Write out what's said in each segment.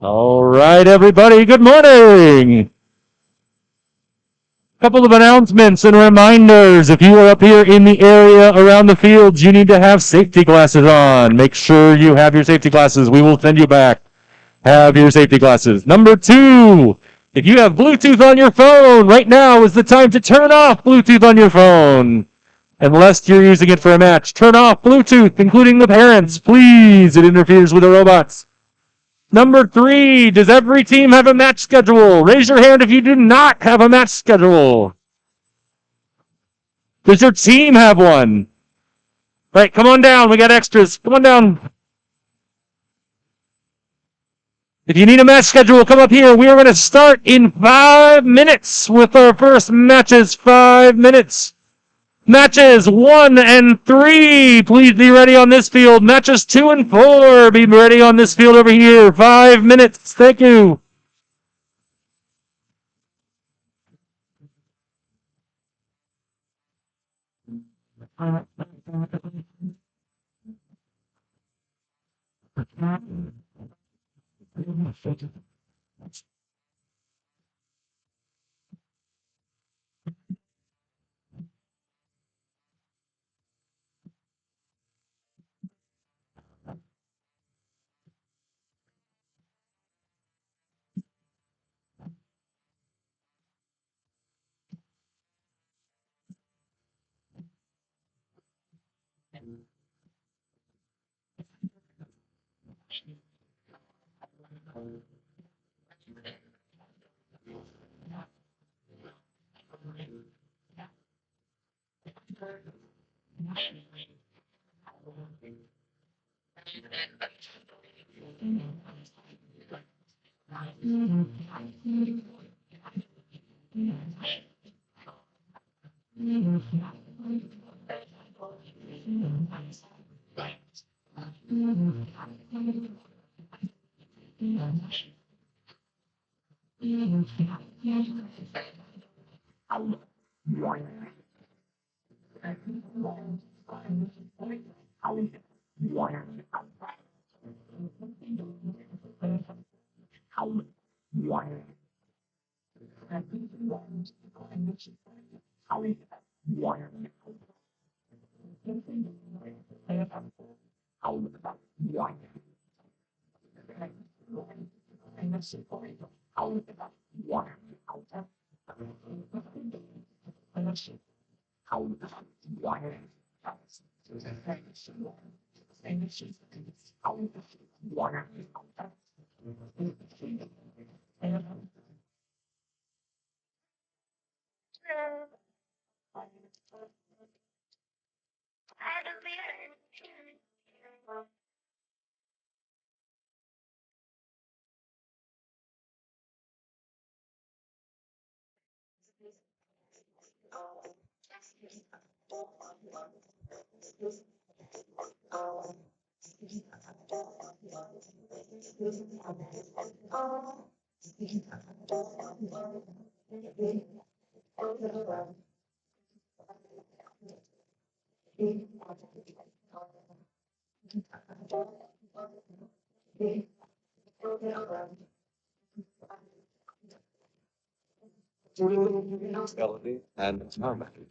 All right, everybody, good morning. Couple of announcements and reminders. If you are up here in the area around the fields, you need to have safety glasses on. Make sure you have your safety glasses. We will send you back. Have your safety glasses. Number 2, if you have Bluetooth on your phone, right now is the time to turn off Bluetooth on your phone. Unless you're using it for a match. Turn off Bluetooth, including the parents. Please, it interferes with the robots. Number 3, does every team have a match schedule? Raise your hand if you do not have a match schedule. Does your team have one? Right, come on down. We got extras. Come on down. If you need a match schedule, come up here. We are going to start in 5 minutes with our first matches. 5 minutes. Matches 1 and 3, please be ready on this field. Matches 2 and 4, be ready on this field over here. 5 minutes. Thank you. Melody and harmony.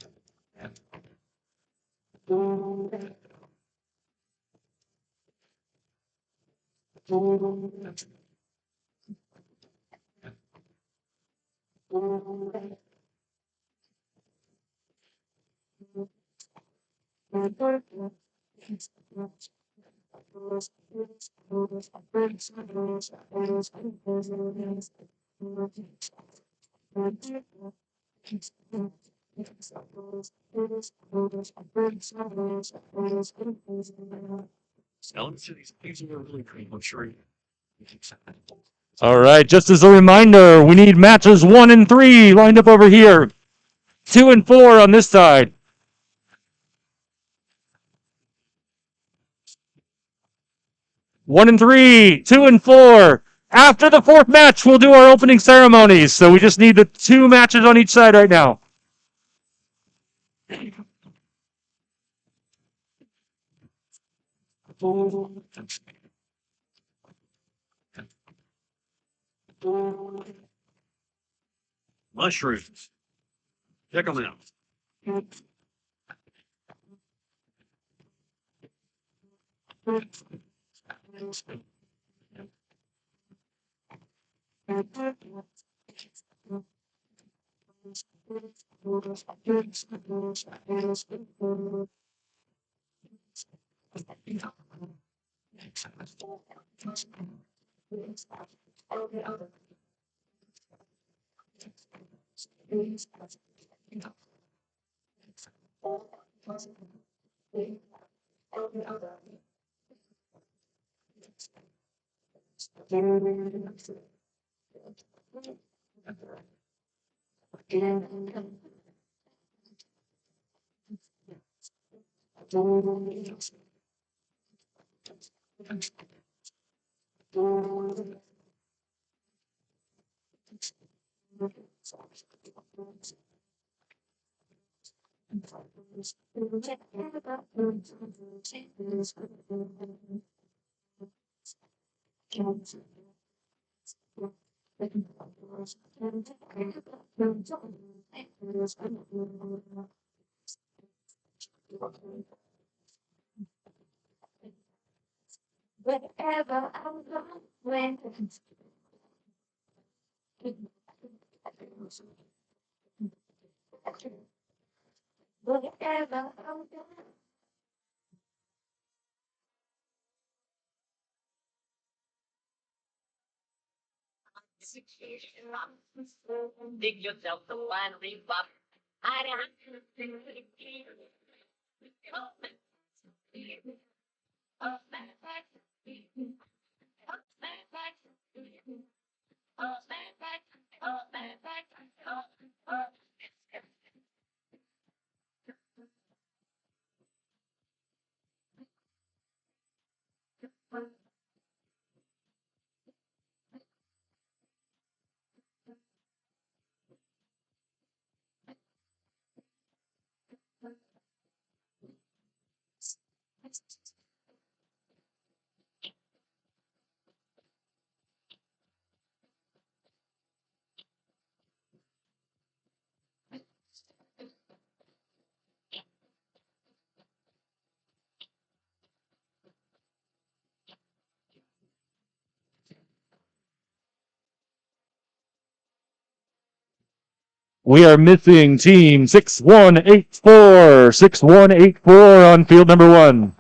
All right, just as a reminder, we need matches 1 and 3 lined up over here. 2 and 4 on this side. One and 3, 2 and 4. After the 4th match, we'll do our opening ceremonies. So we just need the 2 matches on each side right now. Mushrooms. Check them out. Wherever I'm going, when wherever I'm going. Dig yourself to one leap up. I don't We are missing team 6184. 6184 on field number 1.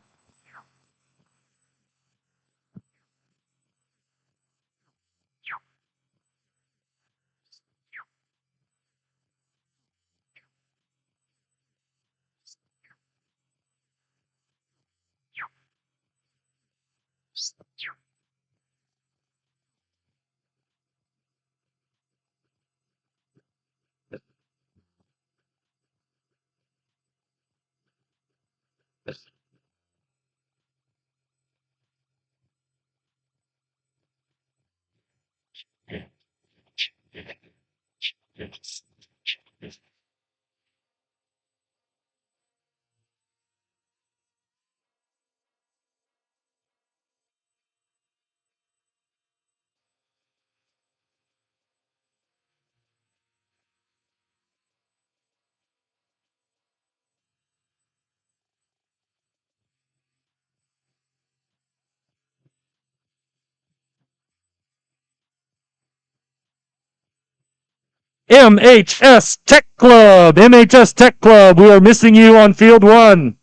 MHS Tech Club. MHS Tech Club. We are missing you on field 1.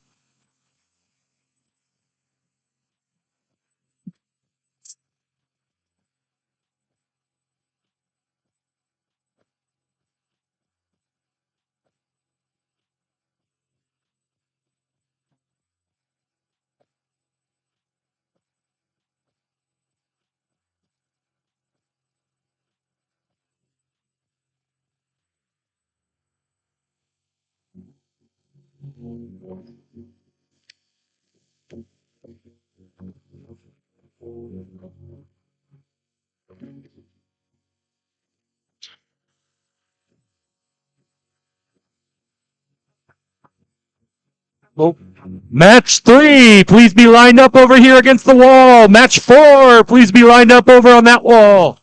Oh. Match 3, please be lined up over here against the wall. Match 4, please be lined up over on that wall.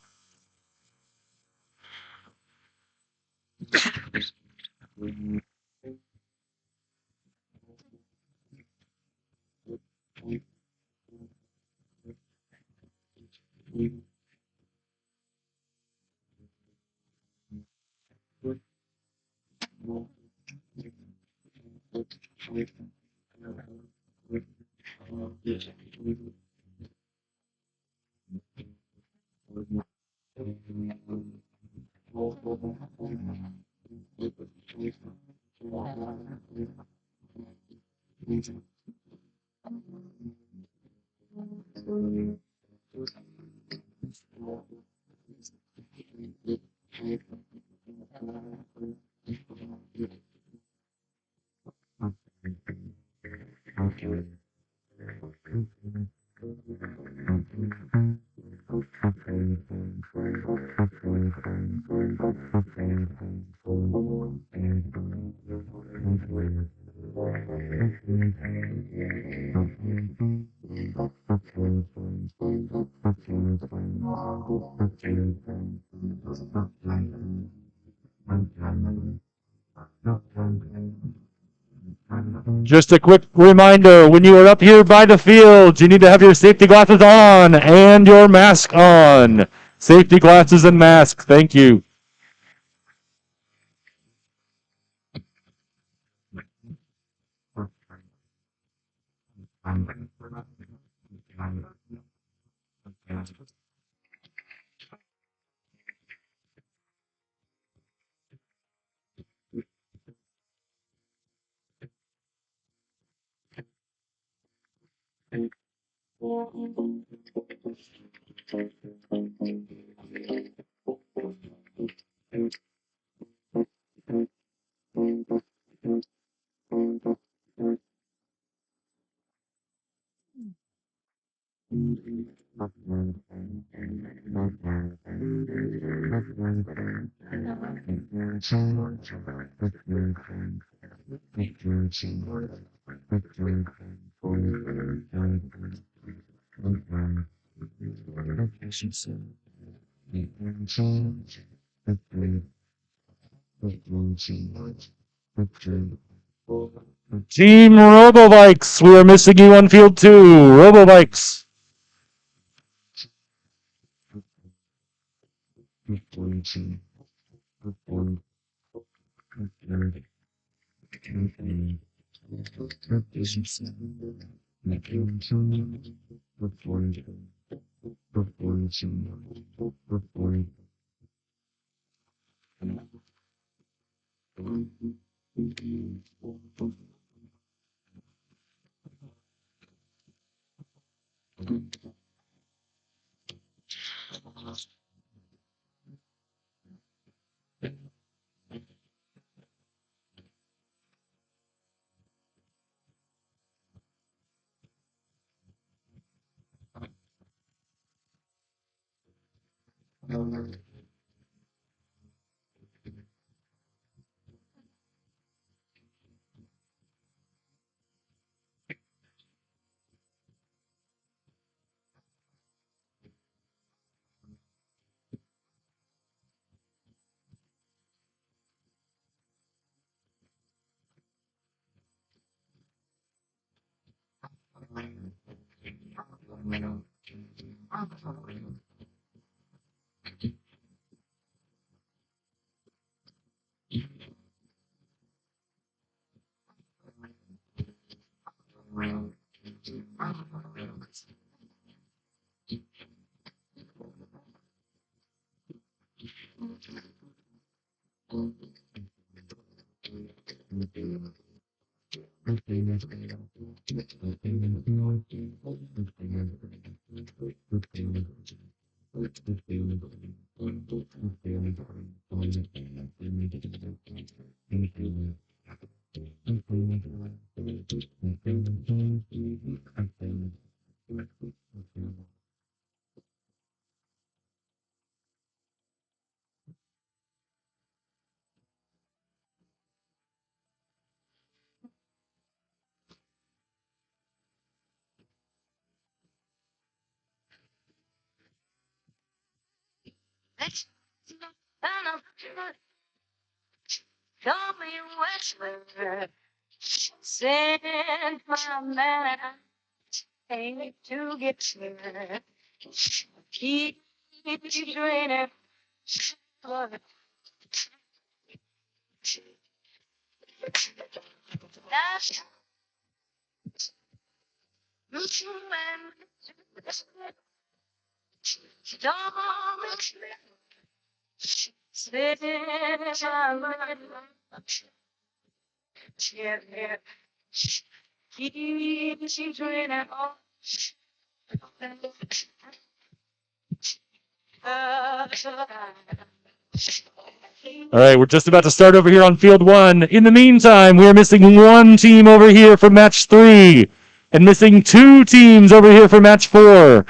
Just a quick reminder, when you are up here by the field, you need to have your safety glasses on and your mask on. Safety glasses and mask. Thank you. Team Robobikes, we are missing you on field 2. Robobikes. Call me whisper, send my man, ain't to get here. Keep draining, but that's All right, we're just about to start over here on field one. In the meantime, we are missing one team over here for match 3 and missing 2 teams over here for match 4.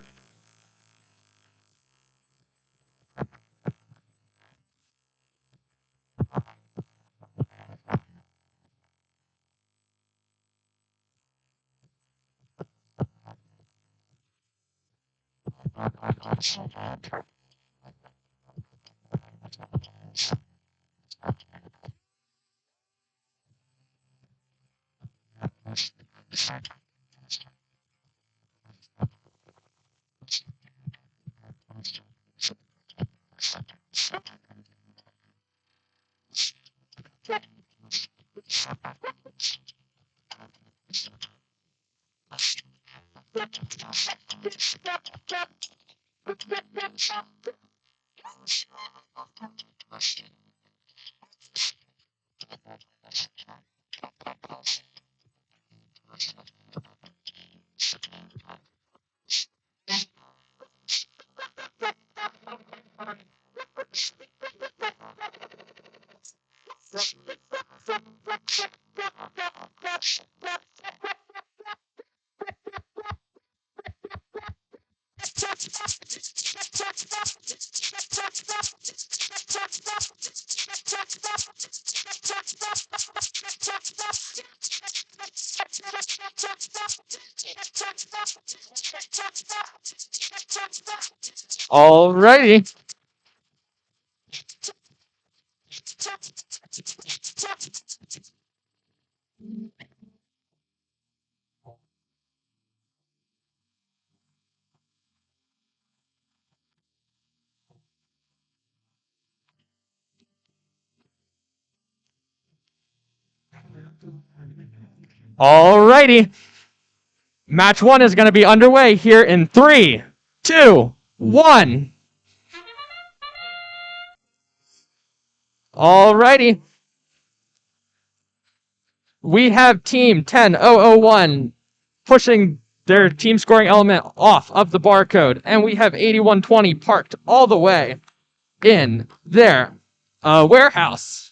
All righty. Alrighty. Match 1 is going to be underway here in 3, 2, 1. Alrighty. We have team 10001 pushing their team scoring element off of the barcode, and we have 8120 parked all the way in their warehouse.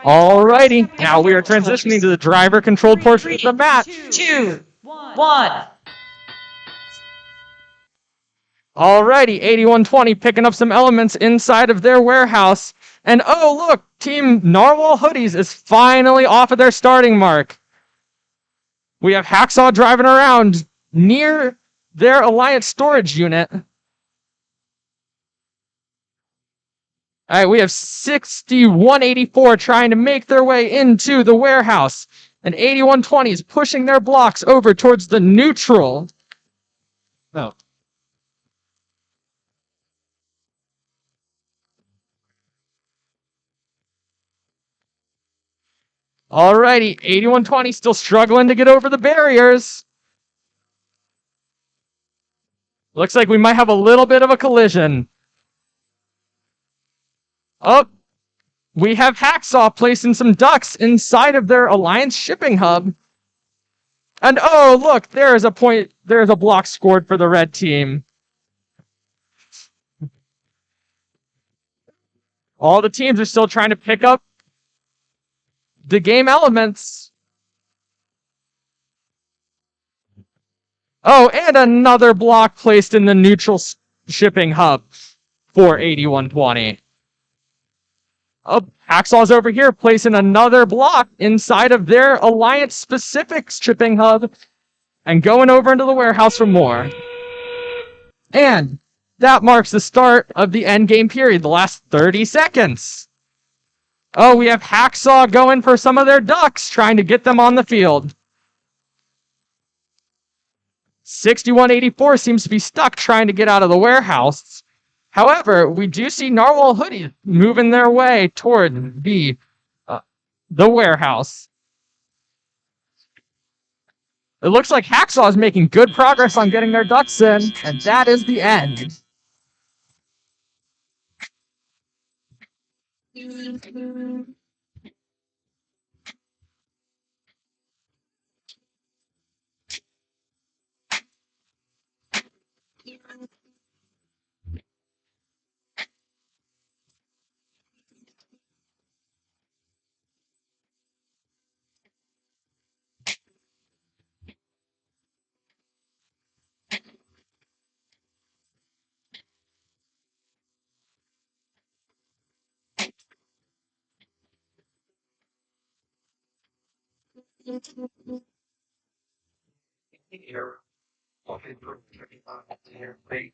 Alrighty, now we are transitioning to the driver-controlled portion of the match. 2, 1. Alrighty, 8120 picking up some elements inside of their warehouse. And oh, look, Team Narwhal Hoodies is finally off of their starting mark. We have Hacksaw driving around near their Alliance storage unit. Alright, we have 6184 trying to make their way into the warehouse. And 8120 is pushing their blocks over towards the neutral. No. Alrighty, 8120 still struggling to get over the barriers. Looks like we might have a little bit of a collision. Oh, we have Hacksaw placing some ducks inside of their Alliance shipping hub. And oh, look, there's a block scored for the red team. All the teams are still trying to pick up the game elements. Oh, and another block placed in the neutral shipping hub for 8120. Oh, Hacksaw's over here placing another block inside of their Alliance-specific shipping hub and going over into the warehouse for more. And that marks the start of the endgame period, the last 30 seconds. Oh, we have Hacksaw going for some of their ducks, trying to get them on the field. 6184 seems to be stuck trying to get out of the warehouse. However, we do see Narwhal Hoodie moving their way toward the warehouse. It looks like Hacksaw is making good progress on getting their ducks in, and that is the end. Here. Okay, here, wait.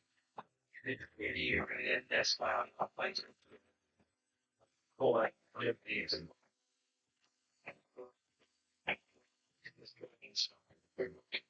Here, and that's why I'm like, boy, live these. Like, what? Just with this time, with it.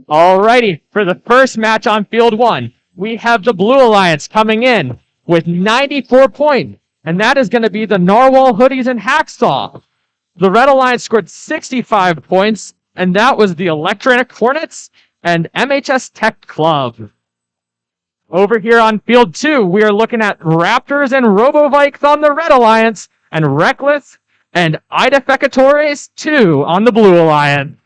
Alrighty, for the first match on field one, we have the Blue Alliance coming in with 94 points, and that is going to be the Narwhal Hoodies and Hacksaw. The Red Alliance scored 65 points, and that was the Electronic Hornets and MHS Tech Club. Over here on field two, we are looking at Raptors and Robovikes on the Red Alliance, and Reckless and Ida Fecatores 2 on the Blue Alliance.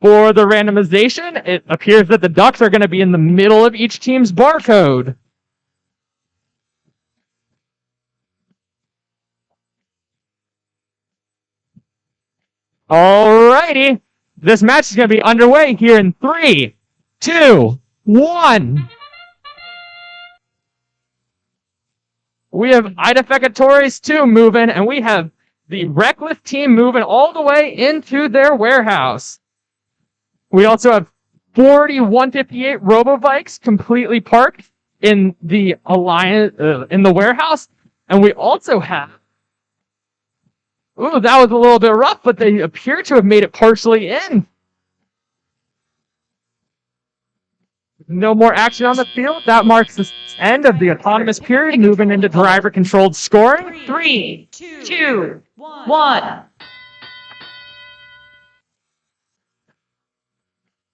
For the randomization, it appears that the ducks are going to be in the middle of each team's barcode. Alrighty, this match is going to be underway here in 3, 2, 1. We have Ida Fecatores 2 moving, and we have the Reckless team moving all the way into their warehouse. We also have 4158 Robovikes completely parked in the alliance in the warehouse, and we also have. Ooh, that was a little bit rough, but they appear to have made it partially in. No more action on the field. That marks the end of the autonomous period, moving into driver-controlled scoring. 3, 2, 1.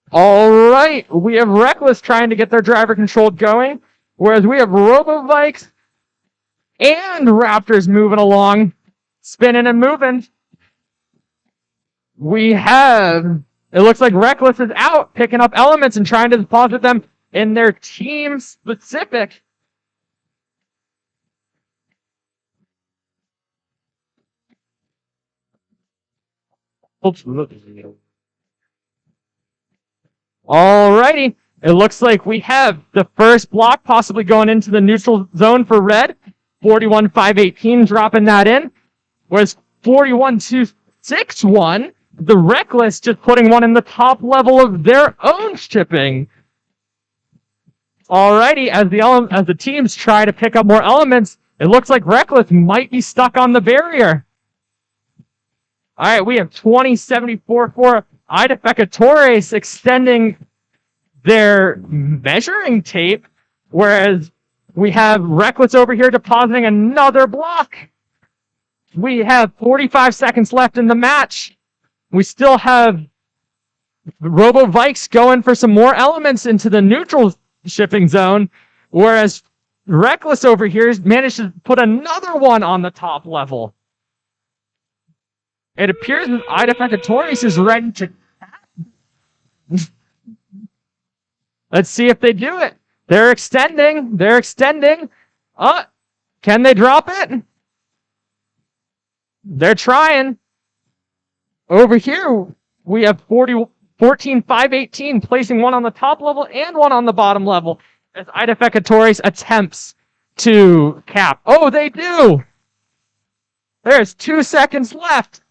All right, we have Reckless trying to get their driver-controlled going, whereas we have Robovikes and Raptors moving along, spinning and moving. We have, it looks like Reckless is out, picking up elements and trying to deposit them in their team-specific. Alrighty, it looks like we have the first block possibly going into the neutral zone for red. 41-518 dropping that in. Whereas 41-261, the Reckless just putting one in the top level of their own shipping. Alrighty, as the teams try to pick up more elements, it looks like Reckless might be stuck on the barrier. Alright, we have 2074 for Ida Fecatores extending their measuring tape, whereas we have Reckless over here depositing another block. We have 45 seconds left in the match. We still have Robovikes going for some more elements into the neutral shipping zone, whereas Reckless over here managed to put another one on the top level. It appears that Ida Fecatores is ready to... Let's see if they do it. They're extending. They're extending. Can they drop it? They're trying. Over here, we have 14-518 placing one on the top level and one on the bottom level as Ida Fecatores attempts to cap. Oh, they do! There's 2 seconds left.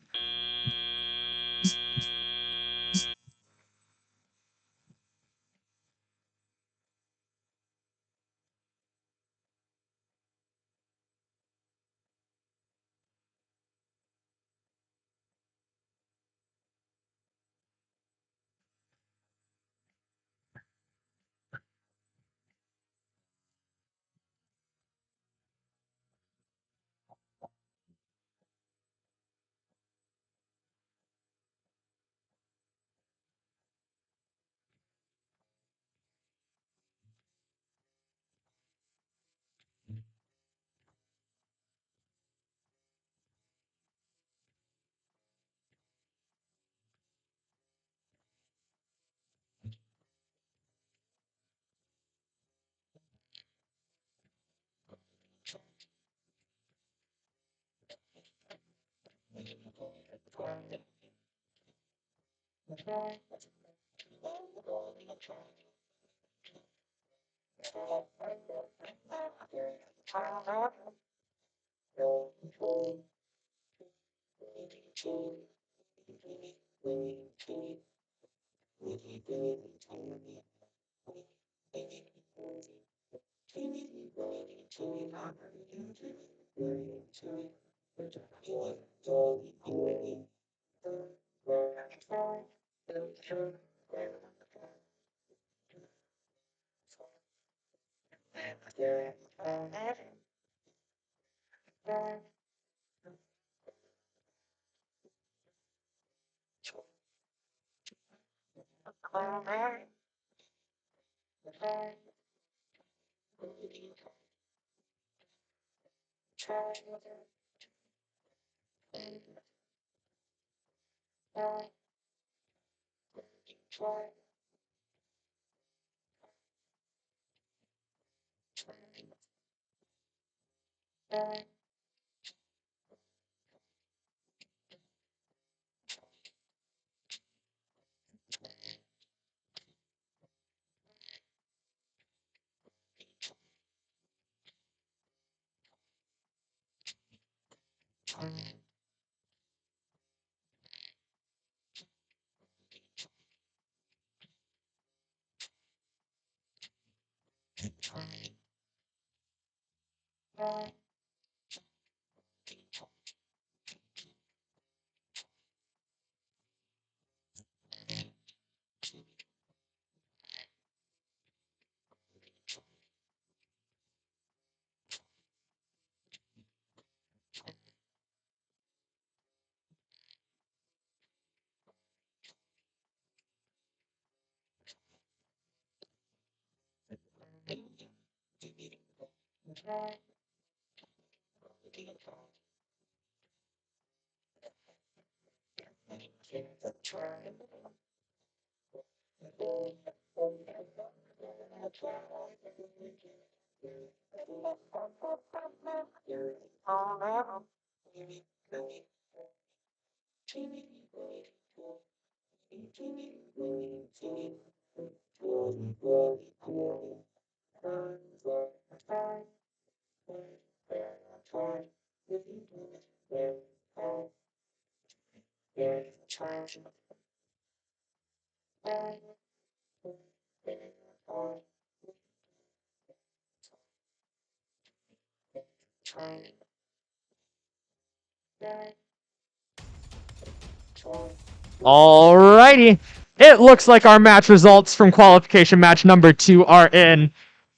Alrighty. It looks like our match results from qualification match number 2 are in.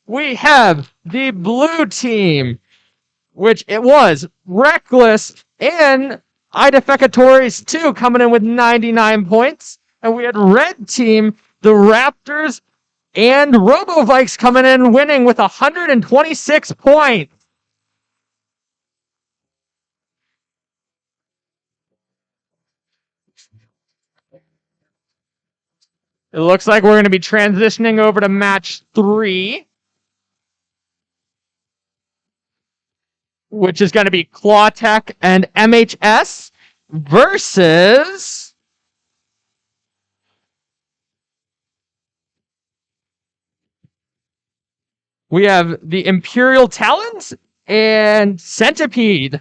We have the blue team, which it was Reckless and Idefecatories 2 coming in with 99 points. And we had red team, the Raptors and RoboVikes coming in winning with 126 points. It looks like we're going to be transitioning over to match 3, which is going to be Clawtech and MHS versus we have the Imperial Talons and Centipede.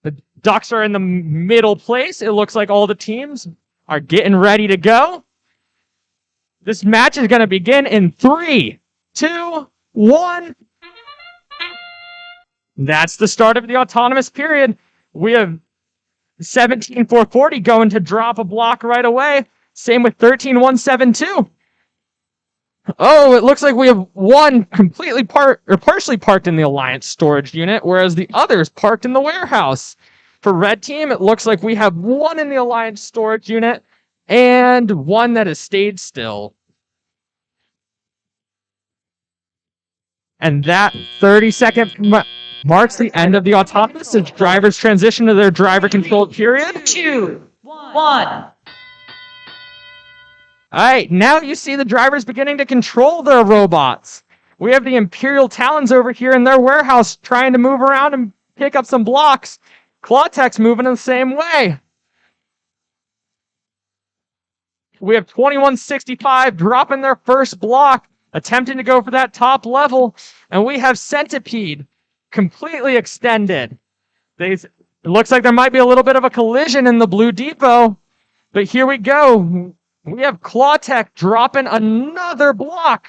The Ducks are in the middle place. It looks like all the teams are getting ready to go. This match is going to begin in 3, 2, 1. That's the start of the autonomous period. We have 17,440 going to drop a block right away. Same with 13,172. Oh, it looks like we have one completely partially parked in the Alliance storage unit, whereas the others parked in the warehouse. For red team, it looks like we have one in the Alliance storage unit and one that has stayed still. And that 30-second marks the end of the autonomous as drivers transition to their driver-controlled period. 2, 1. Alright, now you see the drivers beginning to control their robots. We have the Imperial Talons over here in their warehouse trying to move around and pick up some blocks. Clawtech's moving in the same way. We have 2165 dropping their first block, attempting to go for that top level. And we have Centipede completely extended. It looks like there might be a little bit of a collision in the blue depot. But here we go. We have Clawtech dropping another block.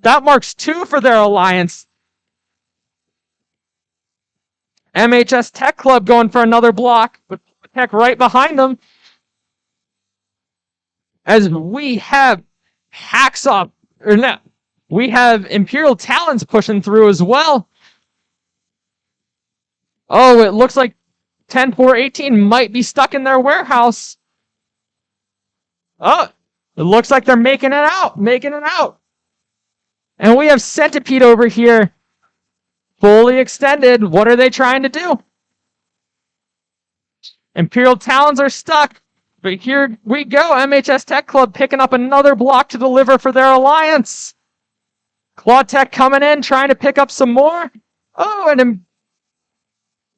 That marks 2 for their alliance. MHS Tech Club going for another block, with Tech right behind them. As we have Hacksaw, or no, we have Imperial Talons pushing through as well. Oh, it looks like 10-4-18 might be stuck in their warehouse. Oh, it looks like they're making it out. And we have Centipede over here, fully extended. What are they trying to do? Imperial Talons are stuck. But here we go. MHS Tech Club picking up another block to deliver for their alliance. Clawtech coming in, trying to pick up some more. Oh, and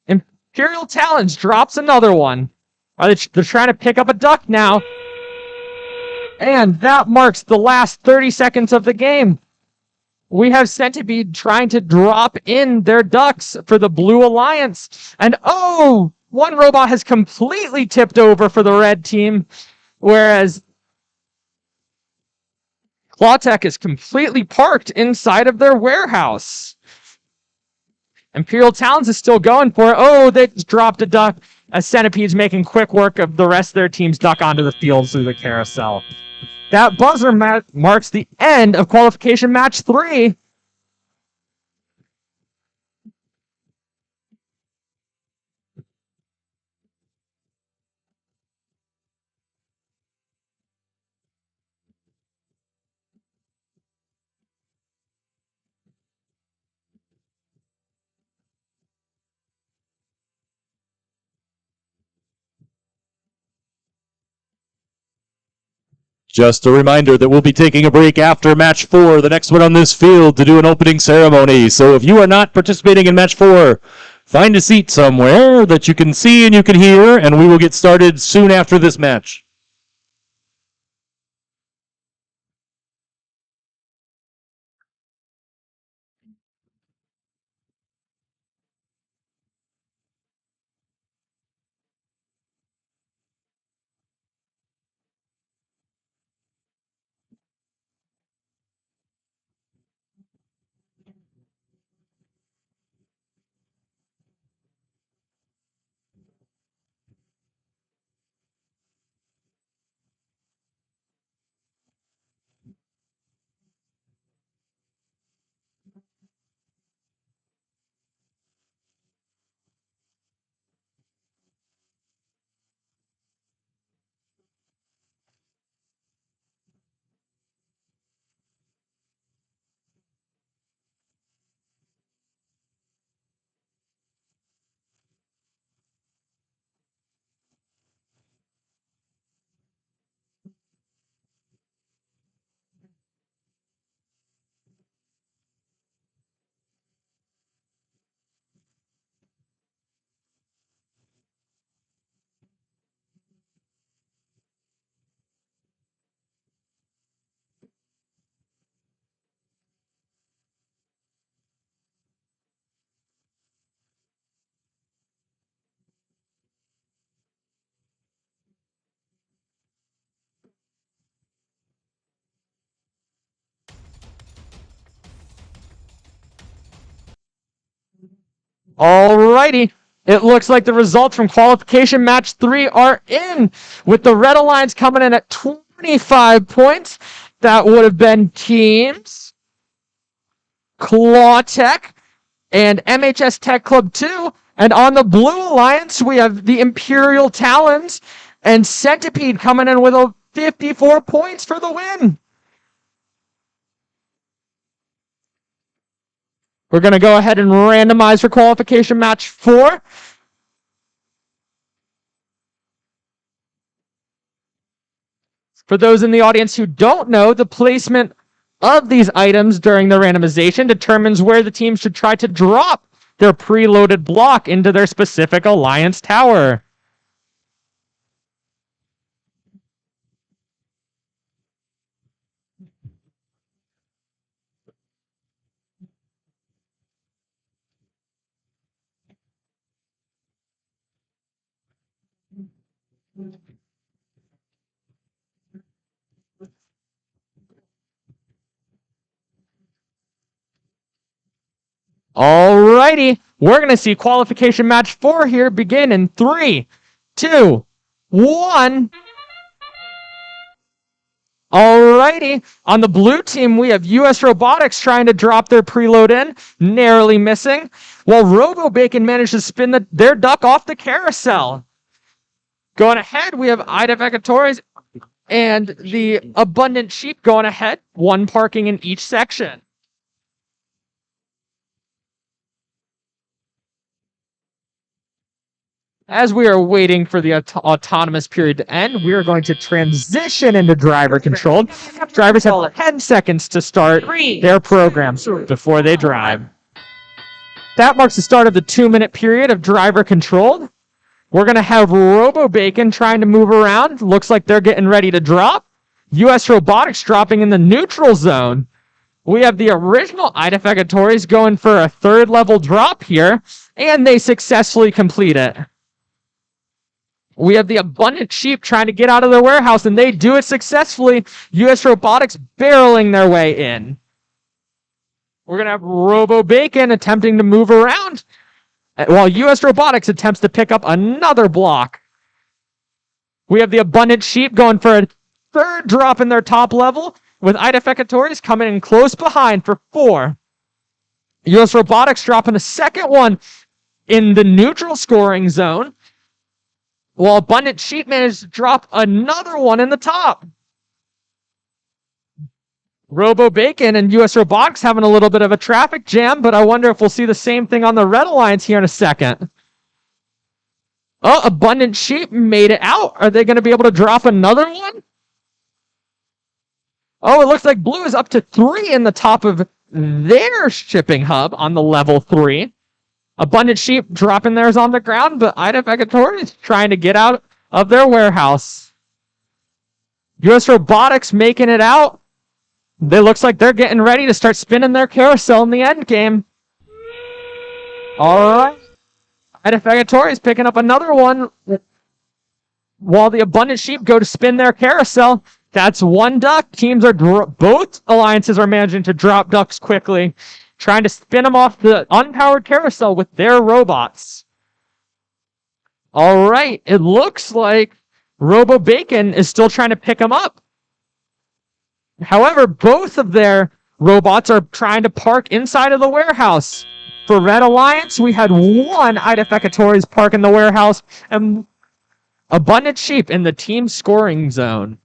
Imperial Talons drops another one. They're trying to pick up a duck now. And that marks the last 30 seconds of the game. We have Centipede trying to drop in their ducks for the Blue Alliance. And oh, one robot has completely tipped over for the red team, whereas Clawtech is completely parked inside of their warehouse. Imperial Talons is still going for it. Oh, they just dropped a duck as Centipede's making quick work of the rest of their team's duck onto the field through the carousel. That buzzer marks the end of qualification match 3. Just a reminder that we'll be taking a break after match 4, the next one on this field, to do an opening ceremony. So if you are not participating in match 4, find a seat somewhere that you can see and you can hear, and we will get started soon after this match. Alrighty. It looks like the results from qualification match 3 are in, with the Red Alliance coming in at 25 points. That would have been teams Clawtech and MHS Tech Club 2. And on the Blue Alliance, we have the Imperial Talons and Centipede coming in with 54 points for the win. We're going to go ahead and randomize for qualification match 4. For those in the audience who don't know, the placement of these items during the randomization determines where the team should try to drop their preloaded block into their specific alliance tower. Alrighty, we're going to see qualification match 4 here begin in 3, 2, 1. Alrighty, on the blue team, we have US Robotics trying to drop their preload in, narrowly missing, while Robo Bacon managed to spin their duck off the carousel. Going ahead, we have Identificators and the Abundant Sheep going ahead, one parking in each section. As we are waiting for the autonomous period to end, we are going to transition into driver control. Drivers have 10 seconds to start their programs before they drive. That marks the start of the 2-minute period of driver controlled. We're going to have Robo Bacon trying to move around. Looks like they're getting ready to drop. US Robotics dropping in the neutral zone. We have the original Identificators going for a 3rd level drop here, and they successfully complete it. We have the Abundant Sheep trying to get out of their warehouse, and they do it successfully. US Robotics barreling their way in. We're going to have Robo Bacon attempting to move around, while US Robotics attempts to pick up another block. We have the Abundant Sheep going for a 3rd drop in their top level, with Identificators coming in close behind for 4. US Robotics dropping a 2nd one in the neutral scoring zone, while Abundant Sheep managed to drop another one in the top. Robo Bacon and US Robotics having a little bit of a traffic jam, but I wonder if we'll see the same thing on the Red Alliance here in a second. Oh, Abundant Sheep made it out. Are they going to be able to drop another one? Oh, it looks like Blue is up to 3 in the top of their shipping hub on the level 3. Abundant Sheep dropping theirs on the ground, but Identificator is trying to get out of their warehouse. US Robotics making it out. It looks like they're getting ready to start spinning their carousel in the end game. Alright. Identificator is picking up another one, while the Abundant Sheep go to spin their carousel. That's one duck. Teams are both alliances are managing to drop ducks quickly, trying to spin them off the unpowered carousel with their robots. All right, it looks like Robo Bacon is still trying to pick them up. However, both of their robots are trying to park inside of the warehouse. For Red Alliance, we had one Identificators park in the warehouse and Abundant Sheep in the team scoring zone.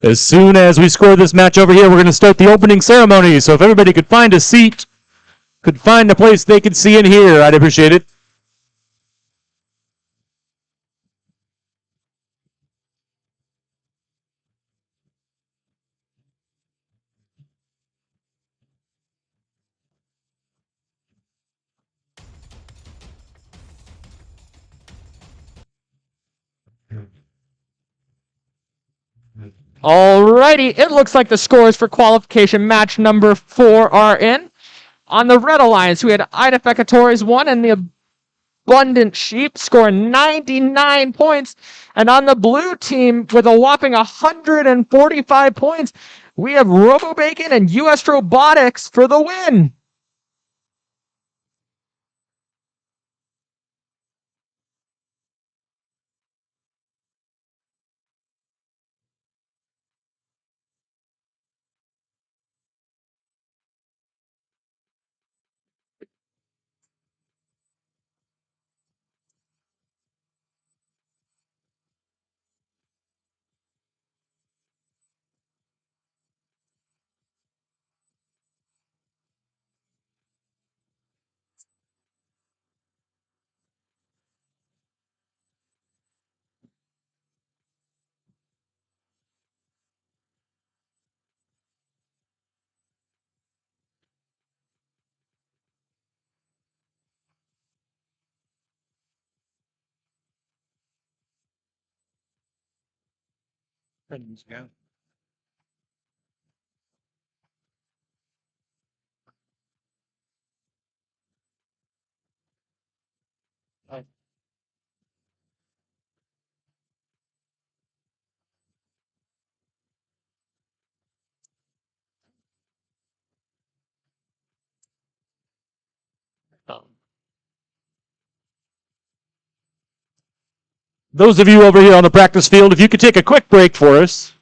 As soon as we score this match over here, we're going to start the opening ceremony. So if everybody could find a seat, could find a place they could see and hear, I'd appreciate it. Alrighty, it looks like the scores for qualification match number 4 are in. On the Red Alliance, we had Identificators 1 and the Abundant Sheep scoring 99 points. And on the blue team, with a whopping 145 points, we have RoboBacon and US Robotics for the win. Those of you over here on the practice field, if you could take a quick break for us.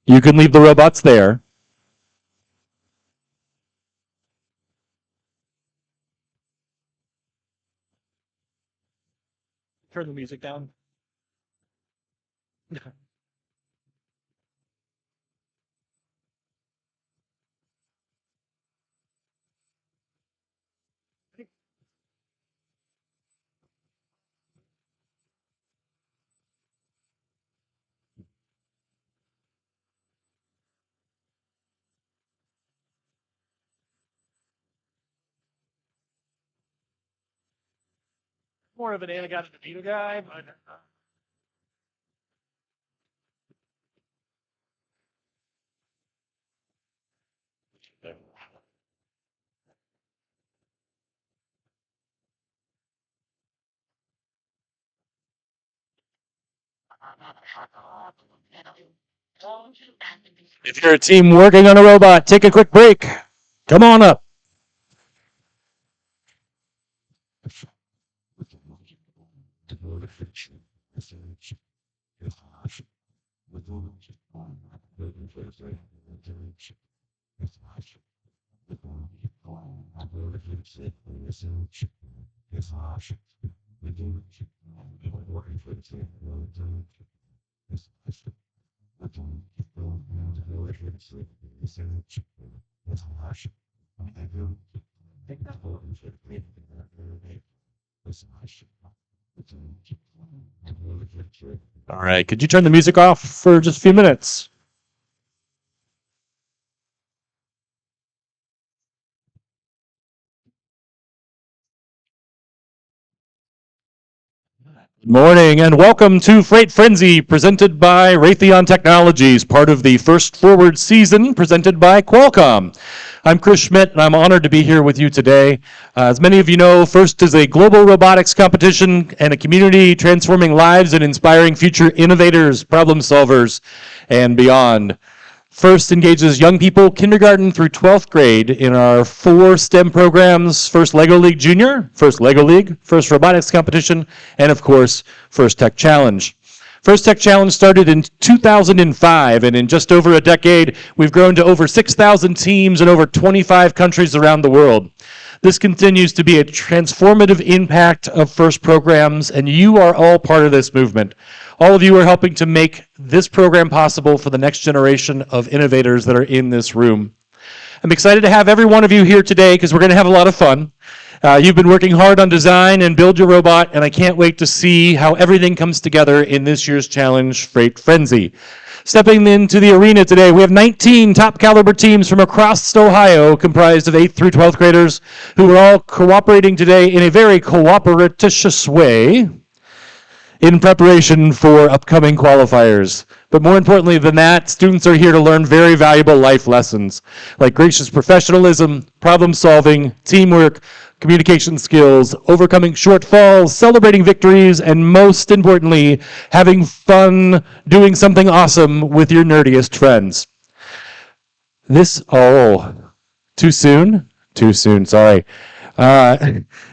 You can leave the robots there. Turn the music down. More of an Anagon DeVito guy, but if you're a team working on a robot, take a quick break. Come on up. All right, could you turn the music off for just a few minutes? Good morning and welcome to Freight Frenzy, presented by Raytheon Technologies, part of the First Forward season presented by Qualcomm. I'm Chris Schmidt, and I'm honored to be here with you today. As many of you know, FIRST is a global robotics competition and a community transforming lives and inspiring future innovators, problem solvers, and beyond. FIRST engages young people kindergarten through 12th grade in our 4 STEM programs: FIRST LEGO League Junior, FIRST LEGO League, FIRST Robotics Competition, and of course, FIRST Tech Challenge. FIRST Tech Challenge started in 2005, and in just over a decade, we've grown to over 6,000 teams in over 25 countries around the world. This continues to be a transformative impact of FIRST programs, and you are all part of this movement. All of you are helping to make this program possible for the next generation of innovators that are in this room. I'm excited to have every one of you here today because we're going to have a lot of fun. You've been working hard on design and build your robot, and I can't wait to see how everything comes together in this year's challenge, Freight Frenzy. Stepping into the arena today, we have 19 top caliber teams from across Ohio, comprised of 8th through 12th graders, who are all cooperating today in a very cooperative way in preparation for upcoming qualifiers. But more importantly than that, students are here to learn very valuable life lessons like gracious professionalism, problem solving, teamwork, communication skills, overcoming shortfalls, celebrating victories, and most importantly, having fun doing something awesome with your nerdiest friends. Too soon? Too soon, sorry.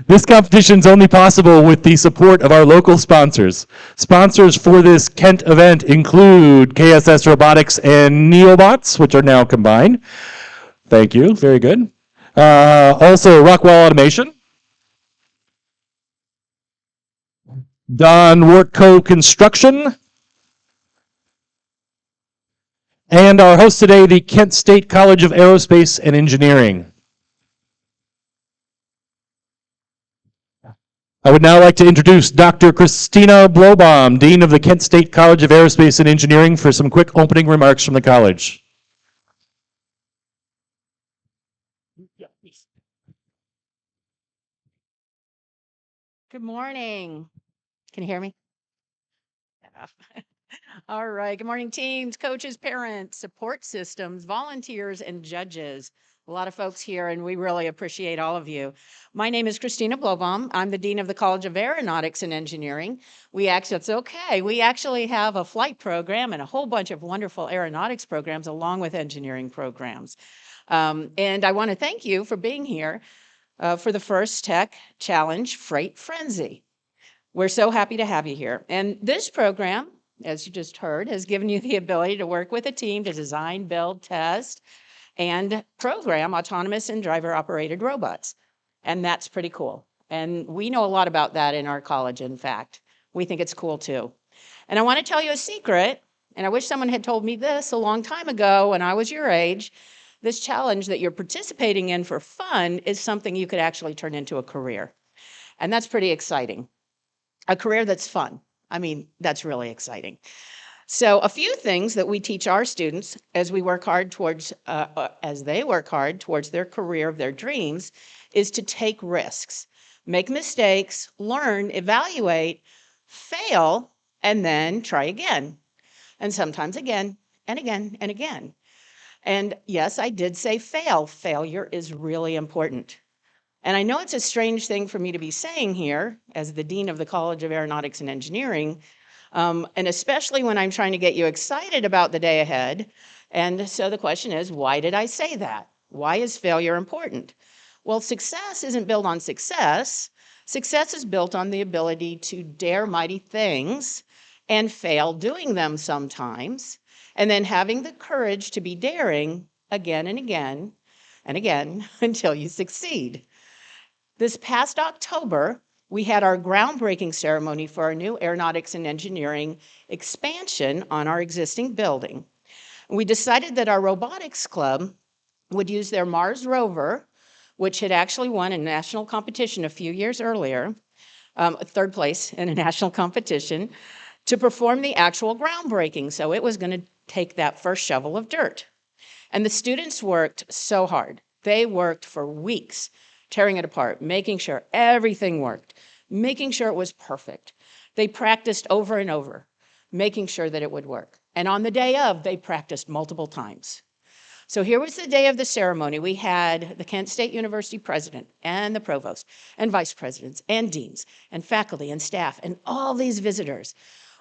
This competition is only possible with the support of our local sponsors. Sponsors for this Kent event include KSS Robotics and Neobots, which are now combined. Thank you, very good. Also, Rockwell Automation, Don Workco Construction, and our host today, the Kent State College of Aerospace and Engineering. I would now like to introduce Dr. Christina Blobaum, Dean of the Kent State College of Aerospace and Engineering, for some quick opening remarks from the college. Good morning. Can you hear me? All right. Good morning, teams, coaches, parents, support systems, volunteers, and judges. A lot of folks here, and we really appreciate all of you. My name is Christina Blobaum. I'm the Dean of the College of Aeronautics and Engineering. It's okay. We actually have a flight program and a whole bunch of wonderful aeronautics programs along with engineering programs. And I want to thank you for being here for the first Tech Challenge Freight Frenzy. We're so happy to have you here. And this program, as you just heard, has given you the ability to work with a team to design, build, test, and program autonomous and driver-operated robots. And that's pretty cool. And we know a lot about that in our college, in fact. We think it's cool too. And I want to tell you a secret, and I wish someone had told me this a long time ago when I was your age. This challenge that you're participating in for fun is something you could actually turn into a career. And that's pretty exciting. A career that's fun. I mean, that's really exciting. So a few things that we teach our students as they work hard towards their career of their dreams is to take risks, make mistakes, learn, evaluate, fail, and then try again. And sometimes again, and again, and again. And yes, I did say fail. Failure is really important. And I know it's a strange thing for me to be saying here as the Dean of the College of Aeronautics and Engineering, and especially when I'm trying to get you excited about the day ahead. And so the question is, why did I say that? Why is failure important? Well, success isn't built on success. Success is built on the ability to dare mighty things and fail doing them sometimes, and then having the courage to be daring again and again and again until you succeed. This past October, we had our groundbreaking ceremony for our new Aeronautics and Engineering expansion on our existing building. We decided that our robotics club would use their Mars rover, which had actually won a national competition a few years earlier, third place in a national competition, to perform the actual groundbreaking. So it was going to take that first shovel of dirt. And the students worked so hard. They worked for weeks, tearing it apart, making sure everything worked, making sure it was perfect. They practiced over and over, making sure that it would work. And on the day of, they practiced multiple times. So here was the day of the ceremony. We had the Kent State University president and the provost and vice presidents and deans and faculty and staff and all these visitors.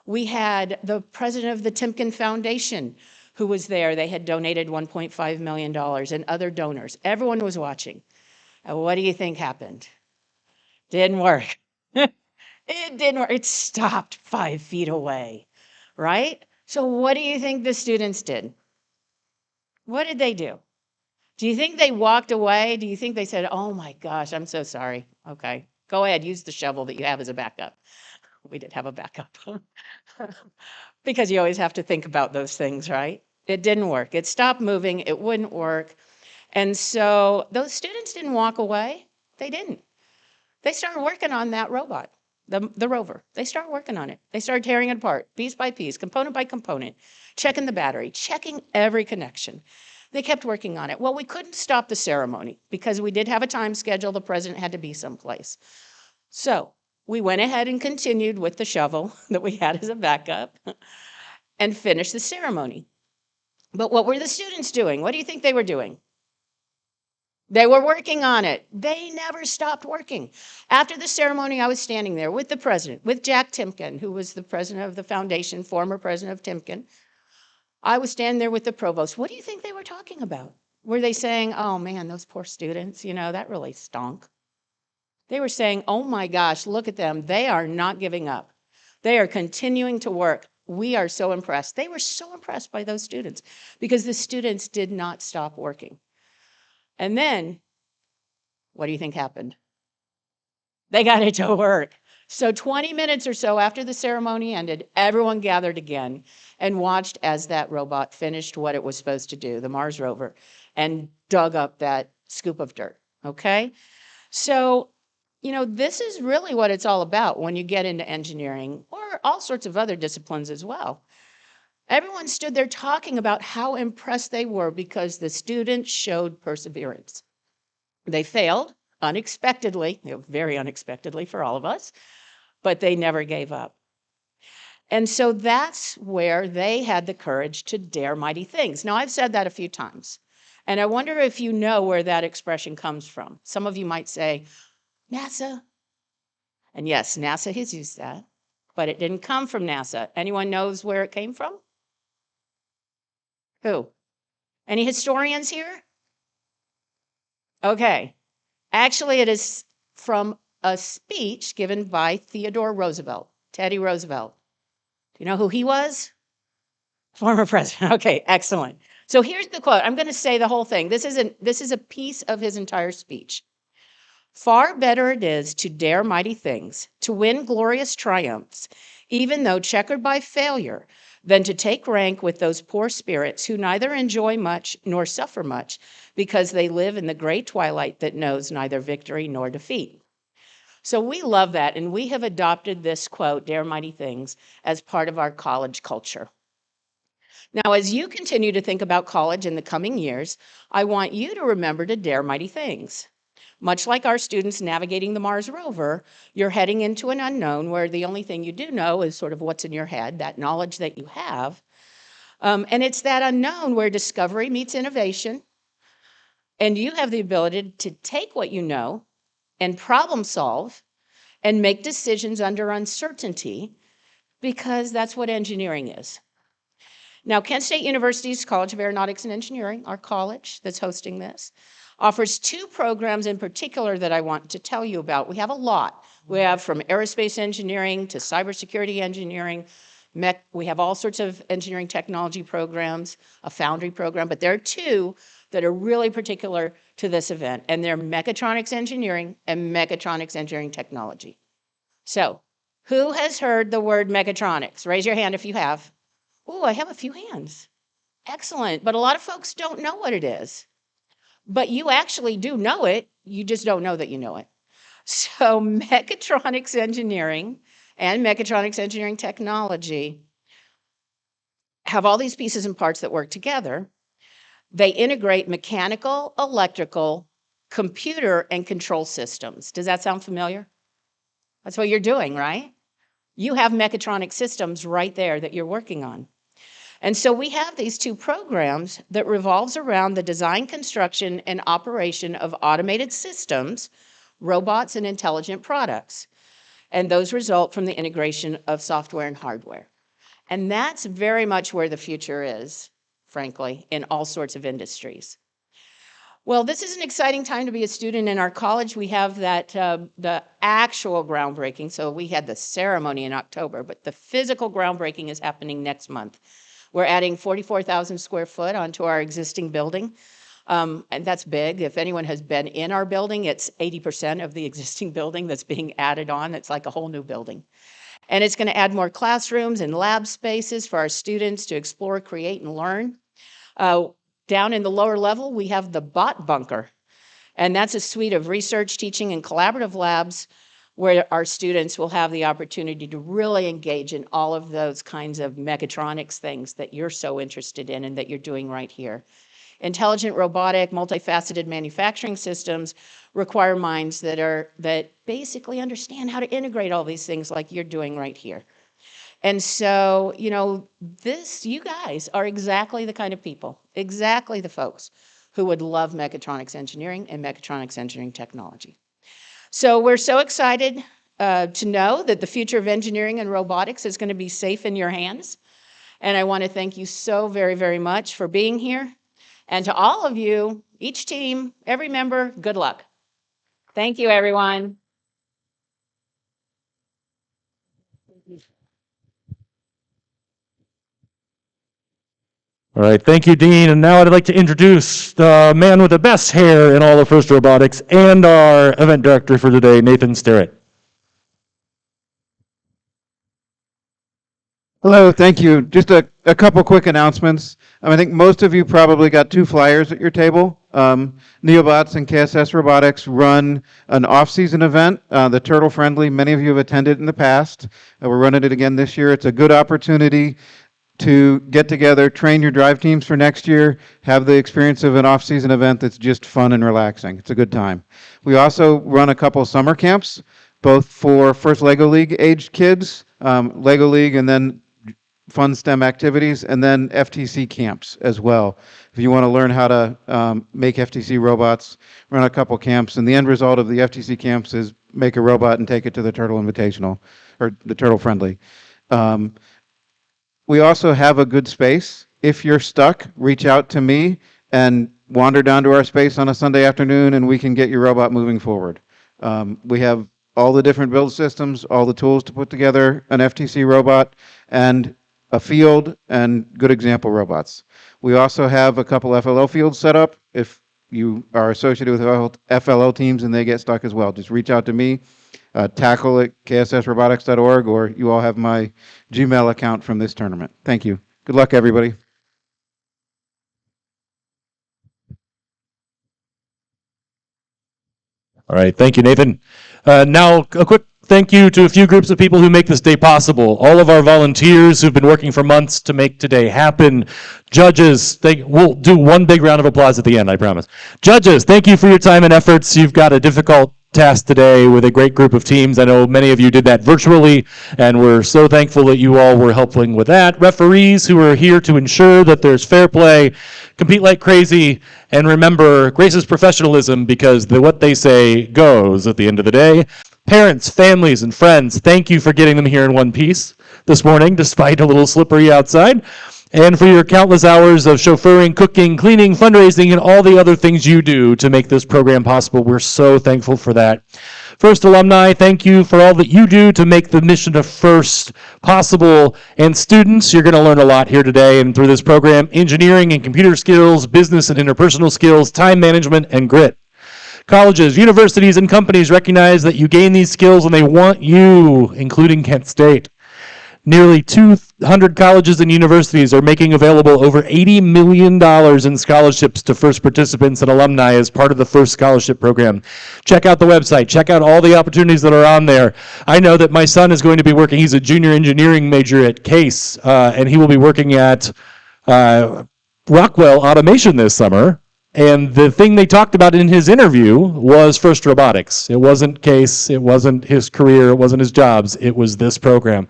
We had the president of the Timken Foundation who was there. They had donated $1.5 million and other donors. Everyone was watching. And what do you think happened? Didn't work. It didn't work. It stopped 5 feet away, right? So what do you think the students did? What did they do? Do you think they walked away? Do you think they said, oh my gosh, I'm so sorry. Okay, go ahead, use the shovel that you have as a backup. We did have a backup. Because you always have to think about those things, right? It didn't work. It stopped moving. It wouldn't work. And so those students didn't walk away. They didn't. They started working on that robot, the rover. They started working on it. They started tearing it apart, piece by piece, component by component, checking the battery, checking every connection. They kept working on it. Well, we couldn't stop the ceremony because we did have a time schedule. The president had to be someplace. So we went ahead and continued with the shovel that we had as a backup. and finish the ceremony. But what were the students doing? What do you think they were doing? They were working on it. They never stopped working. After the ceremony, I was standing there with the president, with Jack Timken, who was the president of the foundation, former president of Timken. I was standing there with the provost. What do you think they were talking about? Were they saying, oh man, those poor students, that really stunk? They were saying, oh my gosh, look at them. They are not giving up. They are continuing to work. We are so impressed. They were so impressed by those students because the students did not stop working. And then, what do you think happened? They got it to work. So 20 minutes or so after the ceremony ended, everyone gathered again and watched as that robot finished what it was supposed to do, the Mars rover, and dug up that scoop of dirt, okay? So, this is really what it's all about when you get into engineering or all sorts of other disciplines as well. Everyone stood there talking about how impressed they were because the students showed perseverance. They failed unexpectedly, very unexpectedly for all of us, but they never gave up. And so that's where they had the courage to dare mighty things. Now, I've said that a few times, and I wonder if you know where that expression comes from. Some of you might say, NASA. And yes, NASA has used that, but it didn't come from NASA. Anyone knows where it came from? Who? Any historians here? Okay. Actually, it is from a speech given by Theodore Roosevelt, Teddy Roosevelt. Do you know who he was? Former president. Okay, excellent. So here's the quote. I'm going to say the whole thing. This is a piece of his entire speech. Far better it is to dare mighty things, to win glorious triumphs, even though checkered by failure, than to take rank with those poor spirits who neither enjoy much nor suffer much, because they live in the gray twilight that knows neither victory nor defeat. So we love that, and we have adopted this quote, dare mighty things, as part of our college culture. Now, as you continue to think about college in the coming years, I want you to remember to dare mighty things. Much like our students navigating the Mars rover, you're heading into an unknown where the only thing you do know is sort of what's in your head, that knowledge that you have. And it's that unknown where discovery meets innovation. And you have the ability to take what you know and problem solve and make decisions under uncertainty, because that's what engineering is. Now, Kent State University's College of Aeronautics and Engineering, our college that's hosting this, offers two programs in particular that I want to tell you about. We have a lot. We have from aerospace engineering to cybersecurity engineering. We have all sorts of engineering technology programs, a foundry program, but there are two that are really particular to this event, and they're mechatronics engineering and mechatronics engineering technology. So, who has heard the word mechatronics? Raise your hand if you have. Oh, I have a few hands. Excellent, but a lot of folks don't know what it is. But you actually do know it, you just don't know that you know it. So mechatronics engineering and mechatronics engineering technology have all these pieces and parts that work together. They integrate mechanical, electrical, computer, and control systems. Does that sound familiar? That's what you're doing, right? You have mechatronic systems right there that you're working on. And so we have these two programs that revolves around the design, construction, and operation of automated systems, robots, and intelligent products. And those result from the integration of software and hardware. And that's very much where the future is, frankly, in all sorts of industries. Well, this is an exciting time to be a student in our college. We have that the actual groundbreaking. So we had the ceremony in October, but the physical groundbreaking is happening next month. We're adding 44,000 square foot onto our existing building. And that's big. If anyone has been in our building, it's 80% of the existing building that's being added on. It's like a whole new building. And it's going to add more classrooms and lab spaces for our students to explore, create, and learn. Down in the lower level, we have the bot bunker. And that's a suite of research, teaching, and collaborative labs where our students will have the opportunity to really engage in all of those kinds of mechatronics things that you're so interested in and that you're doing right here. Intelligent, robotic, multifaceted manufacturing systems require minds that basically understand how to integrate all these things like you're doing right here. And so, you guys are exactly the kind of people, exactly the folks who would love mechatronics engineering and mechatronics engineering technology. So we're so excited to know that the future of engineering and robotics is going to be safe in your hands. And I want to thank you so very, very much for being here. And to all of you, each team, every member, good luck. Thank you, everyone. All right, thank you, Dean. And now I'd like to introduce the man with the best hair in all of FIRST Robotics and our event director for today, Nathan Sterrett. Hello, thank you. Just a couple quick announcements. I think most of you probably got 2 flyers at your table. Neobots and KSS Robotics run an off-season event, the Turtle Friendly. Many of you have attended in the past. We're running it again this year. It's a good opportunity to get together, train your drive teams for next year, have the experience of an off-season event that's just fun and relaxing. It's a good time. We also run a couple summer camps, both for first LEGO League aged kids, LEGO League, and then fun STEM activities, and then FTC camps as well. If you want to learn how to make FTC robots, run a couple camps, and the end result of the FTC camps is make a robot and take it to the Turtle Invitational, or the Turtle Friendly. We also have a good space. If you're stuck, reach out to me and wander down to our space on a Sunday afternoon, and we can get your robot moving forward. We have all the different build systems, all the tools to put together an FTC robot, and a field and good example robots. We also have a couple FLO fields set up if you are associated with FLO teams and they get stuck as well. Just reach out to me, tackle@kssrobotics.org, or you all have my Gmail account from this tournament. Thank you. Good luck, everybody. All right, thank you, Nathan. Now, a quick thank you to a few groups of people who make this day possible. All of our volunteers who've been working for months to make today happen. Judges, we'll do one big round of applause at the end, I promise. Judges, thank you for your time and efforts. You've got a difficult task today with a great group of teams. I know many of you did that virtually, and we're so thankful that you all were helping with that. Referees who are here to ensure that there's fair play, compete like crazy, and remember, grace is professionalism because what they say goes at the end of the day. Parents, families, and friends, thank you for getting them here in one piece this morning, despite a little slippery outside, and for your countless hours of chauffeuring, cooking, cleaning, fundraising, and all the other things you do to make this program possible. We're so thankful for that. FIRST alumni, thank you for all that you do to make the mission of FIRST possible. And students, you're going to learn a lot here today and through this program: engineering and computer skills, business and interpersonal skills, time management, and grit. Colleges, universities, and companies recognize that you gain these skills and they want you, including Kent State. Nearly 200 colleges and universities are making available over $80 million in scholarships to FIRST participants and alumni as part of the FIRST Scholarship Program. Check out the website. Check out all the opportunities that are on there. I know that my son is going to be working. He's a junior engineering major at Case, and he will be working at Rockwell Automation this summer. And the thing they talked about in his interview was FIRST Robotics. It wasn't Case, it wasn't his career, it wasn't his jobs, it was this program.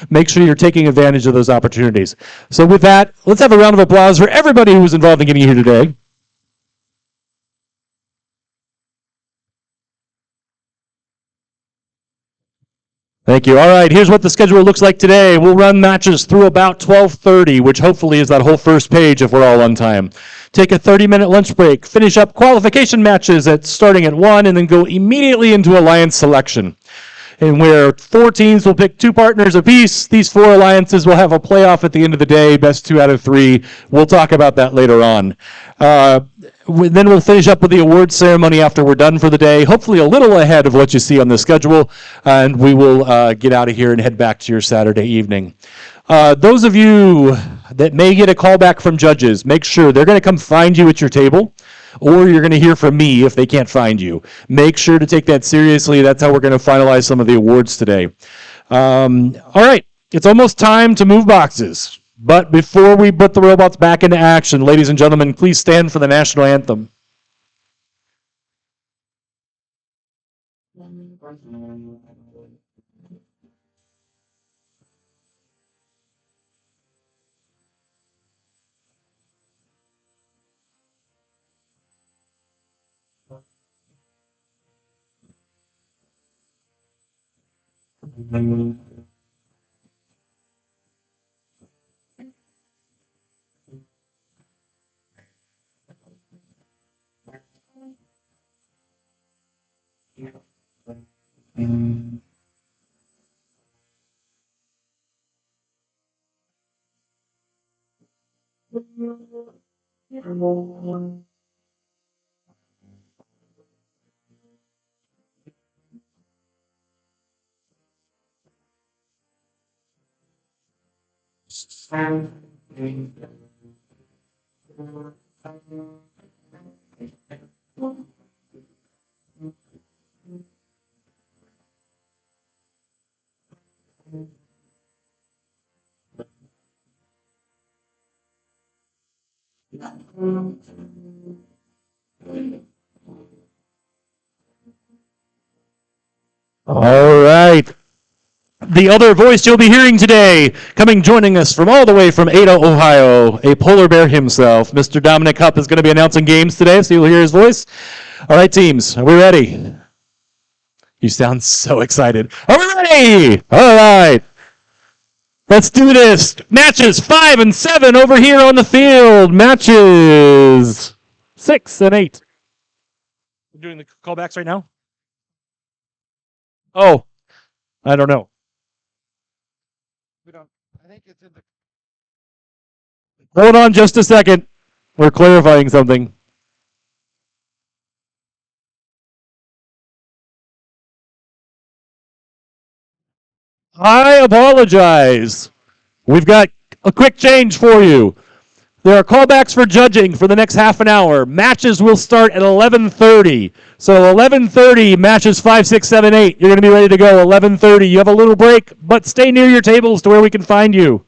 Make sure you're taking advantage of those opportunities. So with that, let's have a round of applause for everybody who was involved in getting here today. Thank you. All right, here's what the schedule looks like today. We'll run matches through about 12:30, which hopefully is that whole first page if we're all on time. Take a 30-minute lunch break, finish up qualification matches starting at 1, and then go immediately into alliance selection, and where 4 teams will pick 2 partners apiece. These 4 alliances will have a playoff at the end of the day, best 2 out of 3. We'll talk about that later on. Then we'll finish up with the awards ceremony after we're done for the day, hopefully a little ahead of what you see on the schedule, and we will get out of here and head back to your Saturday evening. Those of you that may get a call back from judges, make sure they're going to come find you at your table, or you're going to hear from me if they can't find you. Make sure to take that seriously. That's how we're going to finalize some of the awards today. All right, it's almost time to move boxes. But before we put the robots back into action, ladies and gentlemen, please stand for the national anthem. All right. The other voice you'll be hearing today, joining us from all the way from Ada, Ohio, a polar bear himself, Mr. Dominic Hupp is going to be announcing games today, so you'll hear his voice. All right, teams, are we ready? You sound so excited. Are we ready? All right. Let's do this. Matches 5 and 7 over here on the field. Matches 6 and 8. We're doing the callbacks right now? Oh, I don't know. We don't. I think it's in the. Hold on just a second. We're clarifying something. I apologize. We've got a quick change for you. There are callbacks for judging for the next half an hour. Matches will start at 11:30. So 11:30, matches 5, 6, 7, 8. You're going to be ready to go 11:30. You have a little break, but stay near your tables to where we can find you.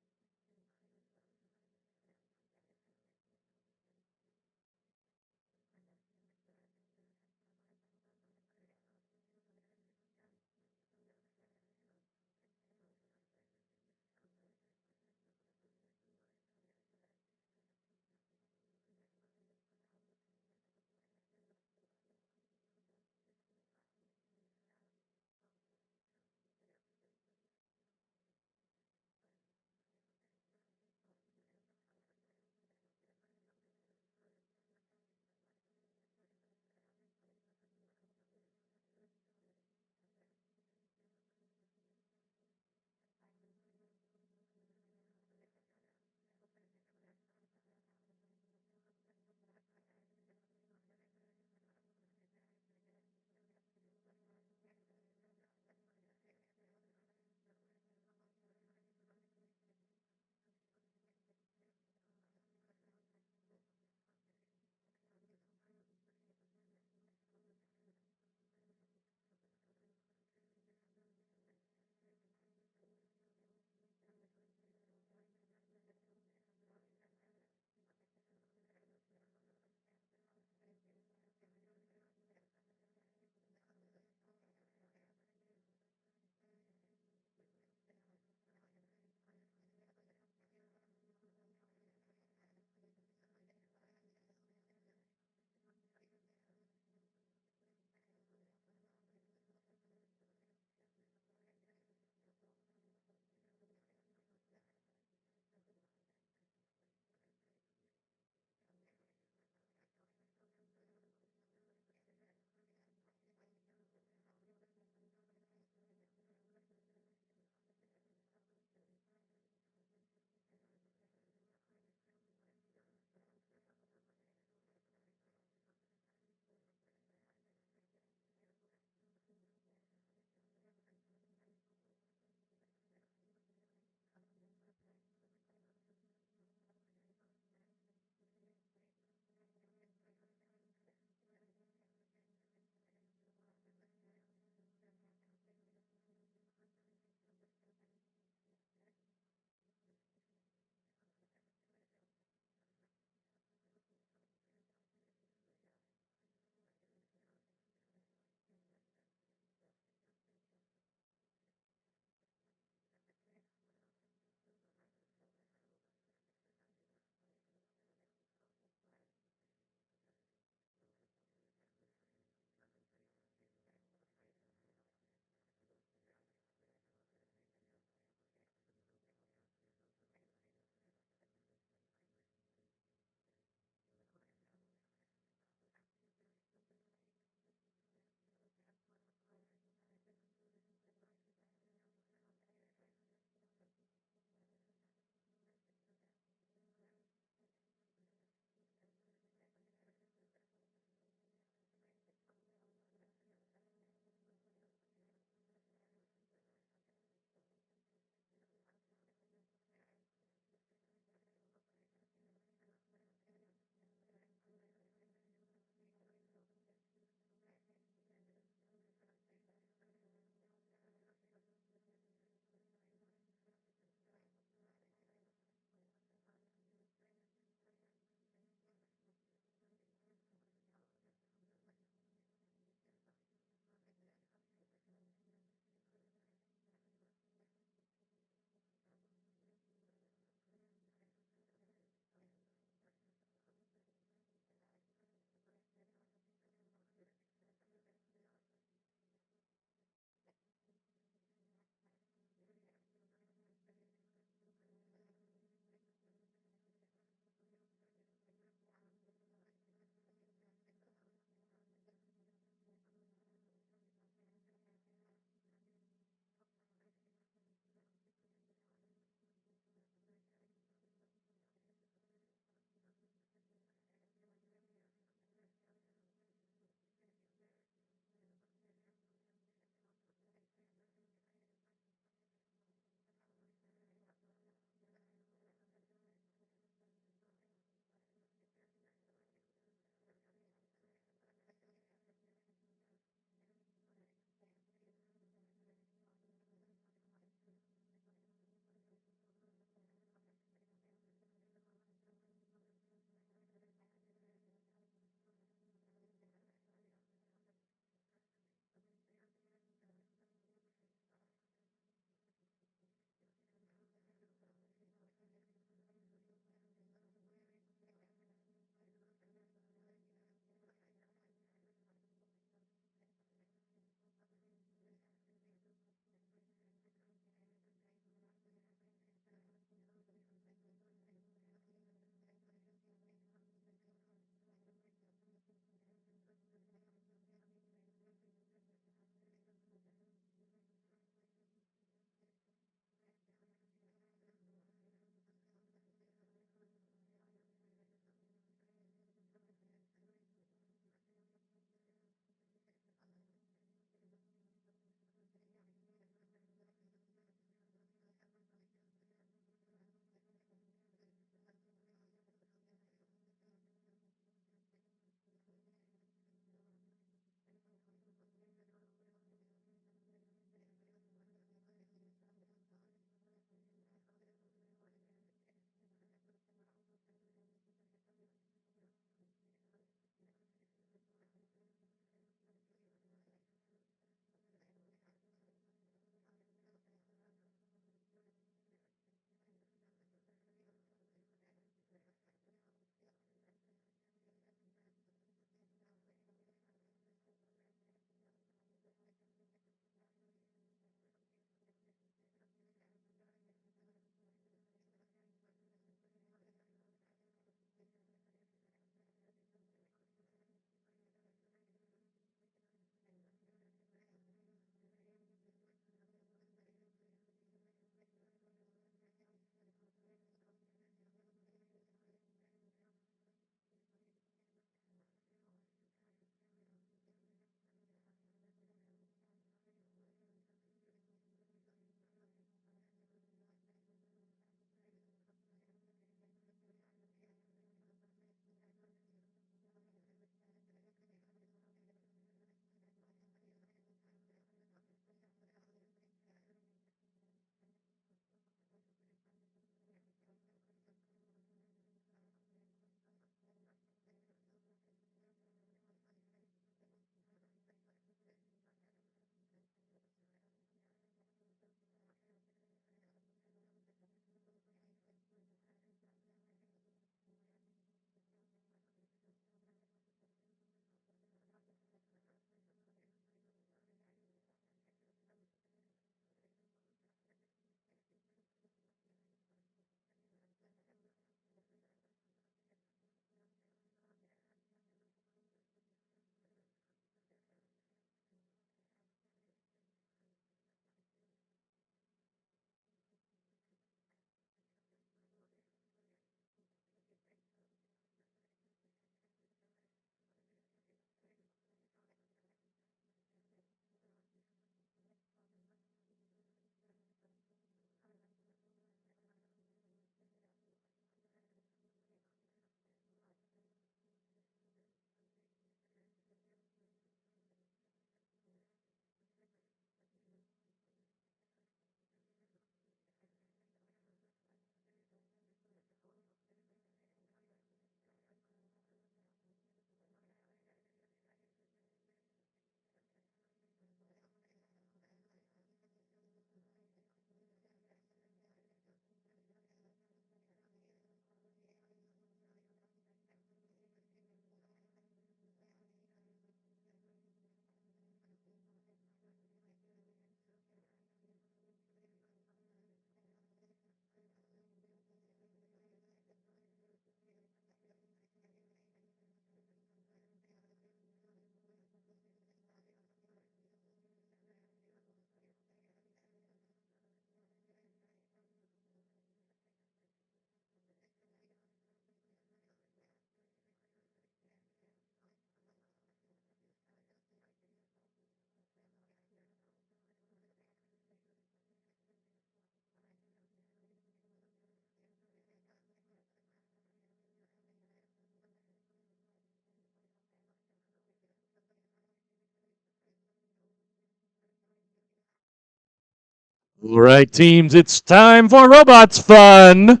All right, teams, it's time for robots fun.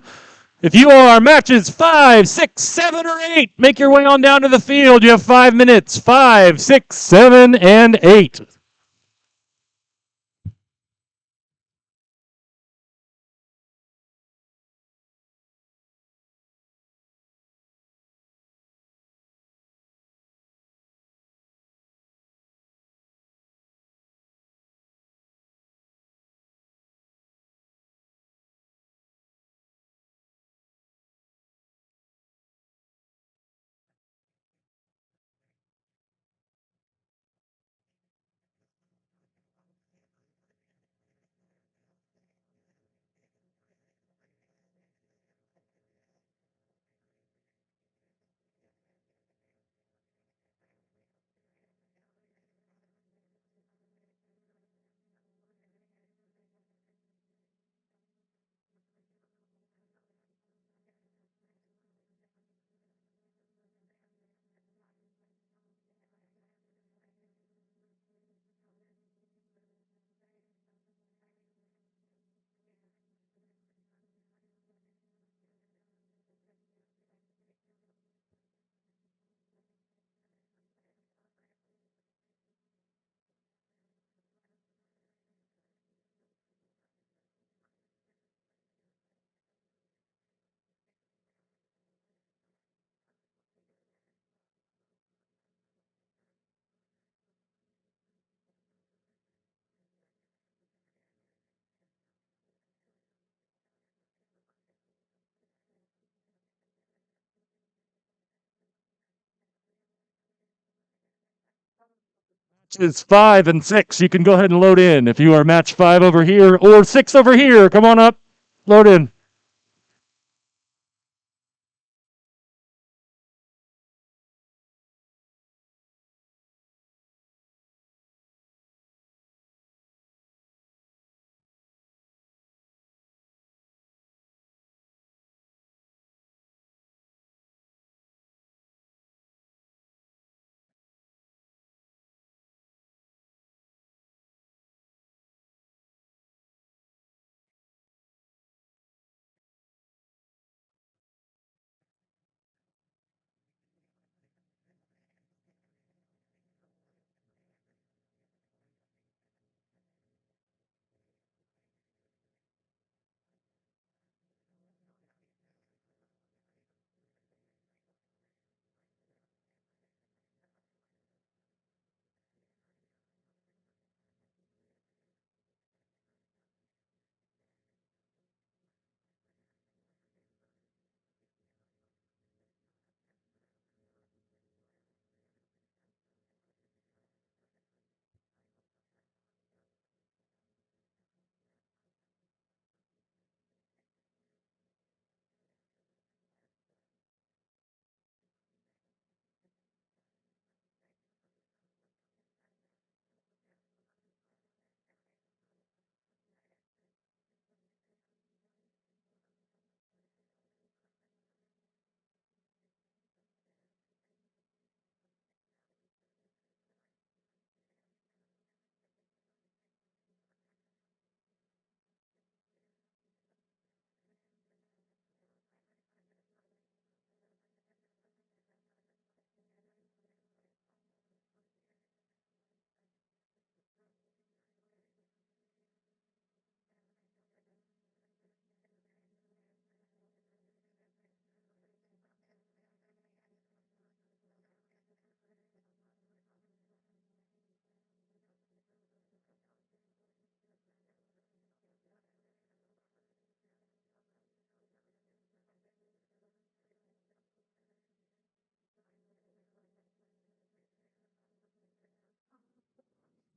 If you are matches 5, 6, 7, or 8, make your way on down to the field. You have 5 minutes. 5, 6, 7, and 8. Matches 5 and 6, you can go ahead and load in. If you are match 5 over here or 6 over here, come on up, load in.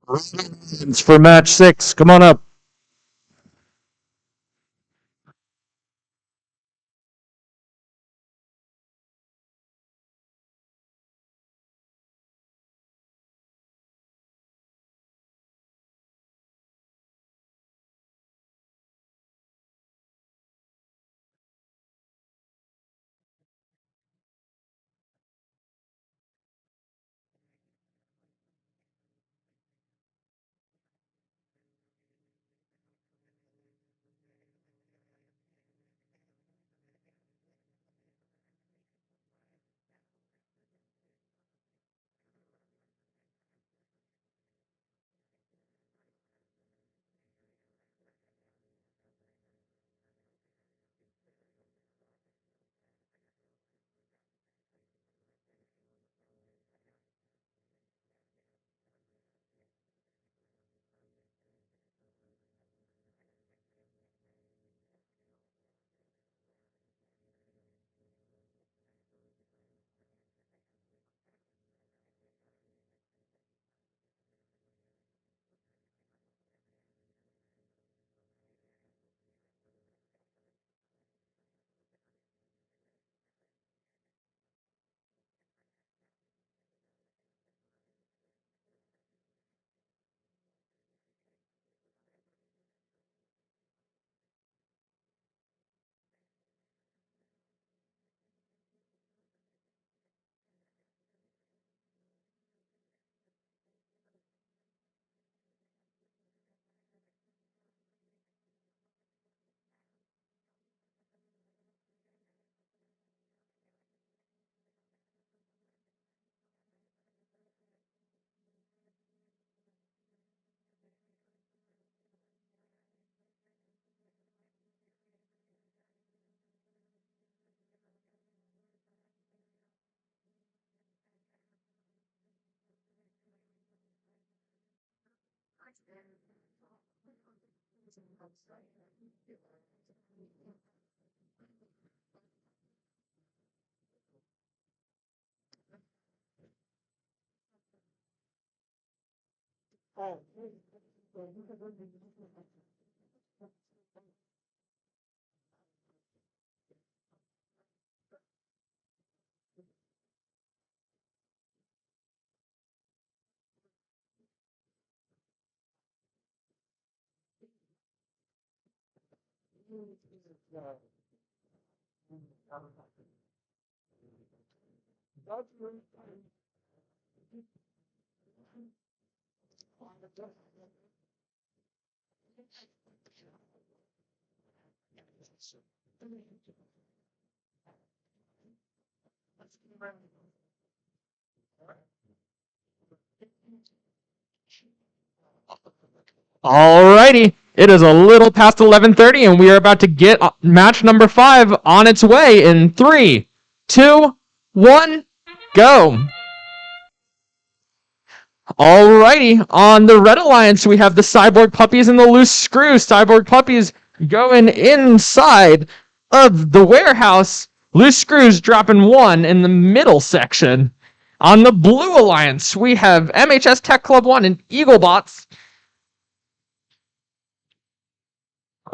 It's for match 6, come on up. Alrighty, it is a little past 11:30, and we are about to get match number 5 on its way in 3, 2, 1, go. Alrighty, on the Red Alliance, we have the Cyborg Puppies and the Loose Screws. Cyborg Puppies going inside of the warehouse. Loose Screws dropping 1 in the middle section. On the Blue Alliance, we have MHS Tech Club 1 and Eaglebots.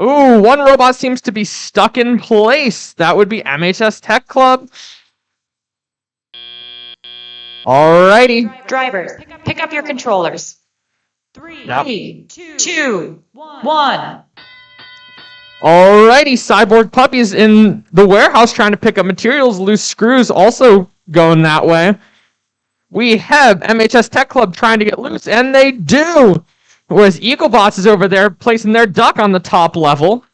Ooh, one robot seems to be stuck in place. That would be MHS Tech Club. Alrighty. Drivers, pick up your controllers. Yep. 3, 2, 1. Alrighty, Cyborg Puppies in the warehouse trying to pick up materials. Loose Screws also going that way. We have MHS Tech Club trying to get loose, and they do. Whereas Eaglebots is over there placing their duck on the top level.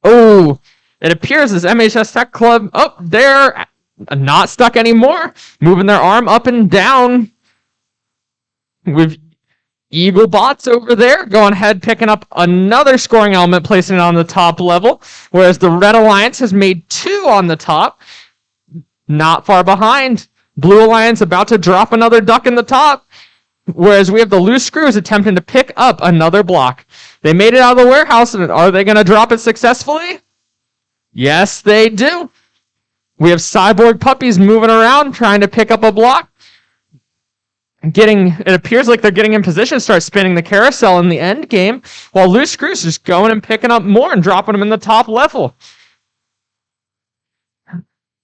Oh, it appears as MHS Tech Club, they're not stuck anymore. Moving their arm up and down. With Eaglebots over there going ahead, picking up another scoring element, placing it on the top level. Whereas the Red Alliance has made 2 on the top. Not far behind. Blue Alliance about to drop another duck in the top. Whereas we have the Loose Screws attempting to pick up another block. They made it out of the warehouse, and are they going to drop it successfully? Yes, they do. We have Cyborg Puppies moving around, trying to pick up a block. It appears like they're getting in position to start spinning the carousel in the end game, while Loose Screws just going and picking up more and dropping them in the top level.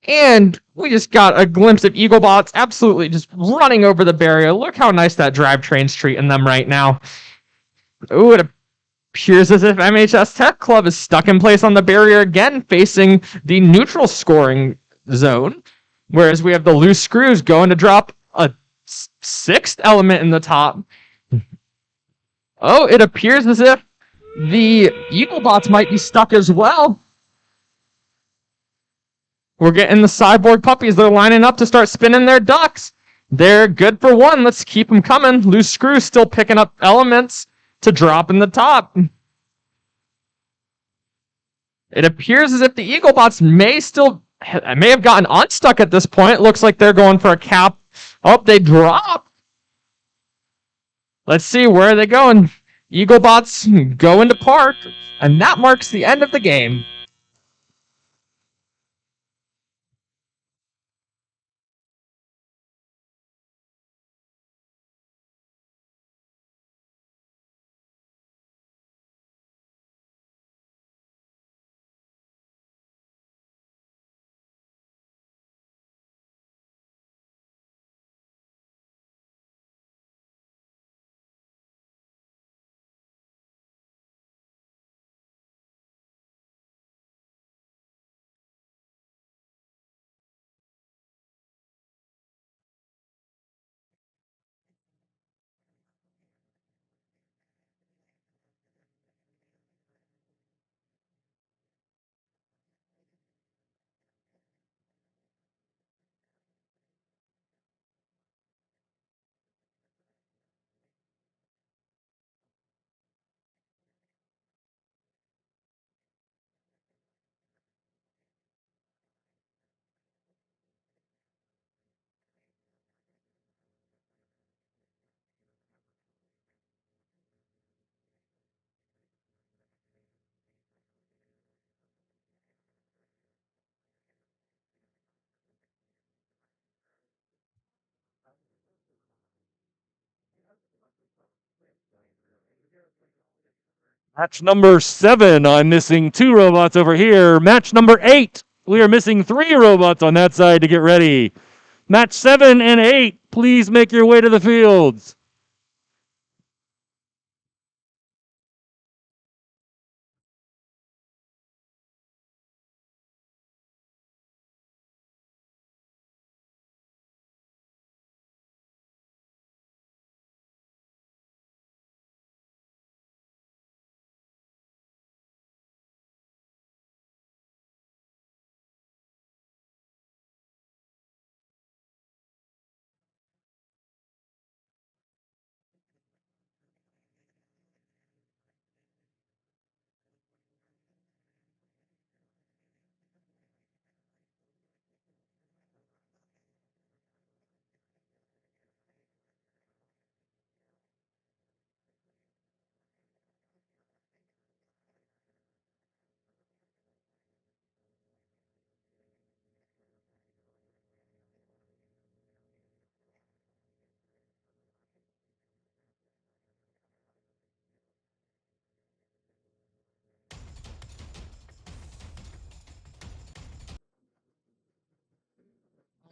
And we just got a glimpse of Eaglebots absolutely just running over the barrier. Look how nice that drivetrain's treating them right now. Ooh, it appears as if MHS Tech Club is stuck in place on the barrier again, facing the neutral scoring zone. Whereas we have the Loose Screws going to drop a 6th element in the top. Oh, it appears as if the Eaglebots might be stuck as well. We're getting the Cyborg Puppies. They're lining up to start spinning their ducks. They're good for 1. Let's keep them coming. Loose Screws still picking up elements to drop in the top. It appears as if the Eaglebots may have gotten unstuck at this point. It looks like they're going for a cap. Oh, they drop. Let's see, where are they going? Eaglebots go into park, and that marks the end of the game. Match number 7, I'm missing 2 robots over here. Match number 8, we are missing 3 robots on that side to get ready. Match 7 and 8, please make your way to the fields.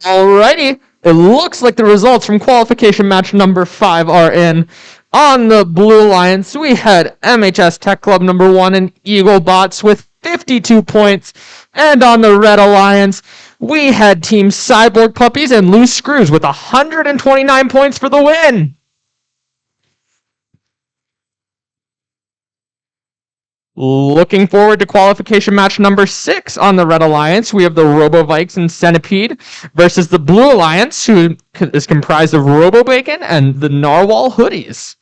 Alrighty, it looks like the results from qualification match number 5 are in. On the Blue Alliance, we had MHS Tech Club number 1 and Eagle Bots with 52 points. And on the Red Alliance, we had Team Cyborg Puppies and Loose Screws with 129 points for the win. Looking forward to qualification match number 6 on the Red Alliance. We have the Robo-Vikes and Centipede versus the Blue Alliance, who is comprised of Robo-Bacon and the Narwhal Hoodies.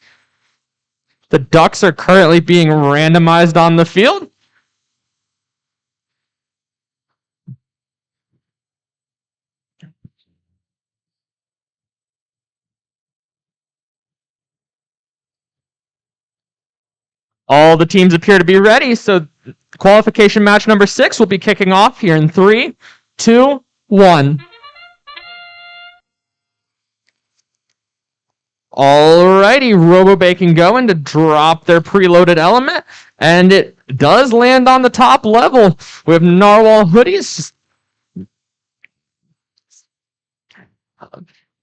The Ducks are currently being randomized on the field. All the teams appear to be ready, so qualification match number 6 will be kicking off here in 3, 2, 1. Alrighty, Robo-Bacon going to drop their preloaded element, and it does land on the top level with Narwhal Hoodies.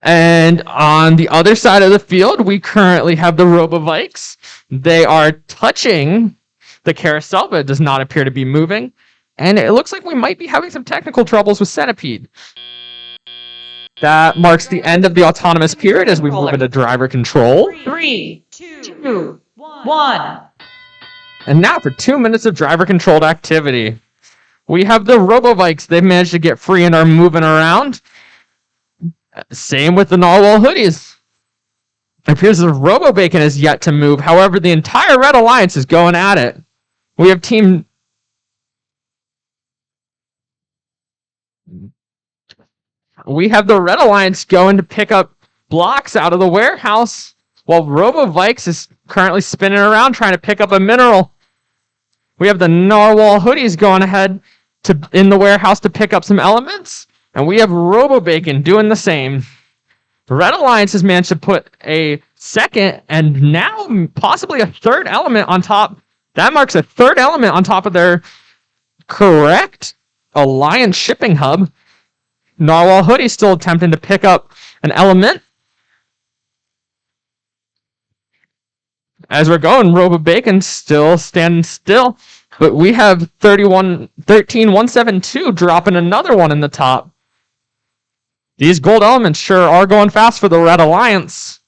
And on the other side of the field, we currently have the Robo-Vikes. They are touching the carousel, but it does not appear to be moving. And it looks like we might be having some technical troubles with Centipede. That marks the end of the autonomous period as we move into driver control. 3, 2, 1. And now for 2 minutes of driver-controlled activity. We have the Robo-Vikes. They've managed to get free and are moving around. Same with the Narwhal Hoodies. It appears the Robo-Bacon is yet to move. However, the entire Red Alliance is going at it. We have Team... We have the Red Alliance going to pick up blocks out of the warehouse, while Robo-Vikes is currently spinning around trying to pick up a mineral. We have the Narwhal Hoodies going ahead in the warehouse to pick up some elements, and we have Robo-Bacon doing the same. The Red Alliance has managed to put a second and now possibly a third element on top. That marks a third element on top of their correct Alliance shipping hub. Narwhal Hoodie still attempting to pick up an element. As we're going, Robo-Bacon still standing still. But we have 13172 dropping another one in the top. These gold elements sure are going fast for the Red Alliance.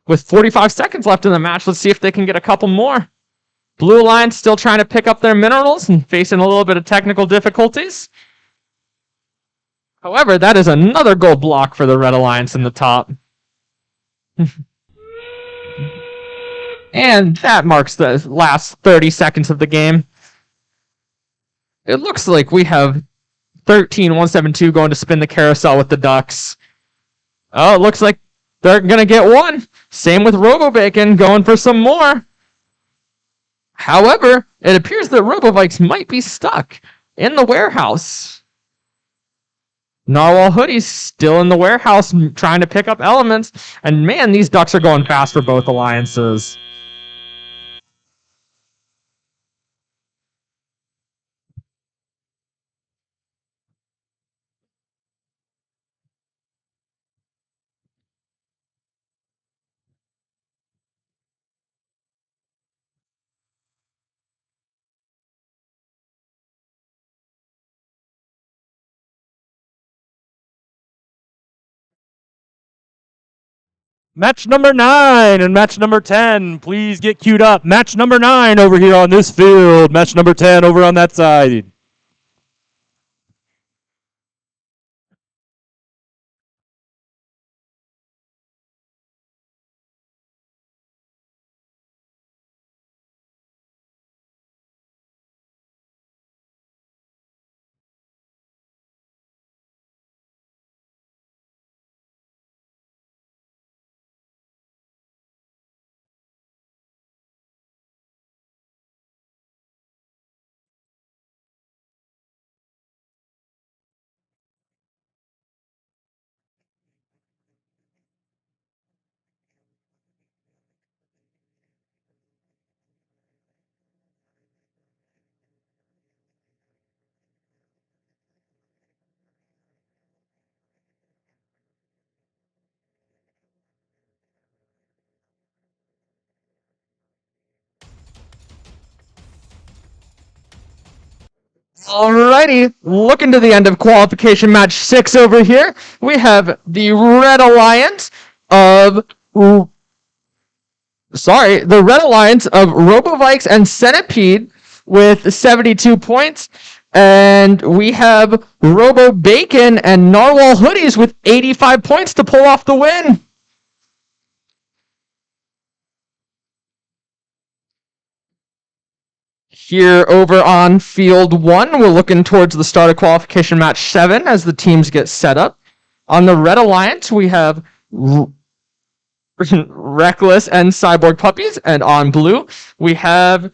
With 45 seconds left in the match, let's see if they can get a couple more. Blue Alliance still trying to pick up their minerals and facing a little bit of technical difficulties. However, that is another gold block for the Red Alliance in the top. And that marks the last 30 seconds of the game. It looks like we have 13172 going to spin the carousel with the Ducks. Oh, it looks like they're going to get one. Same with Robo-Bacon going for some more. However, it appears that Robo-Vikes might be stuck in the warehouse. Narwhal Hoodie's still in the warehouse trying to pick up elements. And man, these ducks are going fast for both alliances. Match number 9 and match number 10. Please get queued up. Match number 9 over here on this field. Match number 10 over on that side. Alrighty, looking to the end of qualification match 6 over here. We have the Red Alliance of the Red Alliance of Robovikes and Centipede with 72 points. And we have Robo Bacon and Narwhal Hoodies with 85 points to pull off the win. Here over on field 1, we're looking towards the start of qualification match 7 as the teams get set up. On the Red Alliance, we have Reckless and Cyborg Puppies, and on blue, we have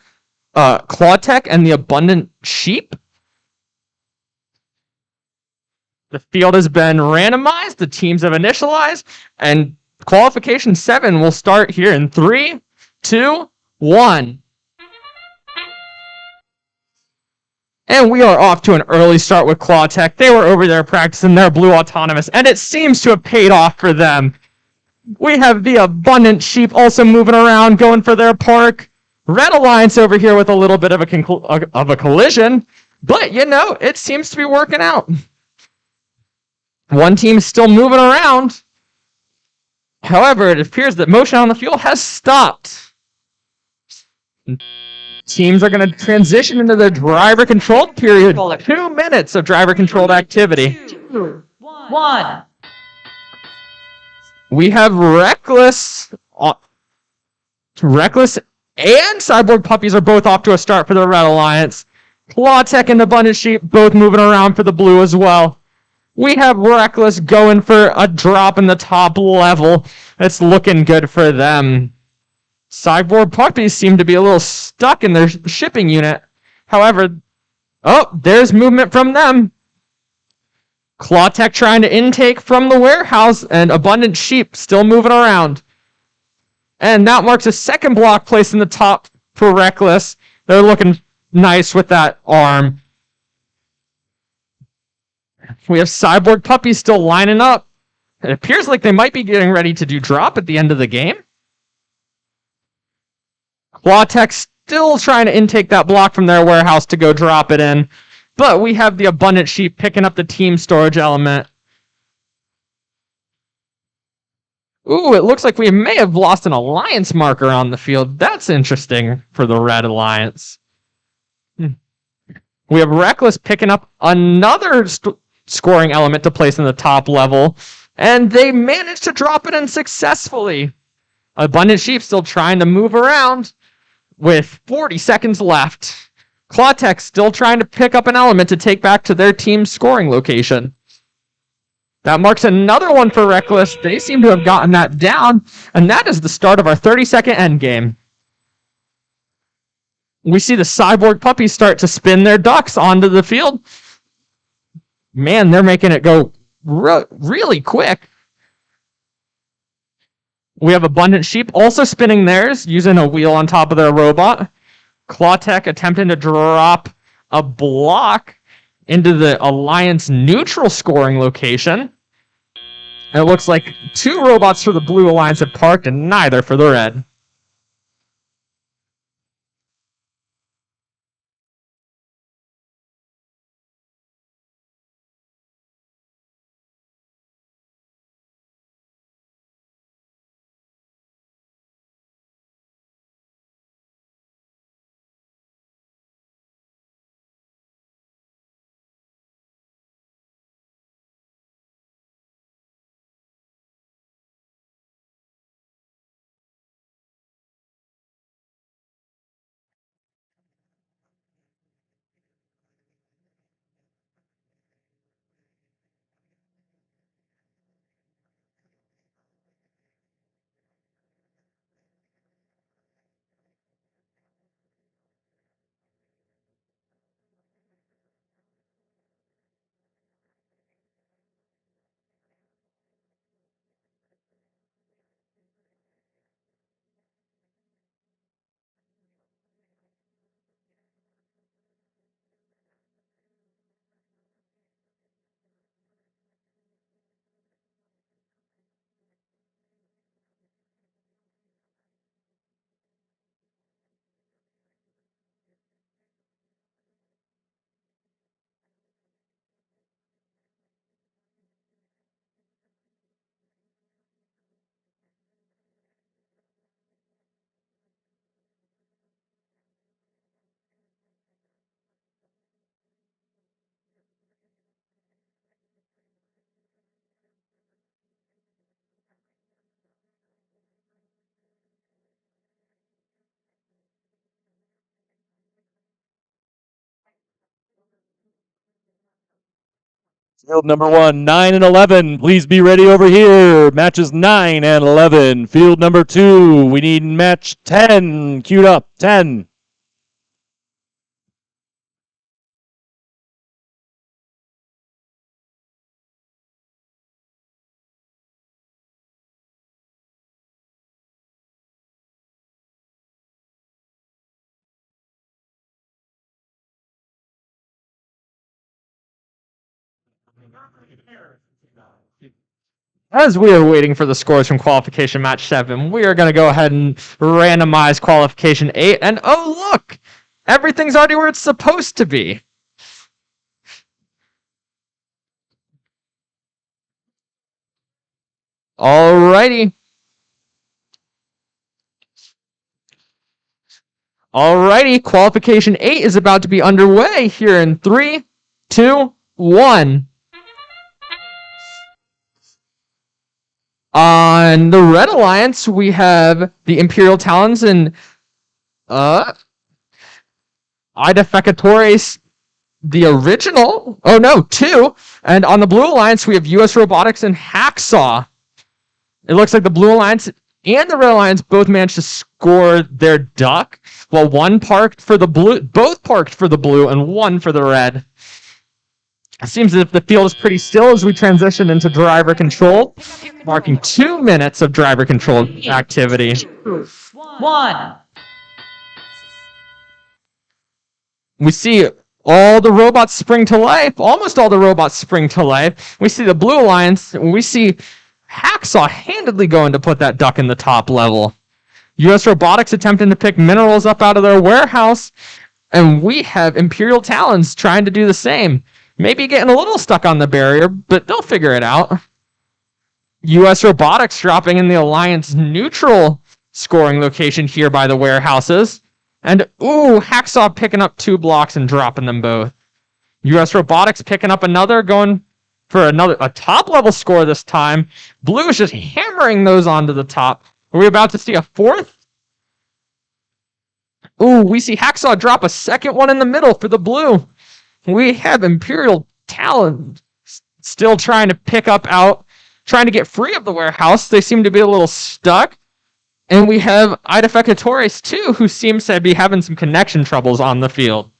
Clawtech and the Abundant Sheep. The field has been randomized, the teams have initialized, and qualification 7 will start here in 3, 2, 1. And we are off to an early start with Clawtech. They were over there practicing their blue autonomous, and it seems to have paid off for them. We have the Abundant Sheep also moving around, going for their park. Red Alliance over here with a little bit of a collision, but you know, it seems to be working out. One team is still moving around. However, it appears that motion on the field has stopped. Teams are going to transition into the driver-controlled period. 2 minutes of driver-controlled activity. 2, 1. We have Reckless and Cyborg Puppies are both off to a start for the Red Alliance. Clawtech and Abundant Sheep both moving around for the blue as well. We have Reckless going for a drop in the top level. It's looking good for them. Cyborg Puppies seem to be a little stuck in their shipping unit. However, there's movement from them. Clawtech trying to intake from the warehouse, and Abundant Sheep still moving around. And that marks a second block placed in the top for Reckless. They're looking nice with that arm. We have Cyborg Puppies still lining up. It appears like they might be getting ready to do drop at the end of the game. Clawtech still trying to intake that block from their warehouse to go drop it in. But we have the Abundant Sheep picking up the team storage element. Ooh, it looks like we may have lost an alliance marker on the field. That's interesting for the Red Alliance. We have Reckless picking up another scoring element to place in the top level. And they managed to drop it in successfully. Abundant Sheep still trying to move around with 40 seconds left. Clawtech still trying to pick up an element to take back to their team's scoring location. That marks another one for Reckless. They seem to have gotten that down, and that is the start of our 30-second end game. We see the Cyborg Puppies start to spin their ducks onto the field. Man, they're making it go really quick. We have Abundant Sheep also spinning theirs, using a wheel on top of their robot. Clawtech attempting to drop a block into the Alliance neutral scoring location. And it looks like 2 robots for the Blue Alliance have parked and neither for the Red. Field number 1, 9 and 11. Please be ready over here. Matches 9 and 11. Field number 2, we need match 10. Queued up. 10. As we are waiting for the scores from Qualification Match 7, we are going to go ahead and randomize Qualification 8. And oh, look! Everything's already where it's supposed to be. Alrighty. Alrighty, Qualification 8 is about to be underway here in 3, 2, 1. On the Red Alliance, we have the Imperial Talons and Ida Fecatores, the original. Oh no, 2. And on the Blue Alliance, we have US Robotics and Hacksaw. It looks like the Blue Alliance and the Red Alliance both managed to score their duck, while one parked for the blue, both parked for the blue, and one for the red. It seems as if the field is pretty still as we transition into driver control, marking 2 minutes of driver control activity. 1. We see all the robots spring to life, almost all the robots spring to life. We see the Blue Alliance, and we see Hacksaw handedly going to put that duck in the top level. US Robotics attempting to pick minerals up out of their warehouse, and we have Imperial Talons trying to do the same. Maybe getting a little stuck on the barrier, but they'll figure it out. US Robotics dropping in the Alliance neutral scoring location here by the warehouses. And, ooh, Hacksaw picking up 2 blocks and dropping them both. US Robotics picking up another, going for a top-level score this time. Blue is just hammering those onto the top. Are we about to see a 4th? Ooh, we see Hacksaw drop a second one in the middle for the blue. We have Imperial Talon still trying to pick up out, trying to get free of the warehouse. They seem to be a little stuck. And we have Ida Fecatores, too, who seems to be having some connection troubles on the field.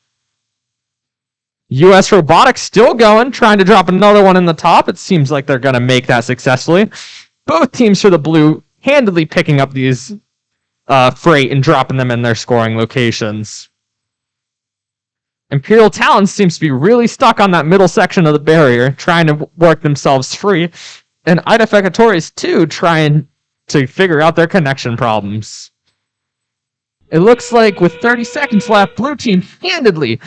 US Robotics still going, trying to drop another one in the top. It seems like they're going to make that successfully. Both teams for the blue handily picking up these freight and dropping them in their scoring locations. Imperial Talons seems to be really stuck on that middle section of the barrier, trying to work themselves free. And Ida Fecatoris, too, trying to figure out their connection problems. It looks like with 30 seconds left, blue team handedly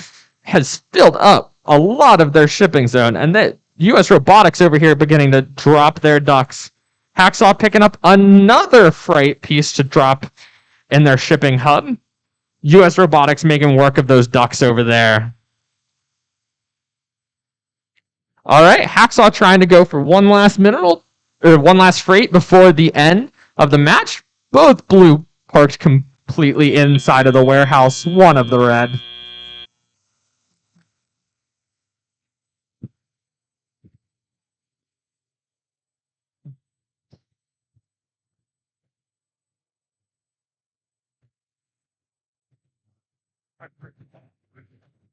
has filled up a lot of their shipping zone. And that US Robotics over here beginning to drop their ducks. Hacksaw picking up another freight piece to drop in their shipping hub. US Robotics making work of those ducks over there. All right, Hacksaw trying to go for one last mineral, or one last freight before the end of the match. Both blue parked completely inside of the warehouse, one of the red.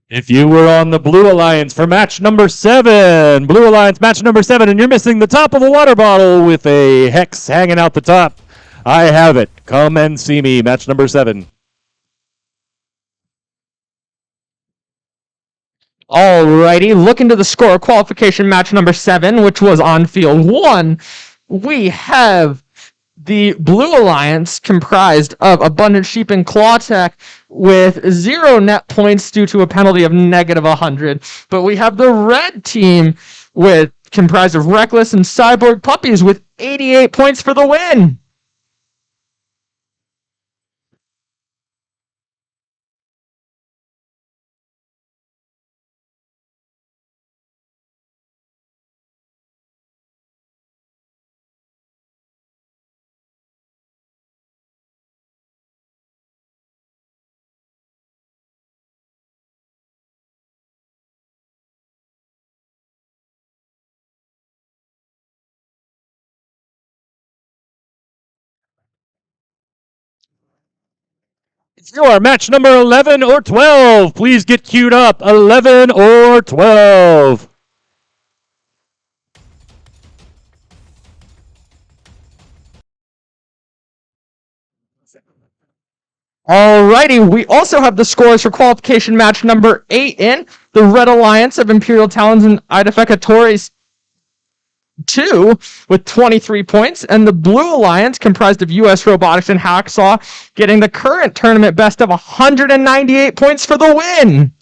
If you were on the Blue Alliance for match number 7, Blue Alliance match number 7, and you're missing the top of a water bottle with a hex hanging out the top, I have it. Come and see me, match number 7. Alrighty, looking to the score, qualification match number 7, which was on field 1, we have the Blue Alliance comprised of Abundant Sheep and Clawtech with 0 net points due to a penalty of -100. But we have the red team with comprised of Reckless and Cyborg Puppies with 88 points for the win. If you are match number 11 or 12, please get queued up. 11 or 12. Alrighty, we also have the scores for qualification match number 8 in. The Red Alliance of Imperial Talons and Ida Fecatoris 2 with 23 points, and the Blue Alliance, comprised of US Robotics and Hacksaw, getting the current tournament best of 198 points for the win.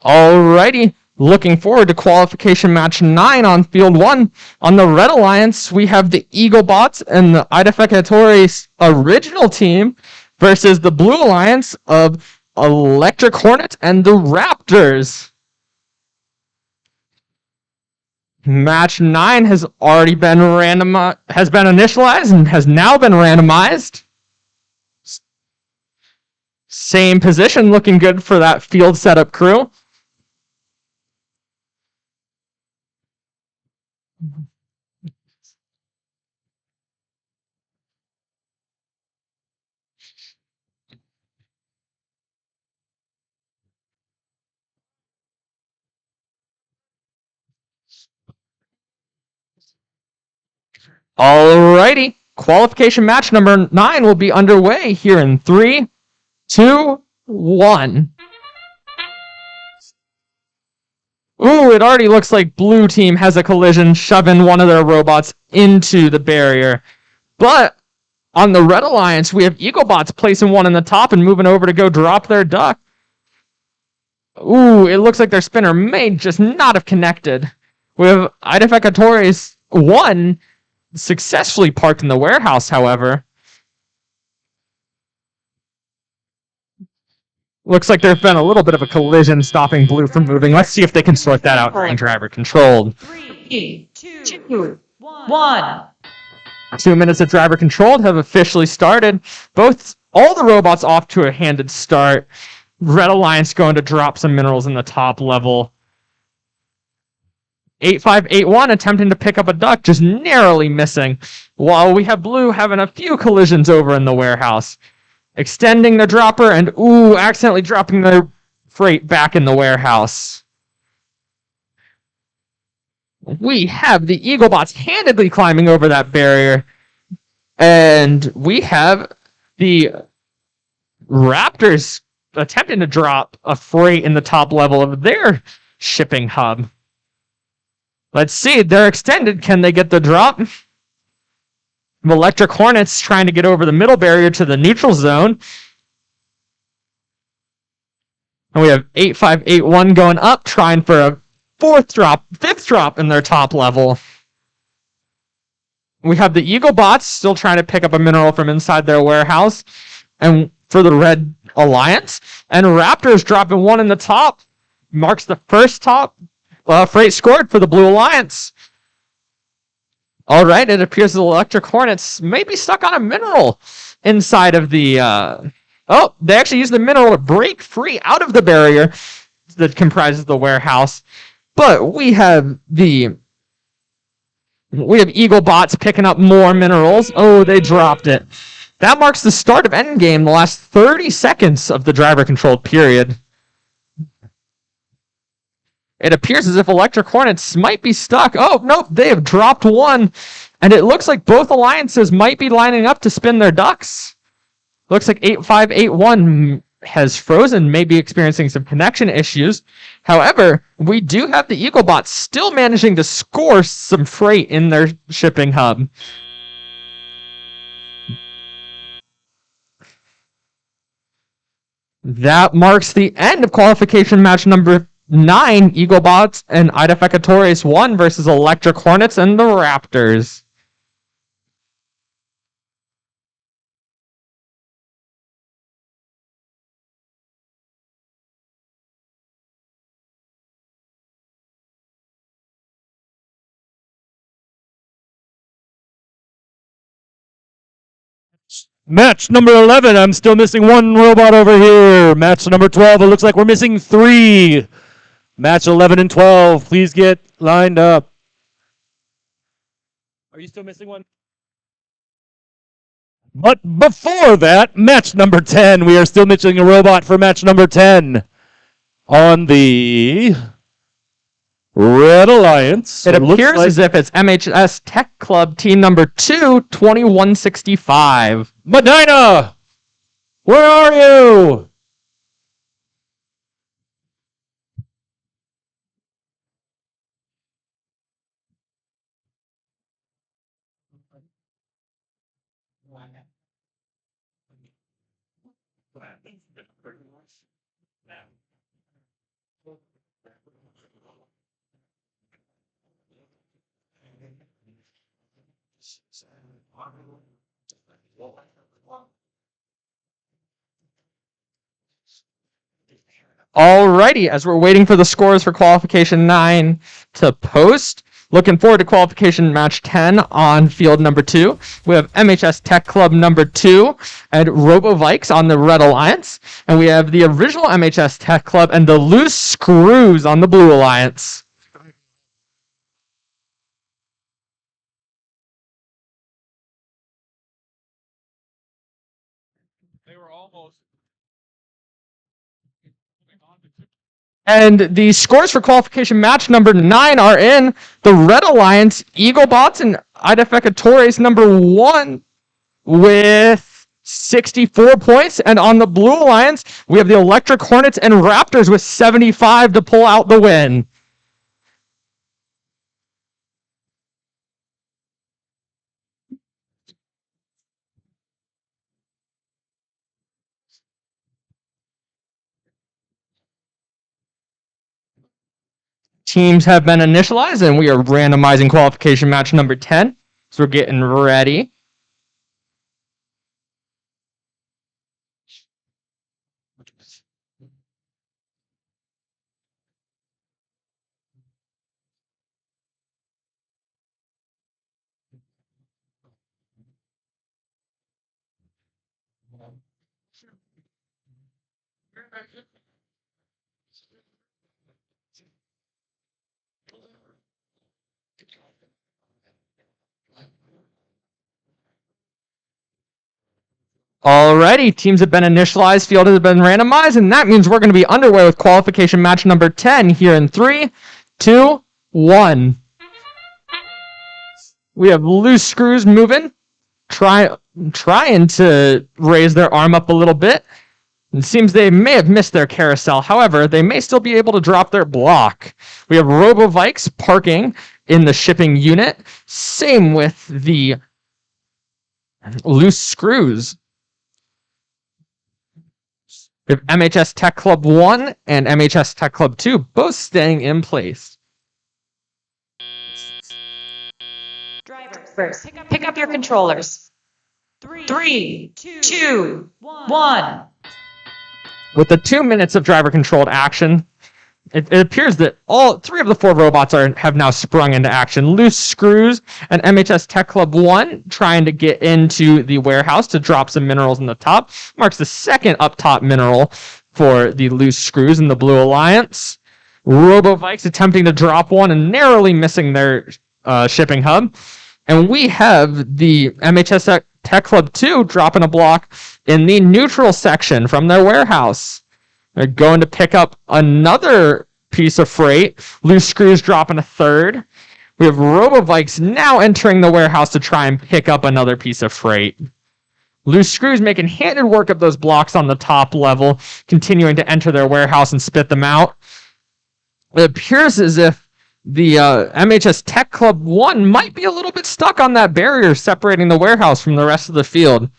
Alrighty, looking forward to qualification match 9 on field 1. On the Red Alliance, we have the Eaglebots and the Ida Fecatoris original team versus the Blue Alliance of Electric Hornet and the Raptors. Match 9 has already been initialized and has now been randomized. Same position, looking good for that field setup crew. Alrighty, qualification match number 9 will be underway here in 3, 2, 1. Ooh, it already looks like blue team has a collision, shoving one of their robots into the barrier. But on the Red Alliance, we have Eaglebots placing one in the top and moving over to go drop their duck. Ooh, it looks like their spinner may just not have connected. We have Ida Fecatoris 1 successfully parked in the warehouse, however. Looks like there's been a little bit of a collision stopping blue from moving. Let's see if they can sort that out in driver controlled. 3, 2, 1. 2 minutes of driver controlled have officially started. All the robots off to a handed start. Red Alliance going to drop some minerals in the top level. 8581 attempting to pick up a duck, just narrowly missing. While we have blue having a few collisions over in the warehouse. Extending the dropper and, accidentally dropping their freight back in the warehouse. We have the Eaglebots handedly climbing over that barrier. And we have the Raptors attempting to drop a freight in the top level of their shipping hub. Let's see, they're extended. Can they get the drop? Electric Hornets trying to get over the middle barrier to the neutral zone. And we have 8581 going up, trying for a fifth drop in their top level. We have the Eaglebots still trying to pick up a mineral from inside their warehouse. And for the Red Alliance. And Raptors dropping one in the top. Marks the first top freight scored for the Blue Alliance. All right, it appears the Electric Hornets may be stuck on a mineral inside of the... they actually used the mineral to break free out of the barrier that comprises the warehouse. But we have Eaglebots picking up more minerals. Oh, they dropped it. That marks the start of endgame, the last 30 seconds of the driver-controlled period. It appears as if Electric Hornets might be stuck. Oh, nope, they have dropped one. And it looks like both alliances might be lining up to spin their ducks. Looks like 8581 has frozen, maybe experiencing some connection issues. However, we do have the Eaglebots still managing to score some freight in their shipping hub. That marks the end of qualification match number 9. Eaglebots and Idefecatores 1 versus Electric Hornets and the Raptors. Match number 11, I'm still missing one robot over here. Match number 12, it looks like we're missing 3. Match 11 and 12, please get lined up. Are you still missing one? But before that, match number 10, we are still missing a robot for match number 10. On the Red Alliance. It appears as if it's MHS Tech Club team number 2, 2165. Medina! Where are you? Alrighty, as we're waiting for the scores for qualification 9 to post, looking forward to qualification match 10 on field number 2. We have MHS Tech Club number 2 and RoboVikes on the Red Alliance. And we have the original MHS Tech Club and the Loose Screws on the Blue Alliance. They were almost. And the scores for qualification match number 9 are in. The Red Alliance, Eaglebots and Idefecatores number 1 with 64 points. And on the Blue Alliance, we have the Electric Hornets and Raptors with 75 to pull out the win. Teams have been initialized, and we are randomizing qualification match number 10. So we're getting ready. Alrighty, teams have been initialized, field has been randomized, and that means we're going to be underway with qualification match number 10 here in 3, 2, 1. We have loose screws moving, trying to raise their arm up a little bit. It seems they may have missed their carousel. However, they may still be able to drop their block. We have Robovikes parking in the shipping unit. Same with the loose screws. We have MHS Tech Club 1 and MHS Tech Club 2 both staying in place. Drivers, pick up your controllers. 3, 2, 1. With the 2 minutes of driver-controlled action, it appears that all 3 of the 4 robots have now sprung into action. Loose screws and MHS Tech Club 1 trying to get into the warehouse to drop some minerals in the top. Marks the second up top mineral for the loose screws in the Blue Alliance. Robovikes attempting to drop one and narrowly missing their shipping hub. And we have the MHS Tech Club 2 dropping a block in the neutral section from their warehouse. They're going to pick up another piece of freight. Loose screws dropping a third. We have Robovikes now entering the warehouse to try and pick up another piece of freight. Loose screws making handed work of those blocks on the top level, continuing to enter their warehouse and spit them out. It appears as if the MHS Tech Club 1 might be a little bit stuck on that barrier separating the warehouse from the rest of the field.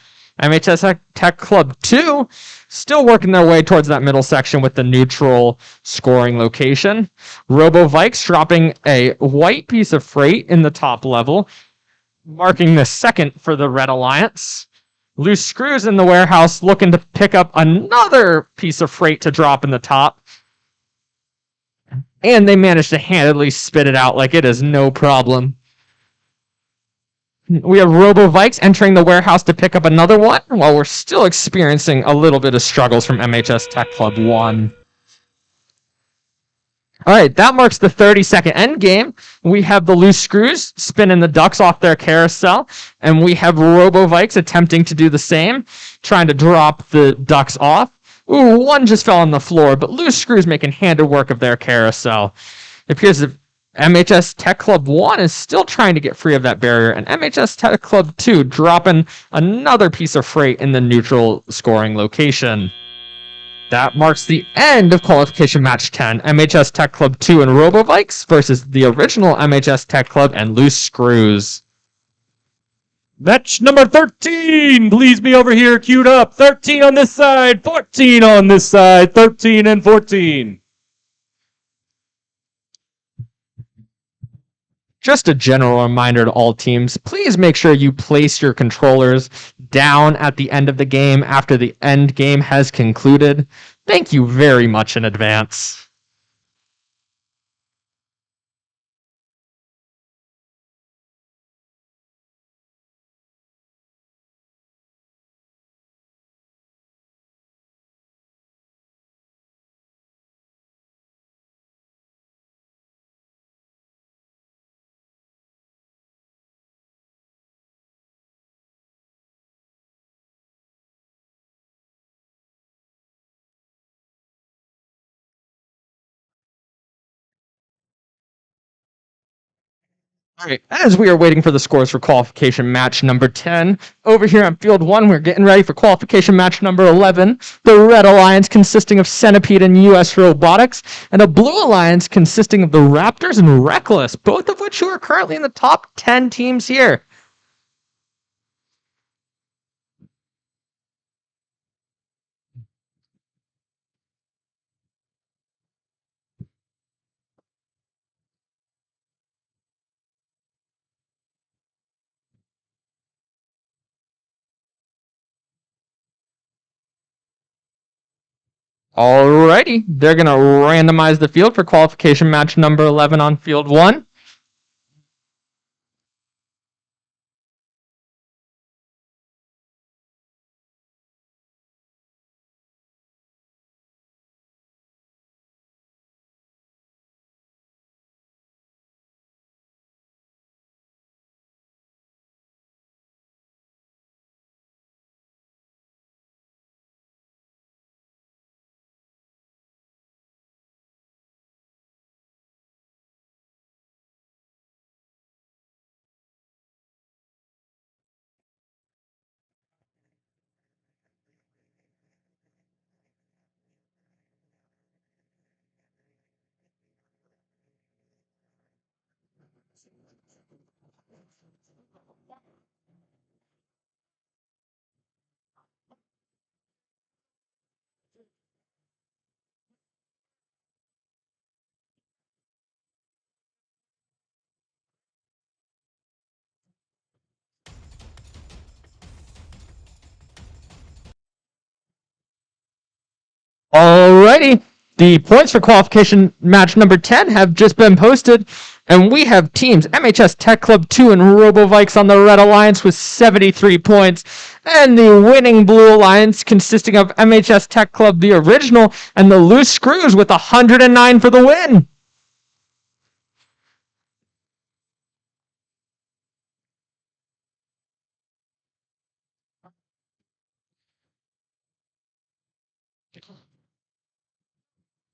MHS Tech Club 2 still working their way towards that middle section with the neutral scoring location. Robovikes dropping a white piece of freight in the top level, marking the second for the Red Alliance. Loose screws in the warehouse looking to pick up another piece of freight to drop in the top. And they managed to handedly spit it out like it is no problem. We have Robovikes entering the warehouse to pick up another one, while we're still experiencing a little bit of struggles from MHS Tech Club 1. Alright, that marks the 30-second end game. We have the loose screws spinning the ducks off their carousel, and we have Robovikes attempting to do the same, trying to drop the ducks off. Ooh, one just fell on the floor, but loose screws making handed work of their carousel. It appears that MHS Tech Club 1 is still trying to get free of that barrier, and MHS Tech Club 2 dropping another piece of freight in the neutral scoring location. That marks the end of qualification match 10. MHS Tech Club 2 and Robovikes versus the original MHS Tech Club and Loose Screws. Match number 13. Please be over here queued up. 13 on this side, 14 on this side, 13 and 14. Just a general reminder to all teams, please make sure you place your controllers down at the end of the game after the end game has concluded. Thank you very much in advance. All right, as we are waiting for the scores for qualification match number 10, over here on field 1, we're getting ready for qualification match number 11. The Red Alliance consisting of Centipede and US Robotics, and a Blue Alliance consisting of the Raptors and Reckless, both of which who are currently in the top 10 teams here. Alrighty, they're going to randomize the field for qualification match number 11 on field 1. Alrighty. The points for qualification match number 10 have just been posted, and we have teams MHS Tech Club 2 and RoboVikes on the Red Alliance with 73 points, and the winning Blue Alliance consisting of MHS Tech Club, the original, and the Loose Screws with 109 for the win.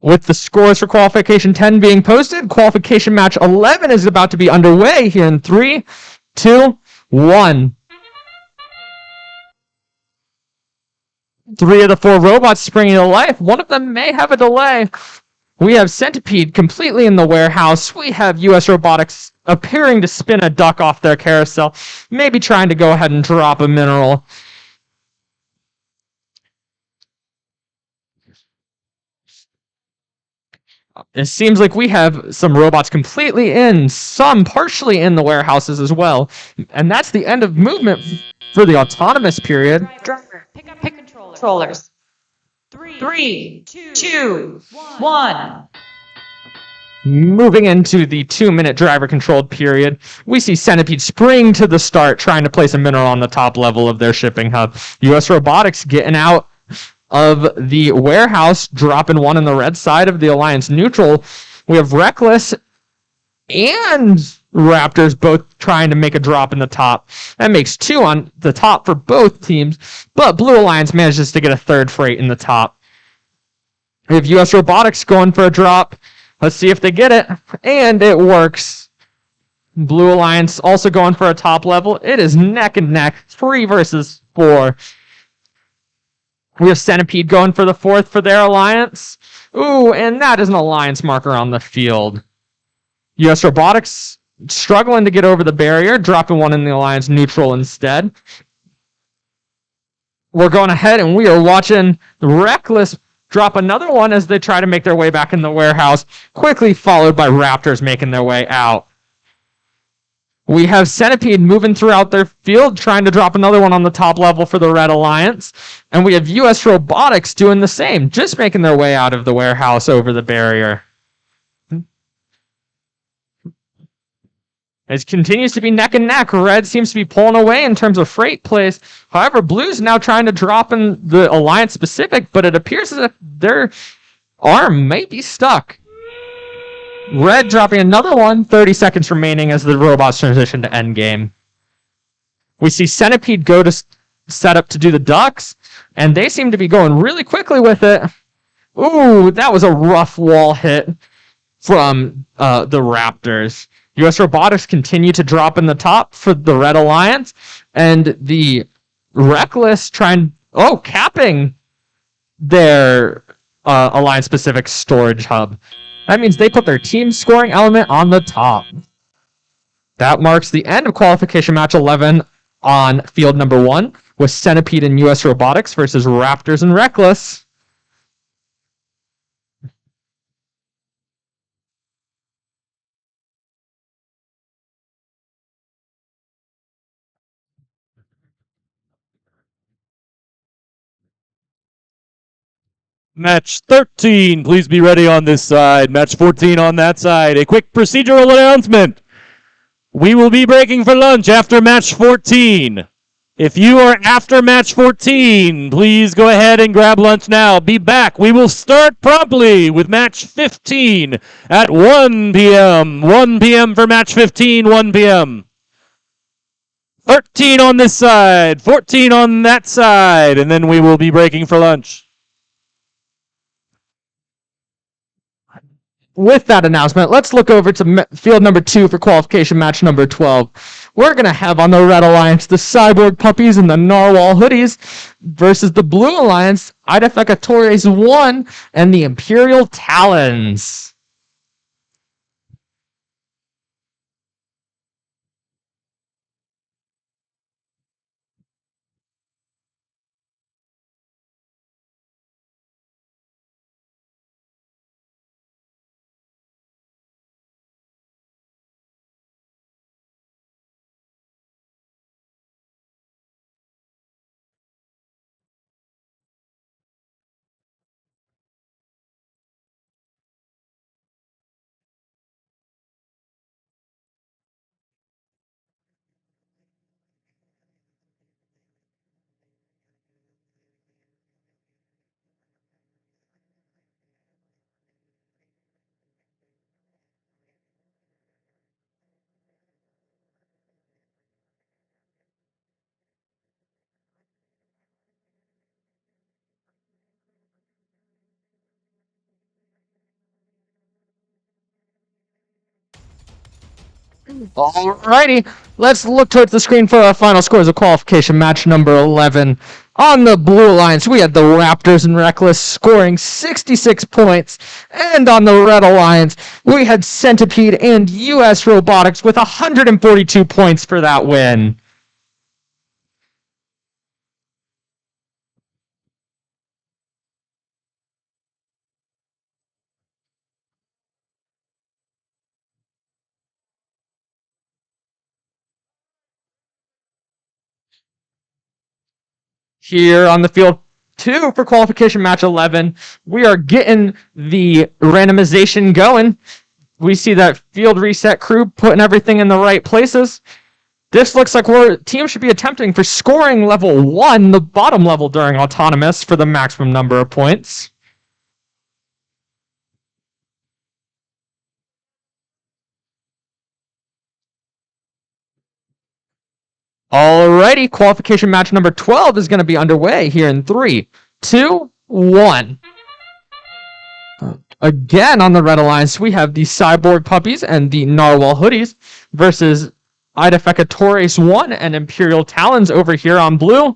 With the scores for qualification 10 being posted, qualification match 11 is about to be underway here in 3, 2, 1. 3 of the 4 robots springing to life. One of them may have a delay. We have Centipede completely in the warehouse. We have US Robotics appearing to spin a duck off their carousel, maybe trying to go ahead and drop a mineral. It seems like we have some robots completely in, some partially in the warehouses as well. And that's the end of movement for the autonomous period. Driver, pick up controllers. 3, 2, 1. Moving into the 2-minute driver-controlled period, we see Centipede spring to the start, trying to place a mineral on the top level of their shipping hub. US Robotics getting out of the warehouse, dropping one on the red side of the Alliance neutral. We have Reckless and Raptors both trying to make a drop in the top. That makes 2 on the top for both teams, but Blue Alliance manages to get a third freight in the top. We have US Robotics going for a drop. Let's see if they get it. And it works. Blue Alliance also going for a top level. It is neck and neck. 3 versus 4. We have Centipede going for the 4th for their alliance. Ooh, and that is an alliance marker on the field. US Robotics struggling to get over the barrier, dropping one in the alliance neutral instead. We're going ahead and we are watching Reckless drop another one as they try to make their way back in the warehouse, quickly followed by Raptors making their way out. We have Centipede moving throughout their field, trying to drop another one on the top level for the Red Alliance. And we have US Robotics doing the same, just making their way out of the warehouse over the barrier. It continues to be neck and neck. Red seems to be pulling away in terms of freight place. However, Blue's now trying to drop in the Alliance Pacific, but it appears as if their arm may be stuck. Red dropping another one, 30 seconds remaining as the robots transition to endgame. We see Centipede go to set up to do the ducks, and they seem to be going really quickly with it. Ooh, that was a rough wall hit from the Raptors. US Robotics continue to drop in the top for the Red Alliance, and the Reckless capping their Alliance Pacific storage hub. That means they put their team scoring element on the top. That marks the end of qualification match 11 on field number 1 with Centipede and US Robotics versus Raptors and Reckless. Match 13, please be ready on this side. Match 14 on that side. A quick procedural announcement. We will be breaking for lunch after match 14. If you are after match 14, please go ahead and grab lunch now. Be back. We will start promptly with match 15 at 1 p.m. 1 p.m. for match 15, 1 p.m. 13 on this side, 14 on that side, and then we will be breaking for lunch. With that announcement, let's look over to field number 2 for qualification match number 12. We're going to have on the Red Alliance the Cyborg Puppies and the Narwhal Hoodies versus the Blue Alliance, Idefecatores 1 and the Imperial Talons. Alrighty, let's look towards the screen for our final scores of qualification match number 11. On the Blue Alliance, we had the Raptors and Reckless scoring 66 points. And on the Red Alliance, we had Centipede and US Robotics with 142 points for that win. Here on the field 2 for qualification match 11, we are getting the randomization going. We see that field reset crew putting everything in the right places. This looks like our team should be attempting for scoring level 1, the bottom level during autonomous, for the maximum number of points. Alrighty, qualification match number 12 is going to be underway here in 3, 2, 1. Again, on the Red Alliance, we have the Cyborg Puppies and the Narwhal Hoodies versus Idefecatores 1 and Imperial Talons over here on blue.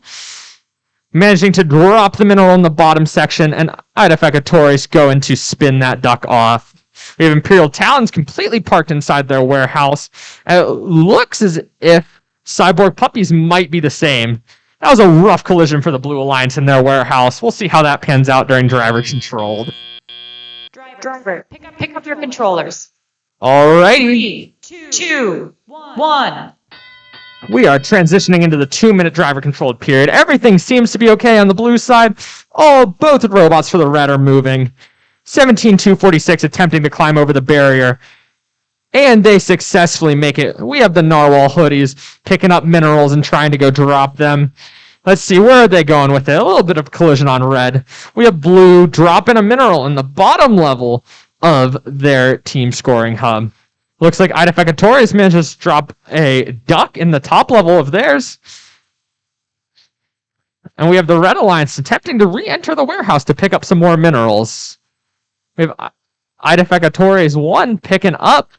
Managing to drop the mineral in the bottom section, and Idefecatores going to spin that duck off. We have Imperial Talons completely parked inside their warehouse. And it looks as if Cyborg Puppies might be the same. That was a rough collision for the Blue Alliance in their warehouse. We'll see how that pans out during driver controlled. Driver, pick up your controllers. Alrighty. 3, 2, 1. We are transitioning into the 2-minute driver controlled period. Everything seems to be okay on the blue side. Both robots for the red are moving. 17246 attempting to climb over the barrier. And they successfully make it. We have the Narwhal Hoodies picking up minerals and trying to go drop them. Let's see, where are they going with it? A little bit of collision on red. We have blue dropping a mineral in the bottom level of their team scoring hub. Looks like Idefecatores manages to drop a duck in the top level of theirs. And we have the Red Alliance attempting to re-enter the warehouse to pick up some more minerals. We have Idefecatores 1 picking up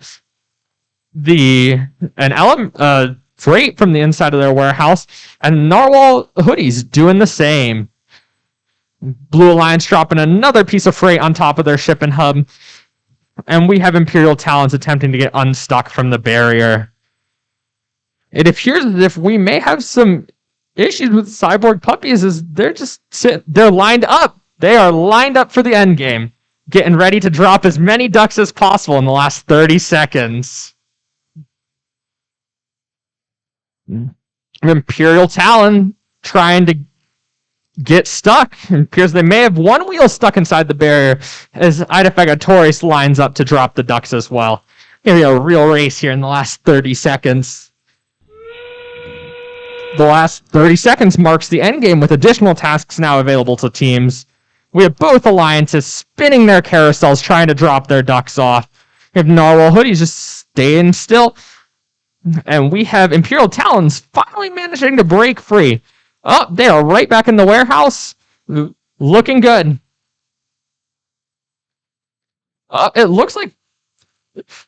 freight from the inside of their warehouse, and Narwhal Hoodies doing the same. Blue Alliance dropping another piece of freight on top of their shipping hub. And we have Imperial Talons attempting to get unstuck from the barrier. It appears as if we may have some issues with Cyborg Puppies as they're lined up. They are lined up for the end game, getting ready to drop as many ducks as possible in the last 30 seconds. Imperial Talon trying to get stuck. It appears they may have one wheel stuck inside the barrier as Idefecatores lines up to drop the ducks as well. Maybe a real race here in the last 30 seconds. The last 30 seconds marks the end game with additional tasks now available to teams. We have both alliances spinning their carousels trying to drop their ducks off. We have Narwhal Hoodies just staying still. And we have Imperial Talons finally managing to break free. They are right back in the warehouse. Looking good. It looks like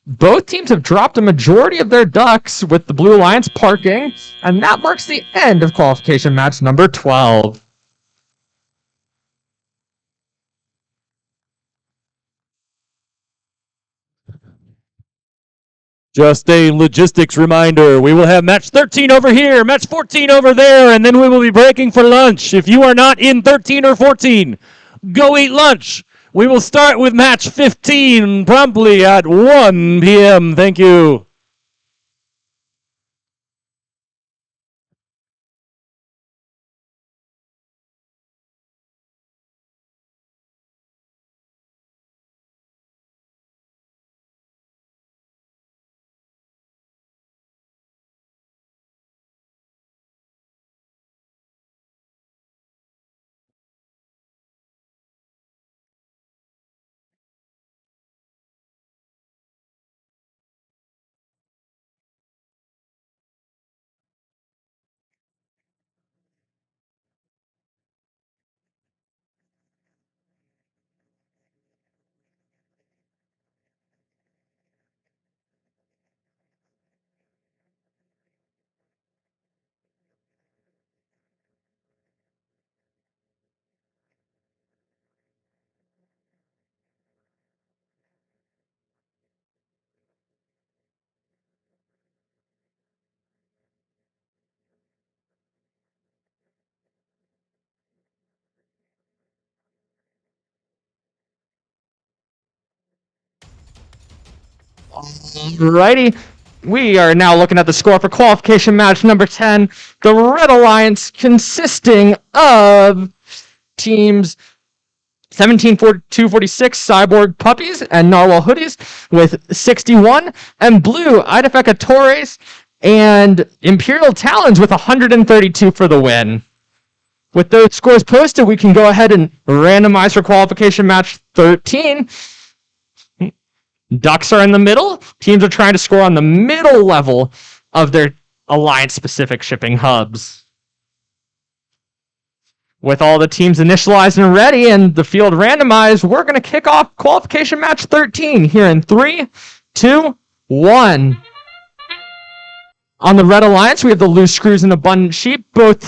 both teams have dropped a majority of their ducks with the Blue Alliance parking. And that marks the end of qualification match number 12. Just a logistics reminder. We will have match 13 over here, match 14 over there, and then we will be breaking for lunch. If you are not in 13 or 14, go eat lunch. We will start with match 15 promptly at 1 p.m. Thank you. Alrighty. We are now looking at the score for qualification match number 10. The Red Alliance consisting of teams 17-246 Cyborg Puppies and Narwhal Hoodies with 61, and Blue Idefeka Torres and Imperial Talons with 132 for the win. With those scores posted, we can go ahead and randomize for qualification match 13. Ducks are in the middle. Teams are trying to score on the middle level of their Alliance-specific shipping hubs. With all the teams initialized and ready and the field randomized, we're going to kick off qualification match 13 here in 3, 2, 1. On the Red Alliance, we have the Loose Screws and Abundant Sheep, both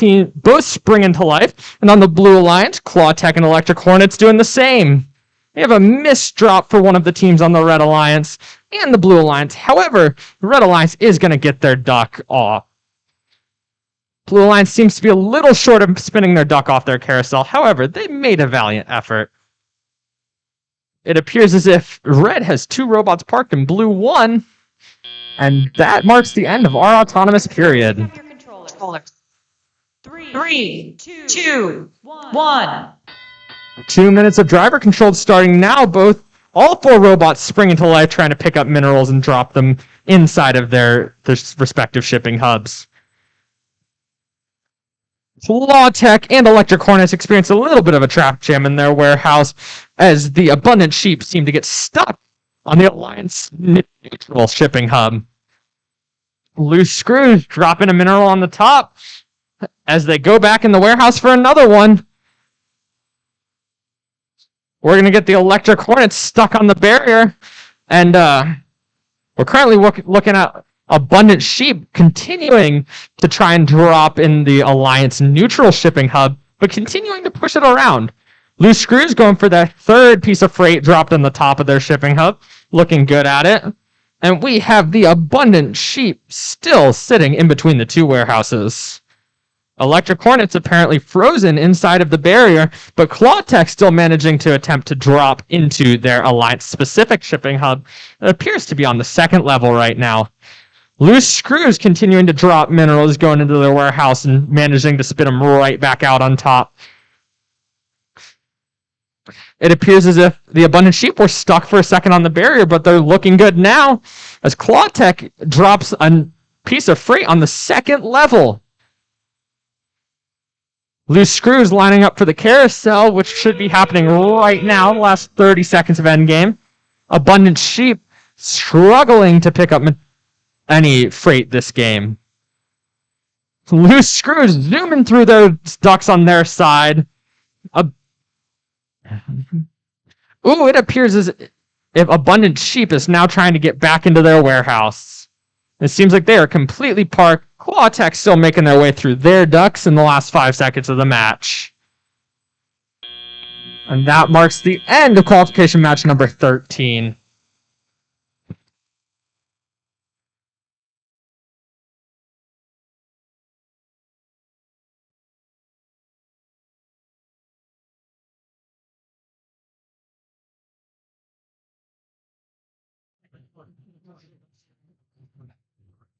spring into life. And on the Blue Alliance, Clawtech and Electric Hornets doing the same. We have a missed drop for one of the teams on the Red Alliance and the Blue Alliance. However, the Red Alliance is going to get their duck off. Blue Alliance seems to be a little short of spinning their duck off their carousel. However, they made a valiant effort. It appears as if Red has 2 robots parked and Blue 1. And that marks the end of our autonomous period. Have your controllers. 3, 2, 1. 2 minutes of driver control starting now. All 4 robots spring into life trying to pick up minerals and drop them inside of their respective shipping hubs. Clawtech and Electric Hornets experience a little bit of a trap jam in their warehouse as the Abundant Sheep seem to get stuck on the Alliance neutral shipping hub. Loose Screws dropping a mineral on the top as they go back in the warehouse for another one. We're going to get the Electric Hornets stuck on the barrier. And we're currently looking at Abundant Sheep continuing to try and drop in the Alliance neutral shipping hub, but continuing to push it around. Loose Screws going for their 3rd piece of freight dropped on the top of their shipping hub. Looking good at it. And we have the Abundant Sheep still sitting in between the 2 warehouses. Electric Hornets apparently frozen inside of the barrier, but Clawtech still managing to attempt to drop into their Alliance-specific shipping hub. It appears to be on the 2nd level right now. Loose Screws continuing to drop minerals going into their warehouse and managing to spit them right back out on top. It appears as if the Abundant Sheep were stuck for a second on the barrier, but they're looking good now as Clawtech drops a piece of freight on the 2nd level. Loose Screws lining up for the carousel, which should be happening right now, the last 30 seconds of endgame. Abundant Sheep struggling to pick up any freight this game. Loose Screws zooming through their ducks on their side. It appears as if Abundant Sheep is now trying to get back into their warehouse. It seems like they are completely parked. Clawtech still making their way through their ducks in the last 5 seconds of the match. And that marks the end of qualification match number 13.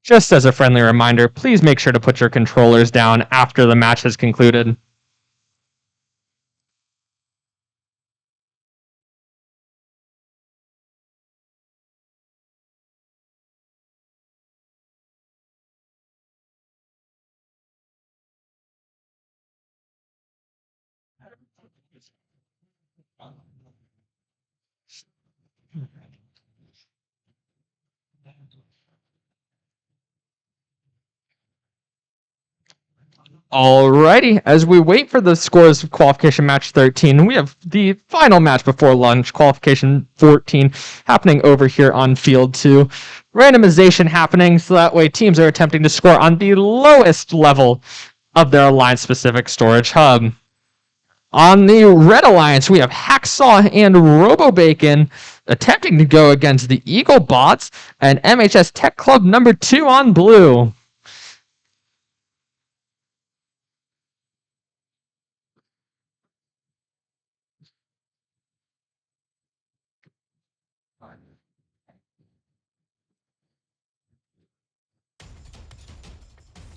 Just as a friendly reminder, please make sure to put your controllers down after the match has concluded. Alrighty, as we wait for the scores of qualification match 13, we have the final match before lunch, qualification 14, happening over here on field 2. Randomization happening, so that way teams are attempting to score on the lowest level of their Alliance-specific storage hub. On the Red Alliance, we have Hacksaw and RoboBacon attempting to go against the Eagle Bots and MHS Tech Club number 2 on Blue.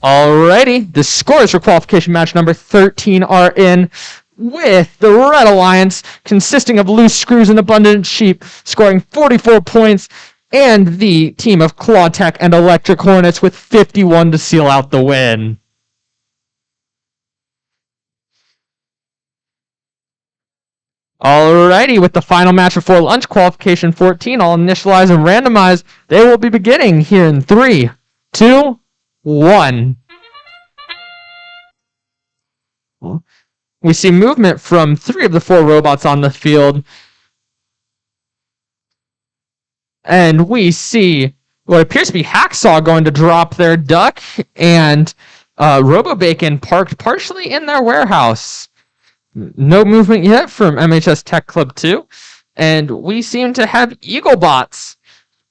Alrighty, the scores for qualification match number 13 are in, with the Red Alliance consisting of Loose Screws and Abundant Sheep scoring 44 points, and the team of Clawtech and Electric Hornets with 51 to seal out the win. Alrighty, with the final match before lunch, qualification 14, I'll initialize and randomize. They will be beginning here in 3, 2, 1. We see movement from 3 of the 4 robots on the field. And we see what appears to be Hacksaw going to drop their duck, and RoboBacon parked partially in their warehouse. No movement yet from MHS Tech Club 2. And we seem to have Eaglebots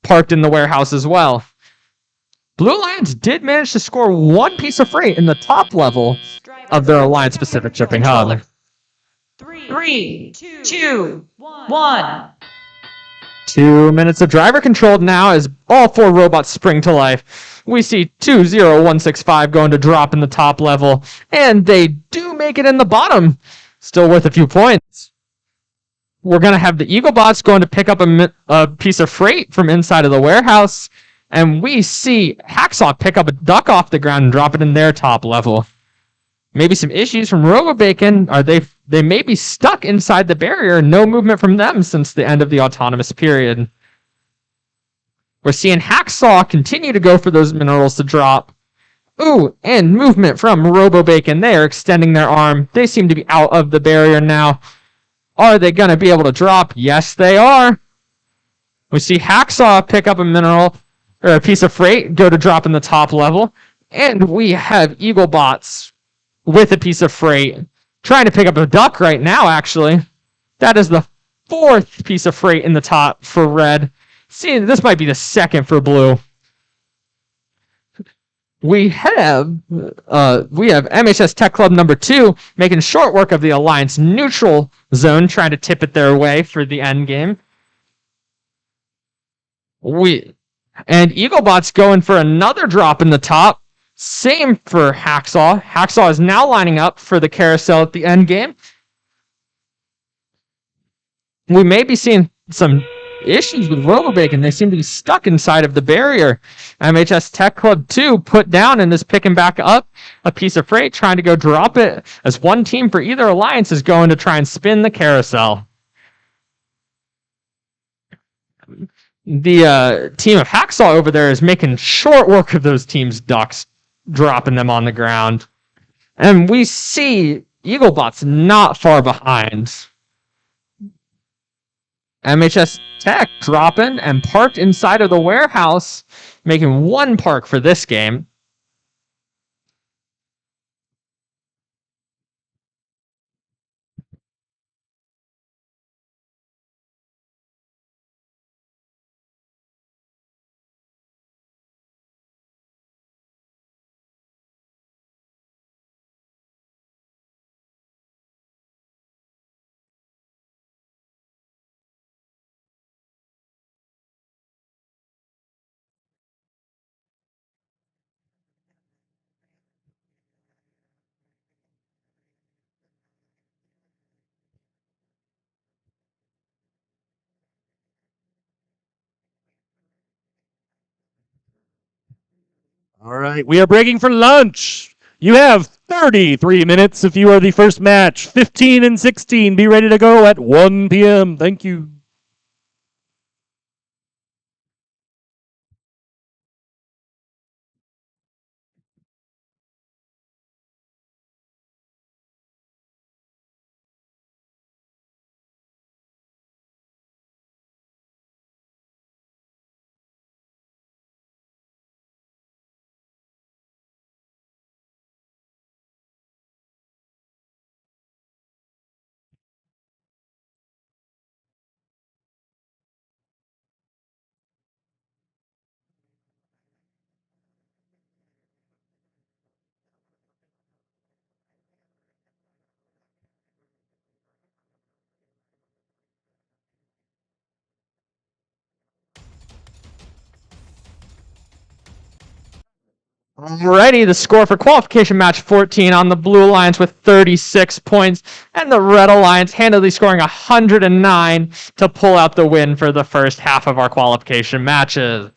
parked in the warehouse as well. Blue Alliance did manage to score 1 piece of freight in the top level of their Alliance-specific shipping hub. 3, 2, 1. 2 minutes of driver control now as all 4 robots spring to life. We see 20165 going to drop in the top level, and they do make it in the bottom. Still worth a few points. We're going to have the Eaglebots going to pick up a piece of freight from inside of the warehouse, and we see Hacksaw pick up a duck off the ground and drop it in their top level. Maybe some issues from RoboBacon. They may be stuck inside the barrier. No movement from them since the end of the autonomous period. We're seeing Hacksaw continue to go for those minerals to drop. Ooh, and movement from RoboBacon. They are extending their arm. They seem to be out of the barrier now. Are they going to be able to drop? Yes, they are. We see Hacksaw pick up a mineral, or a piece of freight, go to drop in the top level. And we have Eaglebots with a piece of freight, trying to pick up a duck right now, actually. That is the 4th piece of freight in the top for red. See, this might be the 2nd for blue. We have MHS Tech Club number 2 making short work of the Alliance neutral zone, trying to tip it their way for the end game. And Eaglebot's going for another drop in the top. Same for Hacksaw. Hacksaw is now lining up for the carousel at the end game. We may be seeing some issues with RoboBacon. They seem to be stuck inside of the barrier. MHS Tech Club 2 put down and is picking back up a piece of freight, trying to go drop it, as one team for either alliance is going to try and spin the carousel. The team of Hacksaw over there is making short work of those teams' ducks, dropping them on the ground. And we see Eaglebots not far behind. MHS Tech dropping and parked inside of the warehouse, making 1 park for this game. All right, we are breaking for lunch. You have 33 minutes if you are the first match. 15 and 16, be ready to go at 1 p.m. Thank you. Alrighty, the score for qualification match 14 on the Blue Alliance with 36 points, and the Red Alliance handily scoring 109 to pull out the win for the first half of our qualification matches.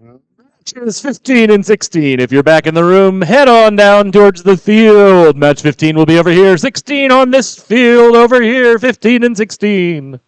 Matches 15 and 16. If you're back in the room, head on down towards the field. Match 15 will be over here. 16 on this field over here. 15 and 16.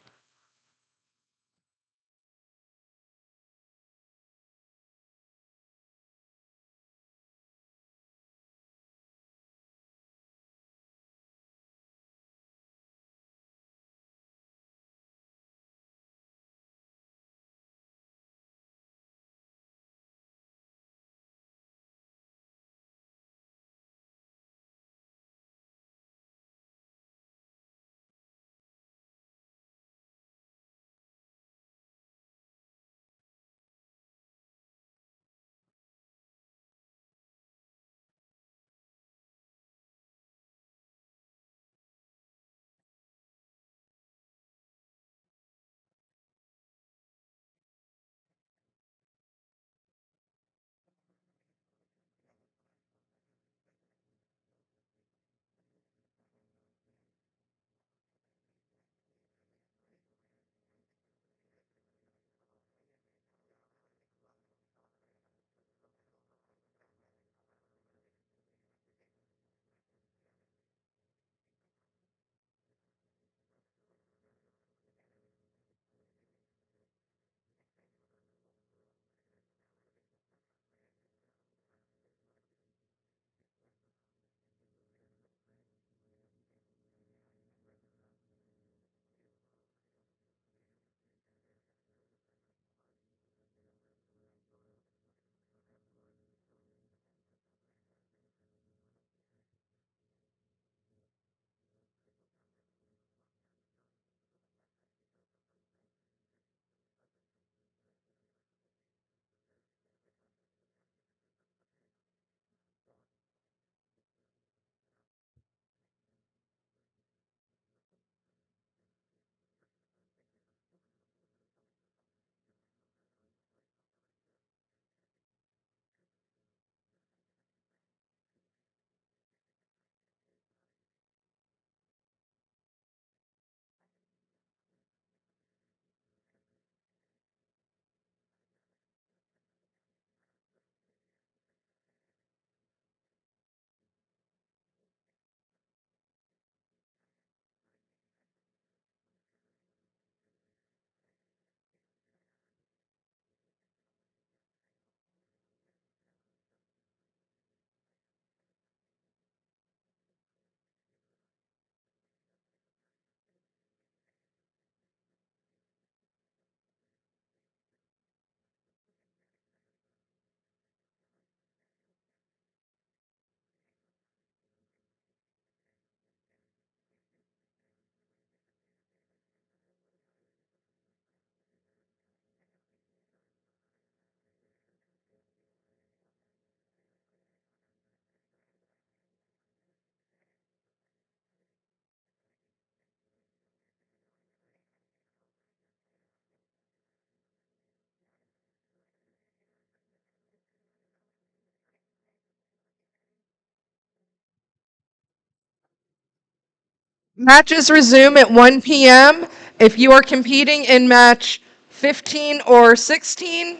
Matches resume at 1 p.m. If you are competing in match 15 or 16,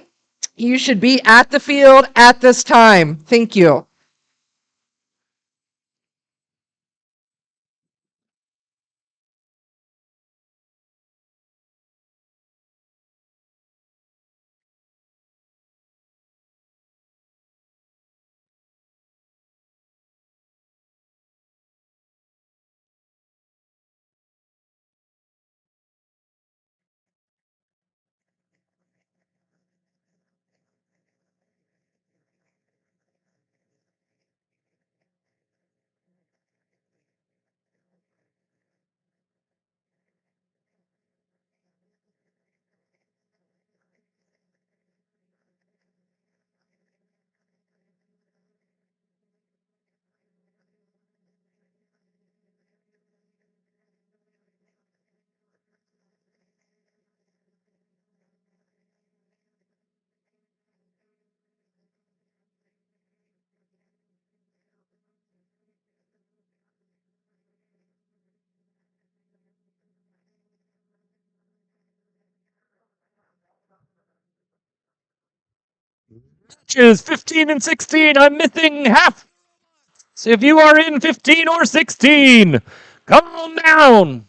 you should be at the field at this time. Thank you. Matches 15 and 16. I'm missing half. So if you are in 15 or 16, come on down.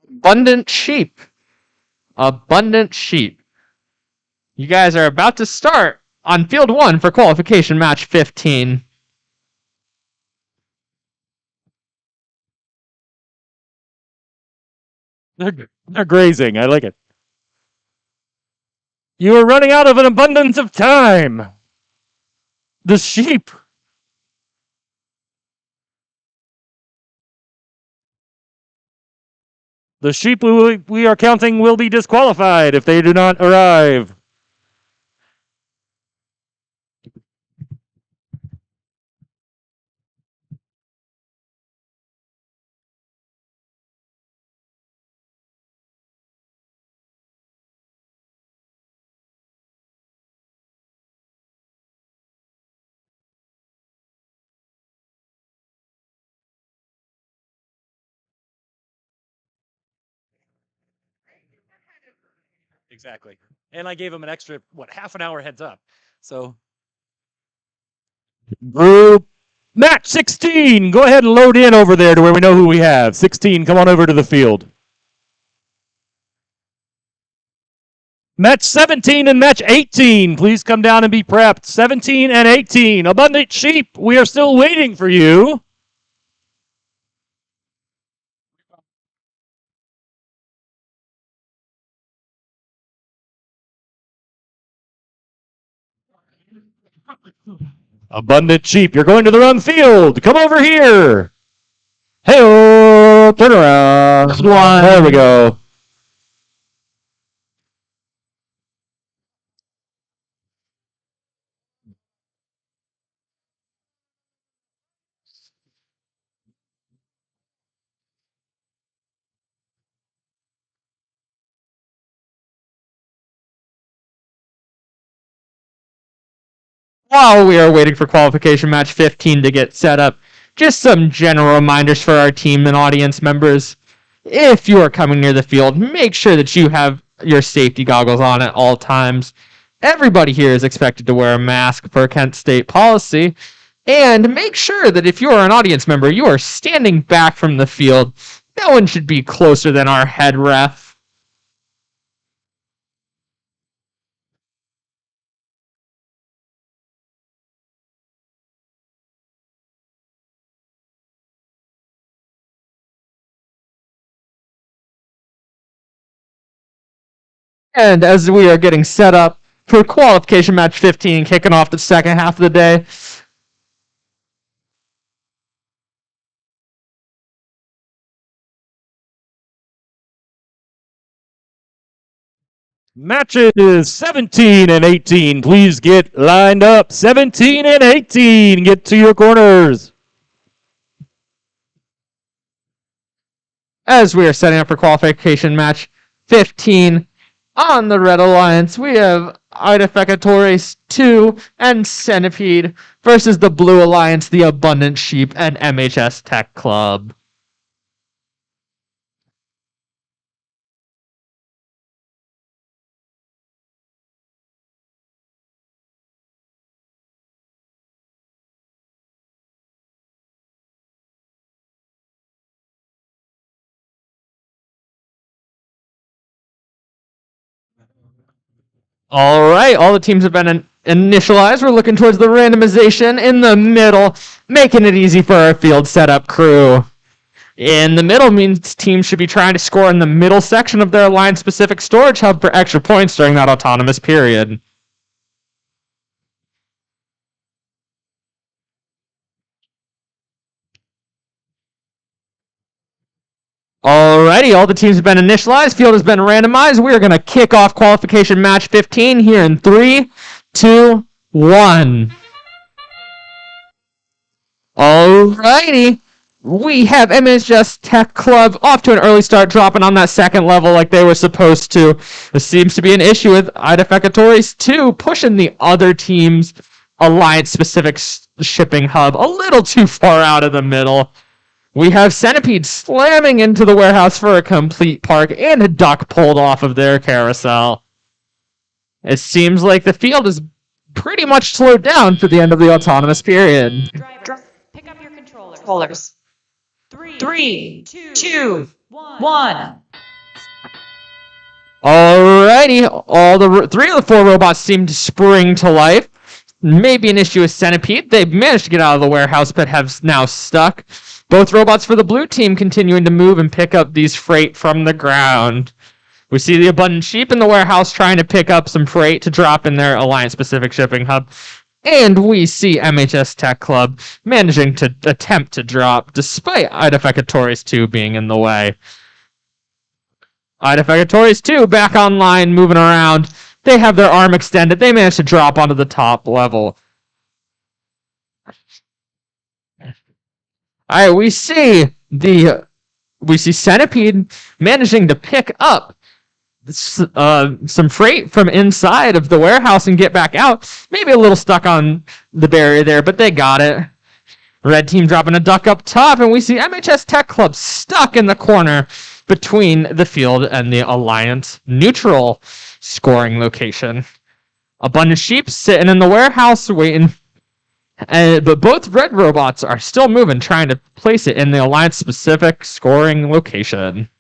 Abundant sheep. Abundant sheep. You guys are about to start on field 1 for qualification match 15. They're grazing. I like it. You are running out of an abundance of time. The sheep. The sheep we are counting will be disqualified if they do not arrive. Exactly. And I gave him an extra, half an hour heads up. So. Group match 16. Go ahead and load in over there to where we know who we have. 16, come on over to the field. Match 17 and match 18. Please come down and be prepped. 17 and 18. Abundant sheep, we are still waiting for you. Abundant sheep, you're going to the wrong field. Come over here. Hey, turn around. There we go. While we are waiting for qualification match 15 to get set up, just some general reminders for our team and audience members. If you are coming near the field, make sure that you have your safety goggles on at all times. Everybody here is expected to wear a mask per Kent State policy. And make sure that if you are an audience member, you are standing back from the field. No one should be closer than our head ref. And as we are getting set up for qualification match 15, kicking off the second half of the day, Matches 17 and 18. Please get lined up. 17 and 18. Get to your corners. As we are setting up for qualification match 15 on the Red Alliance, we have Unofficial 2 and Centipede versus the Blue Alliance, the Abundant Sheep, and MHS Tech Club. All right, all the teams have been initialized. We're looking towards the randomization in the middle, making it easy for our field setup crew. In the middle means teams should be trying to score in the middle section of their line-specific storage hub for extra points during that autonomous period. Alrighty, all the teams have been initialized. Field has been randomized. We are going to kick off qualification match 15 here in 3, 2, 1. Alrighty. We have MHS Tech Club off to an early start, dropping on that second level like they were supposed to. This seems to be an issue with Unofficial 2 pushing the other team's alliance-specific shipping hub a little too far out of the middle. We have Centipede slamming into the warehouse for a complete park and a duck pulled off of their carousel. It seems like the field is pretty much slowed down for the end of the autonomous period. Driver, pick up your controllers. 3, 2, 1. Alrighty, all the 3 of the 4 robots seem to spring to life. Maybe an issue with Centipede. They've managed to get out of the warehouse but have now stuck. Both robots for the blue team continuing to move and pick up these freight from the ground. We see the Abundant Sheep in the warehouse trying to pick up some freight to drop in their Alliance-specific shipping hub. And we see MHS Tech Club managing to attempt to drop despite Unofficial 2 being in the way. Unofficial 2 back online, moving around. They have their arm extended. They managed to drop onto the top level. All right, we see Centipede managing to pick up some freight from inside of the warehouse and get back out. Maybe a little stuck on the barrier there, but they got it. Red team dropping a duck up top, and we see MHS Tech Club stuck in the corner between the field and the Alliance neutral scoring location. Abundant Sheep sitting in the warehouse waiting. But both red robots are still moving, trying to place it in the Alliance-specific scoring location.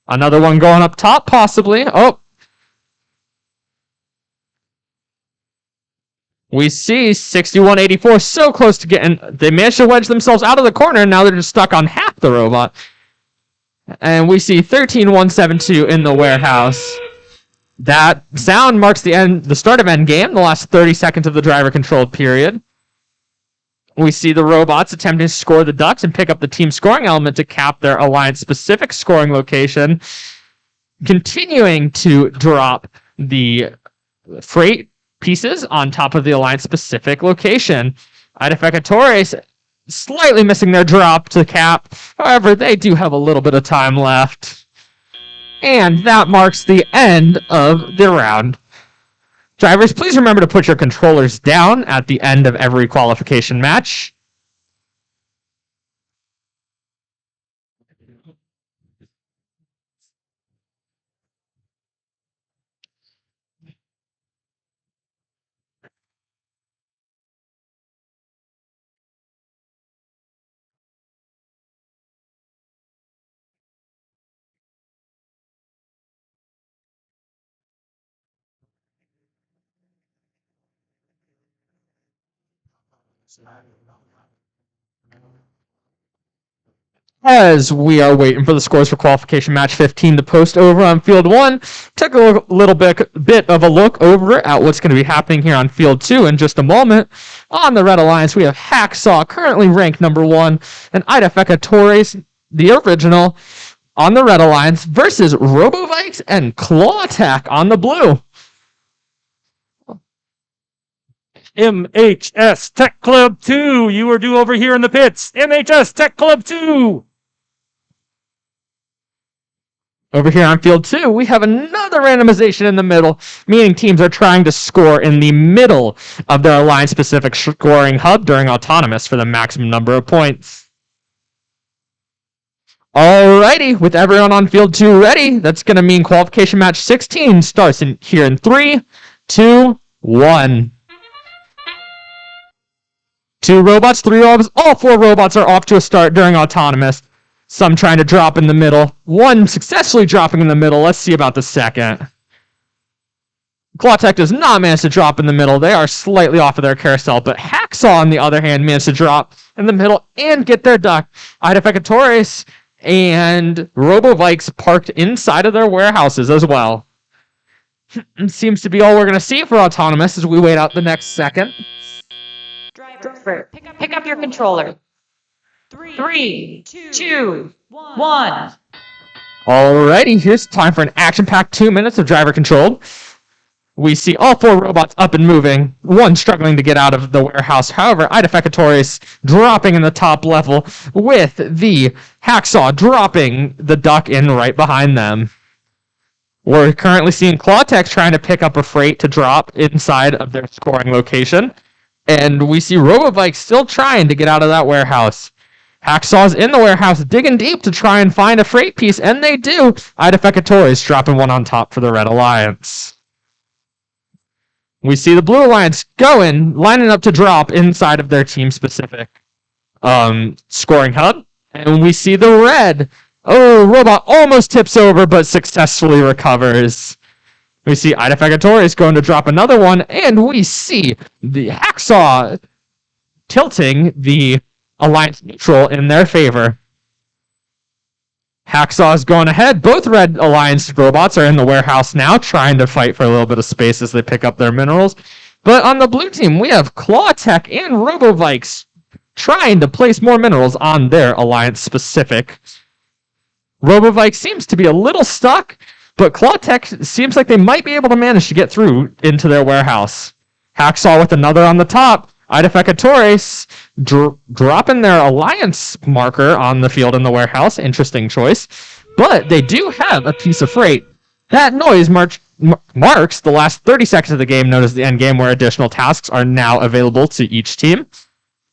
Another one going up top, possibly. Oh. We see 6184 so close to getting... They managed to wedge themselves out of the corner, and now they're just stuck on half the robot. And we see 13172 in the warehouse. That sound marks the start of endgame, the last 30 seconds of the driver-controlled period. We see the robots attempting to score the ducks and pick up the team scoring element to cap their Alliance-specific scoring location, continuing to drop the freight pieces on top of the Alliance-specific location. Unofficial slightly missing their drop to cap. However, they do have a little bit of time left. And that marks the end of the round. Drivers, please remember to put your controllers down at the end of every qualification match. As we are waiting for the scores for qualification match 15 to post over on field 1, took a little bit of a look over at what's going to be happening here on field 2 in just a moment. On the Red Alliance, we have Hacksaw currently ranked number 1, and Unofficial, the original, on the Red Alliance versus Robovikes and Claw Attack on the blue. MHS Tech Club 2, you are due over here in the pits. MHS Tech Club 2. Over here on field 2, we have another randomization in the middle, meaning teams are trying to score in the middle of their Alliance-specific scoring hub during Autonomous for the maximum number of points. Alrighty, with everyone on field 2 ready, that's going to mean qualification match 16 starts here in 3, 2, 1. 2 robots, 3 robots, all 4 robots are off to a start during Autonomous. Some trying to drop in the middle. One successfully dropping in the middle. Let's see about the second. Clawtech does not manage to drop in the middle. They are slightly off of their carousel, but Hacksaw, on the other hand, managed to drop in the middle and get their duck. Idefecatores and Robovikes parked inside of their warehouses as well. Seems to be all we're going to see for Autonomous as we wait out the next second. Driver, pick up your controller. 3, 2, 1. Alrighty, here's time for an action-packed 2 minutes of driver control. We see all 4 robots up and moving, one struggling to get out of the warehouse. However, Idefecatores dropping in the top level with the Hacksaw dropping the duck in right behind them. We're currently seeing Clawtech trying to pick up a freight to drop inside of their scoring location. And we see Robovike still trying to get out of that warehouse. Hacksaw's in the warehouse digging deep to try and find a freight piece, and they do. Idefecatores dropping one on top for the Red Alliance. We see the Blue Alliance lining up to drop inside of their team-specific scoring hub. And we see the Red. Oh, Robot almost tips over, but successfully recovers. We see Idefecatores going to drop another one, and we see the Hacksaw tilting the Alliance neutral in their favor. Hacksaw is going ahead. Both Red Alliance robots are in the warehouse now, trying to fight for a little bit of space as they pick up their minerals. But on the blue team, we have Clawtech and Robovikes trying to place more minerals on their Alliance-specific. Robovike seems to be a little stuck, but Clawtech seems like they might be able to manage to get through into their warehouse. Hacksaw with another on the top. Idefecatores dropping their Alliance marker on the field in the warehouse. Interesting choice. But they do have a piece of freight. That noise marks the last 30 seconds of the game, known as the end game, where additional tasks are now available to each team.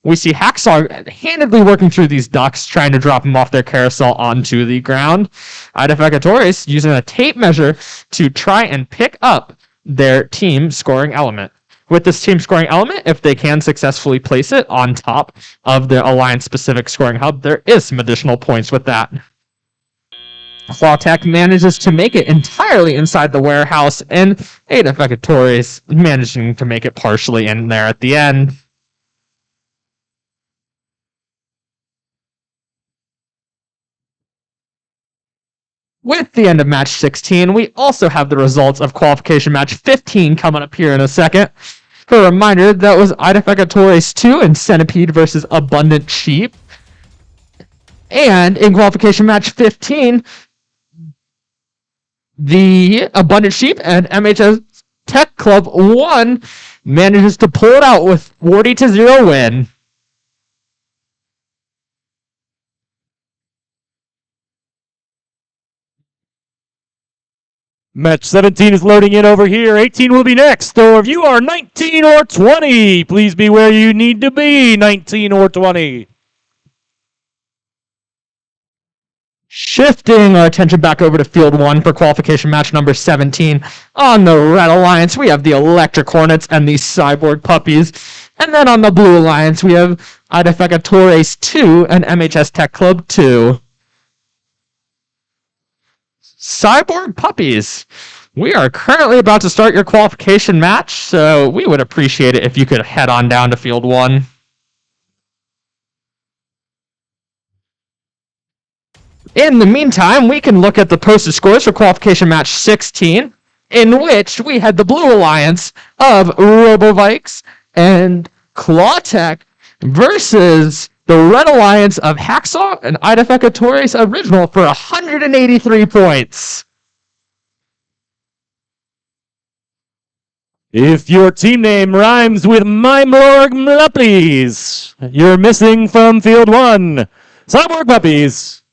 We see Hacksaw handedly working through these ducks, trying to drop them off their carousel onto the ground. Idefecatores using a tape measure to try and pick up their team scoring element. With this team scoring element, if they can successfully place it on top of the Alliance-specific scoring hub, there is some additional points with that. Clawtech manages to make it entirely inside the warehouse, and Idefecatores managing to make it partially in there at the end. With the end of match 16, we also have the results of qualification match 15 coming up here in a second. For a reminder, that was Idefecatores 2 and Centipede versus Abundant Sheep. And in qualification match 15, the Abundant Sheep and MHS Tech Club 1 manages to pull it out with 40-0 win. Match 17 is loading in over here. 18 will be next. So if you are 19 or 20, please be where you need to be, 19 or 20. Shifting our attention back over to Field 1 for qualification match number 17. On the Red Alliance, we have the Electric Hornets and the Cyborg Puppies. And then on the Blue Alliance, we have Idefecatores 2 and MHS Tech Club 2. Cyborg Puppies, we are currently about to start your qualification match, so we would appreciate it if you could head on down to Field 1. In the meantime, we can look at the posted scores for qualification match 16, in which we had the Blue Alliance of Robovikes and Clawtech versus the Red Alliance of Hacksaw and Ida Fekatoris Original for 183 points. If your team name rhymes with Mimorg Puppies, you're missing from field 1. Cyborg Puppies.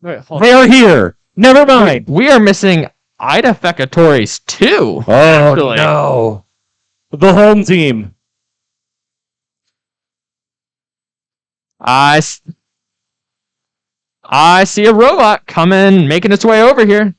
Wait, hold They are here. Never mind. We are missing Ida Fekatoris too. Oh, actually. no. The home team. I see a robot coming, making its way over here.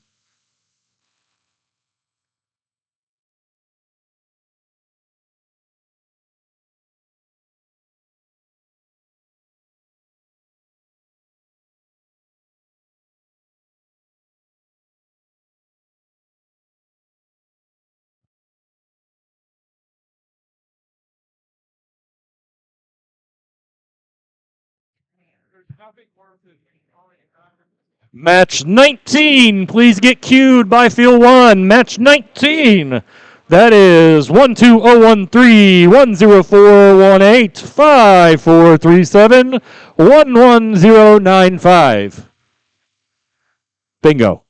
Match 19. Please get queued by field 1. Match 19. That is 12013 10418 5437 11095. Bingo.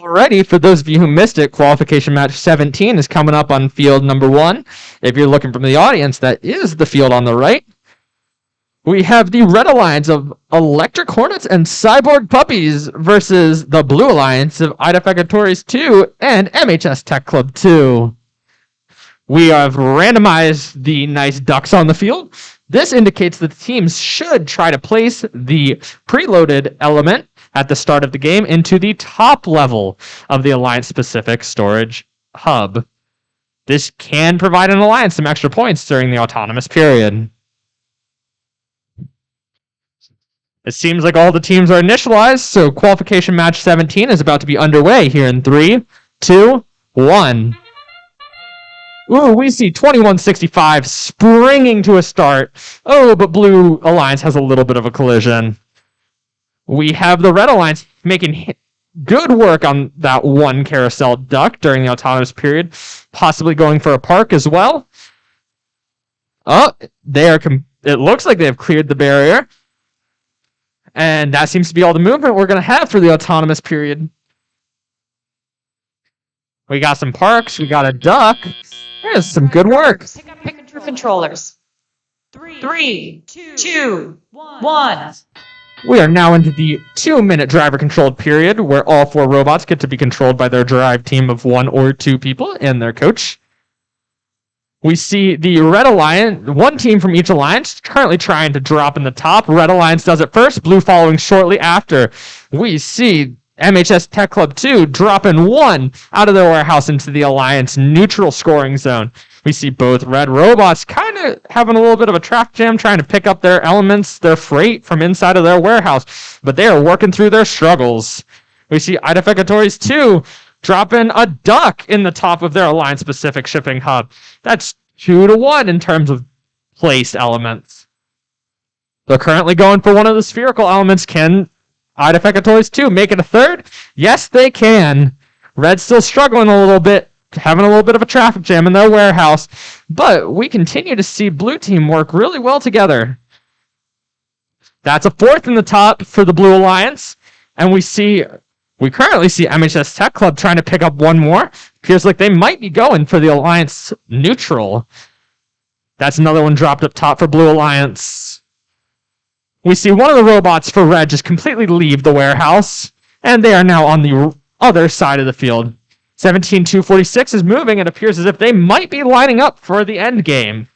Alrighty, for those of you who missed it, qualification match 17 is coming up on field number 1. If you're looking from the audience, that is the field on the right. We have the Red Alliance of Electric Hornets and Cyborg Puppies versus the Blue Alliance of Ida Fekatoris 2 and MHS Tech Club 2. We have randomized the nice ducks on the field. This indicates that the teams should try to place the preloaded element at the start of the game into the top level of the Alliance-specific storage hub. This can provide an Alliance some extra points during the autonomous period. It seems like all the teams are initialized, so qualification match 17 is about to be underway here in 3, 2, 1. Ooh, we see 2165 springing to a start. Oh, but Blue Alliance has a little bit of a collision. We have the Red Alliance making good work on that one carousel duck during the autonomous period, possibly going for a park as well. Oh, it looks like they have cleared the barrier. And that seems to be all the movement we're going to have for the autonomous period. We got some parks, we got a duck. There's some good work. Pick up your controllers. 3, 2, 1. We are now into the 2-minute driver-controlled period, where all 4 robots get to be controlled by their drive team of 1 or 2 people and their coach. We see the Red Alliance, 1 team from each alliance, currently trying to drop in the top. Red Alliance does it first, Blue following shortly after. We see MHS Tech Club 2 dropping 1 out of their warehouse into the Alliance neutral scoring zone. We see both red robots kind of having a little bit of a traffic jam, trying to pick up their elements, their freight from inside of their warehouse, but they are working through their struggles. We see Ida Fekatoris 2 dropping a duck in the top of their Alliance-specific shipping hub. That's 2-1 in terms of placed elements. They're currently going for one of the spherical elements. Can Ida Fekatoris 2 make it a third? Yes, they can. Red's still struggling a little bit, having a little bit of a traffic jam in their warehouse, but we continue to see Blue Team work really well together. That's a 4th in the top for the Blue Alliance, and we currently see MHS Tech Club trying to pick up 1 more. Appears like they might be going for the Alliance neutral. That's another one dropped up top for Blue Alliance. We see one of the robots for Red just completely leave the warehouse, and they are now on the other side of the field. 17246 is moving. It appears as if they might be lining up for the end game.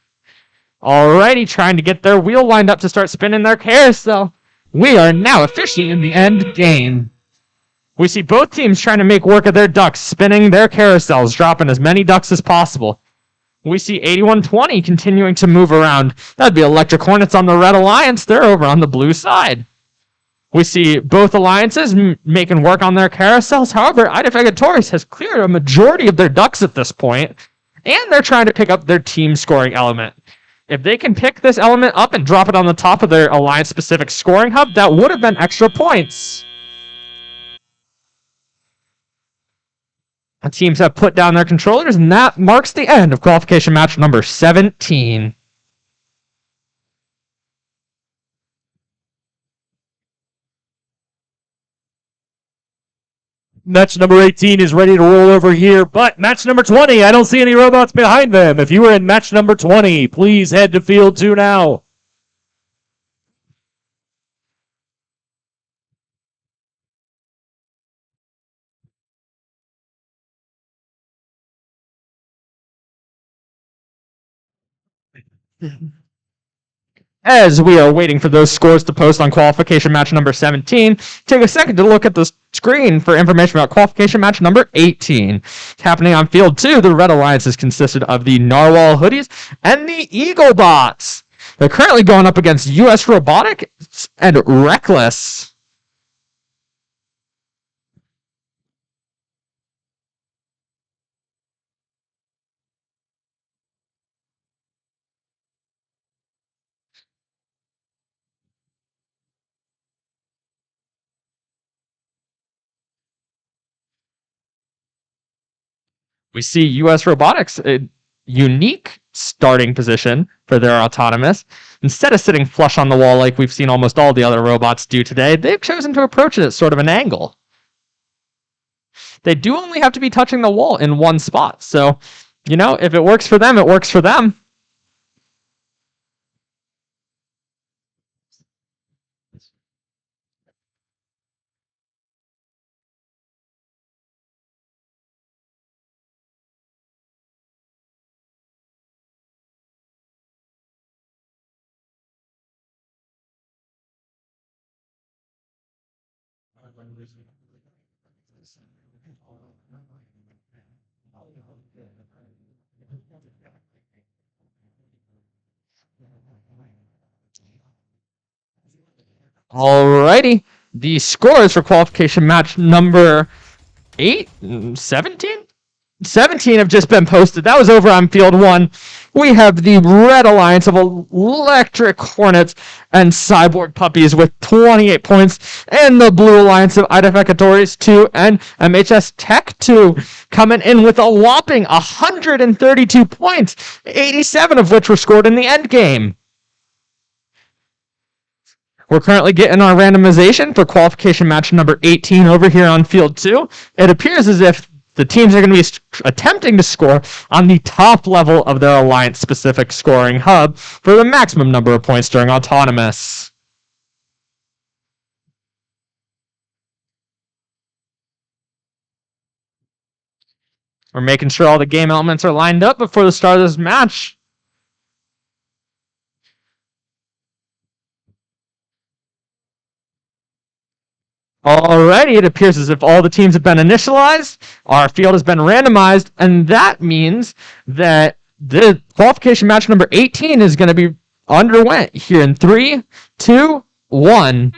Alrighty, trying to get their wheel lined up to start spinning their carousel. We are now officially in the end game. We see both teams trying to make work of their ducks, spinning their carousels, dropping as many ducks as possible. We see 8120 continuing to move around. That'd be Electric Hornets on the Red Alliance. They're over on the blue side. We see both alliances making work on their carousels. However, Unofficial has cleared a majority of their ducks at this point, and they're trying to pick up their team scoring element. If they can pick this element up and drop it on the top of their alliance-specific scoring hub, that would have been extra points. The teams have put down their controllers, and that marks the end of qualification match number 17. Match number 18 is ready to roll over here, but match number 20, I don't see any robots behind them. If you were in match number 20, please head to field 2 now. As we are waiting for those scores to post on qualification match number 17, take a second to look at the screen for information about qualification match number 18. It's happening on field 2. The Red Alliances consisted of the Narwhal Hoodies and the Eagle Bots. They're currently going up against US Robotics and Reckless. We see US Robotics, a unique starting position for their autonomous. Instead of sitting flush on the wall like we've seen almost all the other robots do today, they've chosen to approach it at sort of an angle. They do only have to be touching the wall in one spot, so, you know, if it works for them, it works for them. Alrighty, the scores for qualification match number 17? 17 have just been posted. That was over on field 1. We have the Red Alliance of Electric Hornets and Cyborg Puppies with 28 points, and the Blue Alliance of Identificators 2 and MHS Tech 2 coming in with a whopping 132 points, 87 of which were scored in the end game. We're currently getting our randomization for qualification match number 18 over here on field 2. It appears as if the teams are going to be attempting to score on the top level of their alliance-specific scoring hub for the maximum number of points during autonomous. We're making sure all the game elements are lined up before the start of this match. Alrighty, it appears as if all the teams have been initialized, our field has been randomized, and that means that the qualification match number 18 is going to be underwent here in 3, 2, 1.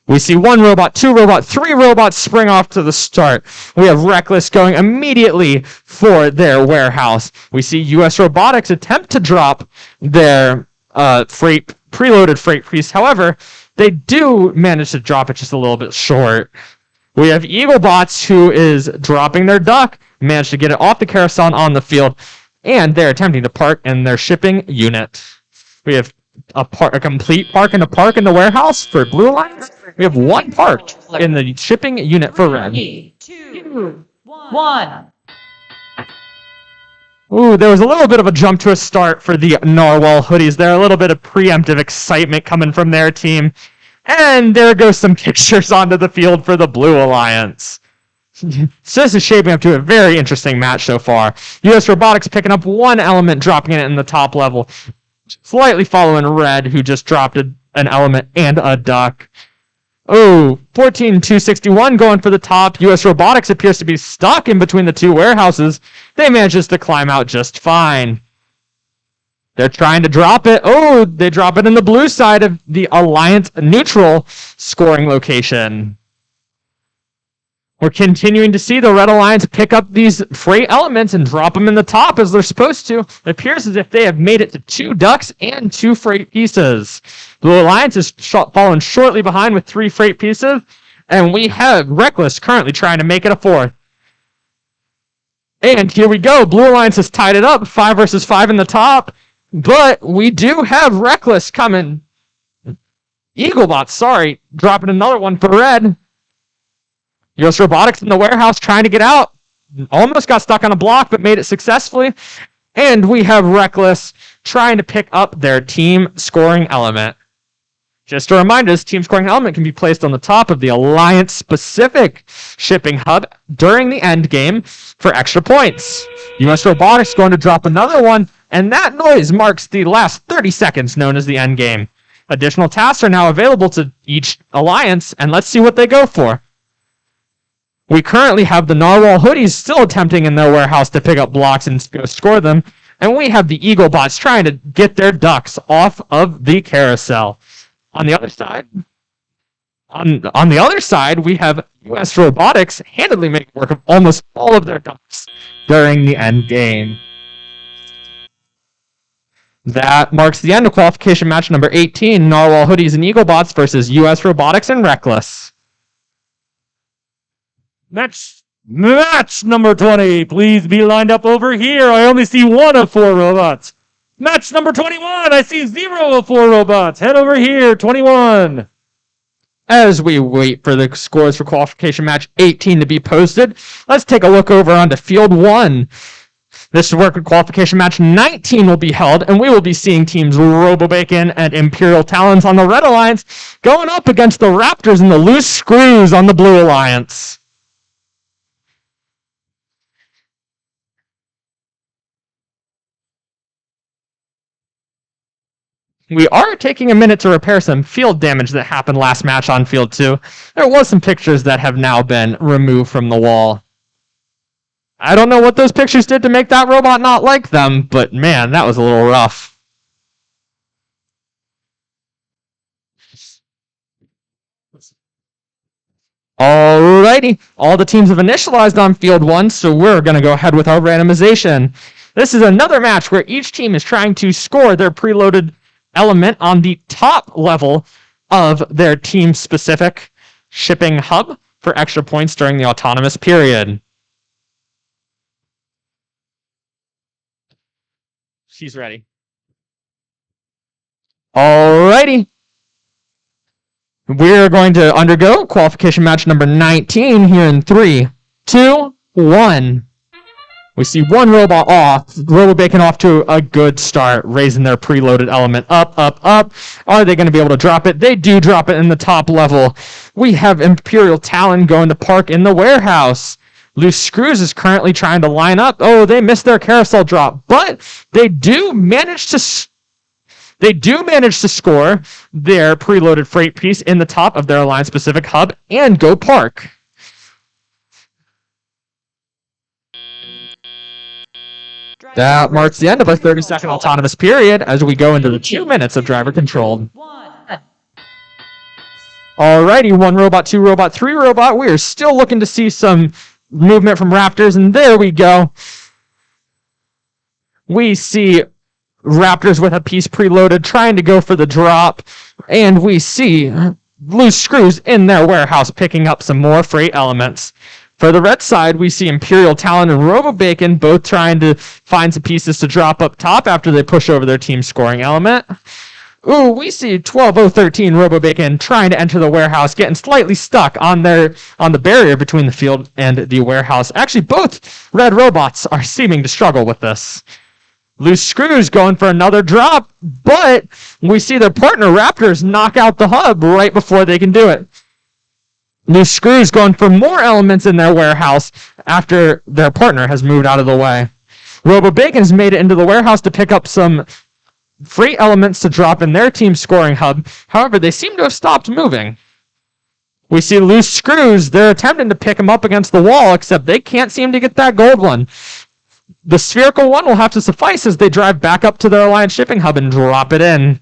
We see 1 robot, 2 robot, 3 robots spring off to the start. We have Reckless going immediately for their warehouse. We see US Robotics attempt to drop their preloaded freight piece. However, they do manage to drop it just a little bit short. We have Eaglebots, who is dropping their duck, managed to get it off the carousel and on the field, and they're attempting to park in their shipping unit. We have a complete park in the warehouse for Blue Alliance. We have 1 parked in the shipping unit for Red. 3, 2, 1. Ooh, there was a little bit of a jump to a start for the Narwhal Hoodies there. A little bit of preemptive excitement coming from their team. And there goes some pictures onto the field for the Blue Alliance. So this is shaping up to a very interesting match so far. US Robotics picking up one element, dropping it in the top level. Slightly following Red, who just dropped an element and a duck. Oh, 14,261 going for the top. US Robotics appears to be stuck in between the two warehouses. They manages to climb out just fine. They're trying to drop it. Oh, they drop it in the blue side of the Alliance neutral scoring location. We're continuing to see the Red Alliance pick up these freight elements and drop them in the top as they're supposed to. It appears as if they have made it to 2 ducks and 2 freight pieces. Blue Alliance is fallen shortly behind with 3 freight pieces, and we have Reckless currently trying to make it a 4th. And here we go. Blue Alliance has tied it up, 5 versus 5 in the top, but we do have Reckless coming. Eaglebot, dropping another one for Red. US Robotics in the warehouse trying to get out. Almost got stuck on a block, but made it successfully. And we have Reckless trying to pick up their team scoring element. Just a reminder, this team scoring element can be placed on the top of the Alliance-specific shipping hub during the end game for extra points. US Robotics going to drop another one, and that noise marks the last 30 seconds known as the end game. Additional tasks are now available to each Alliance, and let's see what they go for. We currently have the Narwhal Hoodies still attempting in their warehouse to pick up blocks and score them, and we have the Eaglebots trying to get their ducks off of the carousel. On the other side, we have US Robotics handily making work of almost all of their ducks during the end game. That marks the end of qualification match number 18, Narwhal Hoodies and Eaglebots versus US Robotics and Reckless. Match number 20. Please be lined up over here. I only see 1 of 4 robots. Match number 21. I see 0 of 4 robots. Head over here, 21. As we wait for the scores for qualification match 18 to be posted, let's take a look over onto field 1. This is where qualification match 19 will be held, and we will be seeing teams RoboBacon and Imperial Talons on the Red Alliance going up against the Raptors and the Loose Screws on the Blue Alliance. We are taking a minute to repair some field damage that happened last match on field 2. There was some pictures that have now been removed from the wall. I don't know what those pictures did to make that robot not like them, but man, that was a little rough. Alrighty, all the teams have initialized on field 1, so we're going to go ahead with our randomization. This is another match where each team is trying to score their preloaded element on the top level of their team-specific shipping hub for extra points during the autonomous period. She's ready. Alrighty. We're going to undergo qualification match number 19 here in 3, 2, 1. We see one robot off, RoboBacon off to a good start, raising their preloaded element up, up, up. Are they going to be able to drop it? They do drop it in the top level. We have Imperial Talon going to park in the warehouse. Loose Screws is currently trying to line up. Oh, they missed their carousel drop, but they do manage to score their preloaded freight piece in the top of their Alliance-specific hub and go park. That marks the end of our 30-second autonomous period as we go into the 2 minutes of driver-controlled. Alrighty, 1 robot, 2 robot, 3 robot. We are still looking to see some movement from Raptors, and there we go. We see Raptors with a piece preloaded trying to go for the drop, and we see Loose Screws in their warehouse picking up some more freight elements. For the red side, we see Imperial Talon and RoboBacon both trying to find some pieces to drop up top after they push over their team scoring element. Ooh, we see 12013 RoboBacon trying to enter the warehouse, getting slightly stuck on the barrier between the field and the warehouse. Actually, both red robots are seeming to struggle with this. Loose Screws going for another drop, but we see their partner Raptors knock out the hub right before they can do it. Loose Screws going for more elements in their warehouse after their partner has moved out of the way. Robo Bacon has made it into the warehouse to pick up some free elements to drop in their team scoring hub. However, they seem to have stopped moving. We see Loose Screws. They're attempting to pick them up against the wall, except they can't seem to get that gold one. The spherical one will have to suffice as they drive back up to their Alliance shipping hub and drop it in.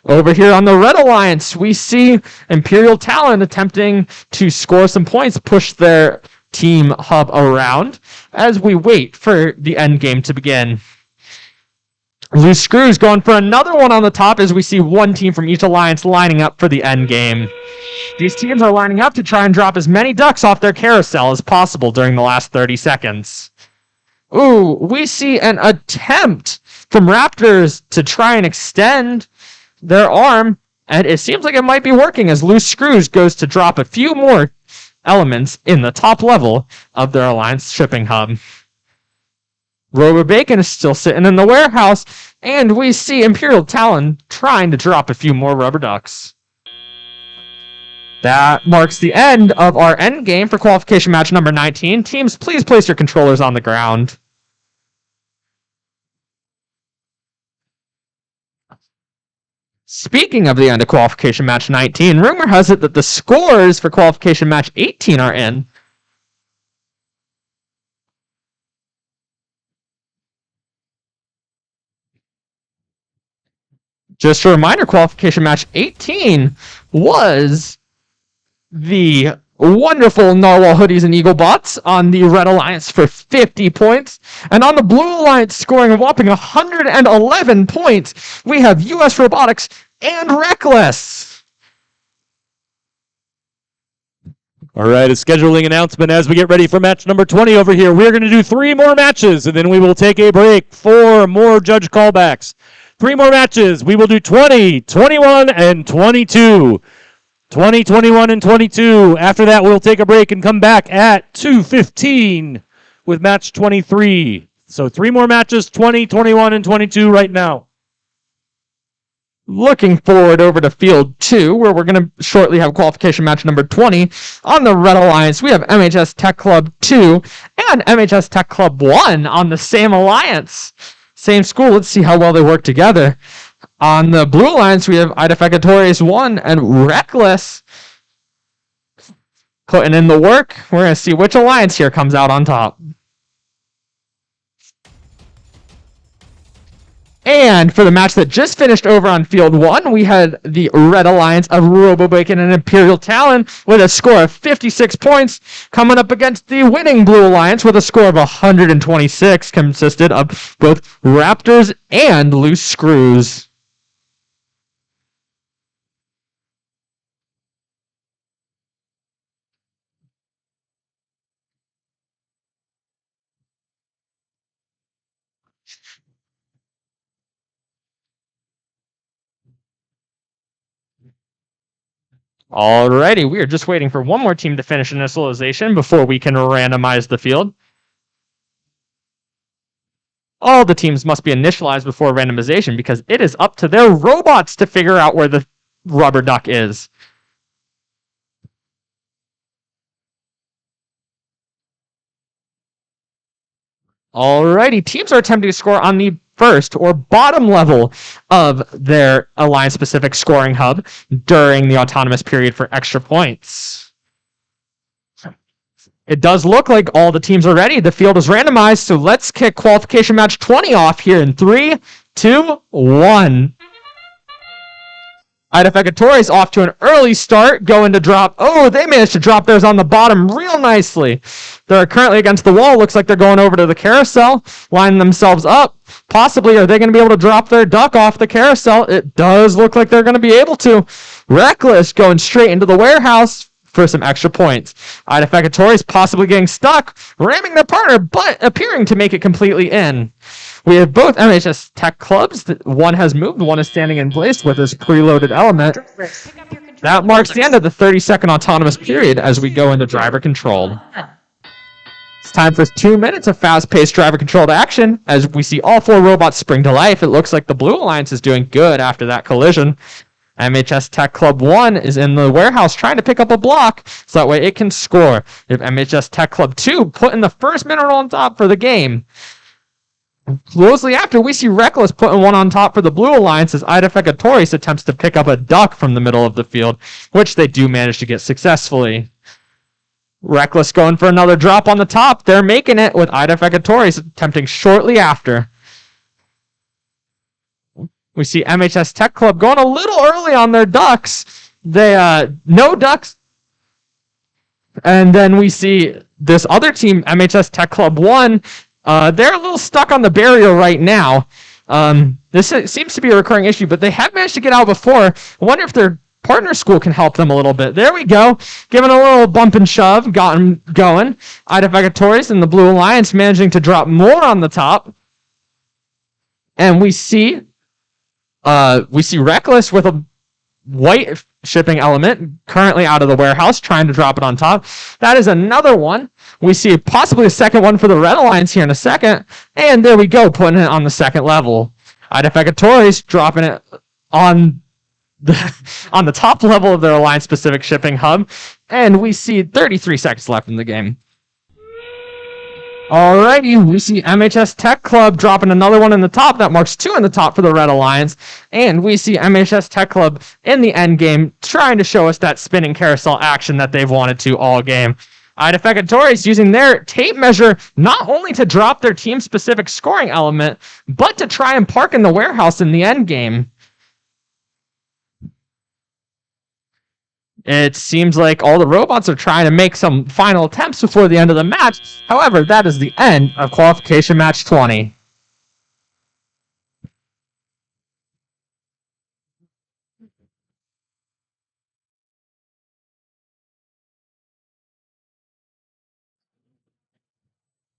Over here on the Red Alliance, we see Imperial Talon attempting to score some points, push their team hub around as we wait for the end game to begin. Loose Screws going for another one on the top as we see one team from each alliance lining up for the end game. These teams are lining up to try and drop as many ducks off their carousel as possible during the last 30 seconds. Ooh, we see an attempt from Raptors to try and extend their arm, and it seems like it might be working as Loose Screws goes to drop a few more elements in the top level of their Alliance shipping hub. Robo Bacon is still sitting in the warehouse, and we see Imperial Talon trying to drop a few more rubber ducks. That marks the end of our end game for qualification match number 19. Teams, please place your controllers on the ground. Speaking of the end of qualification match 19, rumor has it that the scores for qualification match 18 are in. Just a reminder, qualification match 18 was the wonderful Narwhal Hoodies and Eagle Bots on the Red Alliance for 50 points. And on the Blue Alliance scoring a whopping 111 points, we have US Robotics and Reckless. All right, a scheduling announcement as we get ready for match number 20 over here. We're going to do 3 more matches, and then we will take a break for more judge callbacks. 3 more matches. We will do 20, 21, and 22. 20, 21, and 22. After that, we'll take a break and come back at 2:15 with match 23. So 3 more matches, 20, 21, and 22 right now. Looking forward over to Field 2, where we're going to shortly have qualification match number 20. On the Red Alliance, we have MHS Tech Club 2 and MHS Tech Club 1 on the same alliance. Same school. Let's see how well they work together. On the Blue Alliance, we have Idefecatories 1 and Reckless putting in the work. We're going to see which alliance here comes out on top. And for the match that just finished over on Field 1, we had the Red Alliance of Robo Bacon and Imperial Talon with a score of 56 points, coming up against the winning Blue Alliance with a score of 126, consisted of both Raptors and Loose Screws. Alrighty, we are just waiting for one more team to finish initialization before we can randomize the field. All the teams must be initialized before randomization because it is up to their robots to figure out where the rubber duck is. Alrighty, teams are attempting to score on the first or bottom level of their Alliance-specific scoring hub during the autonomous period for extra points. It does look like all the teams are ready. The field is randomized, so let's kick qualification match 20 off here in 3, 2, 1. Idefecatories off to an early start, going to drop. Oh, they managed to drop theirs on the bottom real nicely. They're currently against the wall. Looks like they're going over to the carousel, lining themselves up. Possibly, are they going to be able to drop their duck off the carousel? It does look like they're going to be able to. Reckless going straight into the warehouse for some extra points. Idefecatories possibly getting stuck, ramming their partner, but appearing to make it completely in. We have both MHS Tech Clubs. One has moved, one is standing in place with this preloaded element. That marks the end of the 30-second autonomous period as we go into driver-controlled. It's time for 2 minutes of fast-paced driver-controlled action as we see all 4 robots spring to life. It looks like the Blue Alliance is doing good after that collision. MHS Tech Club 1 is in the warehouse trying to pick up a block so that way it can score. If MHS Tech Club 2 putting the first mineral on top for the game. Closely after, we see Reckless putting one on top for the Blue Alliance as Idefecatoris attempts to pick up a duck from the middle of the field, which they do manage to get successfully. Reckless going for another drop on the top. They're making it with Idefecatoris attempting shortly after. We see MHS Tech Club going a little early on their ducks. They, no ducks. And then we see this other team, MHS Tech Club 1, they're a little stuck on the barrier right now. This seems to be a recurring issue, but they have managed to get out before. I wonder if their partner school can help them a little bit. There we go. Giving a little bump and shove, got them going. Idefecatoris and the Blue Alliance managing to drop more on the top. And we see Reckless with a white shipping element currently out of the warehouse trying to drop it on top. That is another one. We see possibly a second one for the Red Alliance here in a second. And there we go, putting it on the second level. Idefecatoris dropping it on the top level of their Alliance-specific shipping hub. And we see 33 seconds left in the game. Alrighty, we see MHS Tech Club dropping another one in the top. That marks 2 in the top for the Red Alliance. And we see MHS Tech Club in the end game trying to show us that spinning carousel action that they've wanted to all game. Idefecatoris using their tape measure not only to drop their team-specific scoring element, but to try and park in the warehouse in the end game. It seems like all the robots are trying to make some final attempts before the end of the match. However, that is the end of Qualification Match 20.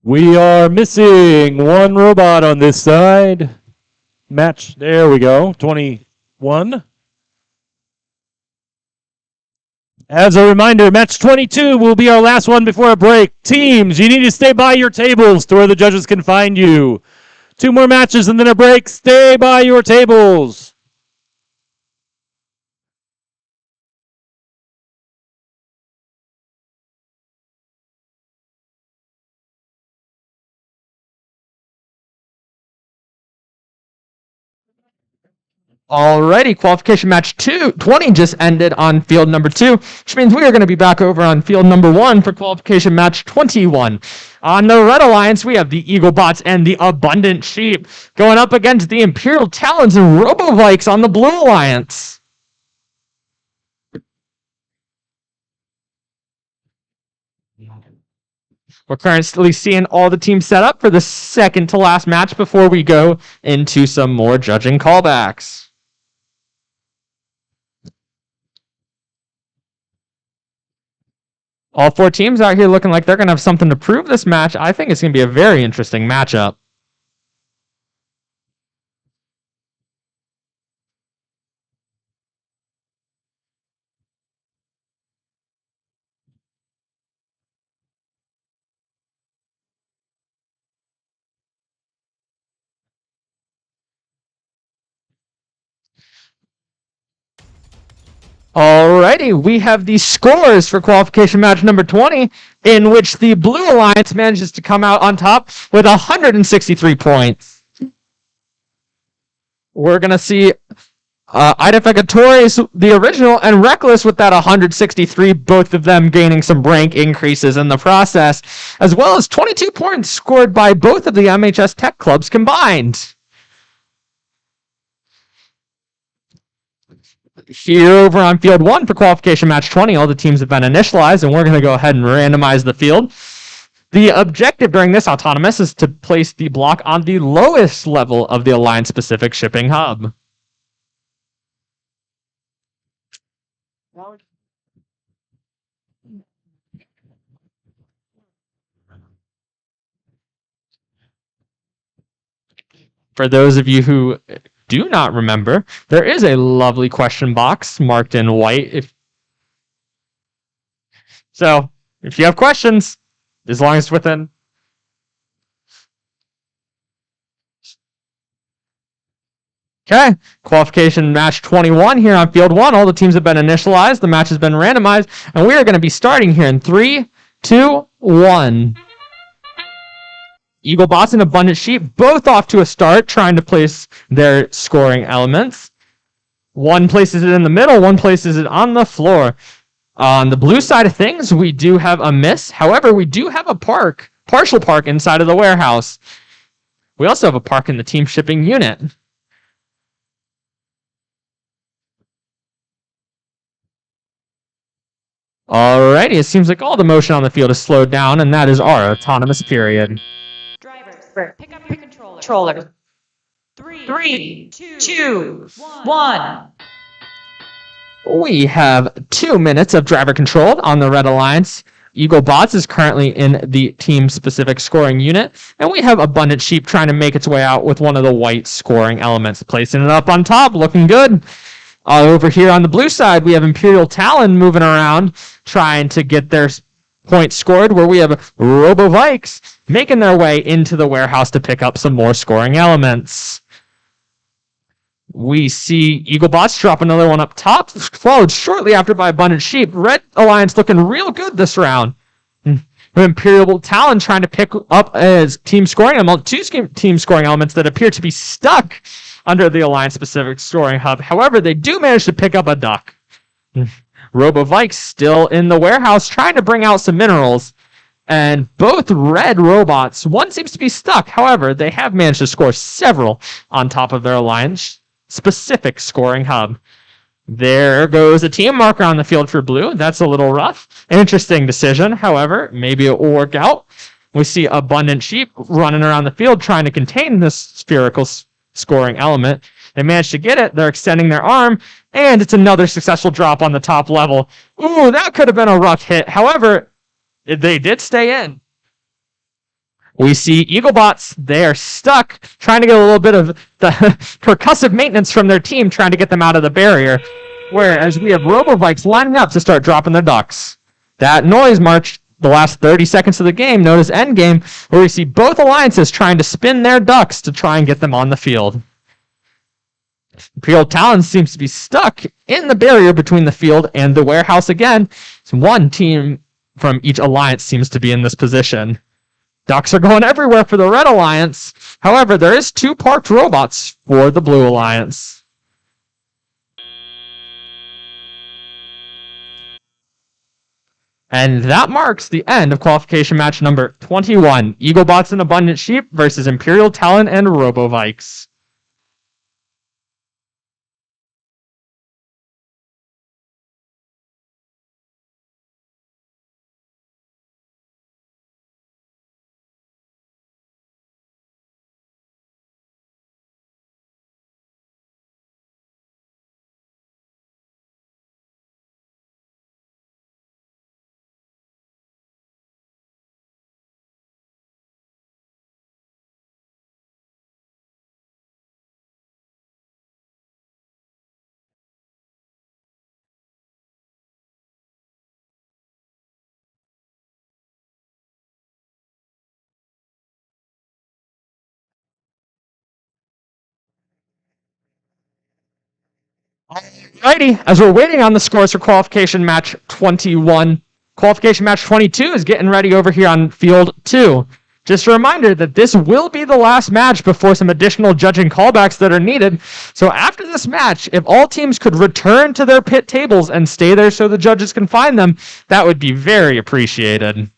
We are missing one robot on this side. Match, there we go, 21. As a reminder, match 22 will be our last one before a break. Teams, you need to stay by your tables to where the judges can find you. 2 more matches and then a break. Stay by your tables. Alrighty, qualification match 20 just ended on field number 2, which means we are going to be back over on field number 1 for qualification match 21. On the Red Alliance, we have the Eaglebots and the Abundant Sheep going up against the Imperial Talons and Robovikes on the Blue Alliance. We're currently seeing all the teams set up for the second to last match before we go into some more judging callbacks. All 4 teams out here looking like they're going to have something to prove this match. I think it's going to be a very interesting matchup. Alrighty, we have the scores for qualification match number 20, in which the Blue Alliance manages to come out on top with 163 points. We're going to see Idefecatoris, the original, and Reckless with that 163, both of them gaining some rank increases in the process, as well as 22 points scored by both of the MHS Tech clubs combined. Here over on field 1 for qualification match 20, all the teams have been initialized, and we're going to go ahead and randomize the field. The objective during this autonomous is to place the block on the lowest level of the Alliance-specific shipping hub. For those of you who do not remember, there is a lovely question box marked in white. So, if you have questions, as long as it's within... Okay, qualification match 21 here on field 1. All the teams have been initialized. The match has been randomized. And we are going to be starting here in 3, 2, 1. Eagle Bots and Abundant Sheep both off to a start, trying to place their scoring elements. One places it in the middle, one places it on the floor. On the blue side of things, we do have a miss. However, we do have a partial park inside of the warehouse. We also have a park in the team shipping unit. Alrighty, it seems like all the motion on the field is slowed down, and that is our autonomous period. Drivers, pick up your controller. 3, 2, 1. We have 2 minutes of driver control on the Red Alliance. Eagle Bots is currently in the team-specific scoring unit, and we have Abundant Sheep trying to make its way out with one of the white scoring elements, placing it up on top, looking good. Over here on the blue side, we have Imperial Talon moving around, trying to get their points scored, where we have Robo-Vikes making their way into the warehouse to pick up some more scoring elements. We see Eaglebots drop another one up top, followed shortly after by Abundant Sheep. Red Alliance looking real good this round. Imperial Talon trying to pick up as team scoring element, 2 team scoring elements that appear to be stuck under the Alliance-specific scoring hub. However, they do manage to pick up a duck. Robo-Vikes still in the warehouse trying to bring out some minerals. And both red robots, one seems to be stuck. However, they have managed to score several on top of their Alliance-specific scoring hub. There goes a team marker on the field for blue. That's a little rough. Interesting decision. However, maybe it will work out. We see Abundant Sheep running around the field trying to contain this spherical scoring element. They managed to get it. They're extending their arm, and it's another successful drop on the top level. Ooh, that could have been a rough hit. However, they did stay in. We see Eaglebots. They are stuck, trying to get a little bit of the percussive maintenance from their team, trying to get them out of the barrier. Whereas we have Robo-Vikes lining up to start dropping their ducks. That noise marched the last 30 seconds of the game, known as Endgame, where we see both alliances trying to spin their ducks to try and get them on the field. Imperial Talon seems to be stuck in the barrier between the field and the warehouse again. So one team from each alliance seems to be in this position. Ducks are going everywhere for the Red Alliance. However, there is 2 parked robots for the Blue Alliance. And that marks the end of qualification match number 21. Eaglebots and Abundant Sheep versus Imperial Talon and Robo-Vikes. Alrighty, as we're waiting on the scores for qualification match 21, qualification match 22 is getting ready over here on field 2. Just a reminder that this will be the last match before some additional judging callbacks that are needed. So after this match, if all teams could return to their pit tables and stay there so the judges can find them, that would be very appreciated.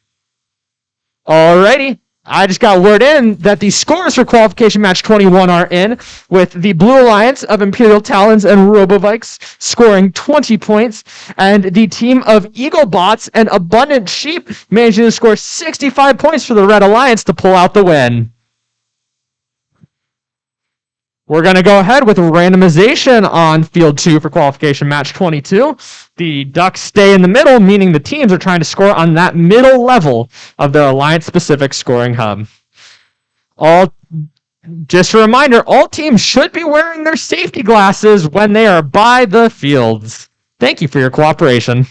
Alrighty. I just got word in that the scores for qualification match 21 are in, with the Blue Alliance of Imperial Talons and Robo-Vikes scoring 20 points, and the team of Eaglebots and Abundant Sheep managing to score 65 points for the Red Alliance to pull out the win. We're going to go ahead with randomization on field 2 for qualification match 22. The Ducks stay in the middle, meaning the teams are trying to score on that middle level of their Alliance-specific scoring hub. Just a reminder, all teams should be wearing their safety glasses when they are by the fields. Thank you for your cooperation.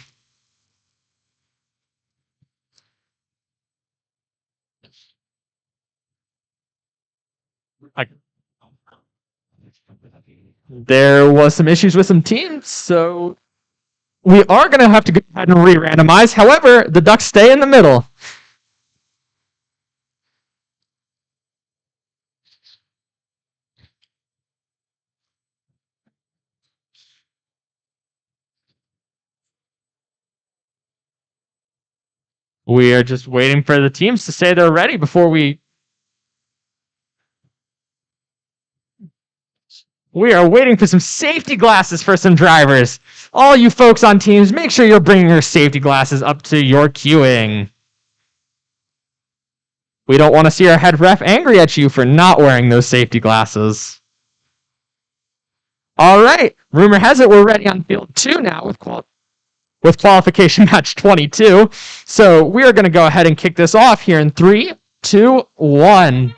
There was some issues with some teams, so we are going to have to go ahead and re-randomize. However, the Ducks stay in the middle. We are just waiting for the teams to say they're ready before we are waiting for some safety glasses for some drivers. All you folks on teams, make sure you're bringing your safety glasses up to your queuing. We don't want to see our head ref angry at you for not wearing those safety glasses. All right, rumor has it we're ready on field 2 now with qualification match 22. So we are going to go ahead and kick this off here in 3, 2, 1.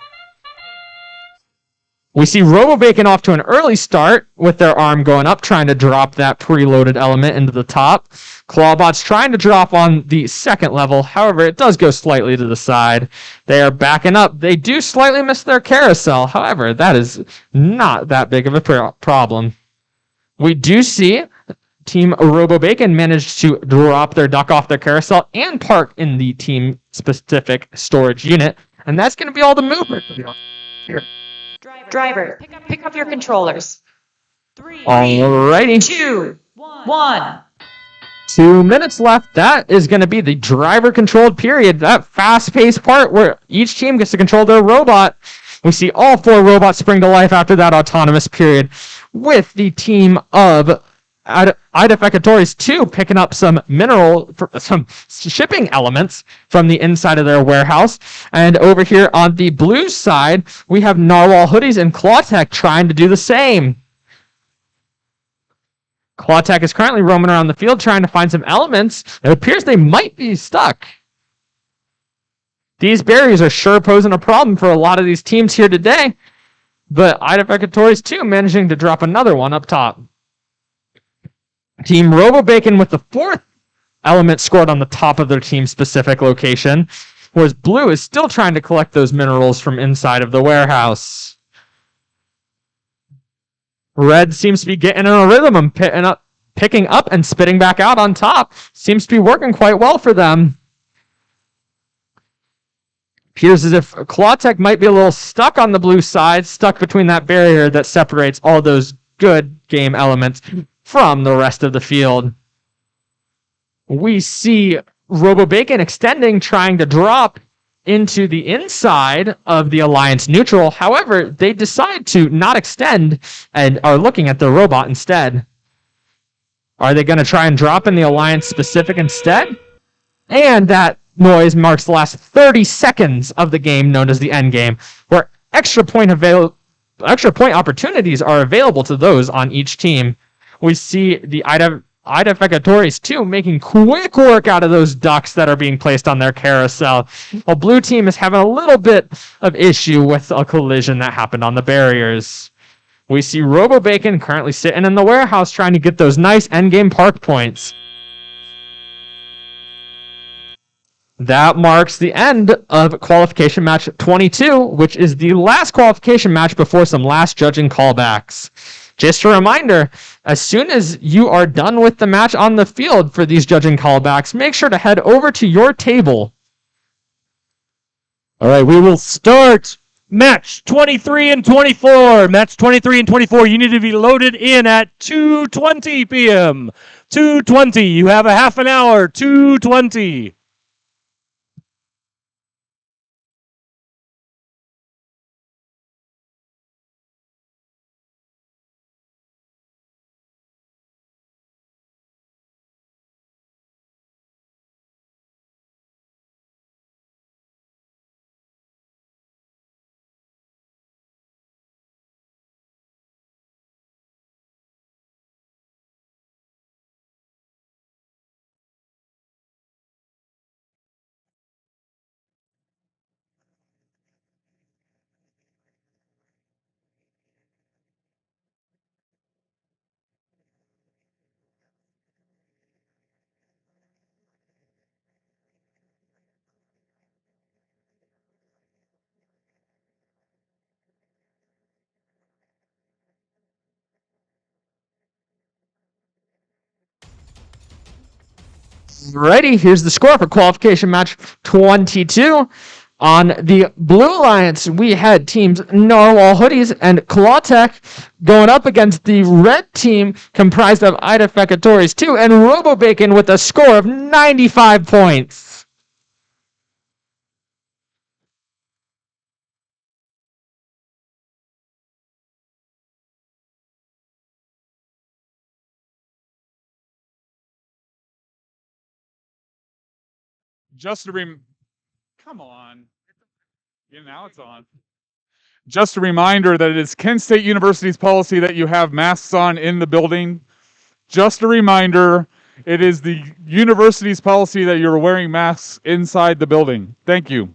We see RoboBacon off to an early start with their arm going up, trying to drop that preloaded element into the top. Clawbot's trying to drop on the second level. However, it does go slightly to the side. They are backing up. They do slightly miss their carousel. However, that is not that big of a problem. We do see Team RoboBacon managed to drop their duck off their carousel and park in the team-specific storage unit. And that's going to be all the movement here. Driver, pick up your controllers. Alrighty. 2, 1. 2 minutes left. That is going to be the driver-controlled period. That fast-paced part where each team gets to control their robot. We see all 4 robots spring to life after that autonomous period, with the team of Identificatories 2 picking up some shipping elements from the inside of their warehouse. And over here on the blue side, we have Narwhal Hoodies and Clawtech trying to do the same. Clawtech is currently roaming around the field trying to find some elements. It appears they might be stuck. These barriers are sure posing a problem for a lot of these teams here today. But Identificatories 2 managing to drop another one up top. Team RoboBacon with the 4th element scored on the top of their team-specific location, whereas Blue is still trying to collect those minerals from inside of the warehouse. Red seems to be getting in a rhythm and picking up and spitting back out on top. Seems to be working quite well for them. Appears as if Clawtech might be a little stuck on the blue side, stuck between that barrier that separates all those good game elements from the rest of the field. We see RoboBacon extending, trying to drop into the inside of the Alliance neutral. However, they decide to not extend and are looking at the robot instead. Are they going to try and drop in the Alliance specific instead? And that noise marks the last 30 seconds of the game, known as the end game, where extra point opportunities are available to those on each team. We see the Identificatories 2 making quick work out of those ducks that are being placed on their carousel, while Blue Team is having a little bit of issue with a collision that happened on the barriers. We see RoboBacon currently sitting in the warehouse trying to get those nice endgame park points. That marks the end of qualification match 22, which is the last qualification match before some last judging callbacks. Just a reminder, as soon as you are done with the match on the field for these judging callbacks, make sure to head over to your table. All right, we will start match 23 and 24. Match 23 and 24, you need to be loaded in at 2:20 p.m. 2:20, you have a half an hour, 2:20. Alrighty, here's the score for qualification match 22. On the Blue Alliance, we had teams Narwhal Hoodies and Clawtech going up against the red team comprised of Ida Fekatoris 2 and RoboBacon with a score of 95 points. Come on. Yeah, now it's on. Just a reminder that it is Kent State University's policy that you have masks on in the building. Just a reminder, it is the university's policy that you're wearing masks inside the building. Thank you.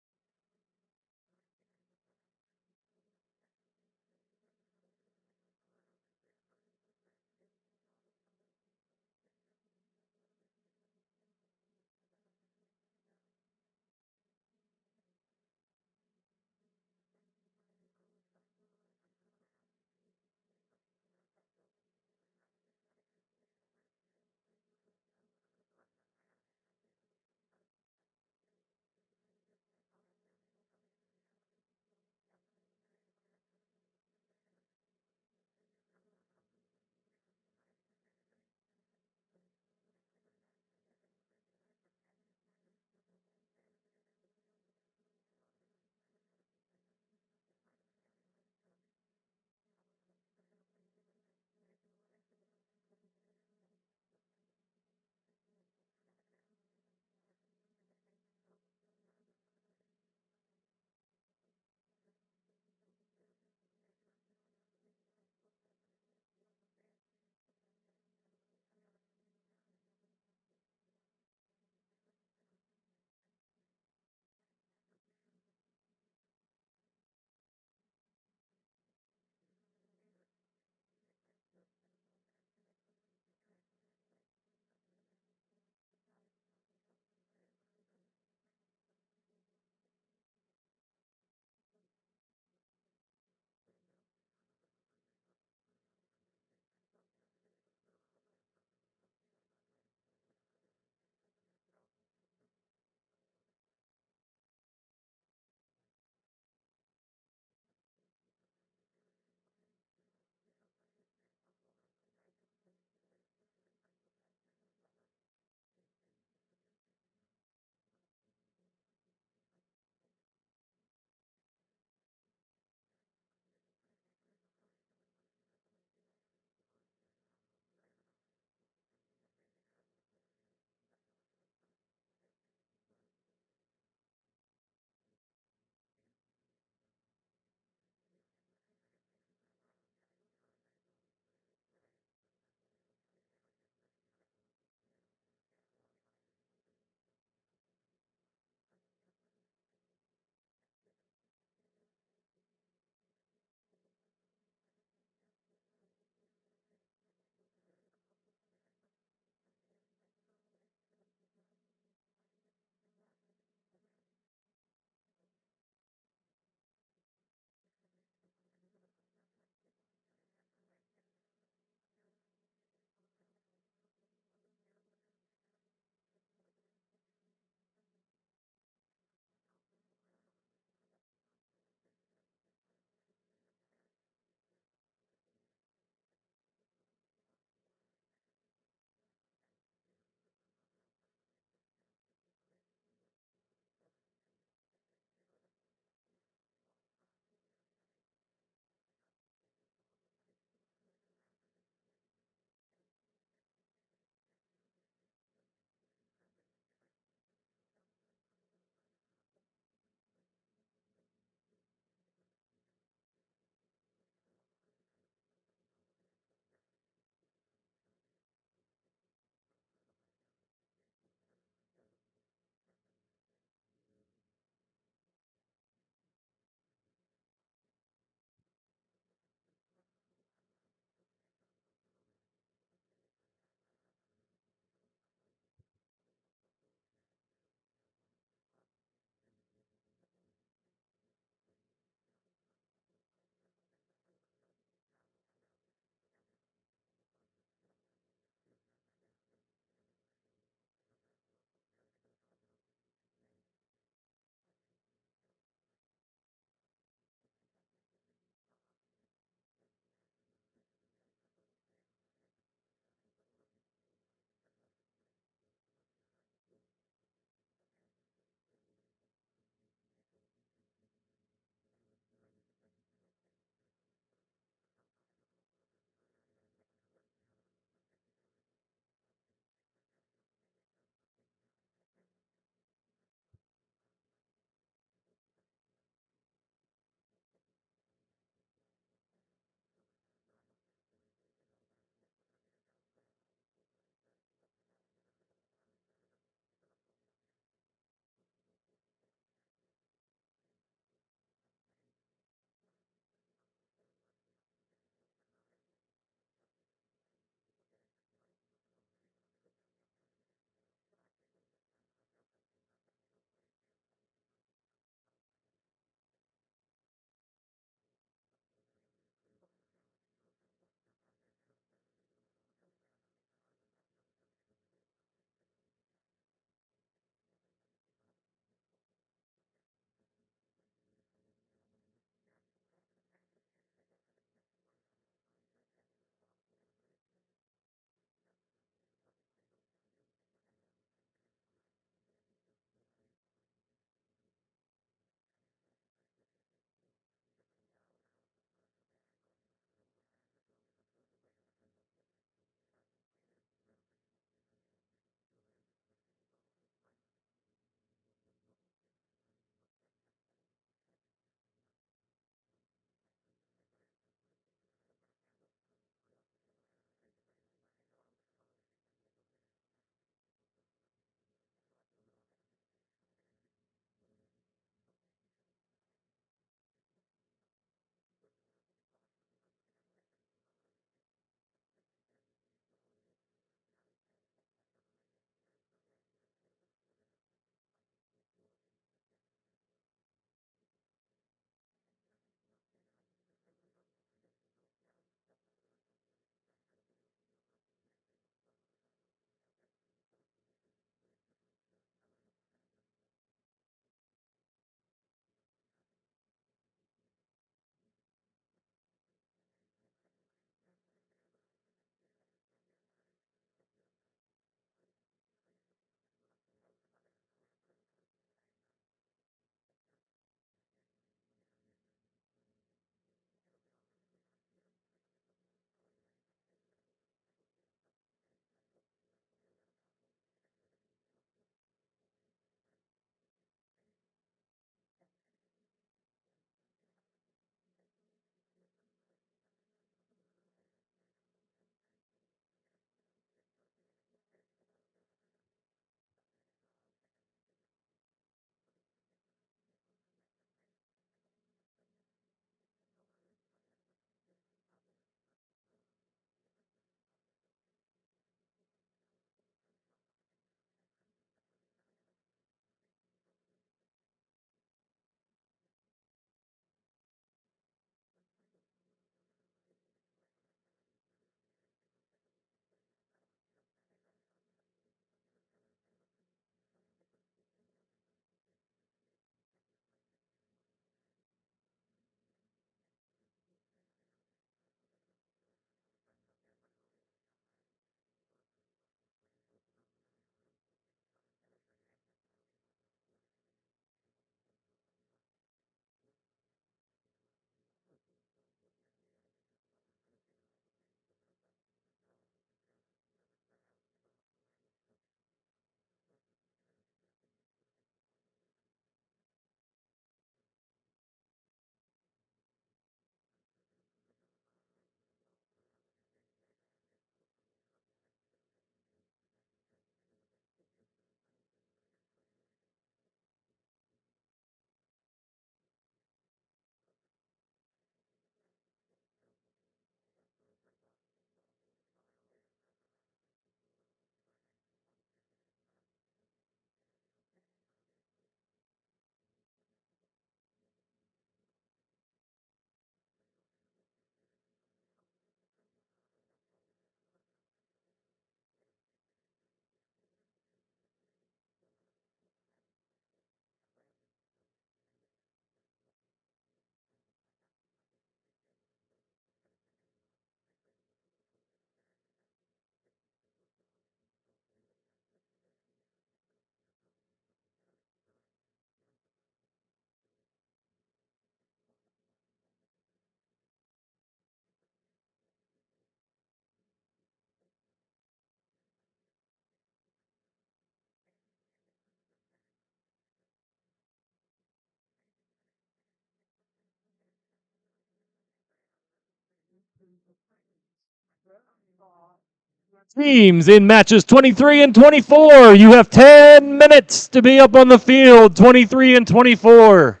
Teams in matches 23 and 24. You have 10 minutes to be up on the field, 23 and 24.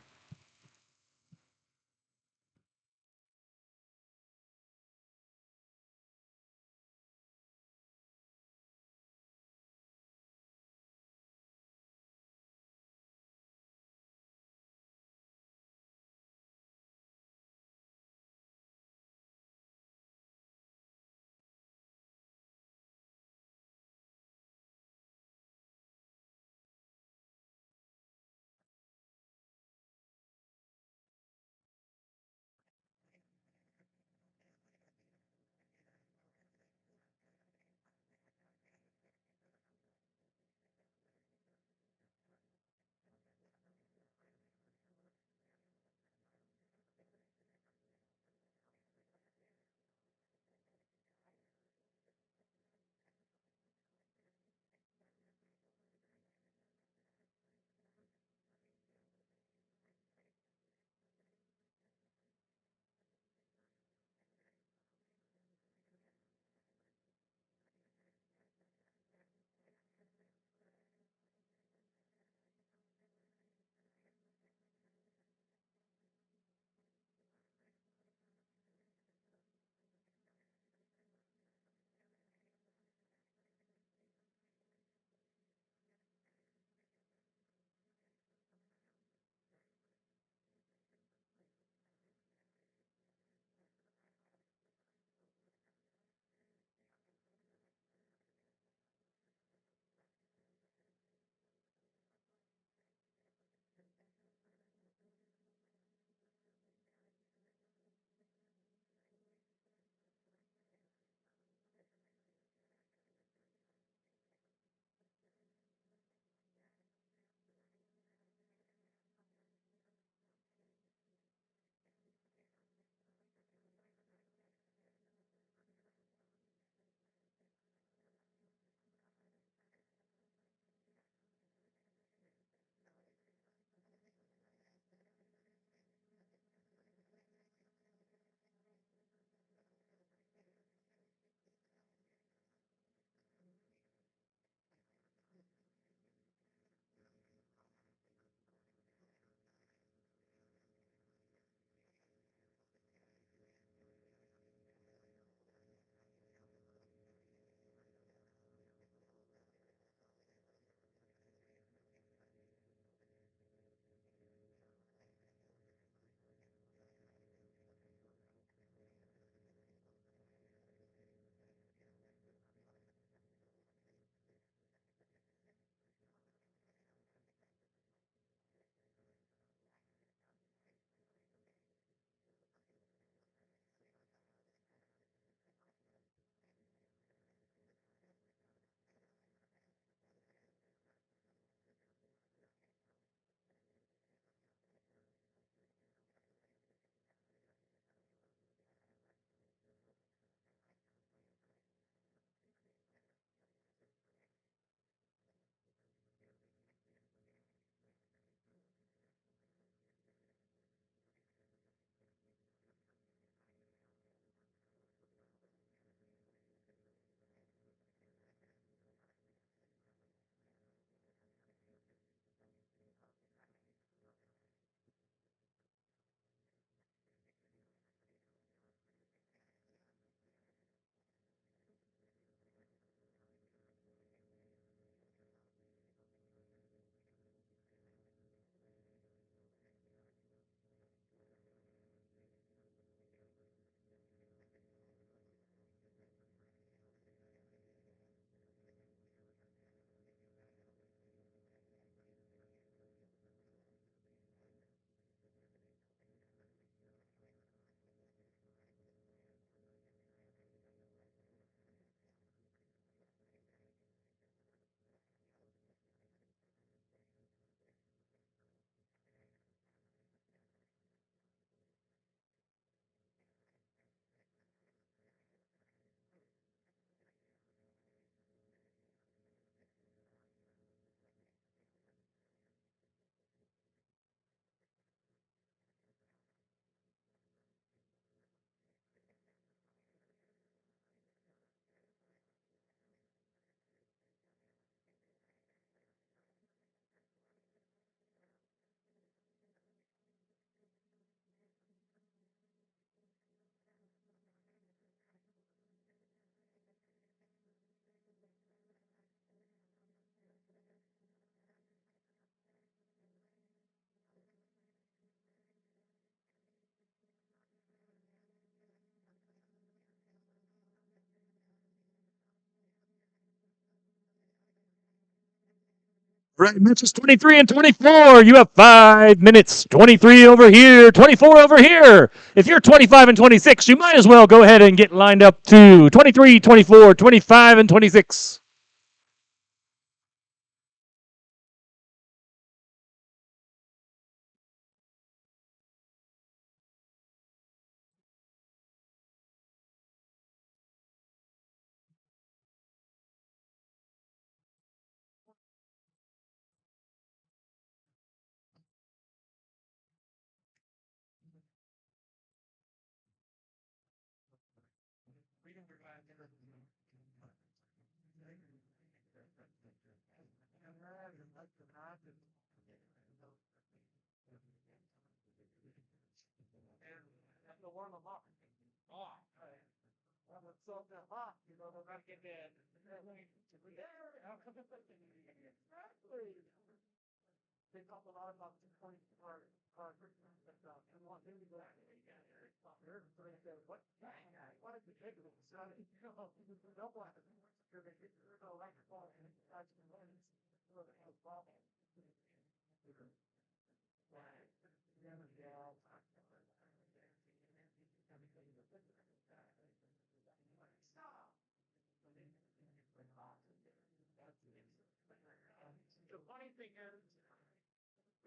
Right, matches 23 and 24. You have 5 minutes. 23 over here, 24 over here. If you're 25 and 26, you might as well go ahead and get lined up to 23, 24, 25, and 26.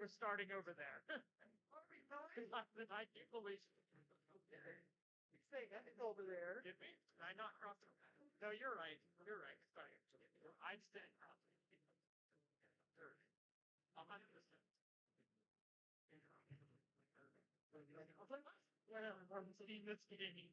We're starting over there. I do believe. Say that is over there. Did we? Did I not cross it? No, you're right. You're right. Sorry. I'm staying across. 100%. I'm seeing this game.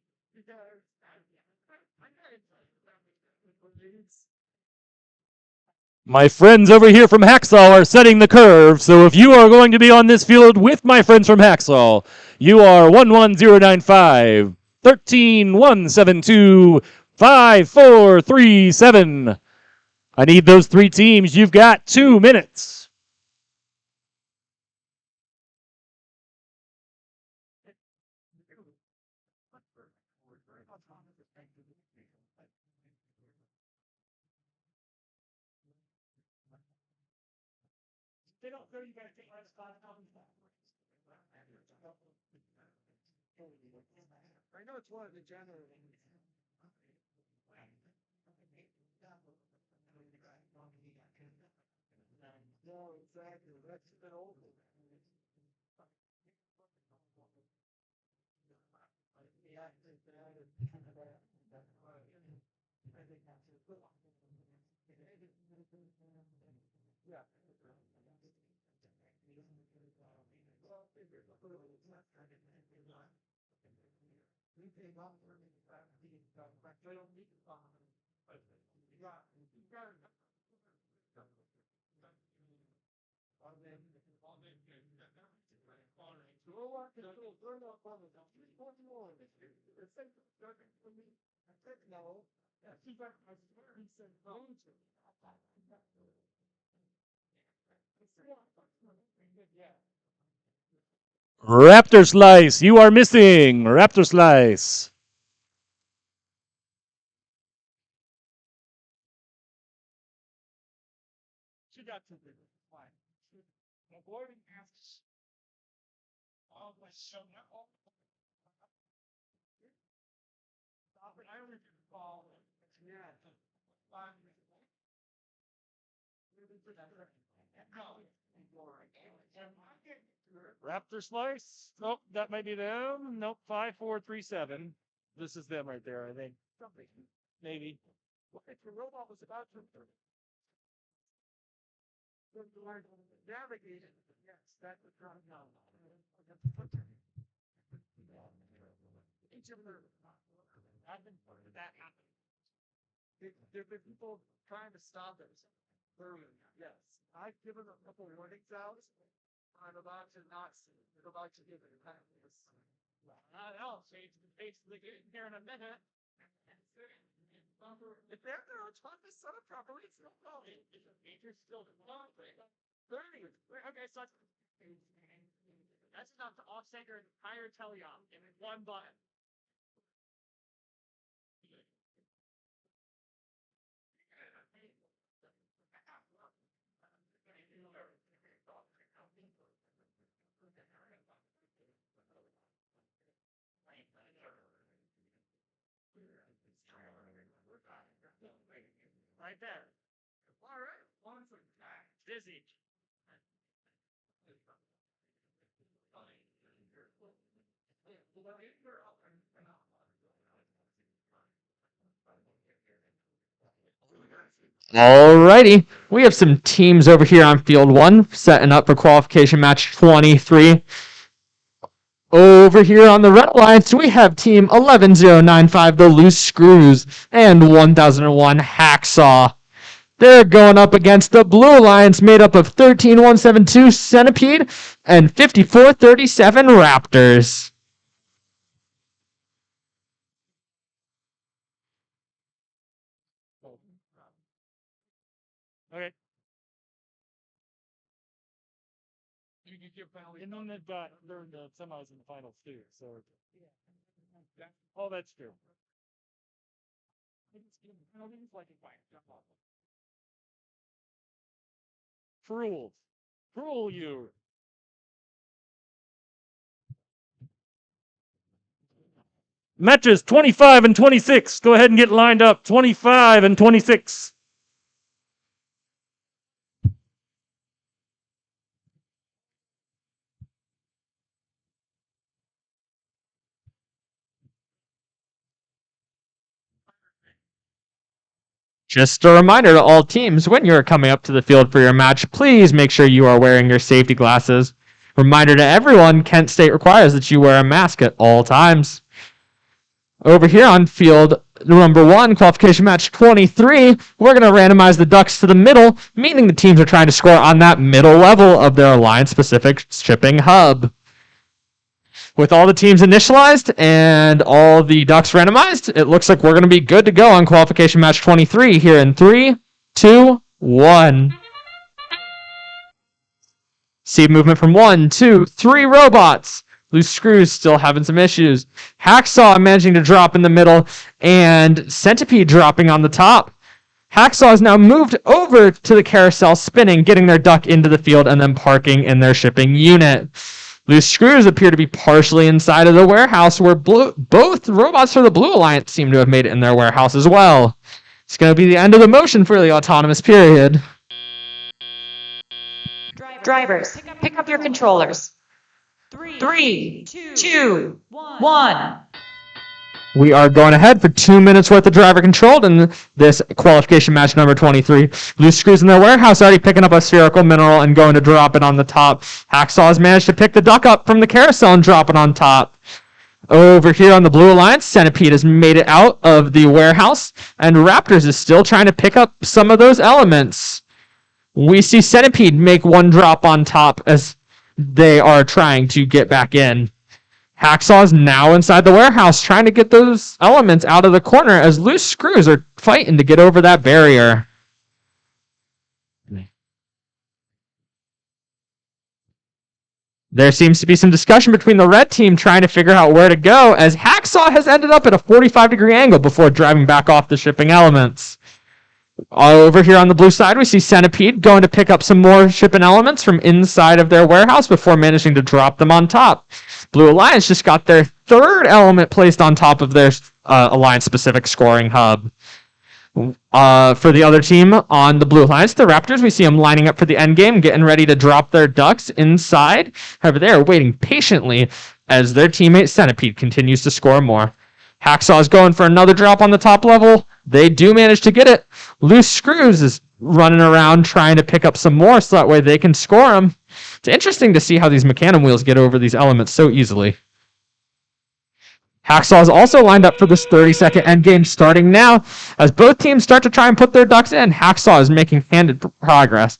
My friends over here from Hacksaw are setting the curve, so if you are going to be on this field with my friends from Hacksaw, you are 11095, 13172, 5437. I need those 3 teams. You've got 2 minutes. I know it's one of the general. No, exactly. That's been old. Yeah. Raptor Slice, you are missing. Raptor Slice. She got too big. Why? Avoiding asks. Oh, my son. Stop it. I don't even fall. Yeah. Raptor Slice? Nope, that may be them. Nope, 5437. This is them right there, I think. Maybe. If the robot was about to navigate it, yes, that would run now. Each of them. I've been that happened. There've been people trying to stop it. Yes. I've given a couple warnings out. I'm about to not see. I'm about to give it a practice. I'll change the face of the game here in a minute. If they're trying to set up properly, it's no problem. If the feature's still developing. 30. Okay, so that's enough to offset your entire teleop in one button. Right there. All right. Dizzy. Alrighty, we have some teams over here on field 1 setting up for qualification match 23. Over here on the Red Alliance, we have team 11095, the Loose Screws, and 1001 Hacksaw. They're going up against the Blue Alliance made up of 13172 Centipede and 5437 Raptors. Okay. And then they're in the semis and the finals too. So. Oh, that's true. Cruel. Cruel you. Matches 25 and 26. Go ahead and get lined up. 25 and 26. Just a reminder to all teams, when you're coming up to the field for your match, please make sure you are wearing your safety glasses. Reminder to everyone, Kent State requires that you wear a mask at all times. Over here on field number 1, qualification match 23, we're going to randomize the ducks to the middle, meaning the teams are trying to score on that middle level of their alliance-specific shipping hub. With all the teams initialized and all the ducks randomized, it looks like we're going to be good to go on qualification match 23 here in 3, 2, 1. See movement from 1, 2, 3 robots. Loose Screws still having some issues. Hacksaw managing to drop in the middle, and Centipede dropping on the top. Hacksaw has now moved over to the carousel, spinning, getting their duck into the field, and then parking in their shipping unit. Loose Screws appear to be partially inside of the warehouse, where both robots for the Blue Alliance seem to have made it in their warehouse as well. It's going to be the end of the motion for the autonomous period. Drivers, pick up your controllers. 3, 2, 1. We are going ahead for 2 minutes worth of driver controlled in this qualification match number 23. Loose Screws in their warehouse already picking up a spherical mineral and going to drop it on the top. Hacksaw has managed to pick the duck up from the carousel and drop it on top. Over here on the Blue Alliance, Centipede has made it out of the warehouse, and Raptors is still trying to pick up some of those elements. We see Centipede make one drop on top as they are trying to get back in. Hacksaw is now inside the warehouse trying to get those elements out of the corner as Loose Screws are fighting to get over that barrier. There seems to be some discussion between the red team trying to figure out where to go as Hacksaw has ended up at a 45-degree angle before driving back off the shipping elements. Over here on the blue side, we see Centipede going to pick up some more shipping elements from inside of their warehouse before managing to drop them on top. Blue Alliance just got their third element placed on top of their Alliance-specific scoring hub. For the other team on the Blue Alliance, the Raptors, we see them lining up for the end game, getting ready to drop their ducks inside. However, they are waiting patiently as their teammate Centipede continues to score more. Hacksaw is going for another drop on the top level. They do manage to get it. Loose Screws is running around trying to pick up some more so that way they can score them. It's interesting to see how these Mecanum wheels get over these elements so easily. Hacksaw is also lined up for this 30-second endgame starting now. As both teams start to try and put their ducks in, Hacksaw is making handed progress.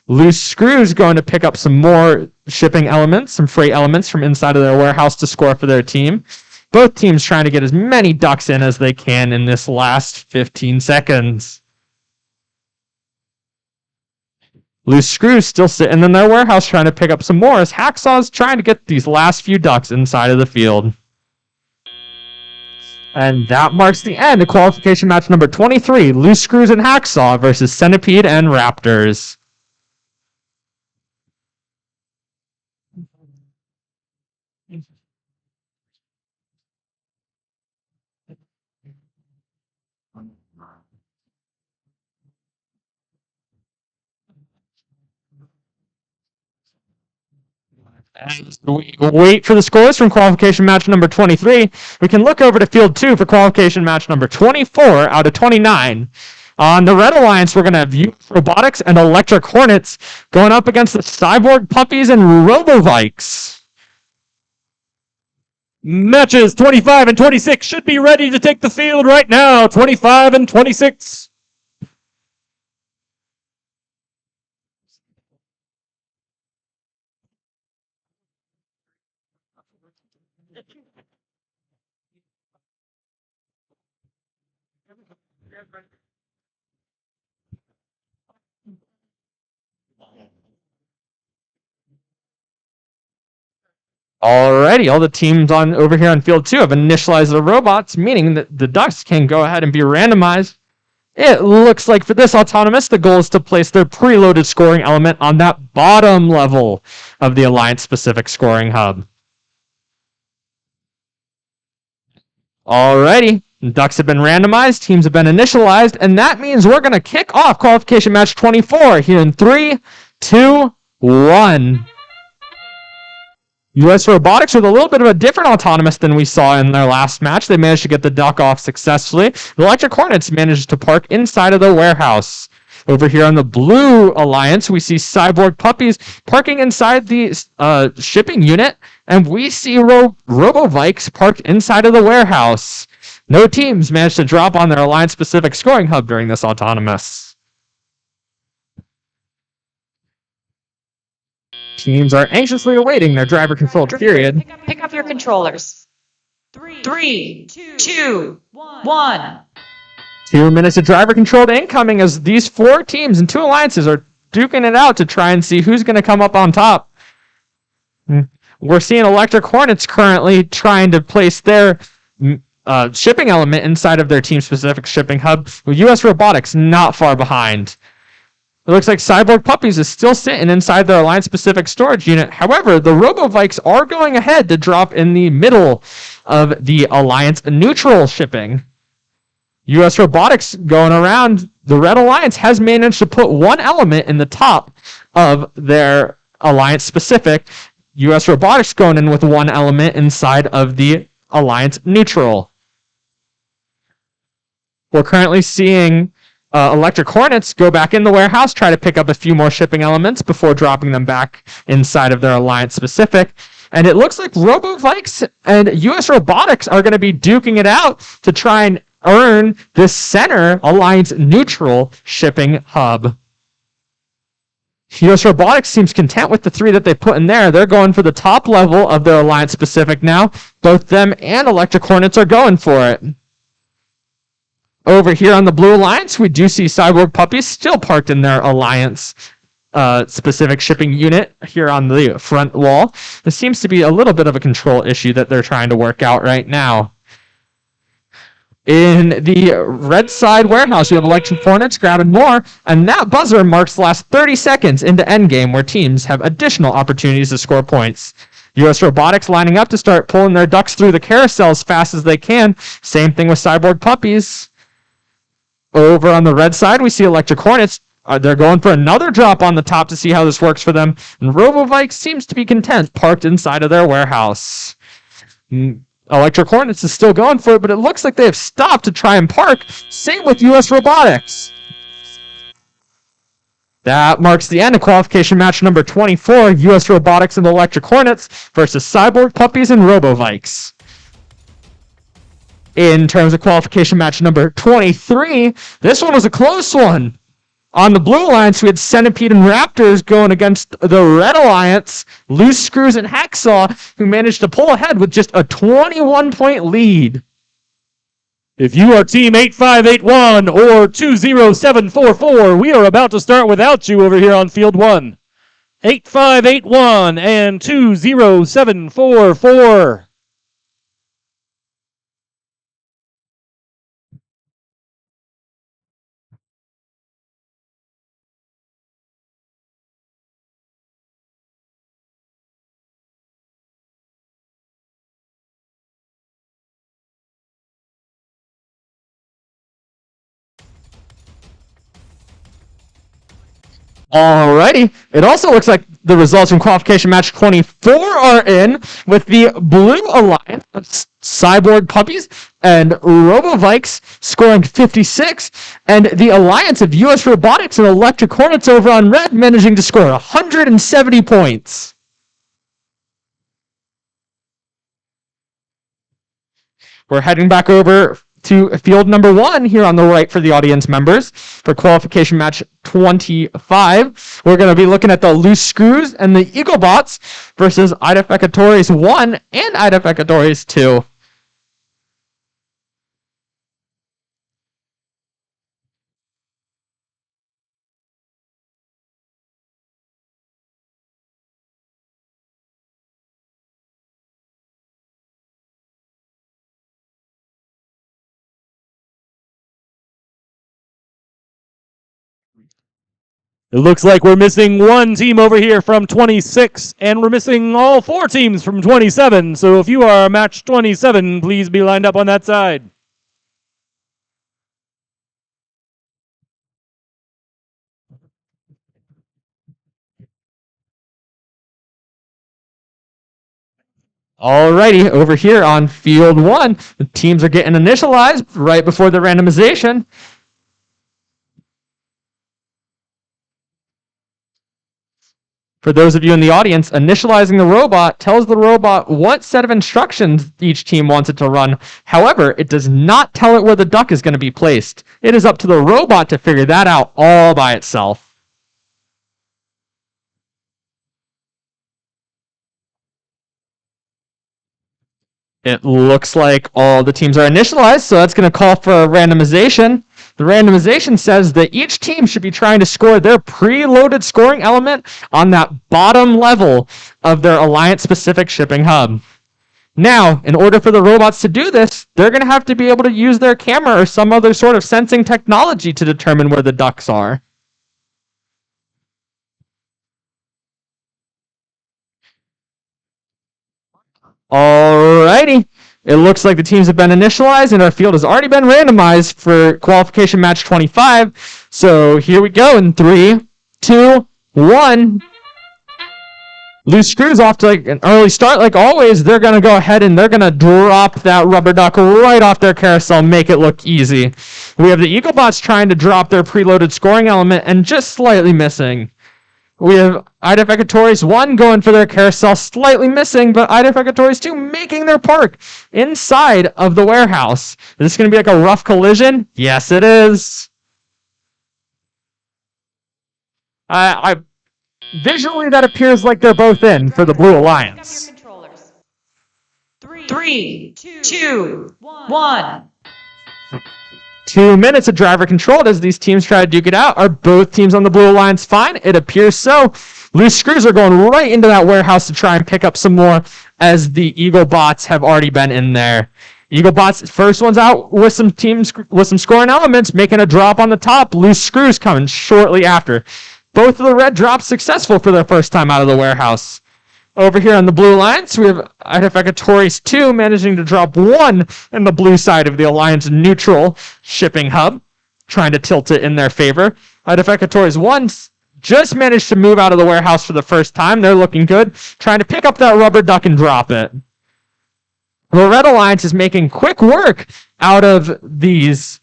Loose Screws going to pick up some more shipping elements, some freight elements from inside of their warehouse to score for their team. Both teams trying to get as many ducks in as they can in this last 15 seconds. Loose Screws still sitting in their warehouse trying to pick up some more as Hacksaw's trying to get these last few ducks inside of the field. And that marks the end of qualification match number 23, Loose Screws and Hacksaw versus Centipede and Raptors. As we wait for the scores from qualification match number 23, we can look over to field 2 for qualification match number 24 out of 29. On the Red Alliance, we're going to have Robotics and Electric Hornets going up against the Cyborg Puppies and Robovikes. Matches 25 and 26 should be ready to take the field right now. 25 and 26. Alrighty, all the teams on over here on field 2 have initialized their robots, meaning that the ducks can go ahead and be randomized. It looks like for this autonomous, the goal is to place their preloaded scoring element on that bottom level of the Alliance-specific scoring hub. Alrighty, ducks have been randomized, teams have been initialized, and that means we're going to kick off qualification match 24 here in 3, 2, 1. US Robotics with a little bit of a different autonomous than we saw in their last match. They managed to get the duck off successfully. The Electric Hornets managed to park inside of the warehouse. Over here on the Blue Alliance, we see Cyborg Puppies parking inside the shipping unit, and we see Robovikes parked inside of the warehouse. No teams managed to drop on their Alliance-specific scoring hub during this autonomous. Teams are anxiously awaiting their driver-controlled period. Pick up your controllers. 3, 2, 1. 2 minutes of driver-controlled incoming as these 4 teams and 2 alliances are duking it out to try and see who's going to come up on top. We're seeing Electric Hornets currently trying to place their shipping element inside of their team-specific shipping hub, with US Robotics not far behind. It looks like Cyborg Puppies is still sitting inside their Alliance-specific storage unit. However, the Robovikes are going ahead to drop in the middle of the Alliance neutral shipping. US Robotics going around, the Red Alliance has managed to put one element in the top of their Alliance-specific. US Robotics going in with one element inside of the Alliance neutral. We're currently seeing Electric Hornets go back in the warehouse, try to pick up a few more shipping elements before dropping them back inside of their Alliance-specific. And it looks like Robovikes and US Robotics are going to be duking it out to try and earn this center Alliance-neutral shipping hub. US Robotics seems content with the 3 that they put in there. They're going for the top level of their Alliance-specific now. Both them and Electric Hornets are going for it. Over here on the Blue Alliance, we do see Cyborg Puppies still parked in their Alliance specific shipping unit here on the front wall. This seems to be a little bit of a control issue that they're trying to work out right now. In the red side warehouse, we have Electric Hornets grabbing more, and that buzzer marks the last 30 seconds into endgame, where teams have additional opportunities to score points. US Robotics lining up to start pulling their ducks through the carousel as fast as they can. Same thing with Cyborg Puppies. Over on the red side, we see Electric Hornets. They're going for another drop on the top to see how this works for them. And Robovikes seems to be content, parked inside of their warehouse. Electric Hornets is still going for it, but it looks like they have stopped to try and park. Same with US Robotics. That marks the end of qualification match number 24, US Robotics and Electric Hornets versus Cyborg Puppies and Robovikes. In terms of qualification match number 23, this one was a close one. On the Blue Alliance, we had Centipede and Raptors going against the Red Alliance, Loose Screws and Hacksaw, who managed to pull ahead with just a 21-point lead. If you are Team 8581 or 20744, we are about to start without you over here on Field 1. 8581 and 20744. Alrighty. It also looks like the results from qualification match 24 are in, with the Blue Alliance of Cyborg Puppies and Robovikes scoring 56, and the Alliance of US Robotics and Electric Hornets over on Red managing to score 170 points. We're heading back over to field number 1 here on the right for the audience members for qualification match 25. We're going to be looking at the Loose Screws and the Eaglebots versus Idefecatories 1 and Idefecatories 2. It looks like we're missing one team over here from 26, and we're missing all 4 teams from 27. So if you are match 27, please be lined up on that side. Alrighty, over here on field 1, the teams are getting initialized right before the randomization. For those of you in the audience, initializing the robot tells the robot what set of instructions each team wants it to run. However, it does not tell it where the duck is going to be placed. It is up to the robot to figure that out all by itself. It looks like all the teams are initialized, so that's going to call for a randomization. The randomization says that each team should be trying to score their preloaded scoring element on that bottom level of their Alliance-specific shipping hub. Now, in order for the robots to do this, they're going to have to be able to use their camera or some other sort of sensing technology to determine where the ducks are. Alrighty. It looks like the teams have been initialized and our field has already been randomized for qualification match 25. So here we go in 3, 2, 1. Loose Screws off to an early start. Like always, they're going to go ahead and they're going to drop that rubber duck right off their carousel, make it look easy. We have the Eaglebots trying to drop their preloaded scoring element and just slightly missing. We have Idefecatories 1 going for their carousel, slightly missing, but Idefecatories 2 making their park inside of the warehouse. Is this going to be like a rough collision? Yes, it is. Visually, that appears like they're both in for the Blue Alliance. 3, 2, 1. 2 minutes of driver controlled as these teams try to duke it out. Are both teams on the Blue Alliance fine? It appears so. Loose Screws are going right into that warehouse to try and pick up some more as the Eaglebots have already been in there. Eaglebots, first one's out with some teams with some scoring elements, making a drop on the top. Loose Screws coming shortly after. Both of the red drops successful for their first time out of the warehouse. Over here on the Blue Alliance, we have Idefecatories 2 managing to drop 1 in the blue side of the Alliance neutral shipping hub, trying to tilt it in their favor. Idefecatories 1 just managed to move out of the warehouse for the first time. They're looking good, trying to pick up that rubber duck and drop it. The Red Alliance is making quick work out of these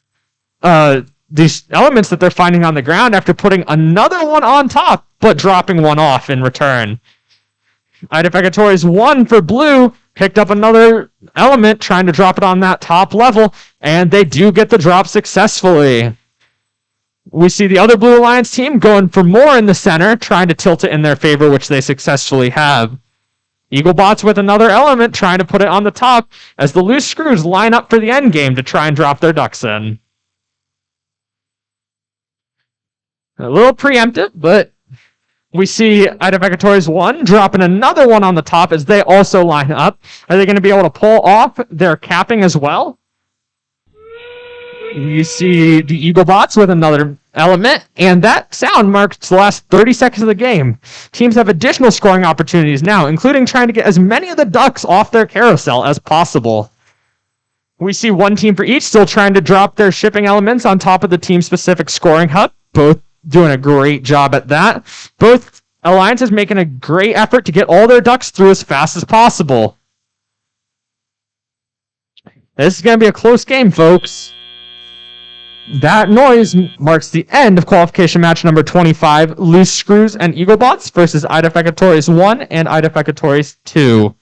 elements that they're finding on the ground after putting another one on top, but dropping one off in return. Idefecatories 1 for blue picked up another element, trying to drop it on that top level, and they do get the drop successfully. We see the other Blue Alliance team going for more in the center, trying to tilt it in their favor, which they successfully have. Eaglebots with another element, trying to put it on the top, as the Loose Screws line up for the end game to try and drop their ducks in. A little preemptive, but we see Idefecatories 1 dropping another one on the top as they also line up. Are they going to be able to pull off their capping as well? You see the Eaglebots with another element, and that sound marks the last 30 seconds of the game. Teams have additional scoring opportunities now, including trying to get as many of the ducks off their carousel as possible. We see one team for each still trying to drop their shipping elements on top of the team-specific scoring hub. Both doing a great job at that. Both alliances making a great effort to get all their ducks through as fast as possible. This is going to be a close game, folks. That noise marks the end of qualification match number 25, Loose Screws and Eaglebots versus Ida Fecatoris 1 and Ida Fecatoris 2.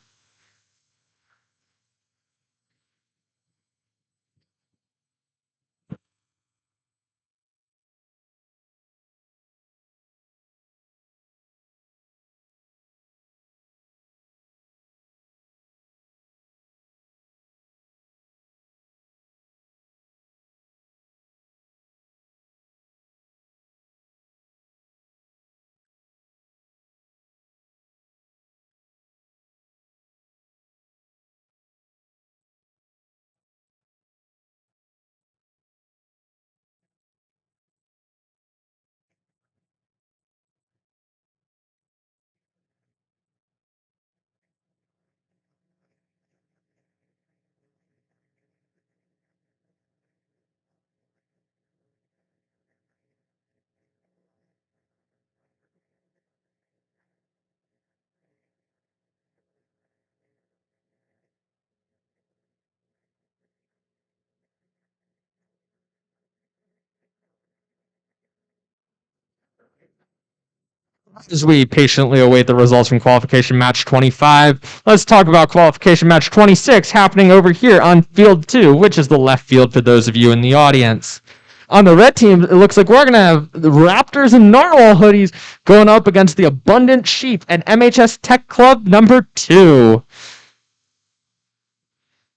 As we patiently await the results from qualification match 25, let's talk about qualification match 26 happening over here on field 2, which is the left field for those of you in the audience. On the red team, it looks like we're going to have the Raptors and Narwhal hoodies going up against the Abundant Sheep and MHS Tech Club number 2.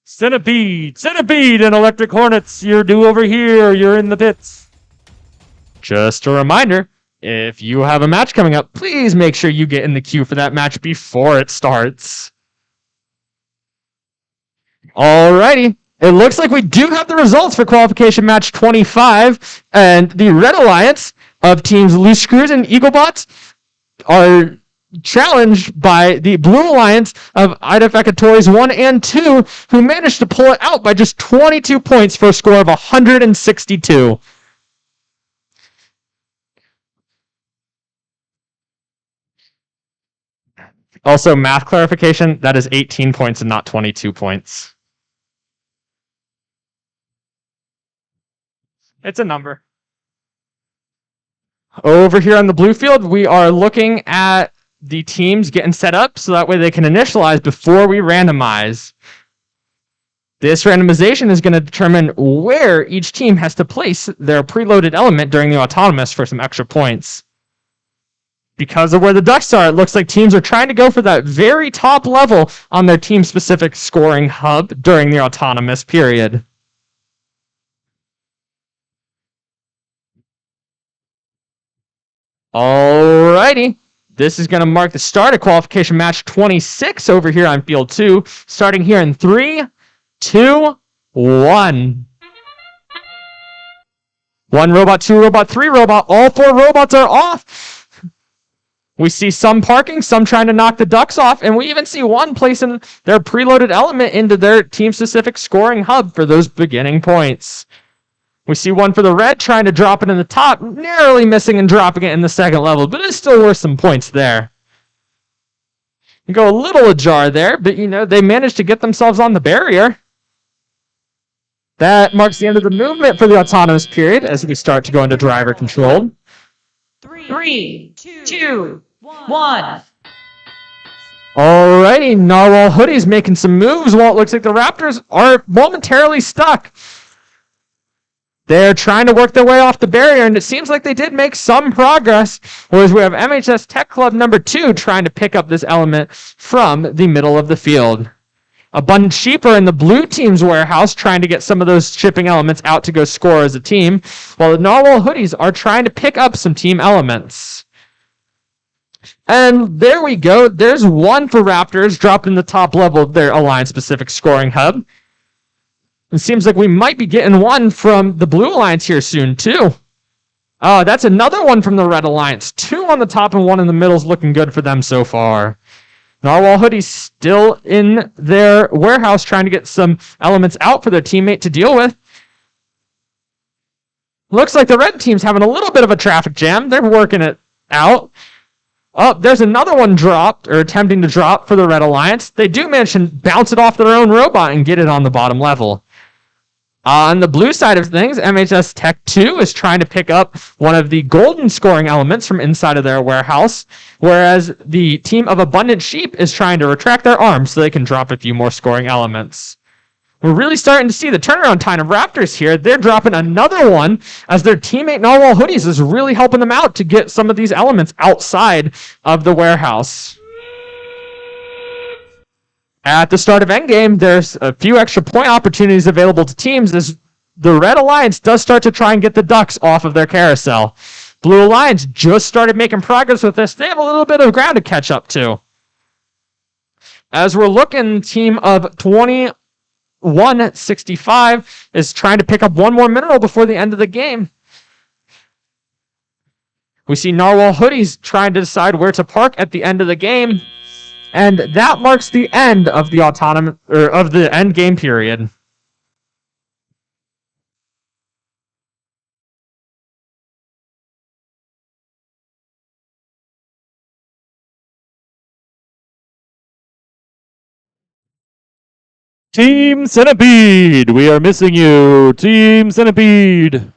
Centipede, and Electric Hornets, you're due over here, you're in the pits. Just a reminder, if you have a match coming up, please make sure you get in the queue for that match before it starts. Alrighty. It looks like we do have the results for qualification match 25, and the Red Alliance of teams Loose Screws and Eaglebots are challenged by the Blue Alliance of Ida Fecatoris 1 and 2, who managed to pull it out by just 22 points for a score of 162. Also, math clarification, that is 18 points and not 22 points. It's a number. Over here on the blue field, we are looking at the teams getting set up so that way they can initialize before we randomize. This randomization is going to determine where each team has to place their preloaded element during the autonomous for some extra points. Because of where the ducks are, it looks like teams are trying to go for that very top level on their team-specific scoring hub during the autonomous period. Alrighty. This is going to mark the start of qualification match 26 over here on field 2, starting here in 3, 2, 1. 1 robot, 2 robot, 3 robot. All 4 robots are off. We see some parking, some trying to knock the ducks off, and we even see one placing their preloaded element into their team-specific scoring hub for those beginning points. We see one for the red trying to drop it in the top, narrowly missing and dropping it in the second level, but it's still worth some points there. You go a little ajar there, but they managed to get themselves on the barrier. That marks the end of the movement for the autonomous period as we start to go into driver control. 3, 2, 1. Alrighty, Narwhal Hoodie's making some moves while it looks like the Raptors are momentarily stuck. They're trying to work their way off the barrier, and it seems like they did make some progress, whereas we have MHS Tech Club number 2 trying to pick up this element from the middle of the field. Abundant Sheep are in the blue team's warehouse trying to get some of those shipping elements out to go score as a team, while the Narwhal Hoodies are trying to pick up some team elements. And there we go. There's one for Raptors dropped in the top level of their Alliance-specific scoring hub. It seems like we might be getting one from the Blue Alliance here soon, too. That's another one from the Red Alliance. 2 on the top and 1 in the middle is looking good for them so far. Narwhal Hoodie's still in their warehouse trying to get some elements out for their teammate to deal with. Looks like the red team's having a little bit of a traffic jam. They're working it out. Oh, there's another one dropped, or attempting to drop for the Red Alliance. They do manage to bounce it off their own robot and get it on the bottom level. On the blue side of things, MHS Tech 2 is trying to pick up one of the golden scoring elements from inside of their warehouse, whereas the team of Abundant Sheep is trying to retract their arms so they can drop a few more scoring elements. We're really starting to see the turnaround time of Raptors here. They're dropping another one as their teammate Narwhal Hoodies is really helping them out to get some of these elements outside of the warehouse. At the start of endgame, there's a few extra point opportunities available to teams as the Red Alliance does start to try and get the Ducks off of their carousel. Blue Alliance just started making progress with this. They have a little bit of ground to catch up to. As we're looking, team of 2165 is trying to pick up one more mineral before the end of the game. We see Narwhal Hoodies trying to decide where to park at the end of the game. And that marks the end of the end game period. Team Centipede, we are missing you. Team Centipede.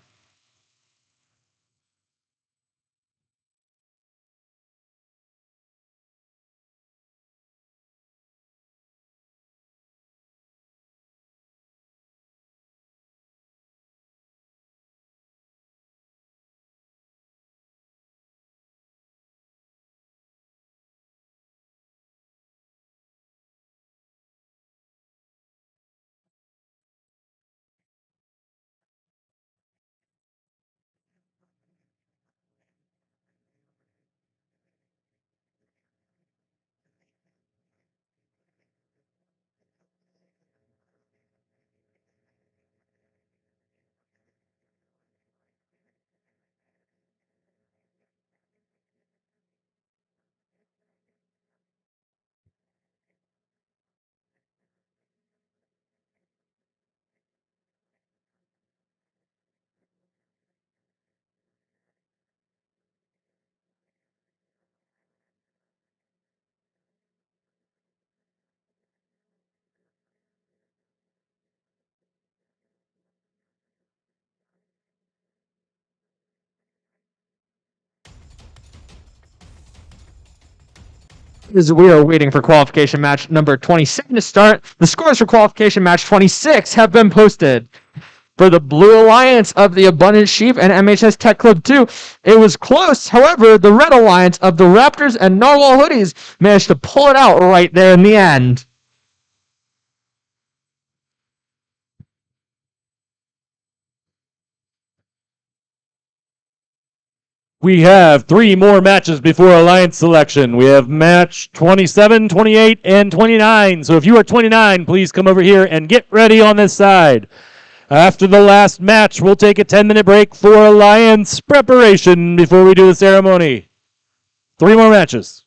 As we are waiting for qualification match number 27 to start, the scores for qualification match 26 have been posted. For the Blue Alliance of the Abundant Sheep and MHS Tech Club 2, it was close. However, the Red Alliance of the Raptors and Narwhal Hoodies managed to pull it out right there in the end. We have 3 more matches before Alliance selection. We have match 27, 28, and 29. So if you are 29, please come over here and get ready on this side. After the last match, we'll take a 10-minute break for Alliance preparation before we do the ceremony. 3 more matches.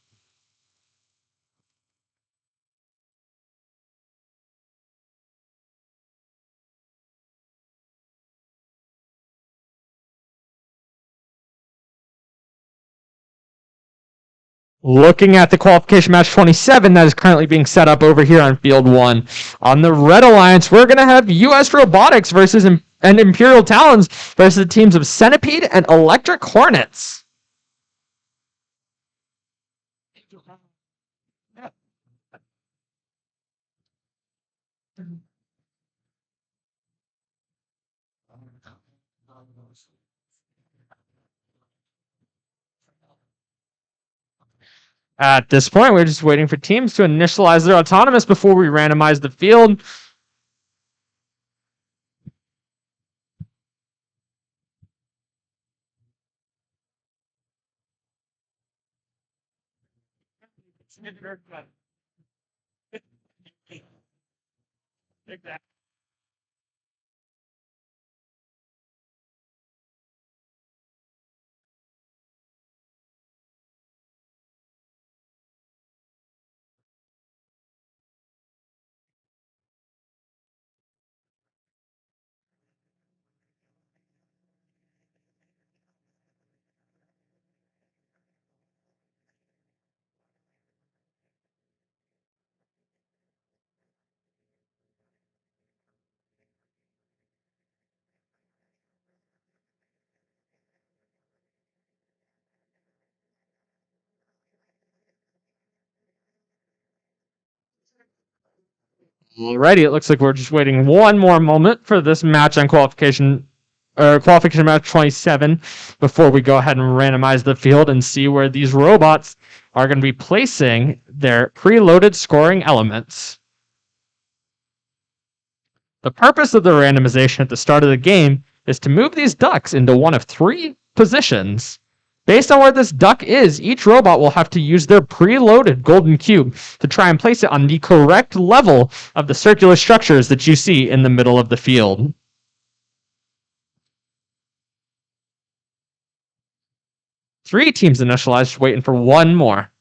Looking at the qualification match 27 that is currently being set up over here on field 1. On the Red Alliance, we're going to have US Robotics and Imperial Talons versus the teams of Centipede and Electric Hornets. At this point, we're just waiting for teams to initialize their autonomous before we randomize the field. Alrighty, it looks like we're just waiting one more moment for this match on qualification match 27 before we go ahead and randomize the field and see where these robots are going to be placing their preloaded scoring elements. The purpose of the randomization at the start of the game is to move these ducks into one of three positions. Based on where this duck is, each robot will have to use their preloaded golden cube to try and place it on the correct level of the circular structures that you see in the middle of the field. Three teams initialized, waiting for one more.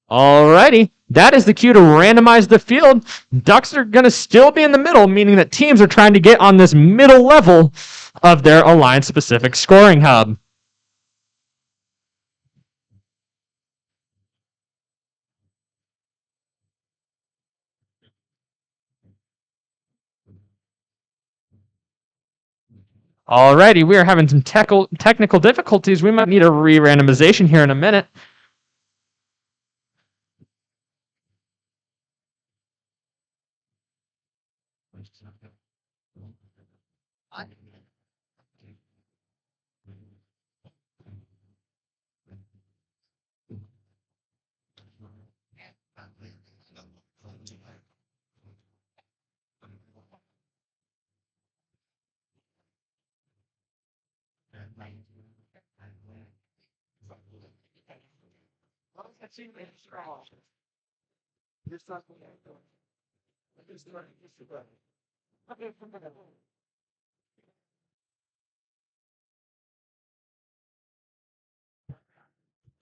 Alrighty, that is the cue to randomize the field. Ducks are going to still be in the middle, meaning that teams are trying to get on this middle level of their Alliance-specific scoring hub. Alrighty, we are having some technical difficulties. We might need a re-randomization here in a minute.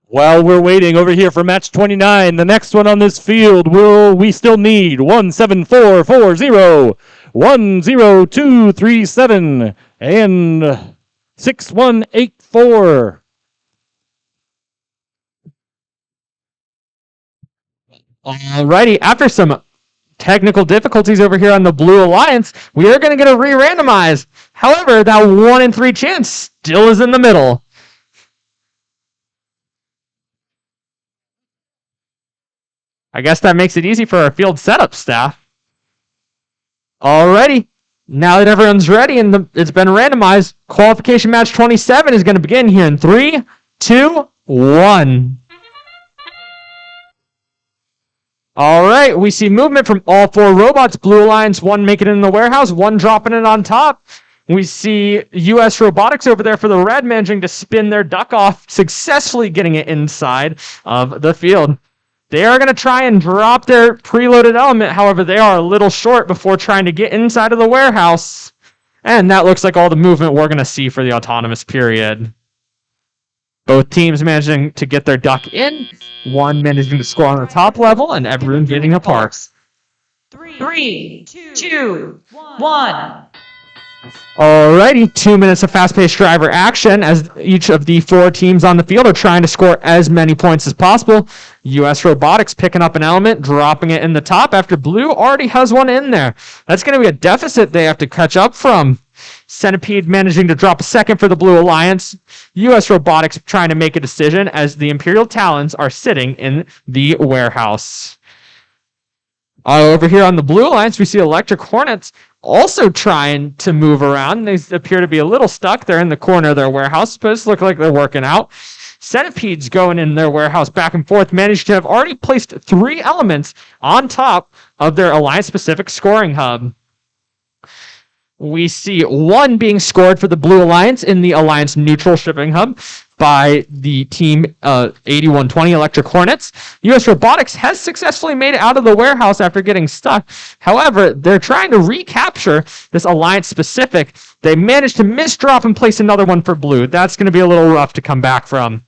While we're waiting over here for match 29, the next one on this field we still need 17440, 10237, and 6184. Alrighty, after some technical difficulties over here on the Blue Alliance, we are going to get a re-randomize. However, that 1 in 3 chance still is in the middle. I guess that makes it easy for our field setup staff. Alrighty, now that everyone's ready and it's been randomized, qualification match 27 is going to begin here in 3, 2, 1. Alright, we see movement from all 4 robots. Blue Alliance, 1 making it in the warehouse, 1 dropping it on top. We see US Robotics over there for the red, managing to spin their duck off, successfully getting it inside of the field. They are going to try and drop their preloaded element. However, they are a little short before trying to get inside of the warehouse. And that looks like all the movement we're going to see for the autonomous period. Both teams managing to get their duck in. 1 managing to score on the top level, and everyone getting apart. 3, 2, 1. Alrighty, 2 minutes of fast-paced driver action as each of the 4 teams on the field are trying to score as many points as possible. US Robotics picking up an element, dropping it in the top after Blue already has one in there. That's going to be a deficit they have to catch up from. Centipede managing to drop a second for the Blue Alliance. US Robotics trying to make a decision as the Imperial Talons are sitting in the warehouse. Over here on the Blue Alliance, we see Electric Hornets also trying to move around. They appear to be a little stuck. They're in the corner of their warehouse, but it looks like they're working out. Centipedes going in their warehouse back and forth, managed to have already placed 3 elements on top of their Alliance-specific scoring hub. We see 1 being scored for the Blue Alliance in the Alliance neutral shipping hub by the team 8120 Electric Hornets. US Robotics has successfully made it out of the warehouse after getting stuck. However, they're trying to recapture this Alliance specific. They managed to misdrop and place another one for Blue. That's going to be a little rough to come back from.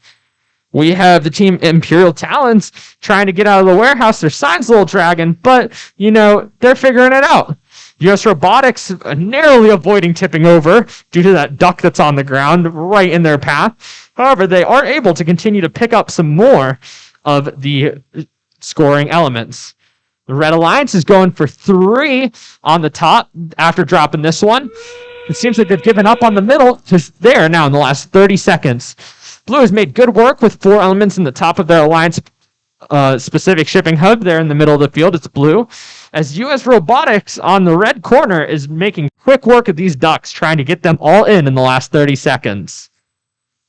We have the team Imperial Talons trying to get out of the warehouse. Their sign's a little dragging, but, you know, they're figuring it out. US Robotics narrowly avoiding tipping over due to that duck that's on the ground right in their path. However, they are able to continue to pick up some more of the scoring elements. The Red Alliance is going for 3 on the top after dropping this one. It seems like they've given up on the middle. Just there now in the last 30 seconds. Blue has made good work with 4 elements in the top of their Alliance specific shipping hub there in the middle of the field. It's blue. As US Robotics on the red corner is making quick work of these ducks, trying to get them all in the last 30 seconds.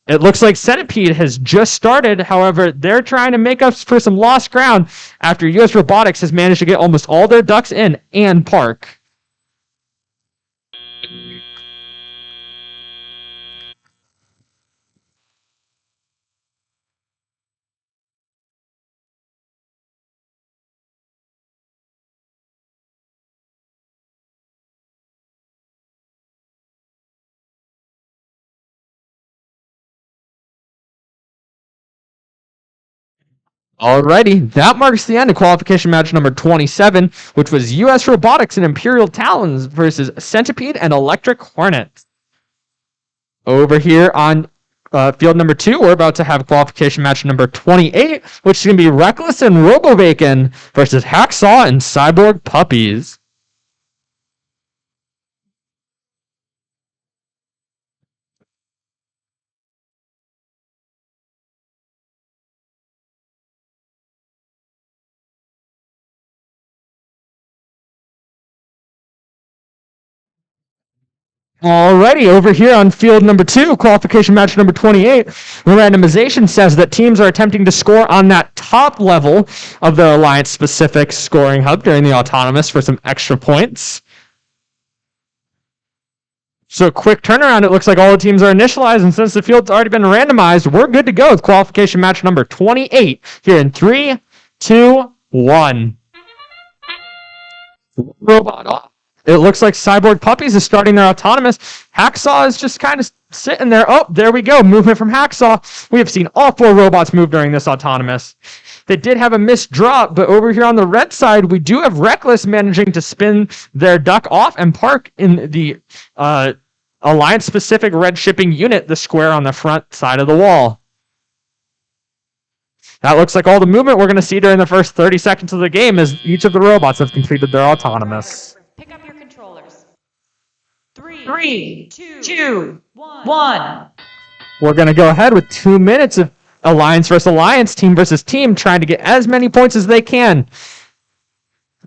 It looks like Centipede has just started. However, they're trying to make up for some lost ground after US Robotics has managed to get almost all their ducks in and park. Alrighty, that marks the end of qualification match number 27, which was US Robotics and Imperial Talons versus Centipede and Electric Hornet. Over here on field number 2, we're about to have qualification match number 28, which is going to be Reckless and RoboBacon versus Hacksaw and Cyborg Puppies. Alrighty, over here on field number 2, qualification match number 28, the randomization says that teams are attempting to score on that top level of the Alliance-specific scoring hub during the autonomous for some extra points. So quick turnaround, it looks like all the teams are initialized, and since the field's already been randomized, we're good to go with qualification match number 28 here in 3, 2, 1. Robot off. It looks like Cyborg Puppies is starting their autonomous. Hacksaw is just kind of sitting there. Oh, there we go. Movement from Hacksaw. We have seen all 4 robots move during this autonomous. They did have a missed drop, but over here on the red side, we do have Reckless managing to spin their duck off and park in the Alliance-specific red shipping unit, the square on the front side of the wall. That looks like all the movement we're going to see during the first 30 seconds of the game as each of the robots have completed their autonomous. Pick up your controllers. 3, 2, 1. We're going to go ahead with 2 minutes of Alliance versus Alliance, team versus team, trying to get as many points as they can.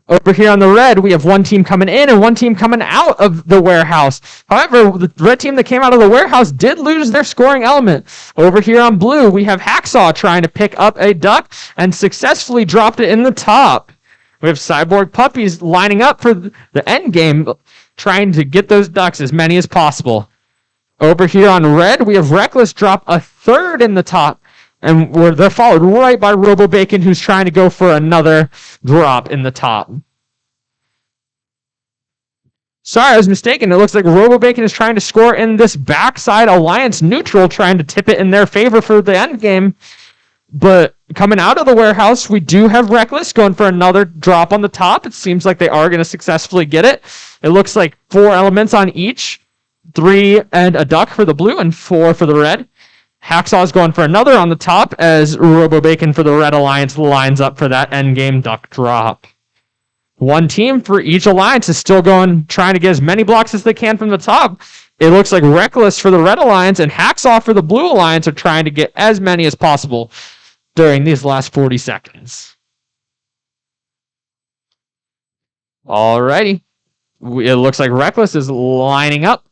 Over here on the red, we have one team coming in and one team coming out of the warehouse. However, the red team that came out of the warehouse did lose their scoring element. Over here on blue, we have Hacksaw trying to pick up a duck and successfully dropped it in the top. We have Cyborg Puppies lining up for the end game, trying to get those ducks, as many as possible. Over here on red, we have Reckless drop a third in the top, and they're followed right by RoboBacon, who's trying to go for another drop in the top. Sorry, I was mistaken. It looks like RoboBacon is trying to score in this backside Alliance neutral, trying to tip it in their favor for the end game. But coming out of the warehouse, we do have Reckless going for another drop on the top. It seems like they are going to successfully get it. It looks like 4 elements on each. 3 and a duck for the blue and 4 for the red. Hacksaw is going for another on the top as RoboBacon for the Red Alliance lines up for that endgame duck drop. One team for each alliance is still trying to get as many blocks as they can from the top. It looks like Reckless for the Red Alliance and Hacksaw for the Blue Alliance are trying to get as many as possible during these last 40 seconds. Alrighty. It looks like Reckless is lining up,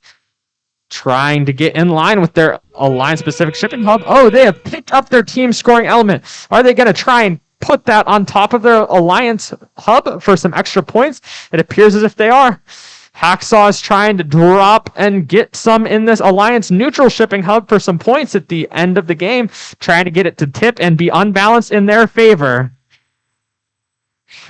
trying to get in line with their Alliance-specific shipping hub. Oh, they have picked up their team scoring element. Are they going to try and put that on top of their Alliance hub for some extra points? It appears as if they are. Hacksaw is trying to drop and get some in this Alliance neutral shipping hub for some points at the end of the game, trying to get it to tip and be unbalanced in their favor.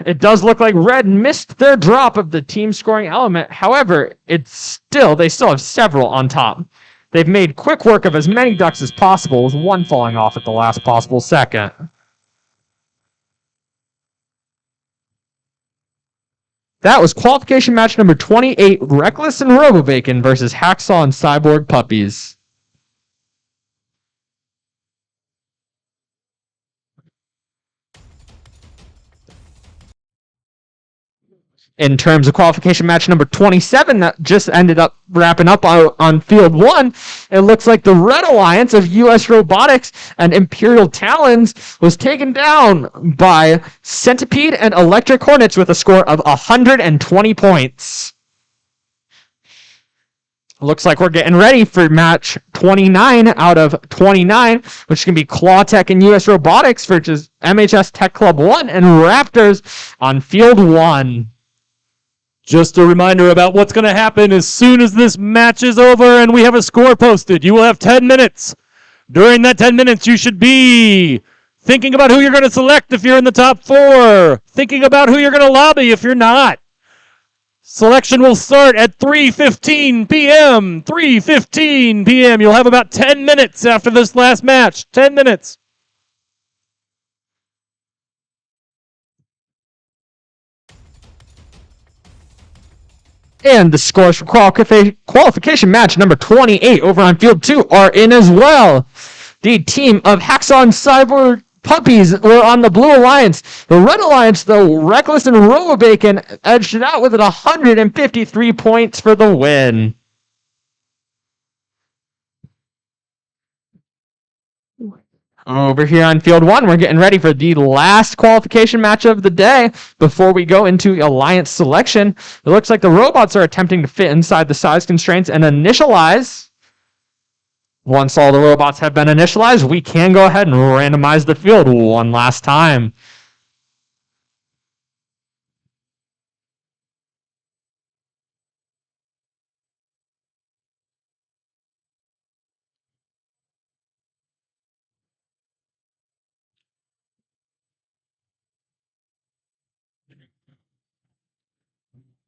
It does look like Red missed their drop of the team scoring element. However, they still have several on top. They've made quick work of as many ducks as possible, with one falling off at the last possible second. That was qualification match number 28, Reckless and RoboBacon versus Hacksaw and Cyborg Puppies. In terms of qualification match number 27 that just ended up wrapping up on field 1, it looks like the Red Alliance of US Robotics and Imperial Talons was taken down by Centipede and Electric Hornets with a score of 120 points. Looks like we're getting ready for match 29 out of 29, which can be Clawtech and US Robotics versus MHS Tech Club 1 and Raptors on field 1. Just a reminder about what's going to happen as soon as this match is over and we have a score posted. You will have 10 minutes. During that 10 minutes, you should be thinking about who you're going to select if you're in the top 4. Thinking about who you're going to lobby if you're not. Selection will start at 3:15 p.m. 3:15 p.m. You'll have about 10 minutes after this last match. 10 minutes. And the scores for qualification match number 28 over on field 2 are in as well. The team of Haxon Cyber Puppies were on the Blue Alliance. The Red Alliance, though, Reckless and RoboBacon edged it out with 153 points for the win. Over here on field 1, we're getting ready for the last qualification match of the day before we go into Alliance selection. It looks like the robots are attempting to fit inside the size constraints and initialize. Once all the robots have been initialized, we can go ahead and randomize the field one last time.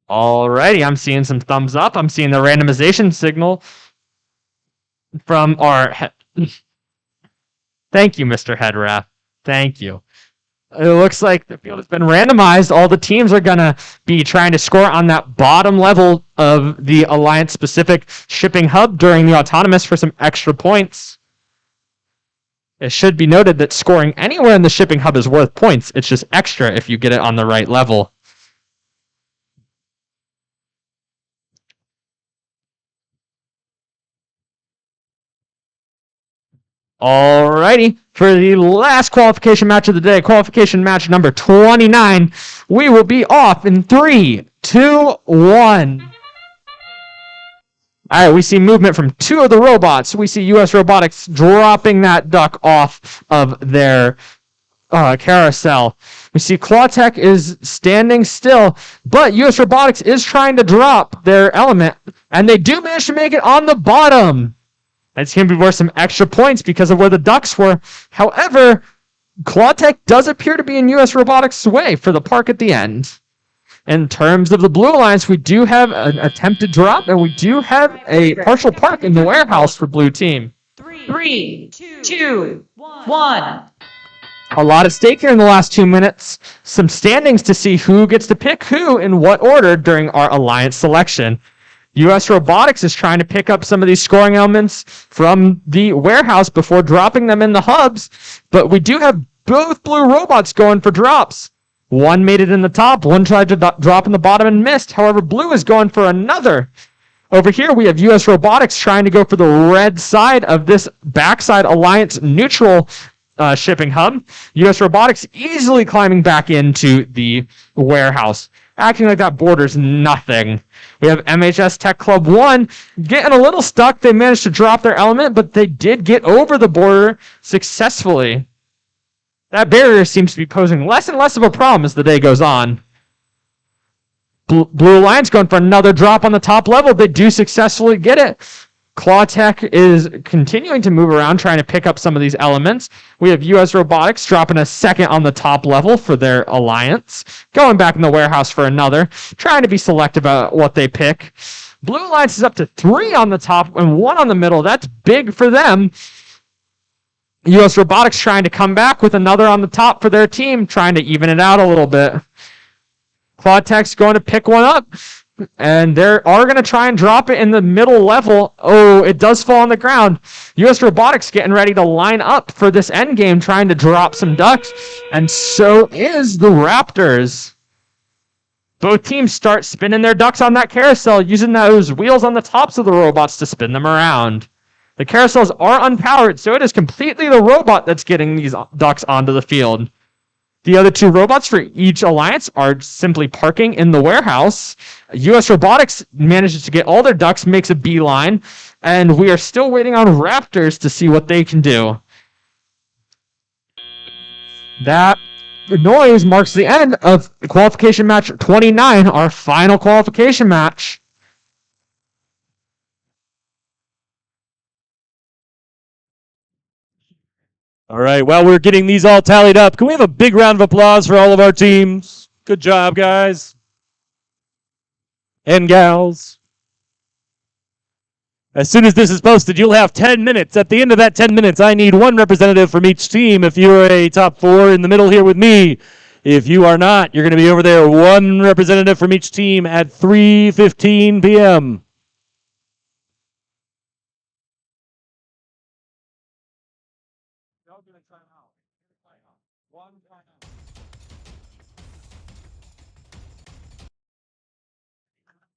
Alrighty, I'm seeing some thumbs up. I'm seeing the randomization signal from our... Thank you, Mr. Headrath. Thank you. It looks like the field has been randomized. All the teams are going to be trying to score on that bottom level of the Alliance-specific shipping hub during the Autonomous for some extra points. It should be noted that scoring anywhere in the shipping hub is worth points. It's just extra if you get it on the right level. Alrighty, for the last qualification match of the day, qualification match number 29, we will be off in 3, 2, 1. Alright, we see movement from 2 of the robots. We see US Robotics dropping that duck off of their carousel. We see Clawtech is standing still, but US Robotics is trying to drop their element, and they do manage to make it on the bottom. It's going to be worth some extra points because of where the ducks were. However, Clawtech does appear to be in US Robotics' way for the park at the end. In terms of the Blue Alliance, we do have an attempted drop, and we do have a partial park in the warehouse for Blue Team. 3, 2, 1. A lot at stake here in the last 2 minutes. Some standings to see who gets to pick who in what order during our Alliance selection. US Robotics is trying to pick up some of these scoring elements from the warehouse before dropping them in the hubs, but we do have both blue robots going for drops. One made it in the top, one tried to drop in the bottom and missed. However, blue is going for another. Over here, we have US Robotics trying to go for the red side of this backside Alliance neutral shipping hub. US Robotics easily climbing back into the warehouse, acting like that borders nothing. We have MHS Tech Club 1 getting a little stuck. They managed to drop their element, but they did get over the border successfully. That barrier seems to be posing less and less of a problem as the day goes on. Blue Alliance going for another drop on the top level. They do successfully get it. Clawtech is continuing to move around, trying to pick up some of these elements. We have US Robotics dropping a second on the top level for their Alliance. Going back in the warehouse for another. Trying to be selective about what they pick. Blue Alliance is up to 3 on the top and 1 on the middle. That's big for them. US Robotics trying to come back with another on the top for their team, trying to even it out a little bit. Clawtech's going to pick one up. And they are going to try and drop it in the middle level. Oh, it does fall on the ground. US Robotics getting ready to line up for this end game, trying to drop some ducks. And so is the Raptors. Both teams start spinning their ducks on that carousel, using those wheels on the tops of the robots to spin them around. The carousels are unpowered, so it is completely the robot that's getting these ducks onto the field. The other two robots for each alliance are simply parking in the warehouse. US Robotics manages to get all their ducks, makes a beeline, and we are still waiting on Raptors to see what they can do. That noise marks the end of qualification match 29, our final qualification match. All right, while we're getting these all tallied up, can we have a big round of applause for all of our teams? Good job, guys and gals. As soon as this is posted, you'll have 10 minutes. At the end of that 10 minutes, I need one representative from each team. If you're a top four in the middle here with me, if you are not, you're going to be over there. One representative from each team at 3:15 p.m.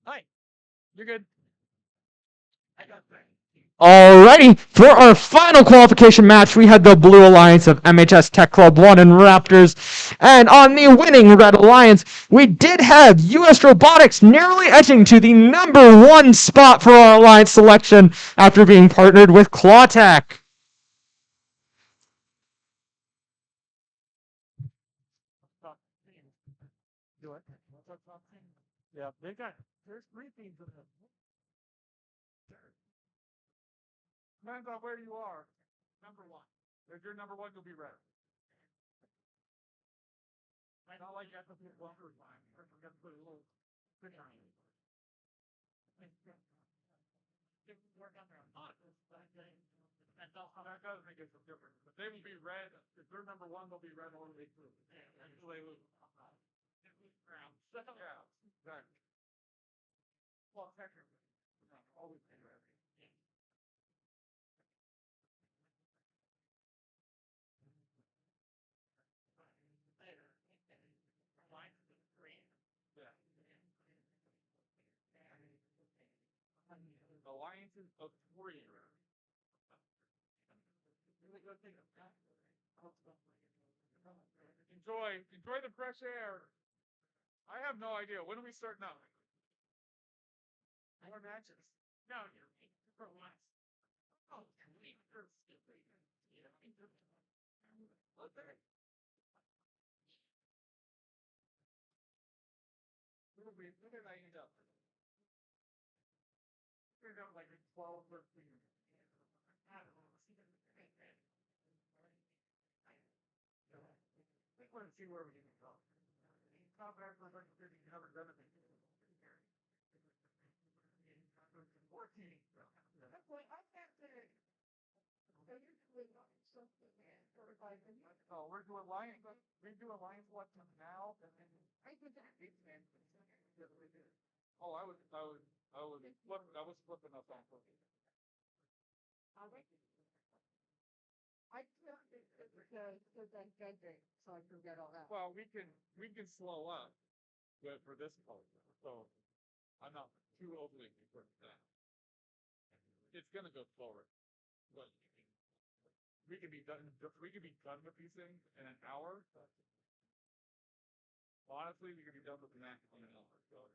Hi, you're good. Alrighty, for our final qualification match, we had the Blue Alliance of MHS Tech Club 1 and Raptors. And on the winning Red Alliance, we did have US Robotics narrowly edging to the #1 spot for our Alliance selection after being partnered with Clawtech. Yeah, there's 3 teams in this. Depends on where you are. Number 1. If you're number 1, you'll be red. Not like you have to put bumper time. You have to put a little sticker on it. That does make it some difference. But they will be red. If they're number 1, they'll be red all the way through. Until they lose. Yeah, exactly. Well, technically, always be red. Alliances of 3. Enjoy the fresh air. I have no idea. When do we start now? More matches. No, you're for once. Oh, you're stupid. Okay. Where did I end up? I ended up like 12, 13. I don't know. I want to see where we can go. Top after like 50, you haven't done it. 14. That's like I can't say. Oh, we're doing Lions. We do Alliance selections now. I did that. Oh, I was flipping us off. I can't because I'm judging, so I forget all that. Well, we can slow up, but for this post, so I'm not too overly concerned with that. It's gonna go slower, but we can be done. We can be done with these things in an hour. Honestly, we can be done with that in an hour. So.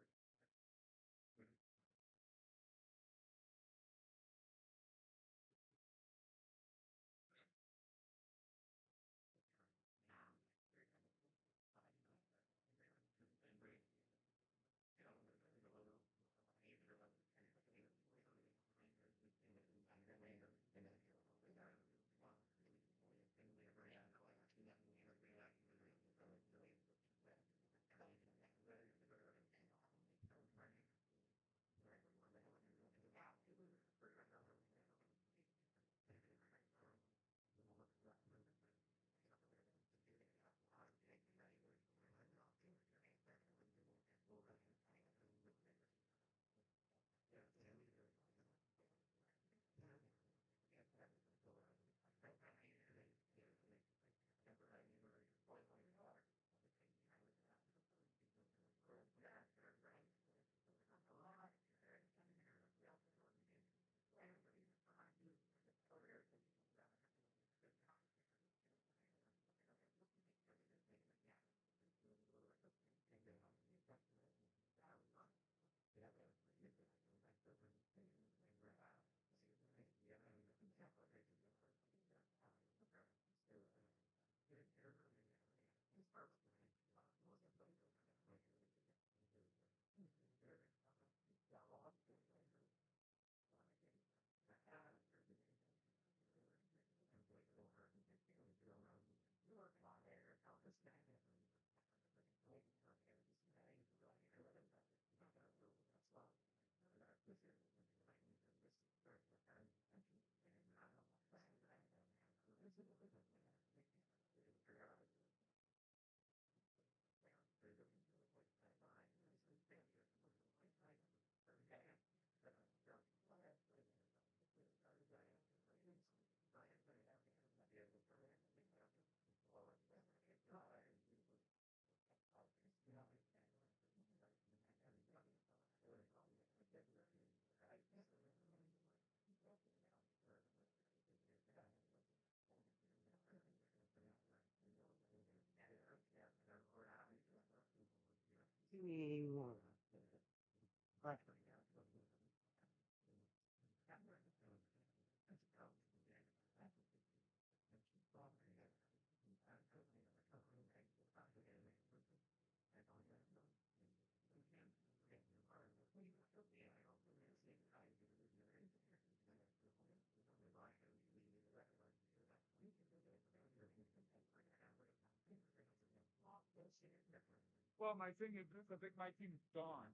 Well, my thing is this, I think my team's gone.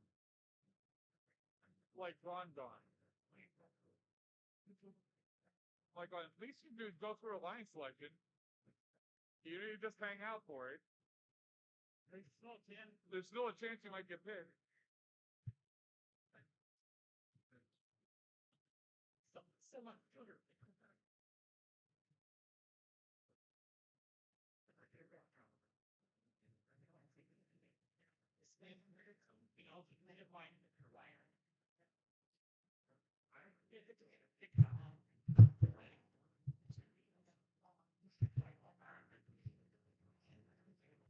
Like gone. Like at least you do go through a line selection. You didn't just hang out for it. There's still a chance you might get picked.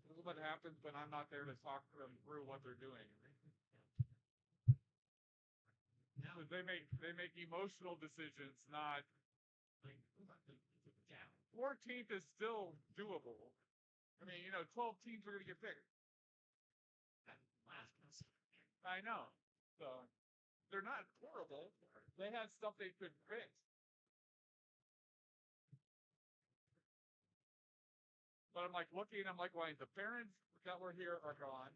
This is what happens when I'm not there to talk them through what they're doing. They make emotional decisions, not 14th is still doable. I mean, 12 teams are gonna get picked. I know. So they're not horrible. They had stuff they could fix. But I'm like looking, I'm like, well, the parents that were here are gone.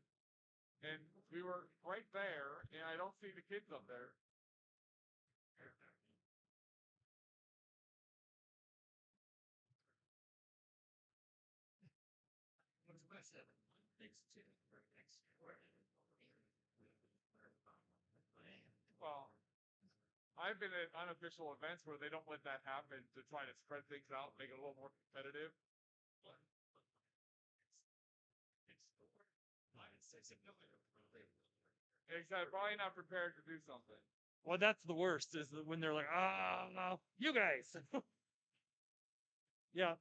And we were right there, and I don't see the kids up there. Well, I've been at unofficial events where they don't let that happen to try to spread things out, make it a little more competitive. Exactly, probably not prepared to do something. Well, that's the worst is when they're like, you guys. Yeah.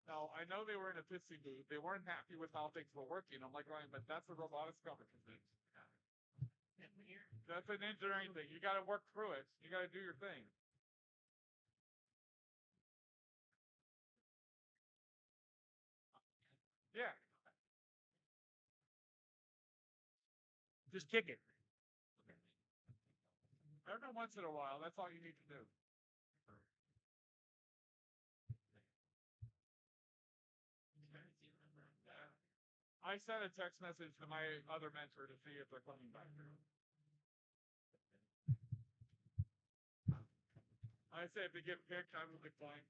Now, I know they were in a pissing mood. They weren't happy with how things were working. I'm like, Ryan, but that's a robotics competition. That's an engineering thing. You got to work through it. You got to do your thing. Yeah. Just kick it. Every once in a while, that's all you need to do. I sent a text message to my other mentor to see if they're coming back. I say if they get picked, I will decline.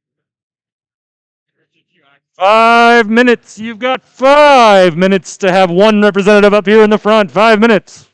5 minutes. You've got 5 minutes to have one representative up here in the front. 5 minutes.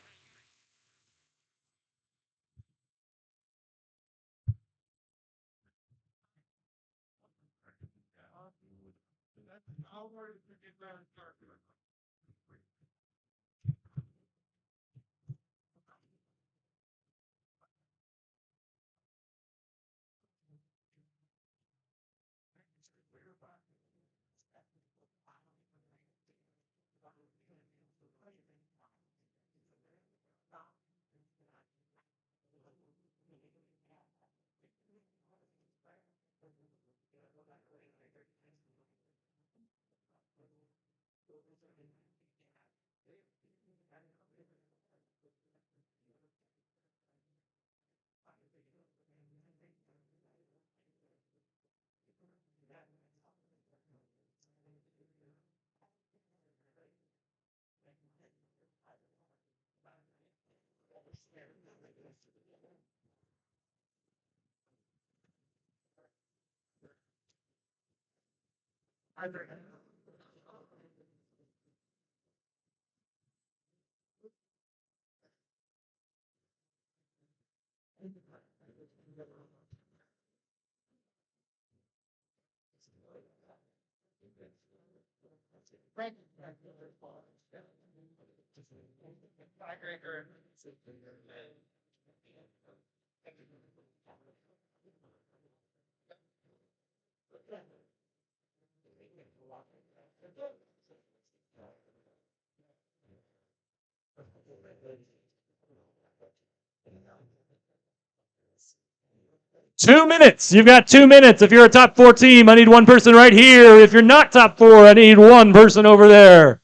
2 minutes. You've got 2 minutes. If you're a top 4 team, I need one person right here. If you're not top 4, I need one person over there.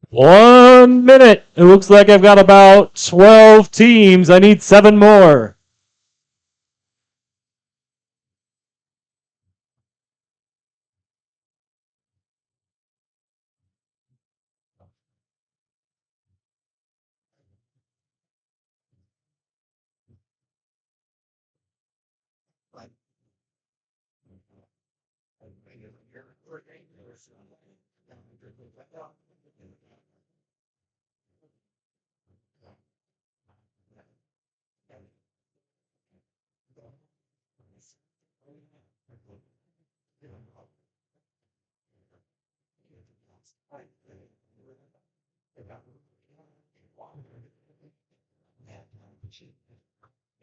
One minute. It looks like I've got about 12 teams. I need 7 more.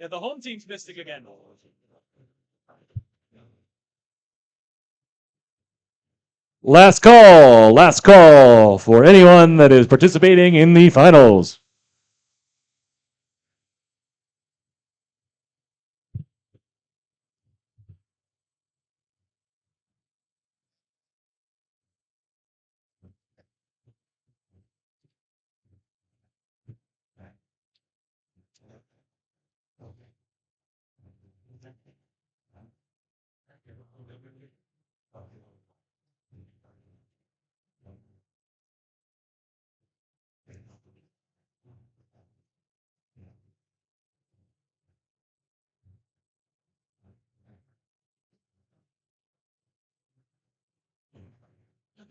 Yeah, the home team's mystic again. Last call for anyone that is participating in the finals.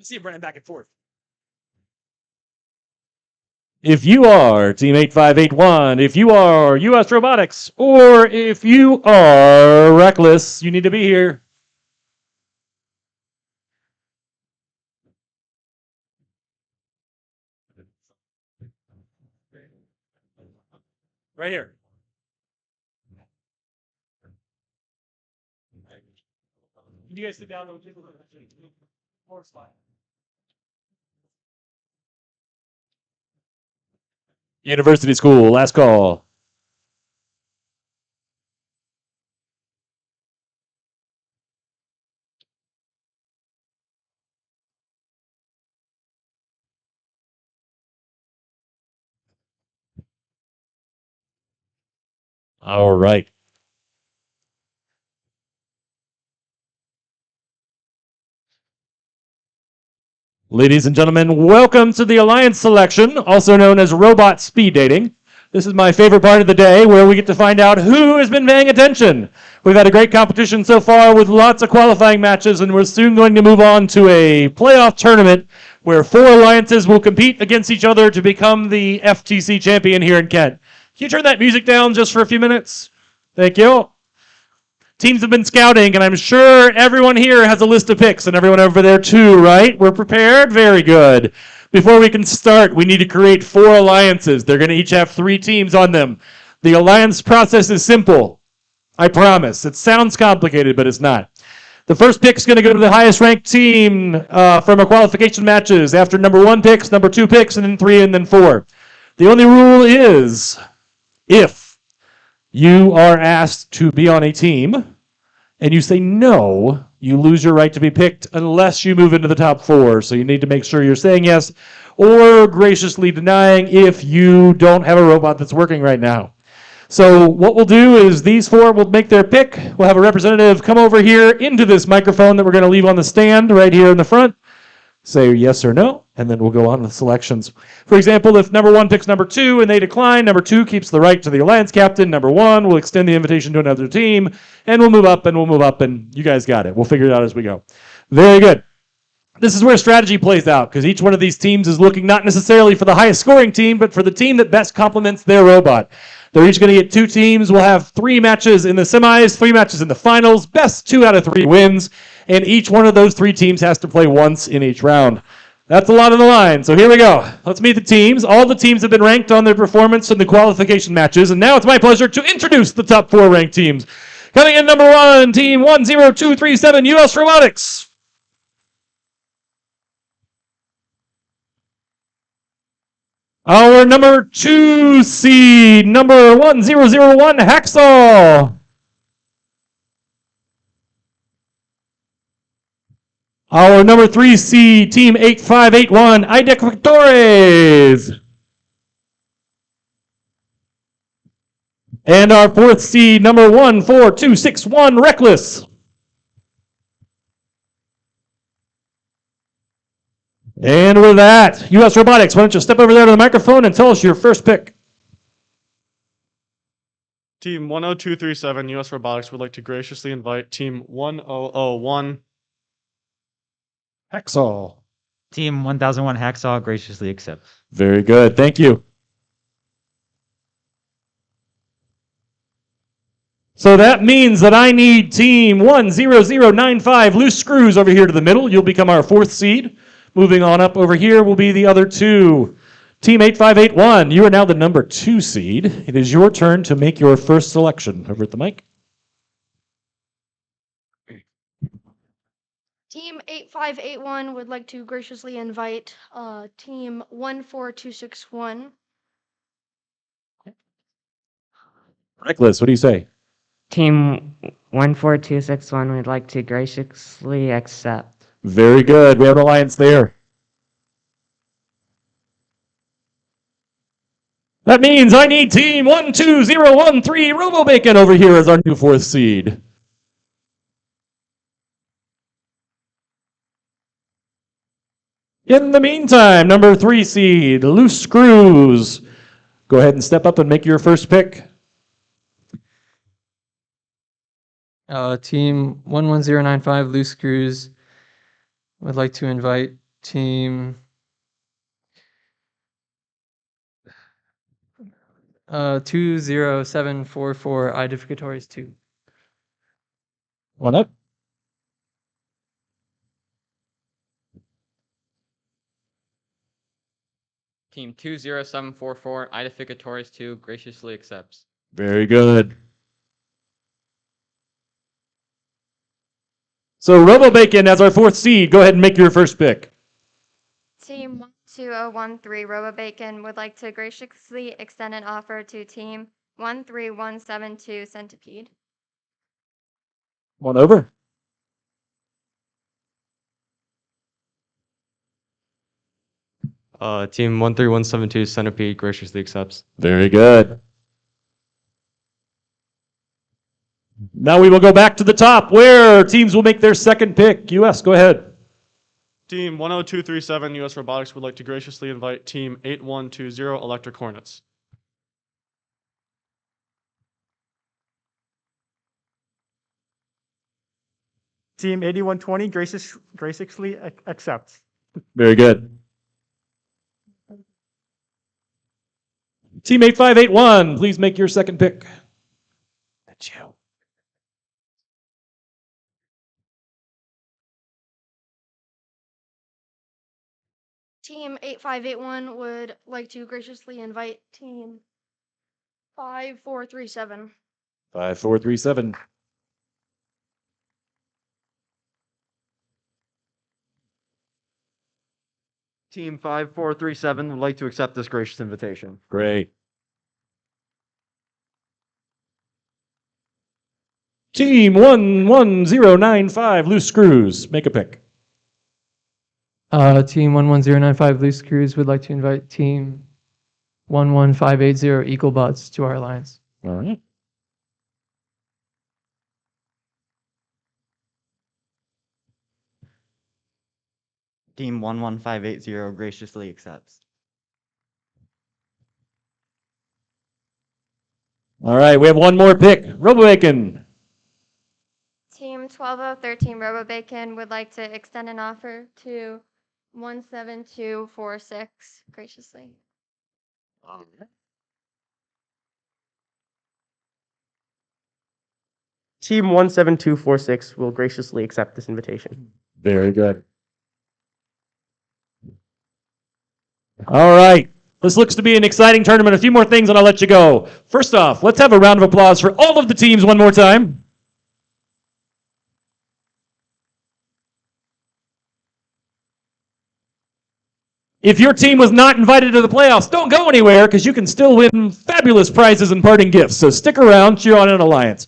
See him running back and forth. If you are Team 8581, if you are US Robotics, or if you are Reckless, you need to be here. Right here. You guys sit down. University School, last call. All right. Ladies and gentlemen, welcome to the Alliance selection, also known as Robot Speed Dating. This is my favorite part of the day where we get to find out who has been paying attention. We've had a great competition so far with lots of qualifying matches, and we're soon going to move on to a playoff tournament where 4 alliances will compete against each other to become the FTC champion here in Kent. Can you turn that music down just for a few minutes? Thank you. Teams have been scouting, and I'm sure everyone here has a list of picks, and everyone over there too, right? We're prepared? Very good. Before we can start, we need to create 4 alliances. They're going to each have 3 teams on them. The alliance process is simple. I promise. It sounds complicated, but it's not. The first pick is going to go to the highest ranked team from our qualification matches after number 1 picks, number 2 picks, and then 3, and then 4. The only rule is if you are asked to be on a team and you say no, you lose your right to be picked unless you move into the top 4. So you need to make sure you're saying yes or graciously denying if you don't have a robot that's working right now. So what we'll do is these 4 will make their pick. We'll have a representative come over here into this microphone that we're going to leave on the stand right here in the front. Say yes or no, and then we'll go on with selections. For example, if number 1 picks number 2 and they decline, number 2 keeps the right to the alliance captain. Number 1 will extend the invitation to another team, and we'll move up, and you guys got it. We'll figure it out as we go. Very good. This is where strategy plays out, because each one of these teams is looking not necessarily for the highest scoring team, but for the team that best complements their robot. They're each going to get 2 teams. We'll have 3 matches in the semis, 3 matches in the finals. Best 2 out of 3 wins. And each one of those 3 teams has to play once in each round. That's a lot on the line. So here we go. Let's meet the teams. All the teams have been ranked on their performance in the qualification matches. And now it's my pleasure to introduce the top 4 ranked teams. Coming in number 1, team 10237, US Robotics. Our number 2 seed, number 1001, Hacksaw. Our number 3 seed, team 8581, Idec And our 4th seed, number 14261, Reckless. And with that, US Robotics, why don't you step over there to the microphone and tell us your first pick. Team 10237, US Robotics would like to graciously invite Team 1001. Hacksaw. Team 1001 Hacksaw graciously accepts. Very good. Thank you. So that means that I need Team 10095, Loose Screws, over here to the middle. You'll become our 4th seed. Moving on up over here will be the other 2. Team 8581, you are now the number 2 seed. It is your turn to make your first selection. Over at the mic. Team 8581 would like to graciously invite Team 14261. Reckless, what do you say? Team 14261 would like to graciously accept. Very good. We have an alliance there. That means I need Team 12013 RoboBacon over here as our new 4th seed. In the meantime, number 3 seed, Loose Screws. Go ahead and step up and make your first pick. Team 11095, Loose Screws, would like to invite Team 20744, Identificatories 2. One up. Team 20744, Identificatories 2, graciously accepts. Very good. So RoboBacon as our 4th seed, go ahead and make your first pick. Team 12013 RoboBacon would like to graciously extend an offer to Team 13172 Centipede. One over. Team 13172 Centipede graciously accepts. Very good. Now we will go back to the top where teams will make their second pick. US, go ahead. Team 10237, US Robotics would like to graciously invite Team 8120 Electric Hornets. Team 8120 graciously accepts. Very good. Team 8581, please make your second pick. That's you. Team 8581 would like to graciously invite Team 5437. 5437. Team 5437 would like to accept this gracious invitation. Great. Team 11095, loose screws. Make a pick. Team 11095 Loose Screws would like to invite Team 11580 Eagle Butts to our alliance. All right. Team 11580 graciously accepts. All right, we have one more pick. RoboBacon. Team 12013 RoboBacon would like to extend an offer to 17246 graciously. Team 17246 will graciously accept this invitation. Very good. All right. This looks to be an exciting tournament. A few more things and I'll let you go. First off, let's have a round of applause for all of the teams one more time. If your team was not invited to the playoffs, don't go anywhere because you can still win fabulous prizes and parting gifts. So stick around, cheer on an alliance.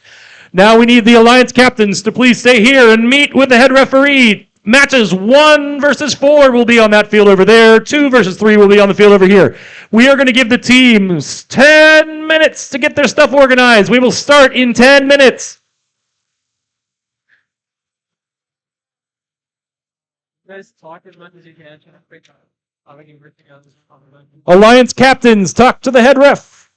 Now we need the alliance captains to please stay here and meet with the head referee. Matches 1 versus 4 will be on that field over there. 2 versus 3 will be on the field over here. We are going to give the teams 10 minutes to get their stuff organized. We will start in 10 minutes. Guys, talk as much as you can. Alliance captains, talk to the head ref.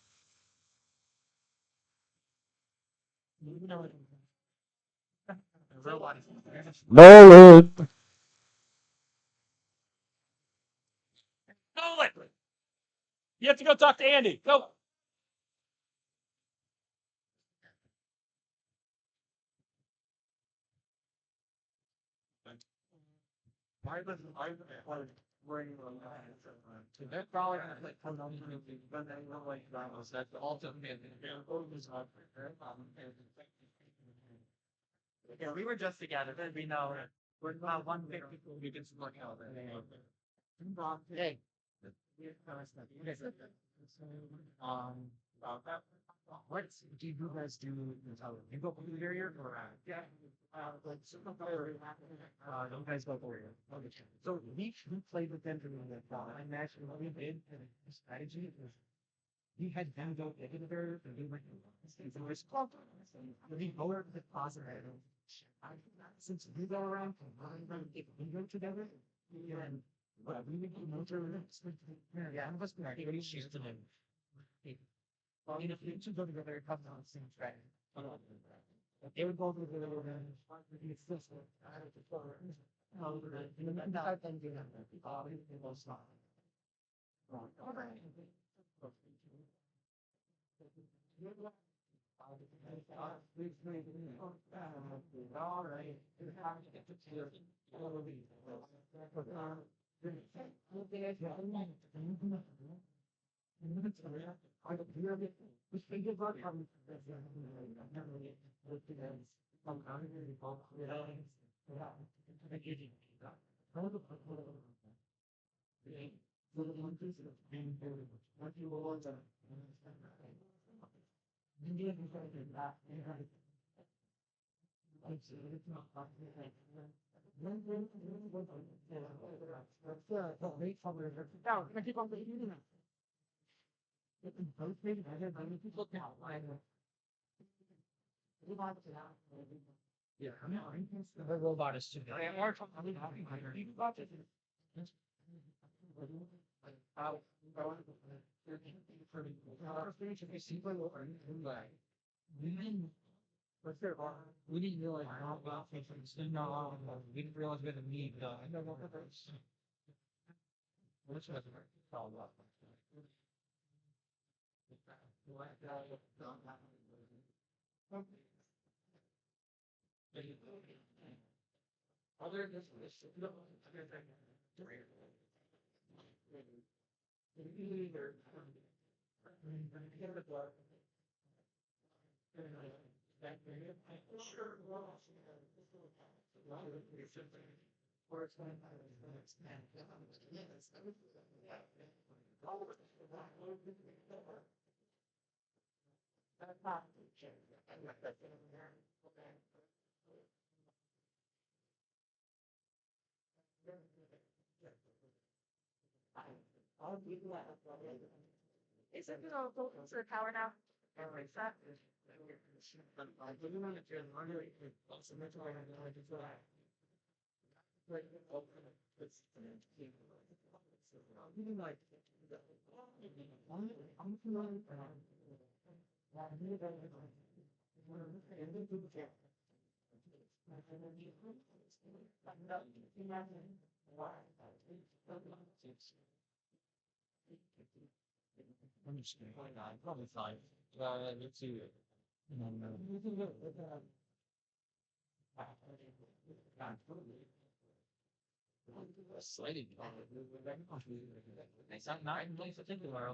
Nolan. Nolan. You have to go talk to Andy. Go. They're probably gonna like come down to me, but then we're like, that's all to me. Yeah, we were just together, then we know we're not one big people who can work out. Hey. About that. What do you guys do? You go through the barrier or yeah, like you guys go through it. So we played with them during the match, and what we did and the strategy was we had them go into the barrier and we went in the club. We go over to the closet. Since we go around and we go together, and we would go to yeah, of us we are pretty sure to them. Well, if you two go together, it comes on the same track. They would go to the little it's this one. I had to go and then I then do that. It was not. All right. Yeah, I mean, the robot is too. We didn't realize how about things we didn't realize we had a need. I don't know which was called up. Other than this, no, Is it gonna go to the tower now? Is that? I'm just kidding. Probably fine. Let's see. Sliding. It's not in place. I think they are.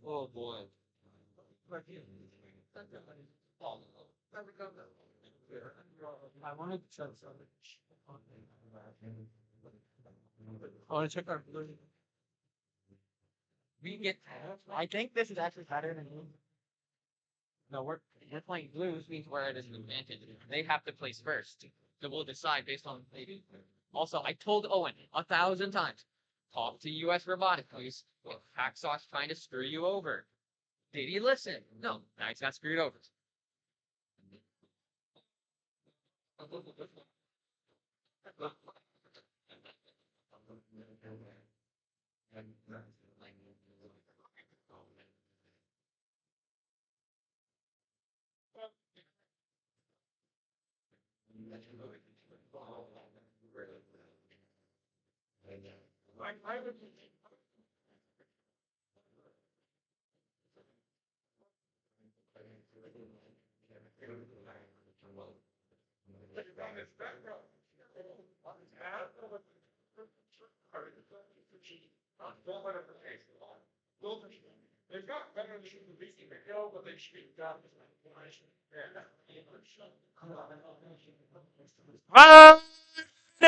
Oh boy. I wanted to check something. I want to check our blue. We get. I think this is actually better than blue. No, we're playing blue, which means we're at an advantage. They have to place first. So we'll decide based on. Also, I told Owen 1,000 times. Talk to U.S. Robotics, please. Well, Hacksaw's trying to screw you over. Did he listen? No. Now he's got screwed over.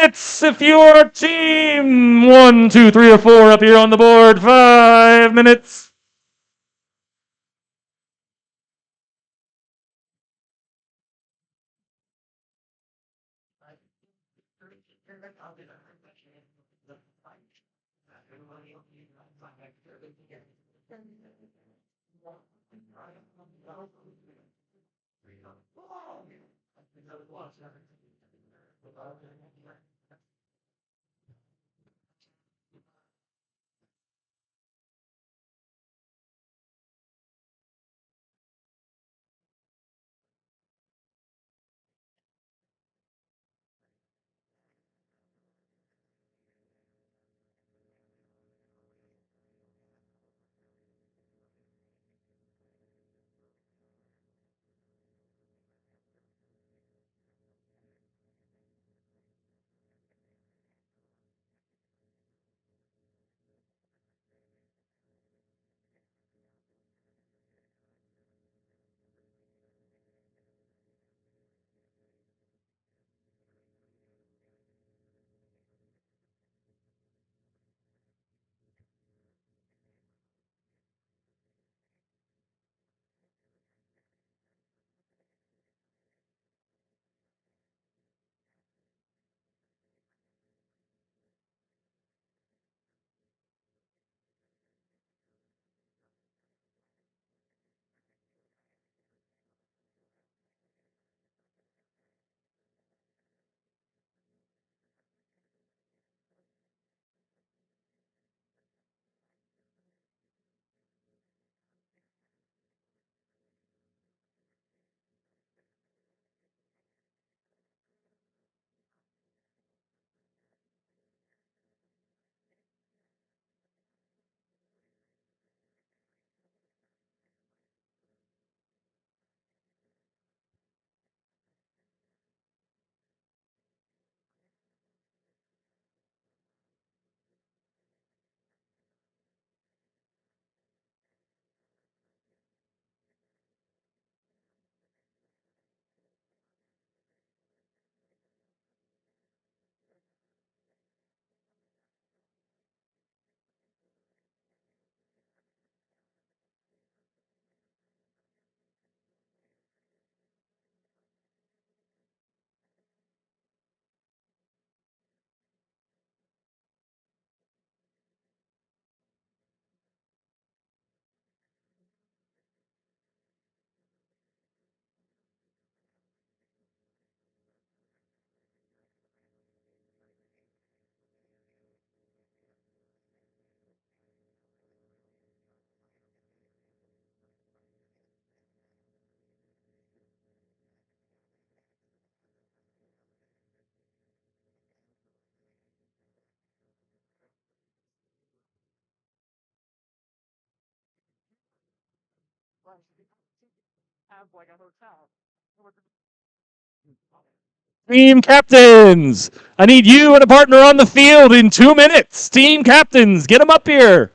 Minutes if you're team 1, 2, 3, or 4 up here on the board. 5 minutes. have like a hotel. Team captains, I need you and a partner on the field in 2 minutes. Team captains, get them up here.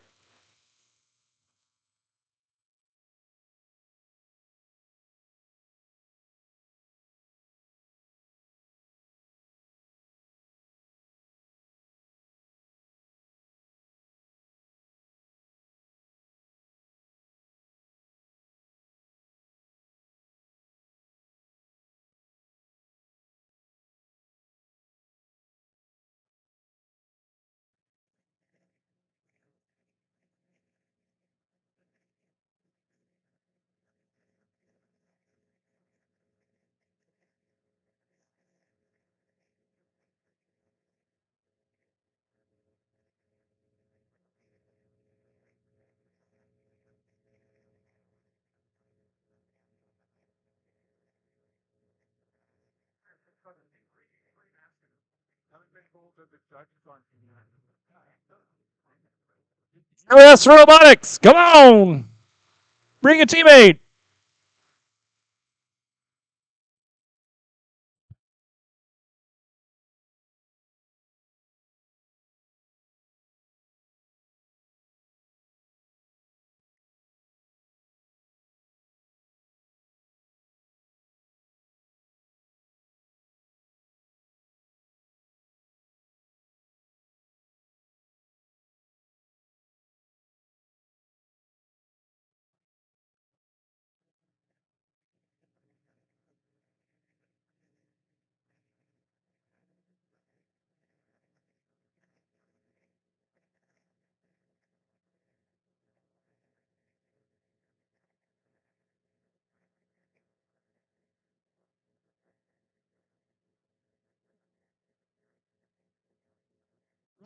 US Robotics, come on. Bring a teammate.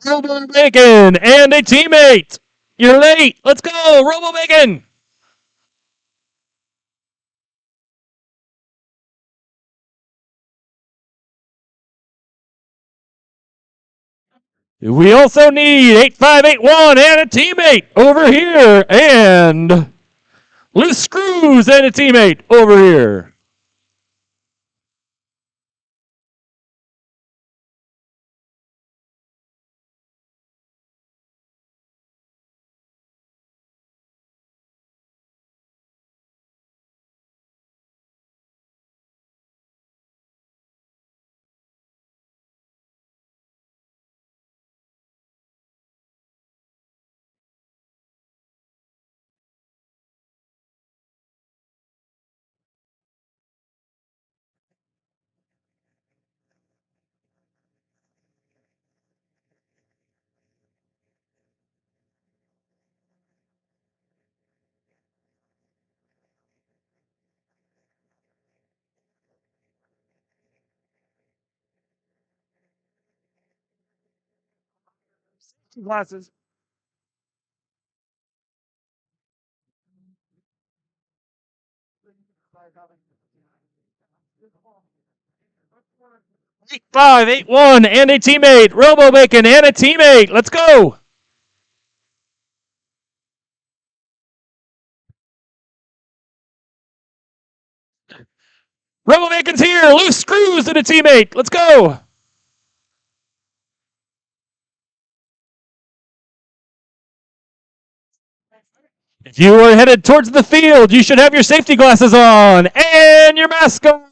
Robo Bacon and a teammate. You're late. Let's go, Robo Bacon. We also need 8581 and a teammate over here, and loose screws and a teammate over here. Glasses. Eight, 581 and a teammate. Robo Bacon and a teammate. Let's go. Robo Bacon's here. Loose screws and a teammate. Let's go. If you are headed towards the field, you should have your safety glasses on and your mask on.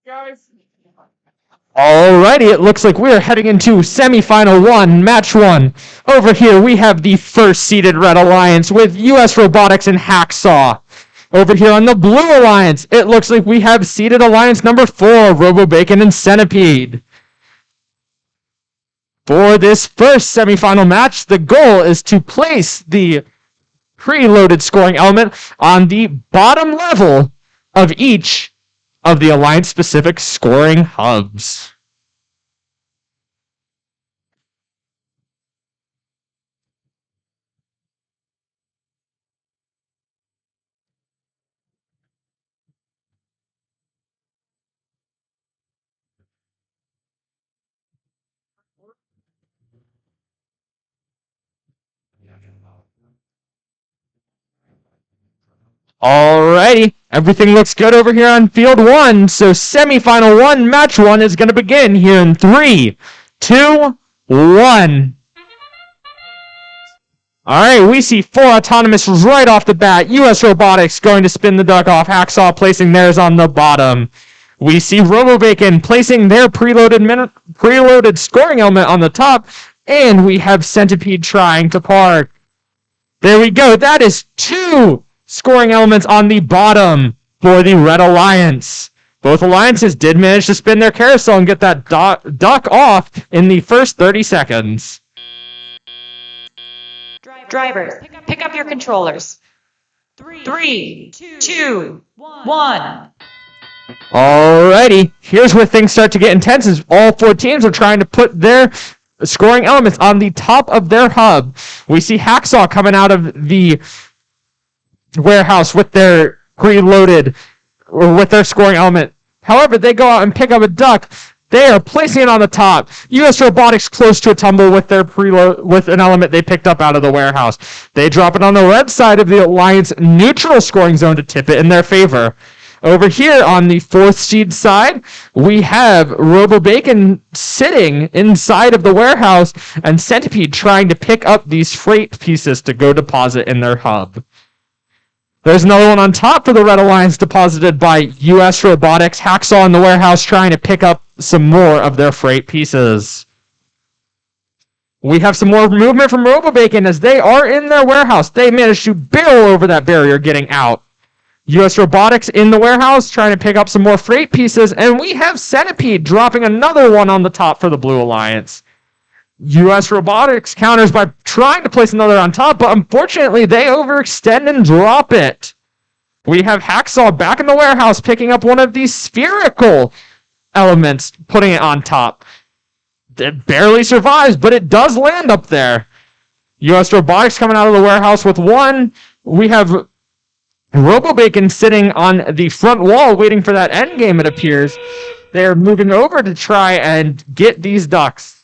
Guys. Alrighty, it looks like we're heading into semifinal one, match one. Over here, we have the first seeded Red Alliance with US Robotics and Hacksaw. Over here on the Blue Alliance, it looks like we have seeded Alliance number 4, Robo Bacon and Centipede. For this first semifinal match, the goal is to place the preloaded scoring element on the bottom level of each of the Alliance-specific scoring hubs. Alrighty, everything looks good over here on field 1, so semifinal 1, match 1 is going to begin here in 3, 2, 1. Alright, we see 4 autonomous right off the bat. US Robotics going to spin the duck off. Hacksaw placing theirs on the bottom. We see RoboBacon placing their preloaded scoring element on the top. And we have Centipede trying to park. There we go. That is 2 scoring elements on the bottom for the Red Alliance. Both alliances did manage to spin their carousel and get that duck off in the first 30 seconds. Drivers, pick up your controllers. 3, 2, 1. Alrighty, here's where things start to get intense as all 4 teams are trying to put their scoring elements on the top of their hub. We see Hacksaw coming out of the warehouse with their preloaded, or with their scoring element. However, they go out and pick up a duck. They are placing it on the top. US Robotics close to a tumble with their preload with an element they picked up out of the warehouse. They drop it on the red side of the Alliance neutral scoring zone to tip it in their favor. Over here on the 4th seed side, we have RoboBacon sitting inside of the warehouse and Centipede trying to pick up these freight pieces to go deposit in their hub. There's another one on top for the Red Alliance deposited by US Robotics. Hacksaw in the warehouse trying to pick up some more of their freight pieces. We have some more movement from RoboBacon as they are in their warehouse. They managed to barrel over that barrier getting out. US Robotics in the warehouse trying to pick up some more freight pieces. And we have Centipede dropping another one on the top for the Blue Alliance. US Robotics counters by trying to place another on top, but unfortunately they overextend and drop it. We have Hacksaw back in the warehouse picking up one of these spherical elements, putting it on top. It barely survives, but it does land up there. US Robotics coming out of the warehouse with one. We have RoboBacon sitting on the front wall waiting for that end game, it appears. They're moving over to try and get these ducks.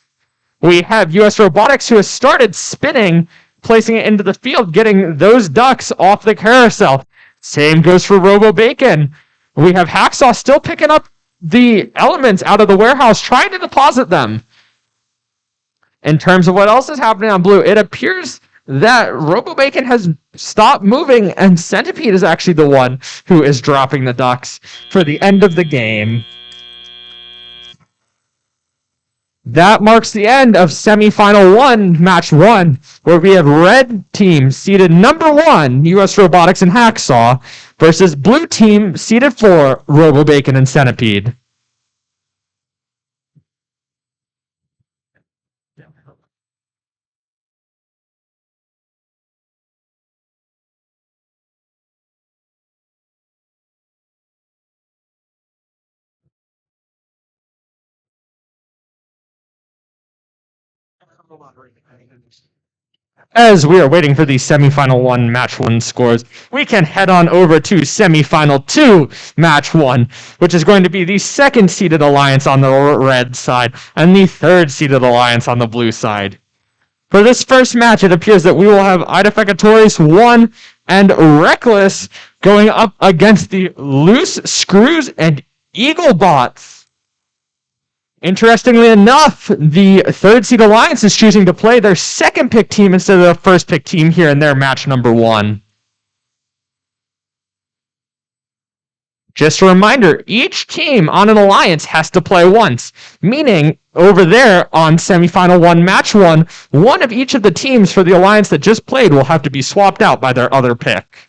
We have US Robotics who has started spinning, placing it into the field, getting those ducks off the carousel. Same goes for RoboBacon. We have Hacksaw still picking up the elements out of the warehouse, trying to deposit them. In terms of what else is happening on blue, it appears that RoboBacon has stopped moving, and Centipede is actually the one who is dropping the ducks for the end of the game. That marks the end of semifinal 1, match 1, where we have red team seeded number 1, US Robotics and Hacksaw, versus blue team seeded 4, RoboBacon and Centipede. As we are waiting for the semifinal 1, match 1 scores, we can head on over to semifinal 2, match 1, which is going to be the 2nd seeded alliance on the red side and the 3rd seeded alliance on the blue side. For this first match, it appears that we will have Idefecatoris 1 and Reckless going up against the Loose Screws and Eaglebots. Interestingly enough, the 3rd seed alliance is choosing to play their 2nd pick team instead of their 1st pick team here in their match number 1. Just a reminder, each team on an alliance has to play once, meaning over there on semifinal 1, match 1, one of each of the teams for the alliance that just played will have to be swapped out by their other pick.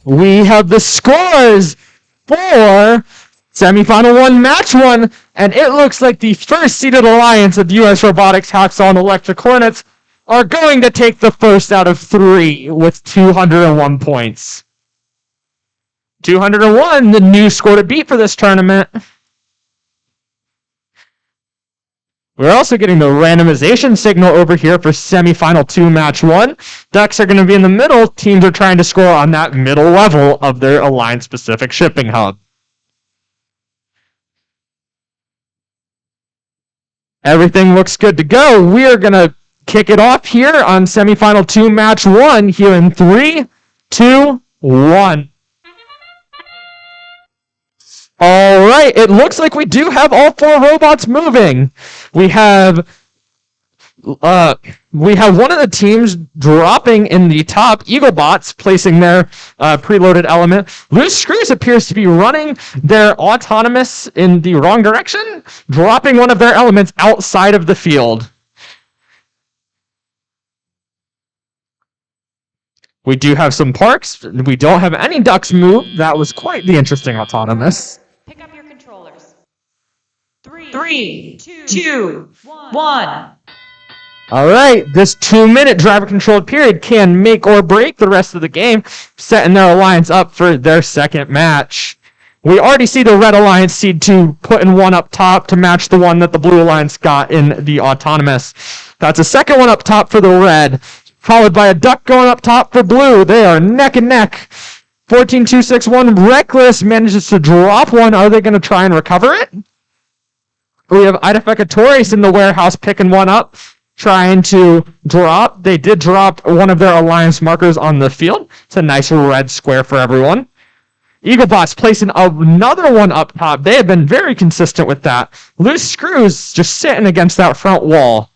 We have the scores for semifinal 1, match 1, and it looks like the 1st seeded alliance of US Robotics, Hacksaw, and Electric Hornets are going to take the first out of 3 with 201 points. 201, the new score to beat for this tournament. We're also getting the randomization signal over here for semifinal 2, match 1. Ducks are going to be in the middle. Teams are trying to score on that middle level of their alliance-specific shipping hub. Everything looks good to go. We are going to kick it off here on semifinal 2, match 1 here in 3, 2, 1. All right, it looks like we do have all 4 robots moving. We have one of the teams dropping in the top, Eaglebots, placing their preloaded element. Loose Screws appears to be running their autonomous in the wrong direction, dropping one of their elements outside of the field. We do have some parks. We don't have any ducks move. That was quite the interesting autonomous. Pick up your controllers. 3, 2, 1. All right, this 2-minute driver-controlled period can make or break the rest of the game, setting their alliance up for their second match. We already see the Red Alliance Seed 2 putting one up top to match the one that the Blue Alliance got in the autonomous. That's a second one up top for the Red, followed by a duck going up top for Blue. They are neck and neck. 14-2-6-1, Reckless manages to drop one. Are they going to try and recover it? We have Idefecatoris in the warehouse picking one up, trying to drop. They did drop one of their alliance markers on the field. It's a nice red square for everyone. Eaglebots placing another one up top. They have been very consistent with that. Loose Screws just sitting against that front wall.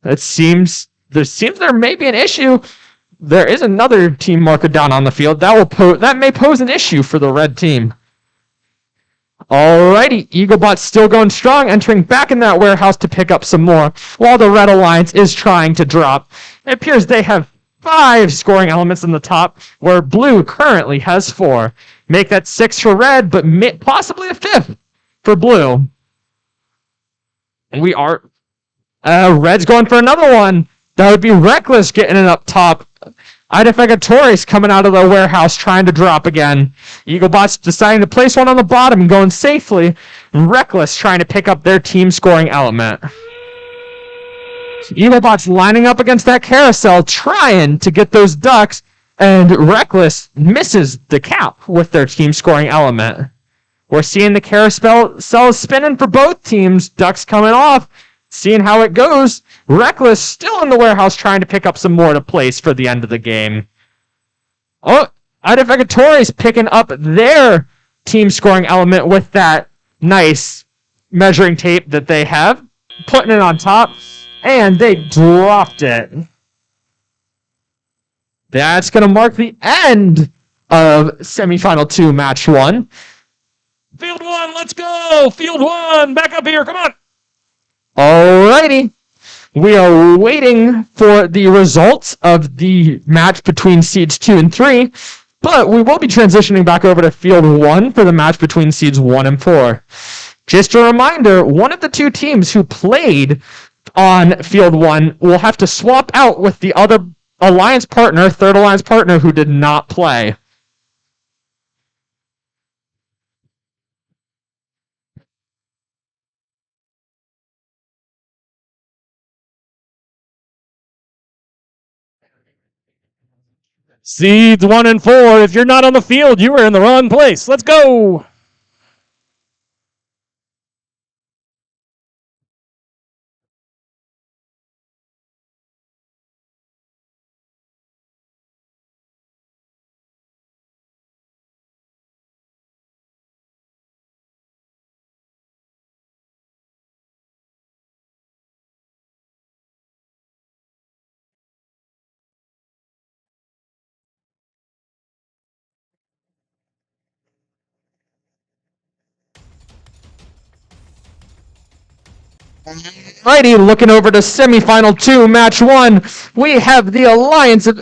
There seems there may be an issue. There is another team marker down on the field. That may pose an issue for the red team. Alrighty, Eaglebot's still going strong, entering back in that warehouse to pick up some more, while the Red Alliance is trying to drop. It appears they have 5 scoring elements in the top, where Blue currently has 4. Make that 6 for Red, but possibly a 5th for Blue. We are... Red's going for another one. That would be Reckless getting it up top. Idefecatoris coming out of the warehouse trying to drop again. Eaglebots deciding to place one on the bottom and going safely. Reckless trying to pick up their team scoring element. Eaglebots lining up against that carousel trying to get those ducks, and Reckless misses the cap with their team scoring element. We're seeing the carousel spinning for both teams. Ducks coming off. Seeing how it goes, Reckless still in the warehouse trying to pick up some more to place for the end of the game. Oh, Idefecatoris picking up their team scoring element with that nice measuring tape that they have, putting it on top, and they dropped it. That's going to mark the end of semifinal 2, match 1. Field 1, let's go! Field 1, back up here, come on! Alrighty. We are waiting for the results of the match between seeds 2 and 3, but we will be transitioning back over to field 1 for the match between seeds 1 and 4. Just a reminder, one of the 2 teams who played on field 1 will have to swap out with the other alliance partner, third alliance partner, who did not play. Seeds 1 and 4, if you're not on the field, you are in the wrong place. Let's go! Righty, looking over to semifinal 2, match 1, we have the alliance of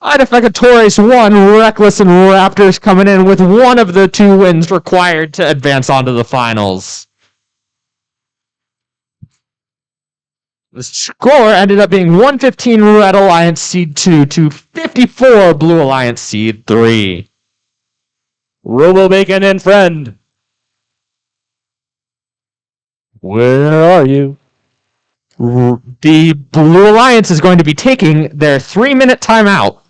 Idefecatoris 1, Reckless, and Raptors coming in with one of the 2 wins required to advance onto the finals. The score ended up being 115 Red Alliance Seed 2 to 54 Blue Alliance Seed 3. Robo Bacon and friend. Where are you? The Blue Alliance is going to be taking their 3-minute timeout.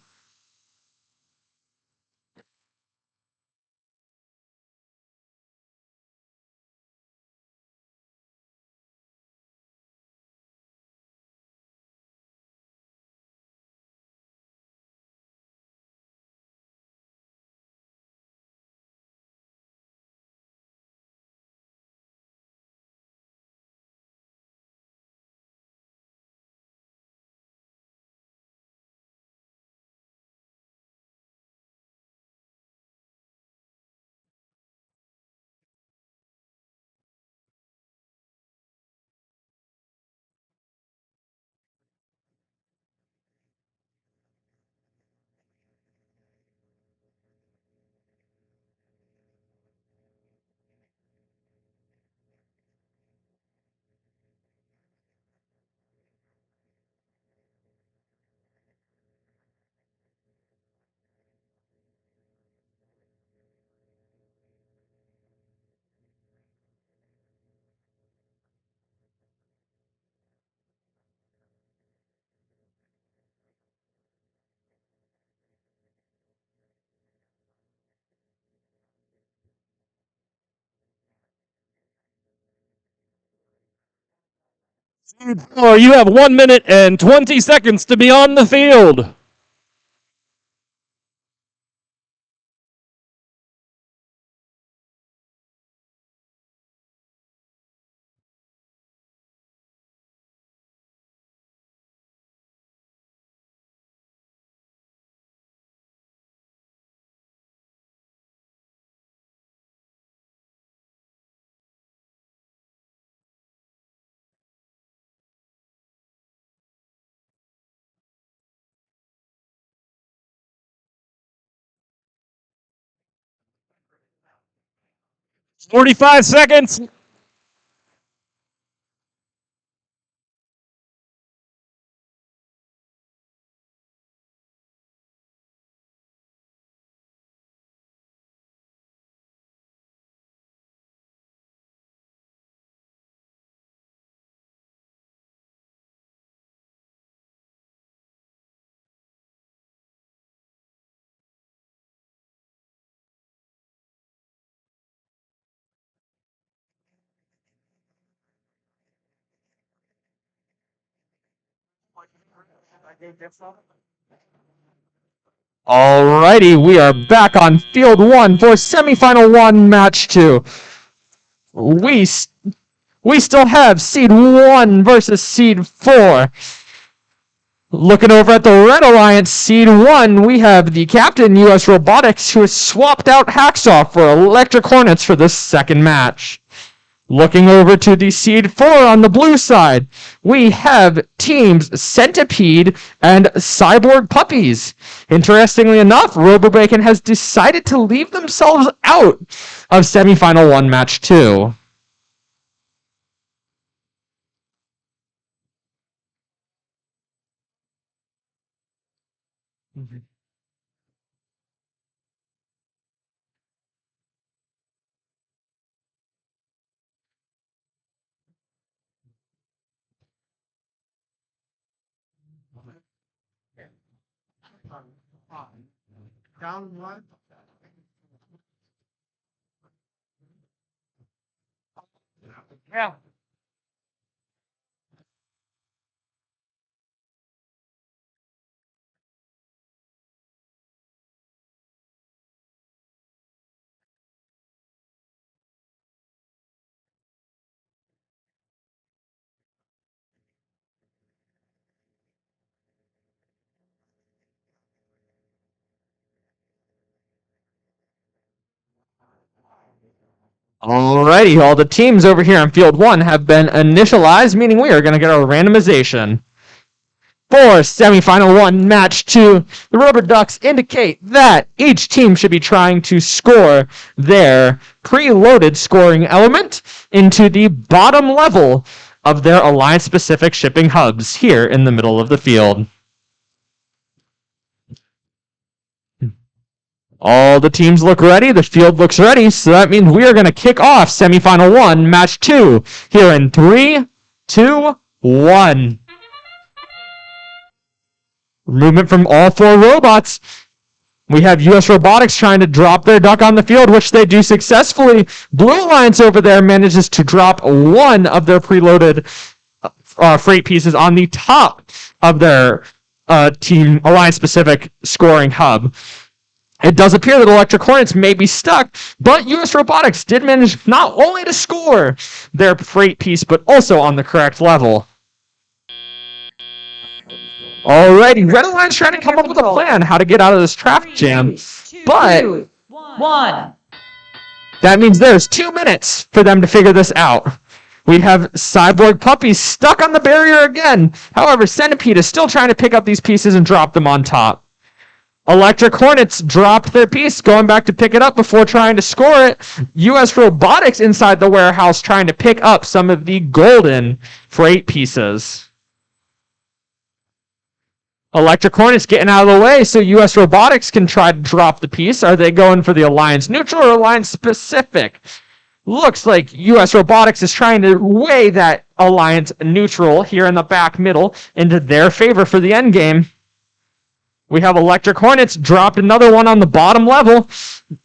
Or you have 1 minute and 20 seconds to be on the field. "45 seconds." Alrighty, we are back on field 1 for semifinal 1, match 2. We still have seed 1 versus seed 4. Looking over at the Red Alliance, seed 1, we have the captain, US Robotics, who has swapped out Hacksaw for Electric Hornets for the second match. Looking over to the seed 4 on the blue side, we have teams Centipede and Cyborg Puppies. Interestingly enough, RoboBacon has decided to leave themselves out of semifinal 1, match 2. Down one. Yeah. Alrighty, all the teams over here on field 1 have been initialized, meaning we are going to get our randomization. For semifinal 1, match 2, the rubber ducks indicate that each team should be trying to score their preloaded scoring element into the bottom level of their Alliance-specific shipping hubs here in the middle of the field. All the teams look ready. The field looks ready. So that means we are going to kick off semifinal 1, match 2, here in 3, 2, 1. Movement from all 4 robots. We have US Robotics trying to drop their duck on the field, which they do successfully. Blue Alliance over there manages to drop one of their preloaded freight pieces on the top of their Team Alliance-specific scoring hub. It does appear that Electric Hornets may be stuck, but US Robotics did manage not only to score their freight piece, but also on the correct level. Alrighty, Red Alliance trying to come up with a plan how to get out of this traffic jam, but 1. that means there's 2 minutes for them to figure this out. We have Cyborg Puppies stuck on the barrier again. However, Centipede is still trying to pick up these pieces and drop them on top. Electric Hornets dropped their piece, going back to pick it up before trying to score it. US Robotics inside the warehouse trying to pick up some of the golden freight pieces. Electric Hornets getting out of the way so US Robotics can try to drop the piece. Are they going for the Alliance Neutral or Alliance Specific? Looks like US Robotics is trying to weigh that Alliance Neutral here in the back middle into their favor for the end game. We have Electric Hornets dropped another one on the bottom level.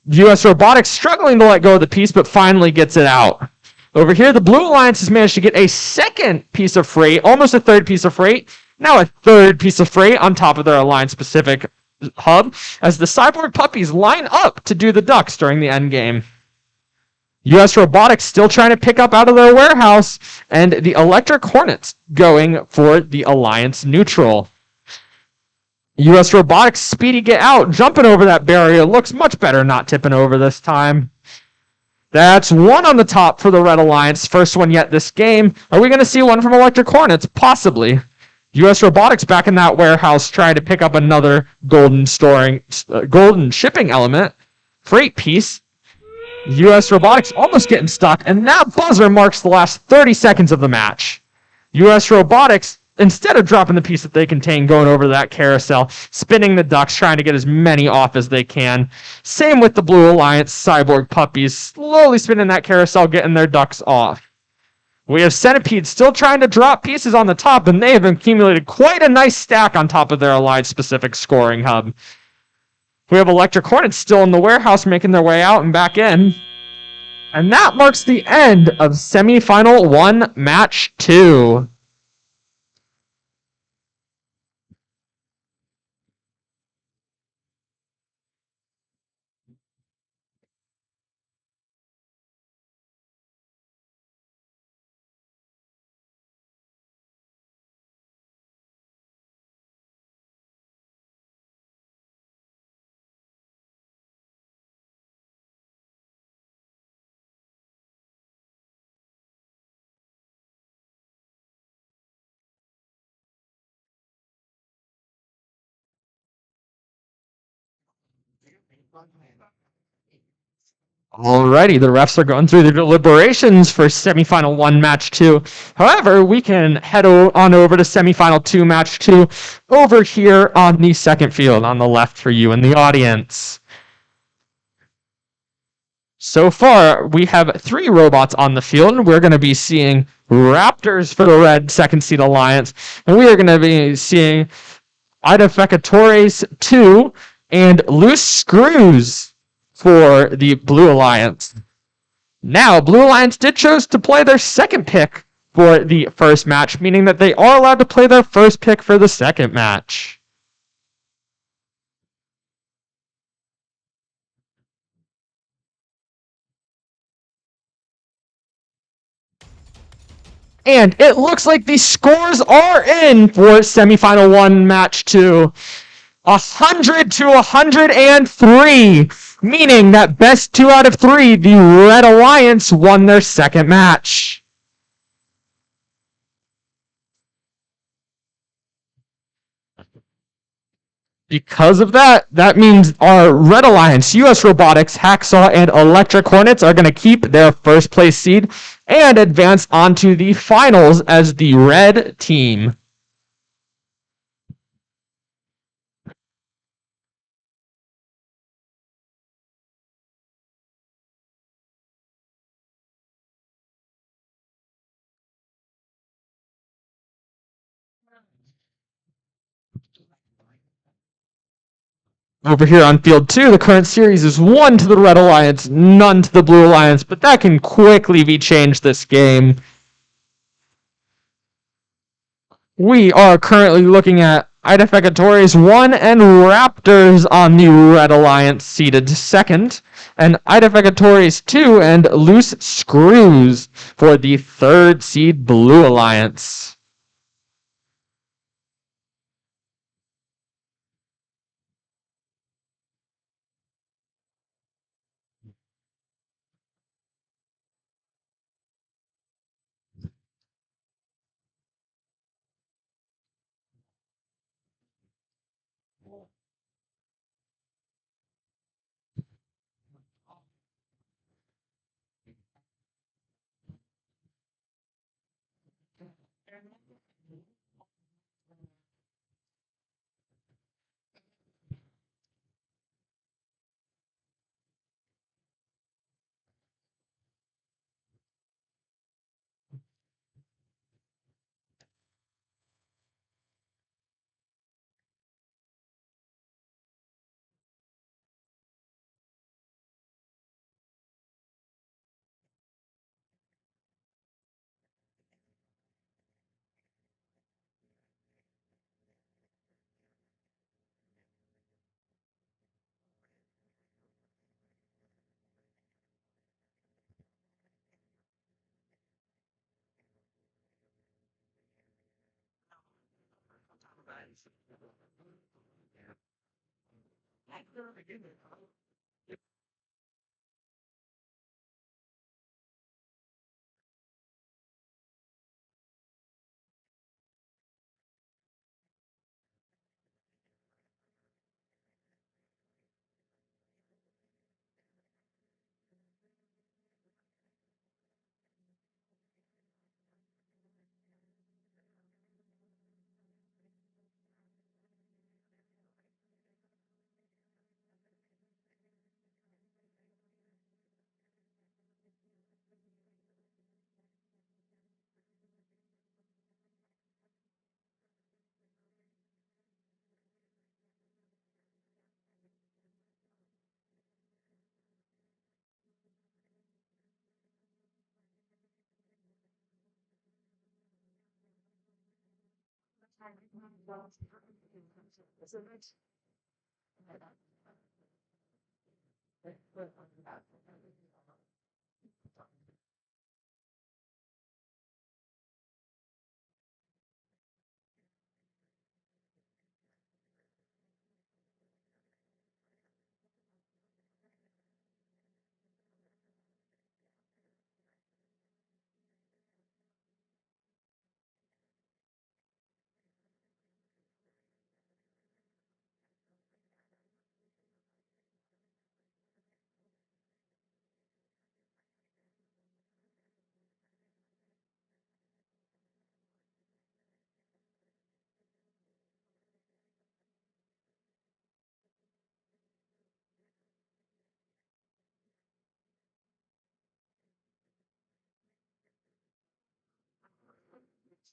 US Robotics struggling to let go of the piece, but finally gets it out. Over here, the Blue Alliance has managed to get a second piece of freight, almost a third piece of freight. Now a third piece of freight on top of their Alliance-specific hub, as the Cyborg Puppies line up to do the ducks during the end game. US Robotics still trying to pick up out of their warehouse, and the Electric Hornets going for the Alliance Neutral. US Robotics speedy get out, jumping over that barrier. Looks much better not tipping over this time. That's one on the top for the Red Alliance. First one yet this game. Are we going to see one from Electric Hornets? Possibly. US Robotics back in that warehouse trying to pick up another golden shipping element. Freight piece. US Robotics almost getting stuck, and that buzzer marks the last 30 seconds of the match. US Robotics, instead of dropping the piece that they contain, going over that carousel, spinning the ducks, trying to get as many off as they can. Same with the Blue Alliance Cyborg Puppies, slowly spinning that carousel, getting their ducks off. We have Centipede still trying to drop pieces on the top, and they have accumulated quite a nice stack on top of their Alliance-specific scoring hub. We have Electric Hornets still in the warehouse making their way out and back in. And that marks the end of semifinal 1, match 2. Alrighty, the refs are going through their deliberations for semifinal 1, match 2. However, we can head on over to semifinal 2, match 2 over here on the second field on the left for you in the audience. So far, we have 3 robots on the field. We're going to be seeing Raptors for the red second seed Alliance, and we are going to be seeing Identificatores 2 and Loose Screws for the Blue Alliance. Now, Blue Alliance did choose to play their second pick for the first match, meaning that they are allowed to play their first pick for the second match. And it looks like the scores are in for semifinal 1, match 2. 100 to 103, meaning that best 2 out of 3, the Red Alliance won their second match. Because of that, that means our Red Alliance, US Robotics, Hacksaw, and Electric Hornets are going to keep their first place seed and advance onto the finals as the red team. Over here on field 2, the current series is 1 to the Red Alliance, none to the Blue Alliance, but that can quickly be changed this game. We are currently looking at Identificators 1 and Raptors on the Red Alliance seated second, and Identificators 2 and Loose Screws for the third seed Blue Alliance.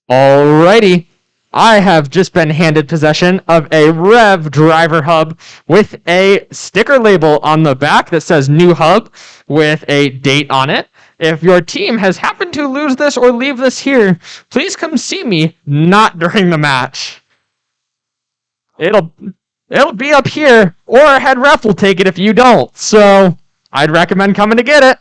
Alrighty. I have just been handed possession of a Rev driver hub with a sticker label on the back that says new hub with a date on it. If your team has happened to lose this or leave this here, please come see me, not during the match. It'll be up here, or head ref will take it if you don't. So I'd recommend coming to get it.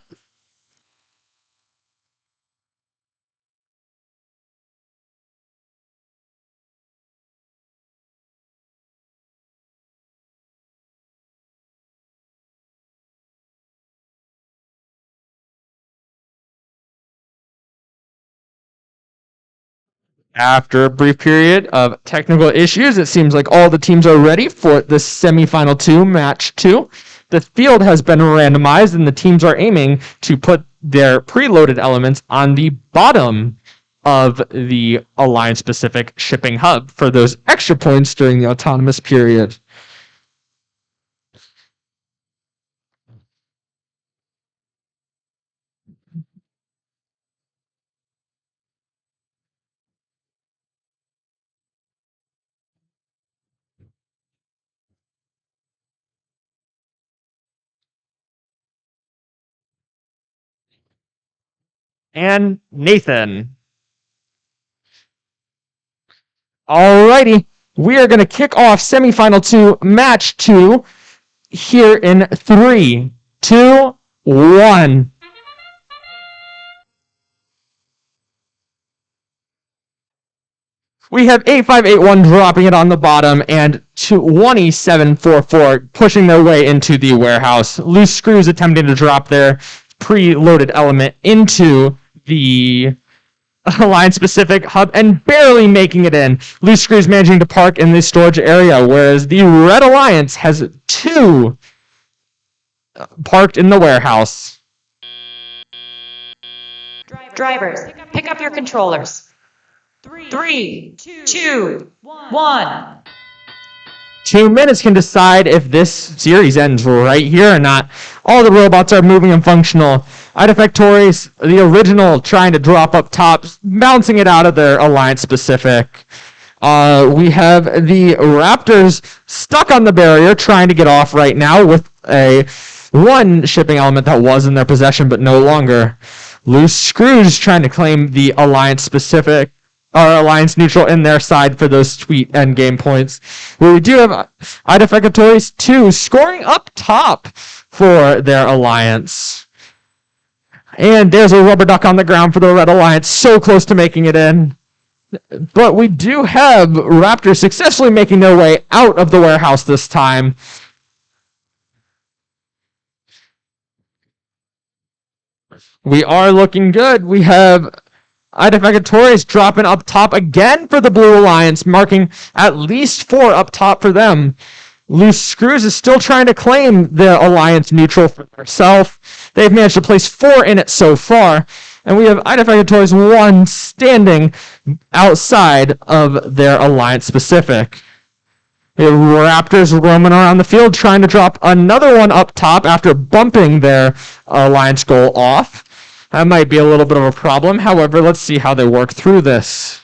After a brief period of technical issues, it seems like all the teams are ready for the semifinal 2, match 2. The field has been randomized, and the teams are aiming to put their preloaded elements on the bottom of the Alliance-specific shipping hub for those extra points during the autonomous period. and Nathan. Alrighty, we are going to kick off semifinal 2, match 2, here in 3, 2, 1. We have 8581 dropping it on the bottom and 2744 pushing their way into the warehouse. Loose Screws attempting to drop their preloaded element into the Alliance Pacific hub and barely making it in. Loose Screws managing to park in the storage area, whereas the Red Alliance has 2 parked in the warehouse. Drivers, pick up your controllers. 3, 2, 1. 2 minutes can decide if this series ends right here or not. All the robots are moving and functional. Idefactories, the original, trying to drop up top, bouncing it out of their Alliance Pacific. We have the Raptors stuck on the barrier, trying to get off right now with a 1 shipping element that was in their possession, but no longer. Loose Screws trying to claim the Alliance Pacific, or Alliance Neutral in their side for those sweet endgame points. We do have Idefactories 2 scoring up top for their Alliance. And there's a rubber duck on the ground for the Red Alliance, so close to making it in. But we do have Raptors successfully making their way out of the warehouse this time. We are looking good. We have Idefactories dropping up top again for the Blue Alliance, marking at least 4 up top for them. Loose Screws is still trying to claim the Alliance Neutral for themselves. They've managed to place 4 in it so far. And we have Idefactories 1 standing outside of their Alliance Pacific. We have Raptors roaming around the field trying to drop another one up top after bumping their Alliance goal off. That might be a little bit of a problem. However, let's see how they work through this.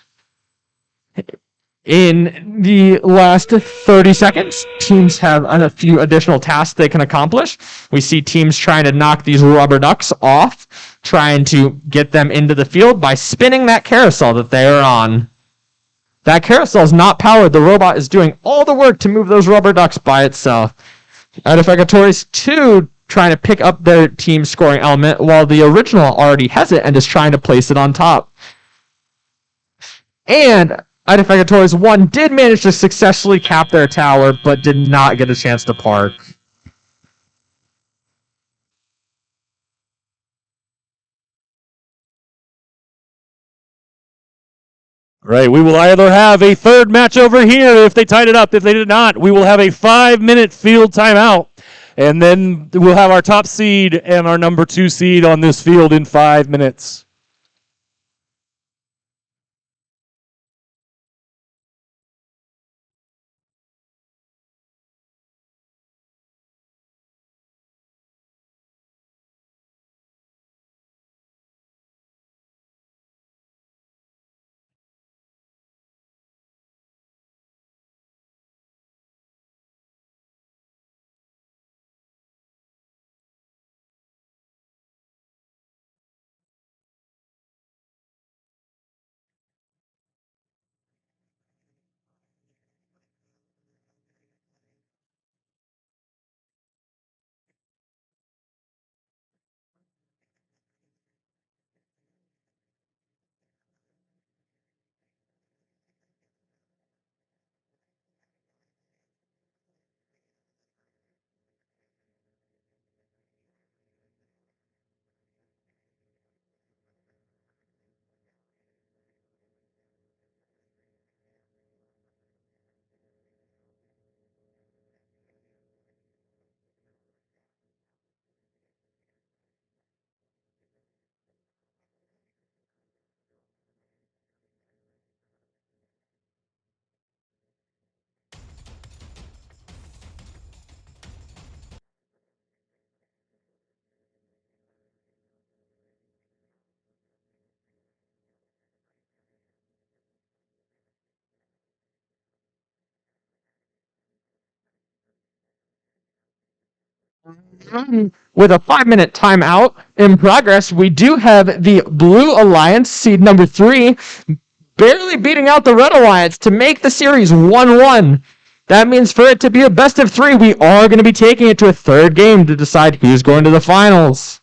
In the last 30 seconds, teams have a few additional tasks they can accomplish. We see teams trying to knock these rubber ducks off, trying to get them into the field by spinning that carousel that they are on. That carousel is not powered. The robot is doing all the work to move those rubber ducks by itself. Idefactories 2 trying to pick up their team scoring element, while the original already has it and is trying to place it on top. And Idefactories 1 did manage to successfully cap their tower, but did not get a chance to park. Right, we will either have a third match over here if they tied it up. If they did not, we will have a 5-minute field timeout. And then we'll have our top seed and our number 2 seed on this field in 5 minutes. With a 5-minute timeout in progress, we do have the Blue Alliance, seed number 3, barely beating out the Red Alliance to make the series 1-1. That means for it to be a best of 3, we are going to be taking it to a third game to decide who's going to the finals.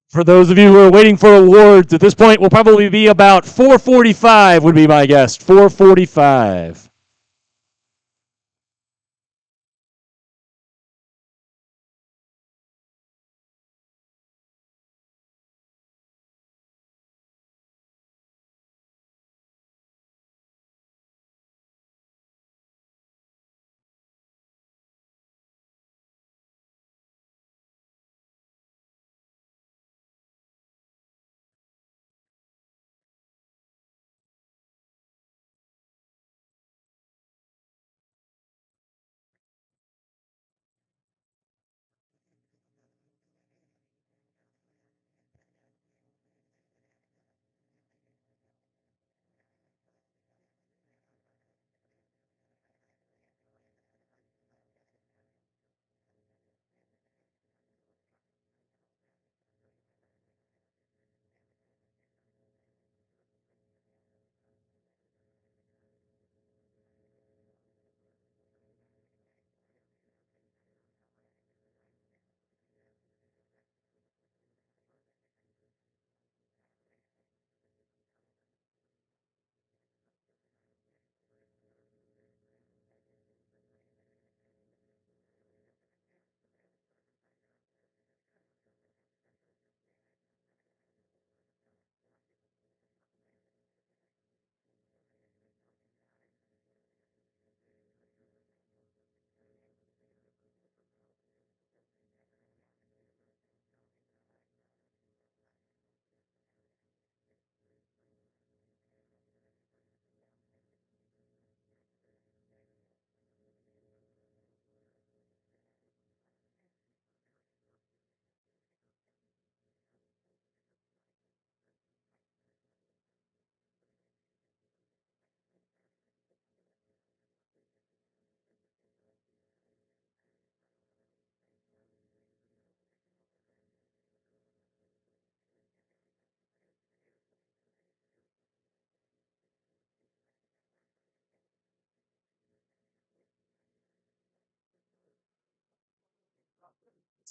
For those of you who are waiting for awards, at this point will probably be about 4:45 would be my guess. 4:45.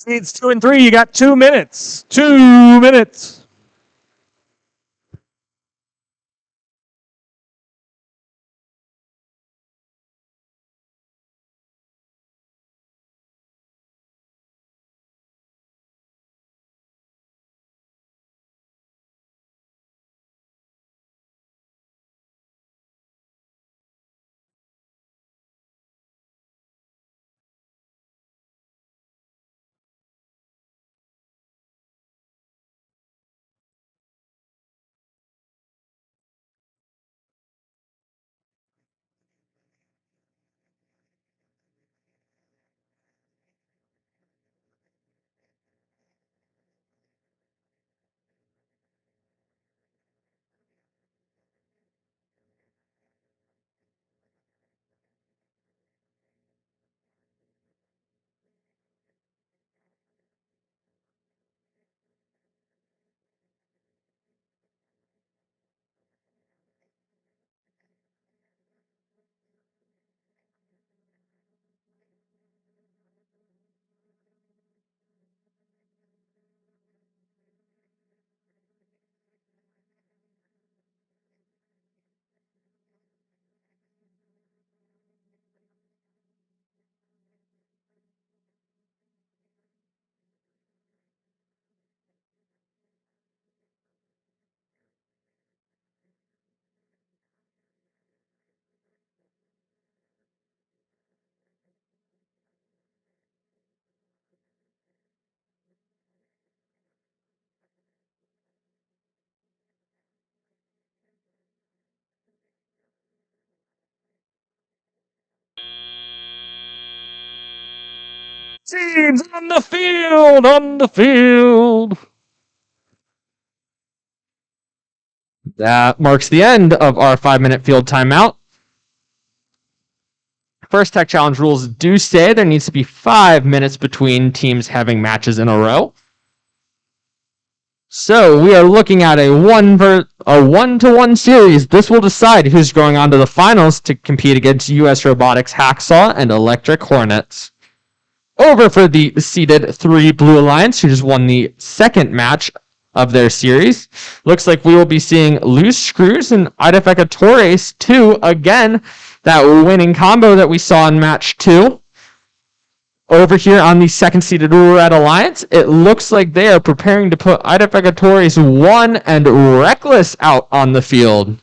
Seeds 2 and 3, you got 2 minutes. 2 minutes. Teams on the field, on the field. That marks the end of our 5-minute field timeout. First Tech Challenge rules do say there needs to be 5 minutes between teams having matches in a row. So we are looking at a 1-to-1 series. This will decide who's going on to the finals to compete against US Robotics Hacksaw and Electric Hornets. Over for the seeded 3 Blue Alliance, who just won the second match of their series. Looks like we will be seeing Loose Screws and Idefecatores 2 again. That winning combo that we saw in match 2. Over here on the second-seeded Red Alliance, it looks like they are preparing to put Idefecatores 1 and Reckless out on the field.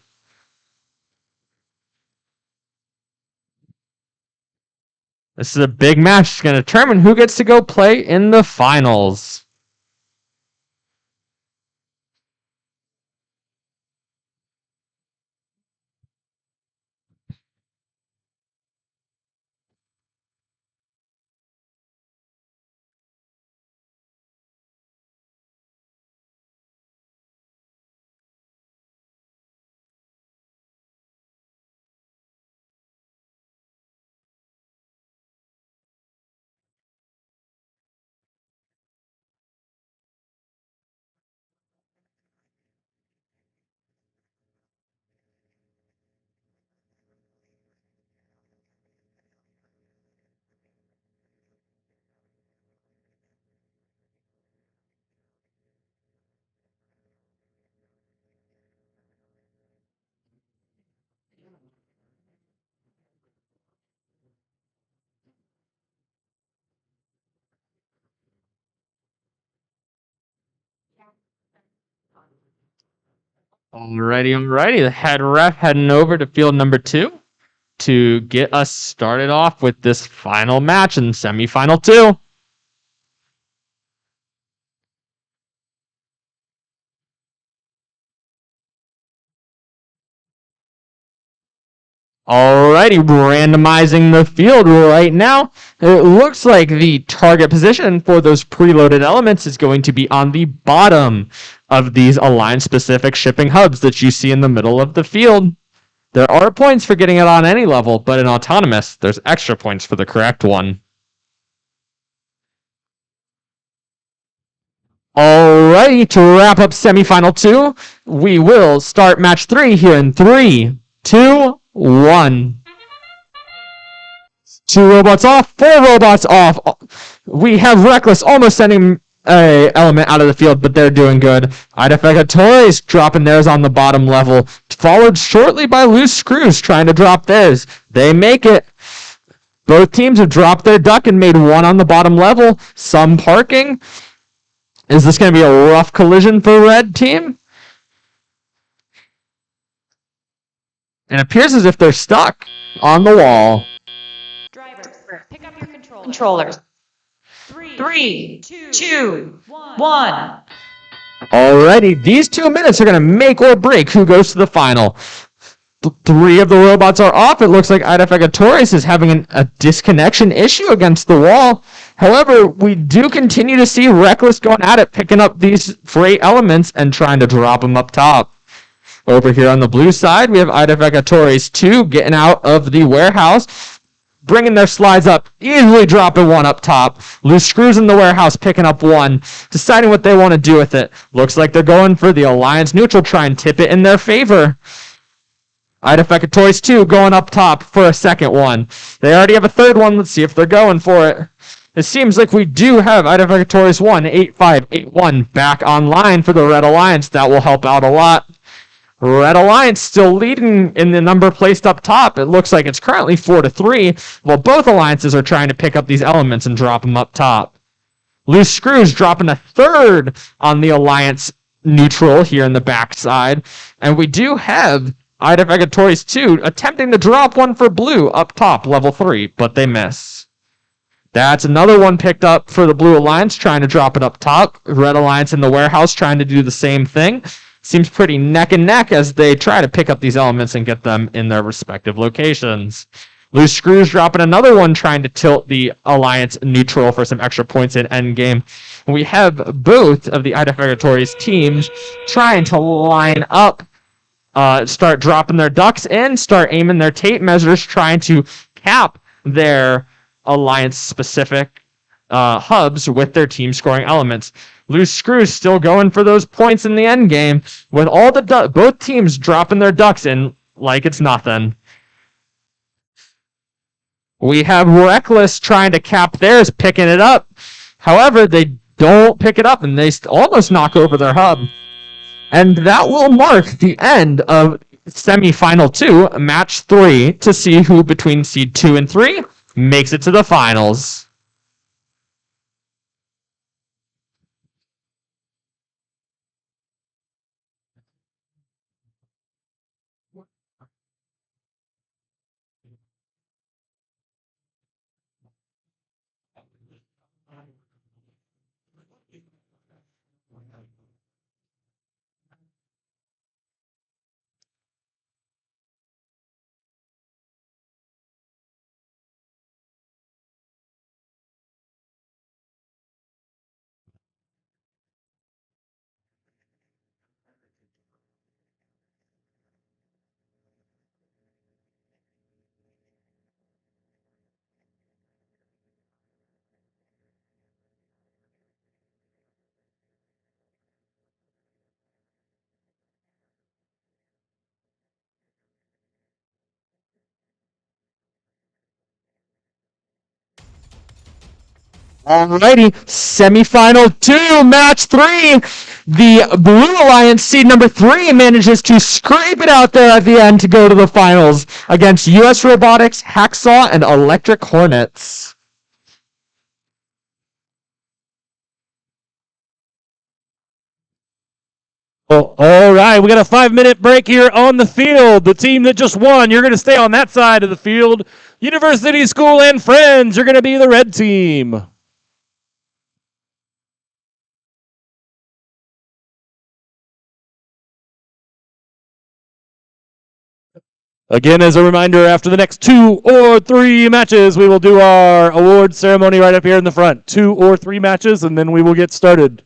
This is a big match. It's going to determine who gets to go play in the finals. Alrighty. The head ref heading over to field number 2 to get us started off with this final match in semifinal 2. Alrighty, randomizing the field right now. It looks like the target position for those preloaded elements is going to be on the bottom of these Alliance-specific shipping hubs that you see in the middle of the field. There are points for getting it on any level, but in Autonomous, there's extra points for the correct one. Alrighty, to wrap up semifinal 2, we will start match 3 here in 3, 2, 1. 2 robots off, 4 robots off. We have Reckless almost sending a element out of the field, but they're doing good. Idefecatores dropping theirs on the bottom level, followed shortly by Loose Screws trying to drop theirs. They make it. Both teams have dropped their duck and made one on the bottom level. Some parking. Is this going to be a rough collision for Red team? It appears as if they're stuck on the wall. Drivers, pick up your controllers. 3, 2, 1. Alrighty, these 2 minutes are going to make or break who goes to the final. 3 of the robots are off. It looks like Idefecatores is having a disconnection issue against the wall. However, we do continue to see Reckless going at it, picking up these freight elements and trying to drop them up top. Over here on the blue side, we have Idefecatores 2 getting out of the warehouse, bringing their slides up, easily dropping one up top. Loose Screws in the warehouse picking up one, deciding what they want to do with it. Looks like they're going for the Alliance neutral, try and tip it in their favor. Idefecatores 2 going up top for a second one. They already have a third one. Let's see if they're going for it. It seems like we do have Idefecatores 1, 8581 back online for the Red Alliance. That will help out a lot. Red Alliance still leading in the number placed up top. It looks like it's currently 4-3, while both alliances are trying to pick up these elements and drop them up top. Loose Screws dropping a third on the Alliance neutral here in the backside. And we do have Idefecatores 2 attempting to drop one for blue up top, level 3, but they miss. That's another one picked up for the Blue Alliance, trying to drop it up top. Red Alliance in the warehouse trying to do the same thing. Seems pretty neck and neck as they try to pick up these elements and get them in their respective locations. Loose Screws dropping another one, trying to tilt the Alliance neutral for some extra points in endgame. We have both of the Identificatories teams trying to line up, start dropping their ducks in, start aiming their tape measures, trying to cap their Alliance-specific hubs with their team scoring elements. Loose Screws still going for those points in the end game, with all the both teams dropping their ducks in like it's nothing. We have Reckless trying to cap theirs, picking it up. However, they don't pick it up, and they almost knock over their hub. And that will mark the end of semifinal 2, match 3, to see who between seed 2 and 3 makes it to the finals. Alrighty, semifinal 2, match 3. The Blue Alliance seed number 3 manages to scrape it out there at the end to go to the finals against US Robotics, Hacksaw, and Electric Hornets. Well, all right, we got a 5-minute break here on the field. The team that just won, you're going to stay on that side of the field. University School and Friends, you're going to be the red team. Again, as a reminder, after the next 2 or 3 matches, we will do our award ceremony right up here in the front. 2 or 3 matches, and then we will get started.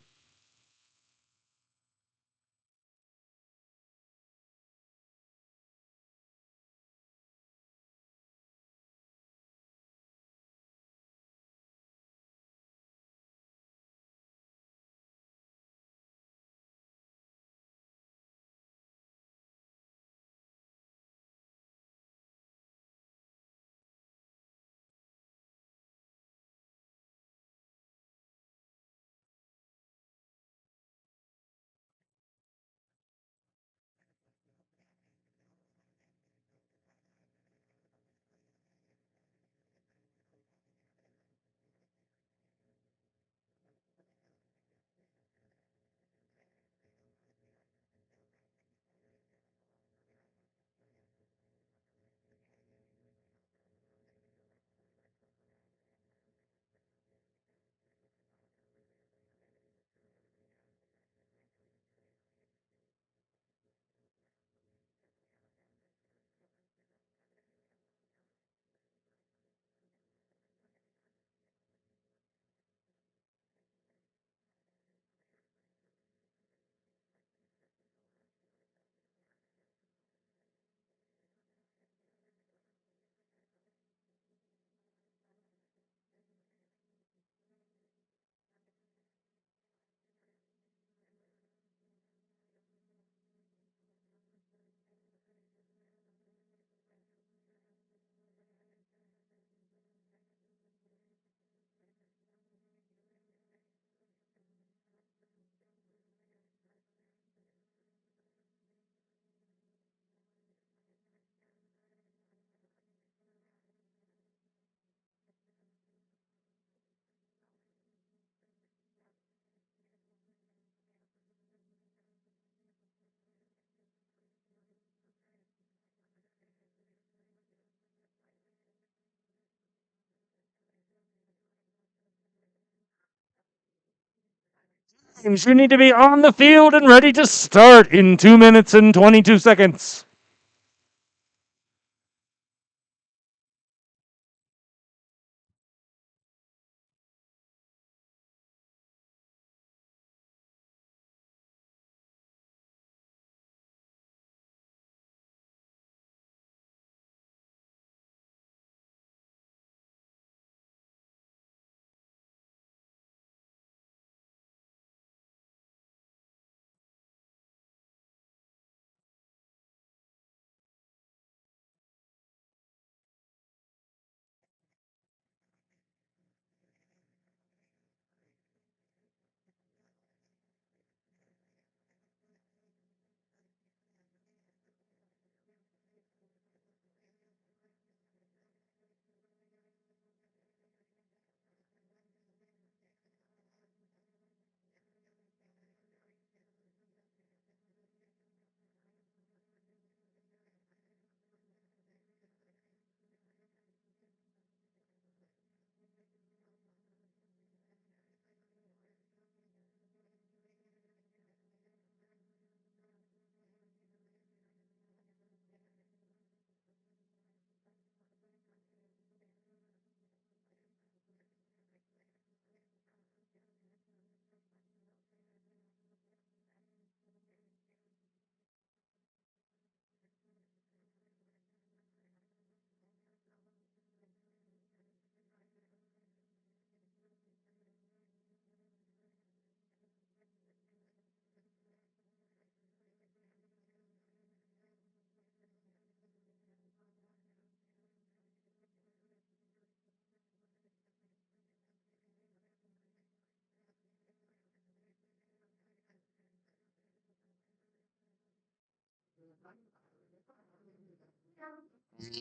You need to be on the field and ready to start in 2 minutes and 22 seconds.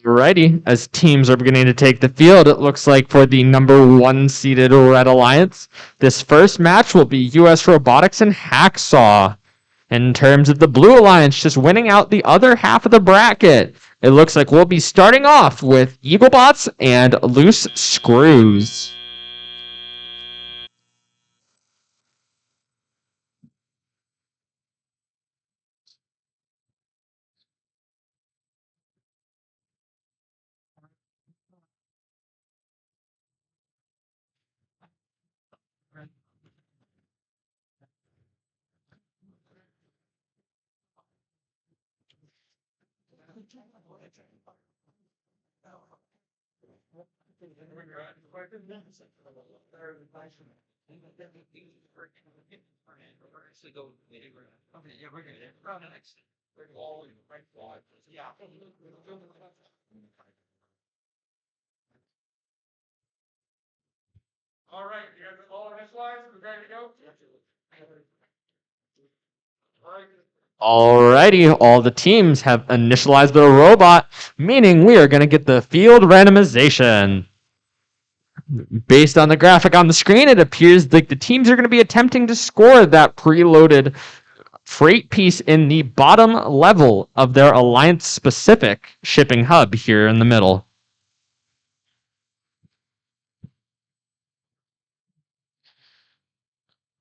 Alrighty, as teams are beginning to take the field, it looks like for the number 1 seeded Red Alliance, this first match will be US Robotics and Hacksaw. In terms of the Blue Alliance, just winning out the other half of the bracket, it looks like we'll be starting off with Eaglebots and Loose Screws. All right, you guys are all initialized? We're ready to go? Alrighty, all the teams have initialized their robot, meaning we are going to get the field randomization. Based on the graphic on the screen, it appears like the teams are going to be attempting to score that preloaded freight piece in the bottom level of their Alliance-specific shipping hub here in the middle.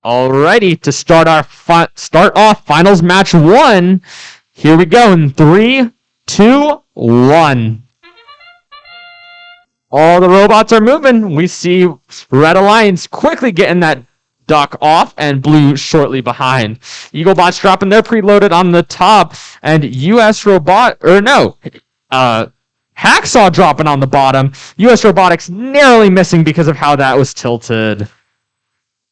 Alrighty, to start off finals match 1. Here we go in 3, 2, 1. All the robots are moving. We see Red Alliance quickly getting that duck off and Blue shortly behind. Eaglebots dropping their preloaded on the top and Hacksaw dropping on the bottom. US Robotics narrowly missing because of how that was tilted.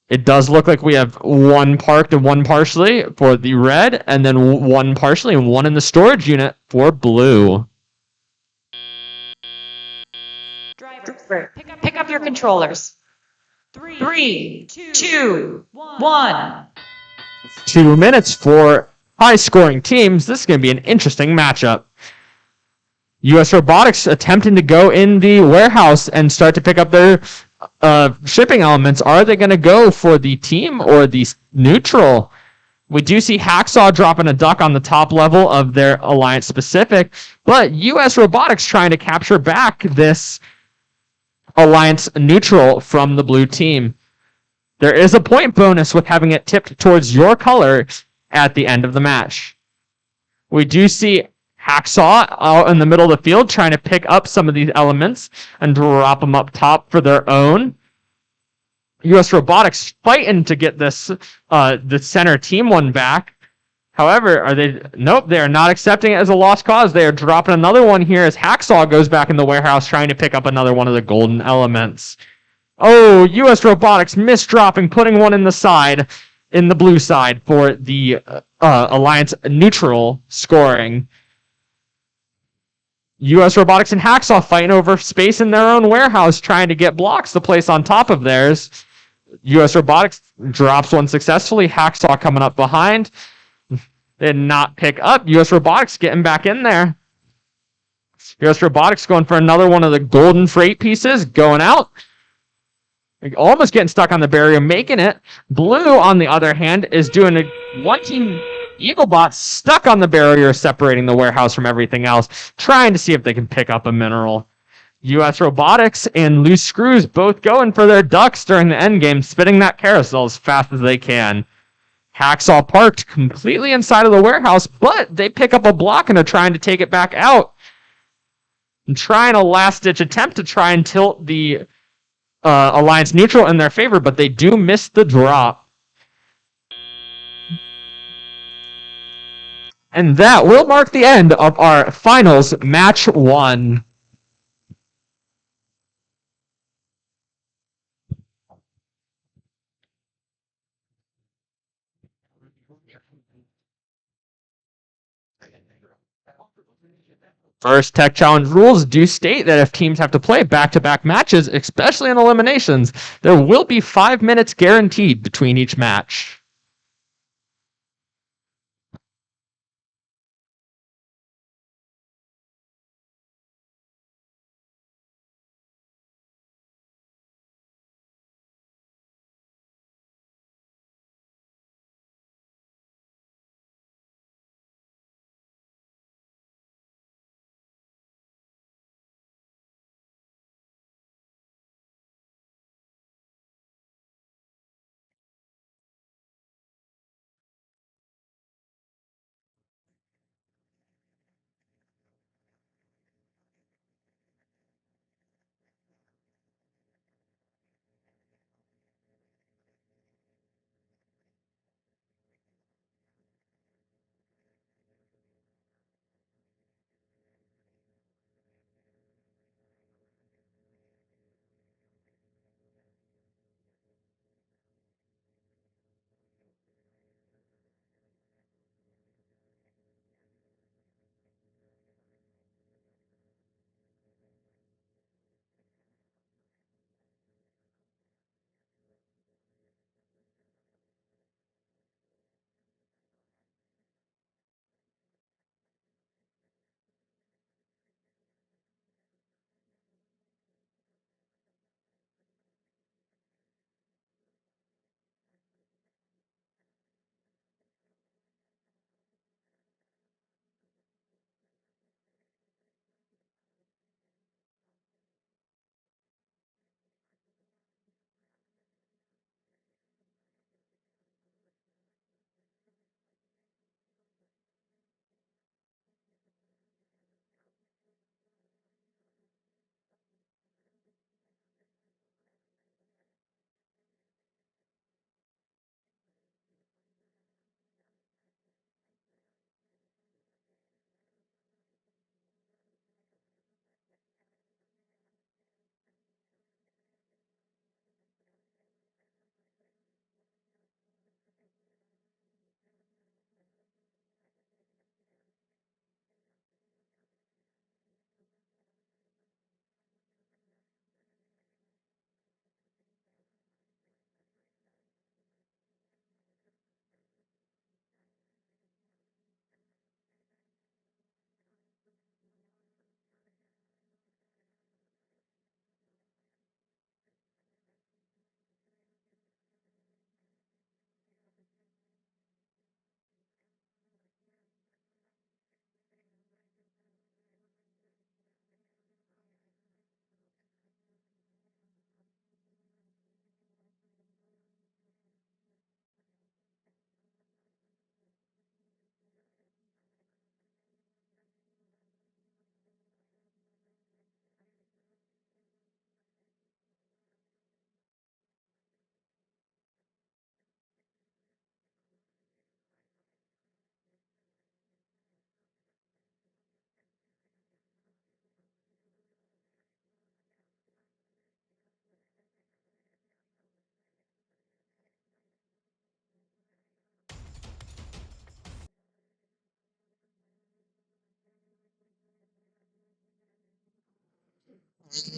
It does look like we have one parked and one partially for the red, and then one partially and one in the storage unit for blue. Driver, pick up your controllers. 3, 2, 1. 2 minutes for high-scoring teams. This is going to be an interesting matchup. US Robotics attempting to go in the warehouse and start to pick up their shipping elements. Are they going to go for the team or the neutral? We do see Hacksaw dropping a duck on the top level of their Alliance specific, but US Robotics trying to capture back this Alliance neutral from the blue team. There is a point bonus with having it tipped towards your color at the end of the match. We do see Hacksaw out in the middle of the field trying to pick up some of these elements and drop them up top for their own. US Robotics fighting to get this the center team one back. However, they are not accepting it as a lost cause. They are dropping another one here as Hacksaw goes back in the warehouse trying to pick up another one of the golden elements. Oh, US Robotics misdropping, putting one in the blue side for the Alliance neutral scoring. US Robotics and Hacksaw fighting over space in their own warehouse, trying to get blocks to place on top of theirs. US Robotics drops one successfully. Hacksaw coming up behind. Did not pick up. US Robotics getting back in there. US Robotics going for another one of the golden freight pieces. Going out. Almost getting stuck on the barrier, making it. Blue, on the other hand, is doing one team Eaglebot stuck on the barrier, separating the warehouse from everything else, trying to see if they can pick up a mineral. US Robotics and Loose Screws both going for their ducks during the end game, spinning that carousel as fast as they can. Hacksaw parked completely inside of the warehouse, but they pick up a block and are trying to take it back out. And trying a last-ditch attempt to try and tilt the Alliance neutral in their favor, but they do miss the drop. And that will mark the end of our finals match 1. First Tech Challenge rules do state that if teams have to play back-to-back matches, especially in eliminations, there will be 5 minutes guaranteed between each match.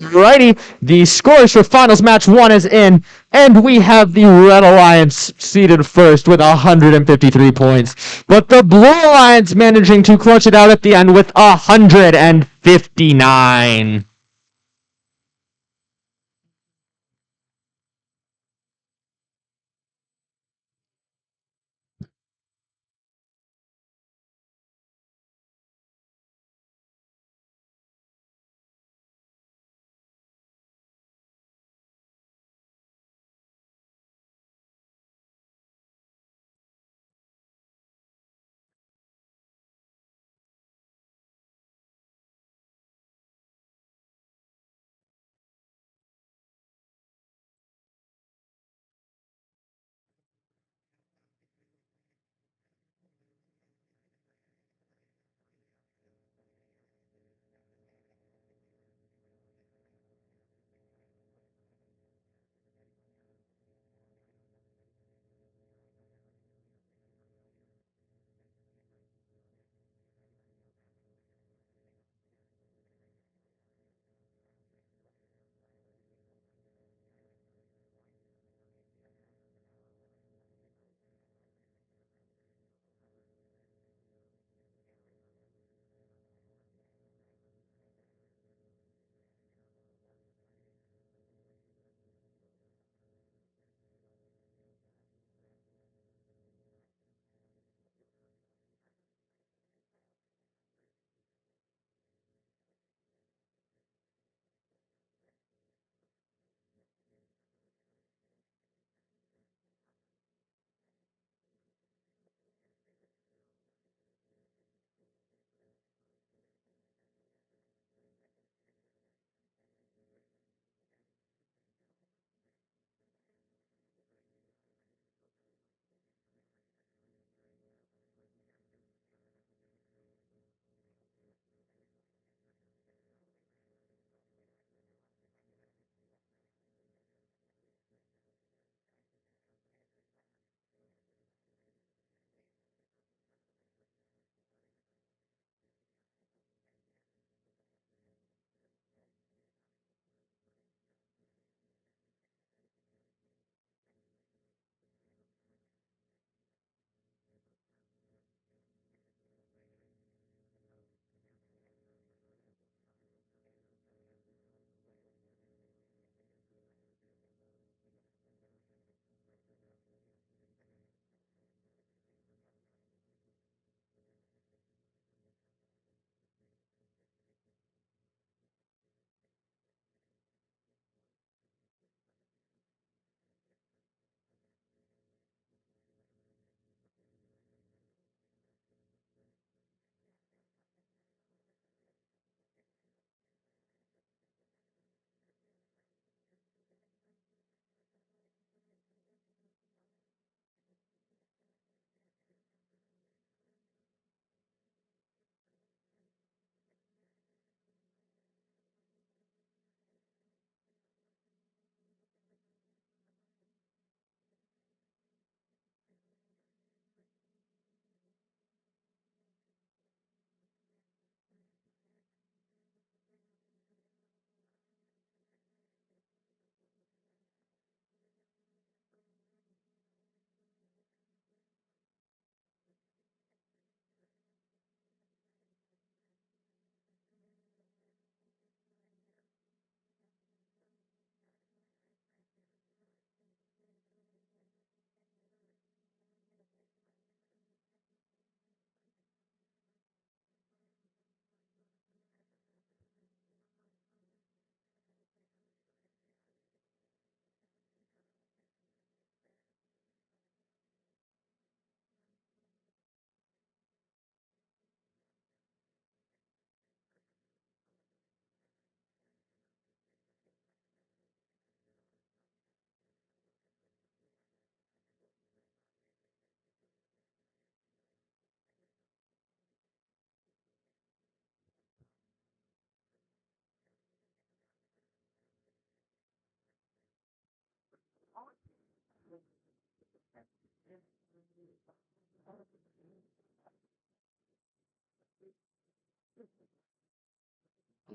Righty, the scores for finals match 1 is in, and we have the Red Alliance seated first with 153 points, but the Blue Alliance managing to clutch it out at the end with 159.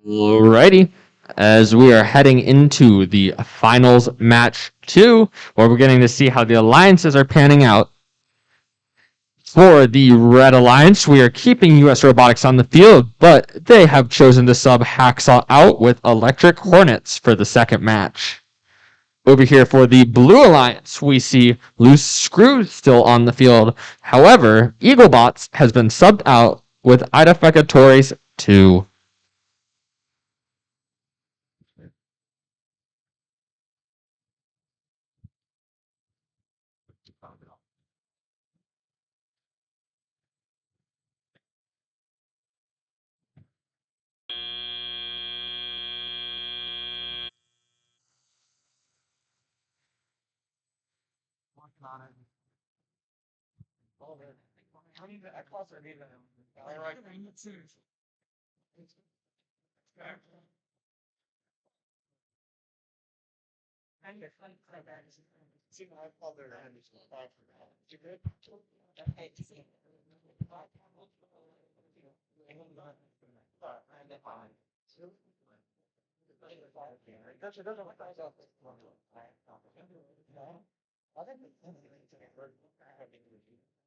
Alrighty. as we are heading into the finals match 2, where we're getting to see how the alliances are panning out. For the Red Alliance, we are keeping U.S. Robotics on the field, but they have chosen to sub Hacksaw out with Electric Hornets for the second match. Over here for the Blue Alliance, we see Loose Screws still on the field. However, Eaglebots has been subbed out with Idefecatories 2.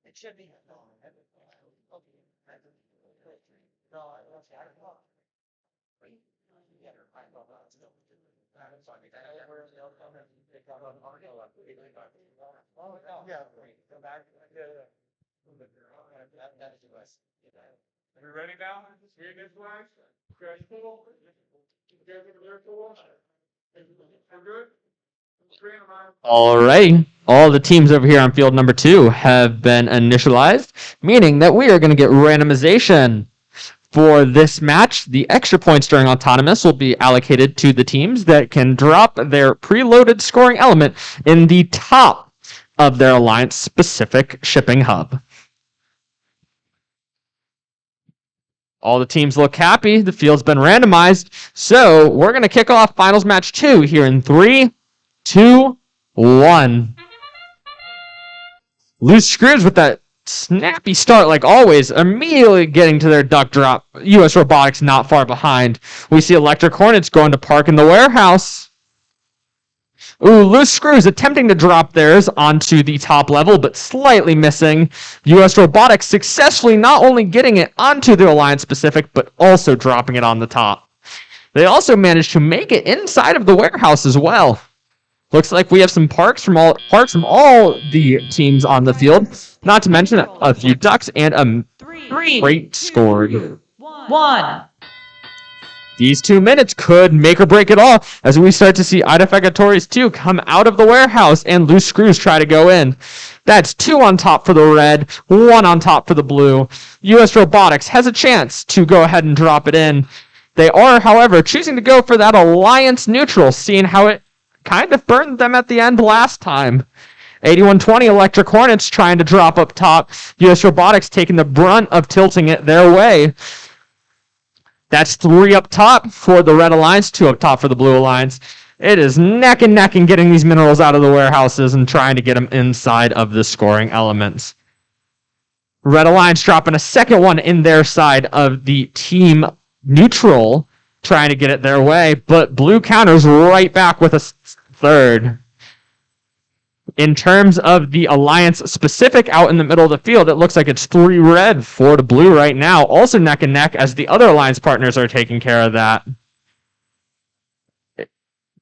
It should be. We ready now? Read this flash? Okay, cool. You guys are cool? We're good? Alright, all the teams over here on field number 2 have been initialized, meaning that we are going to get randomization. For this match, the extra points during Autonomous will be allocated to the teams that can drop their preloaded scoring element in the top of their Alliance-specific shipping hub. All the teams look happy. The field's been randomized. So we're going to kick off Finals Match 2 here in 3, 2, 1. Loose Screws with that snappy start like always, immediately getting to their duck drop. U.S. Robotics not far behind. We see Electric Hornets going to park in the warehouse. Ooh, Loose Screws attempting to drop theirs onto the top level, but slightly missing. U.S. Robotics successfully not only getting it onto the Alliance Pacific, but also dropping it on the top. They also managed to make it inside of the warehouse as well. Looks like we have some parks from all the teams on the field, not to mention a few ducks and a freight scored. 1. These 2 minutes could make or break it all as we start to see Idefecatories 2 come out of the warehouse and Loose Screws try to go in. That's 2 on top for the red, 1 on top for the blue. U.S. Robotics has a chance to go ahead and drop it in. They are, however, choosing to go for that Alliance neutral, seeing how it kind of burned them at the end last time. 8120 Electric Hornets trying to drop up top. U.S. Robotics taking the brunt of tilting it their way. That's 3 up top for the Red Alliance, 2 up top for the Blue Alliance. It is neck and neck in getting these minerals out of the warehouses and trying to get them inside of the scoring elements. Red Alliance dropping a second one in their side of the team neutral, trying to get it their way, but Blue counters right back with a third. In terms of the Alliance specific out in the middle of the field, it looks like it's 3 red, 4 to blue right now. Also neck and neck as the other Alliance partners are taking care of that.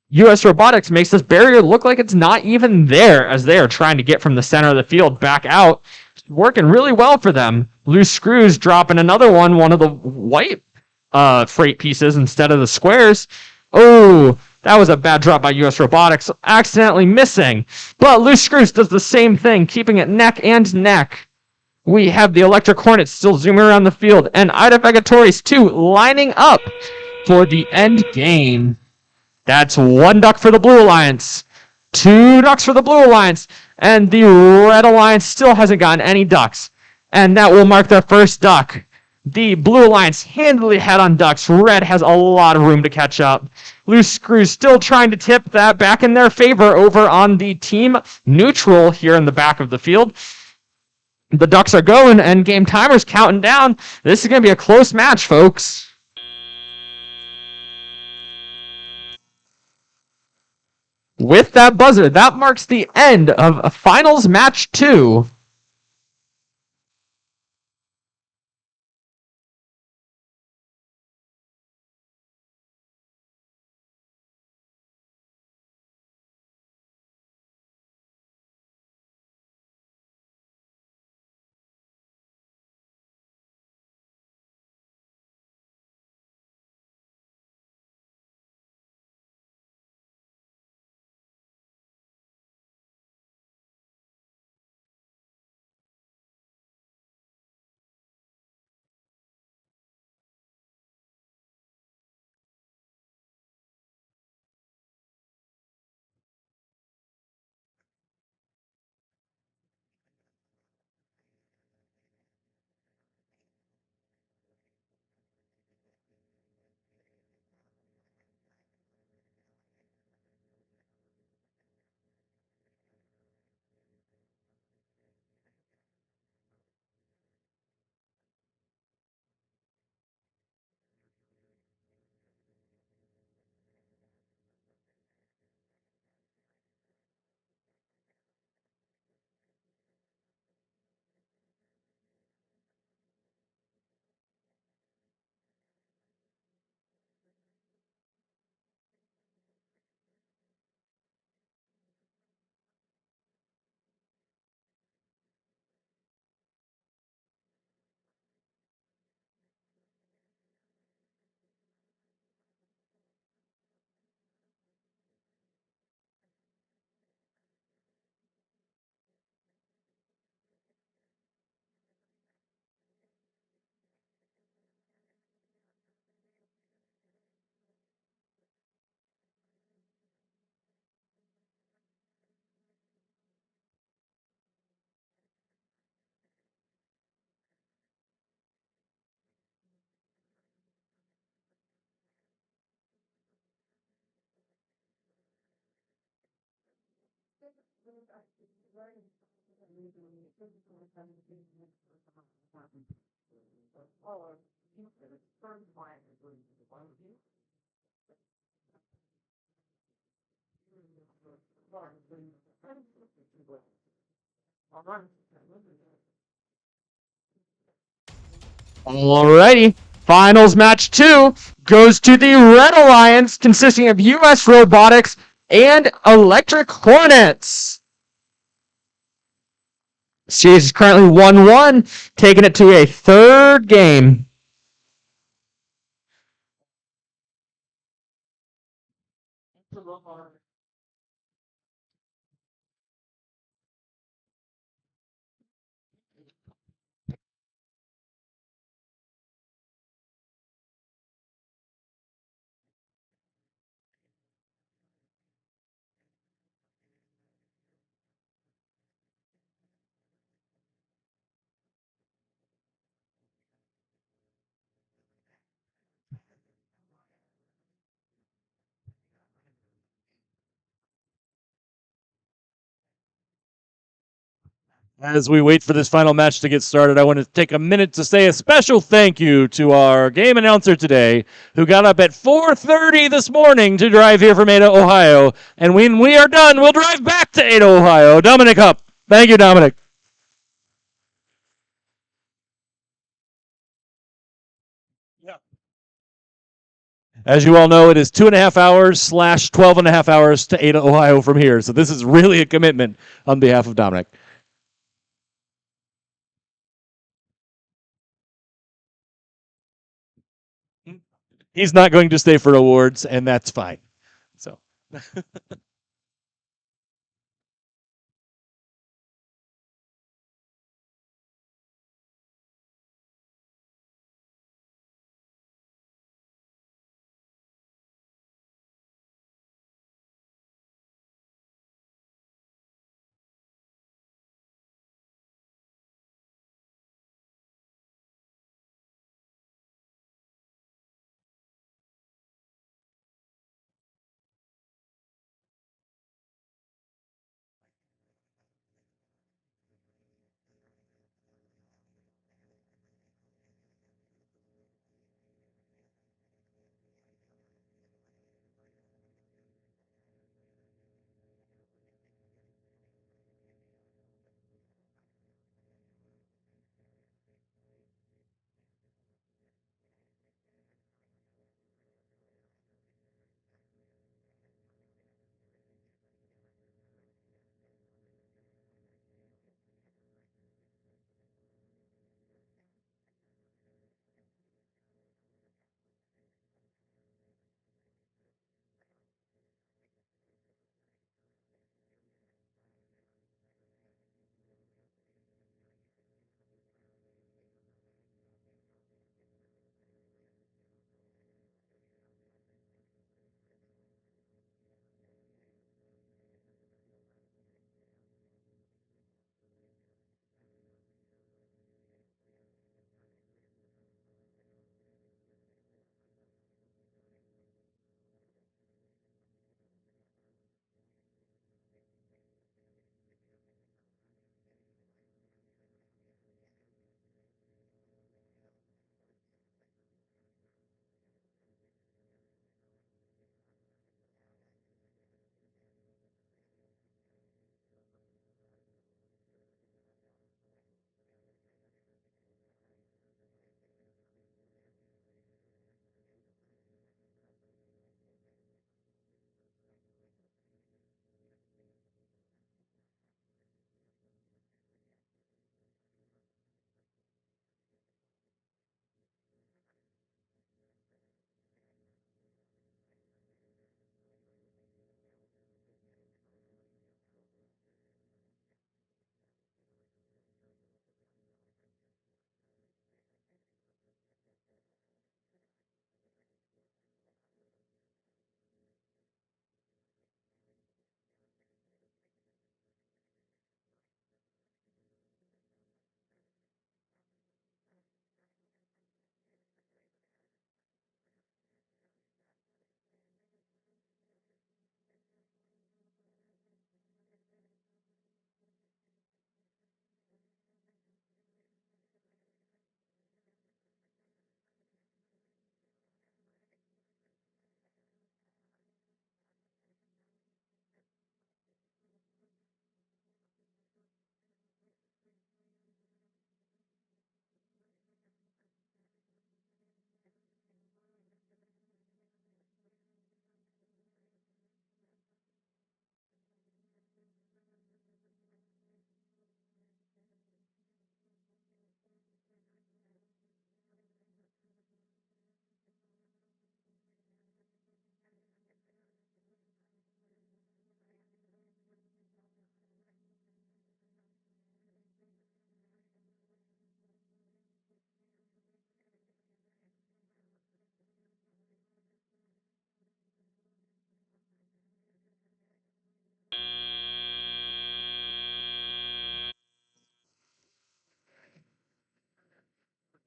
U.S. Robotics makes this barrier look like it's not even there as they are trying to get from the center of the field back out. Working really well for them. Loose Screws dropping another one of the white freight pieces instead of the squares. Oh, that was a bad drop by U.S. Robotics, accidentally missing. But Loose Screws does the same thing, keeping it neck and neck. We have the Electric Hornets still zooming around the field, and Idefecatories 2 lining up for the end game. That's 1 duck for the Blue Alliance, 2 ducks for the Blue Alliance, and the Red Alliance still hasn't gotten any ducks. And that will mark their first duck. The Blue Alliance handily ahead on ducks. Red has a lot of room to catch up. Loose Screws still trying to tip that back in their favor over on the team neutral here in the back of the field. The ducks are going and game timer's counting down. This is going to be a close match, folks. With that buzzer, that marks the end of finals match 2. Alrighty. Finals match 2 goes to the Red Alliance, consisting of US Robotics and Electric Hornets. Series is currently 1-1, taking it to a third game. As we wait for this final match to get started, I want to take a minute to say a special thank you to our game announcer today, who got up at 4:30 this morning to drive here from Ada, Ohio. And when we are done, we'll drive back to Ada, Ohio. Dominic Hupp. Thank you, Dominic. As you all know, it is 2.5 hours / 12.5 hours to Ada, Ohio from here. So this is really a commitment on behalf of Dominic. He's not going to stay for awards, and that's fine. So.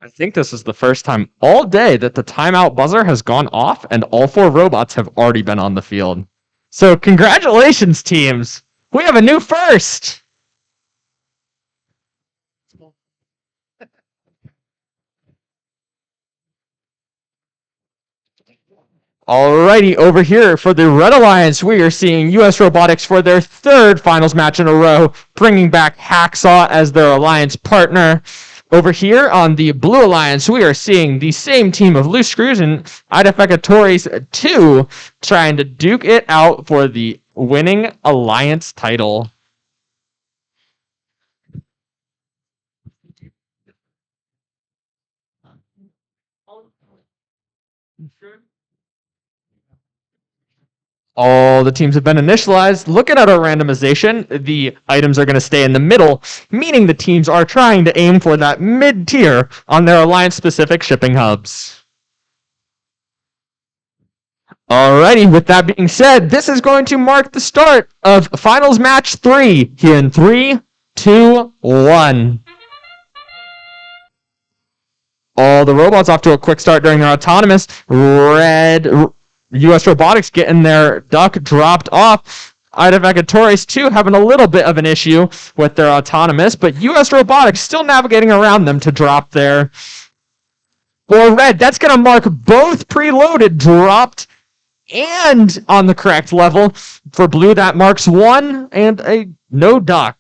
I think this is the first time all day that the timeout buzzer has gone off and all 4 robots have already been on the field. So congratulations, teams! We have a new first! Alrighty, over here for the Red Alliance, we are seeing US Robotics for their 3rd finals match in a row, bringing back Hacksaw as their alliance partner. Over here on the Blue Alliance, we are seeing the same team of Loose Screws and Idefecatories 2 trying to duke it out for the winning alliance title. All the teams have been initialized. Looking at our randomization, the items are going to stay in the middle, meaning the teams are trying to aim for that mid-tier on their alliance-specific shipping hubs. Alrighty, with that being said, this is going to mark the start of Finals Match 3 here in 3, 2, 1. All the robots off to a quick start during their autonomous. Red US Robotics getting their duck dropped off. Idefecatories 2 having a little bit of an issue with their autonomous, but US Robotics still navigating around them to drop there. For red, that's going to mark both preloaded dropped and on the correct level. For blue, that marks 1 and a no duck.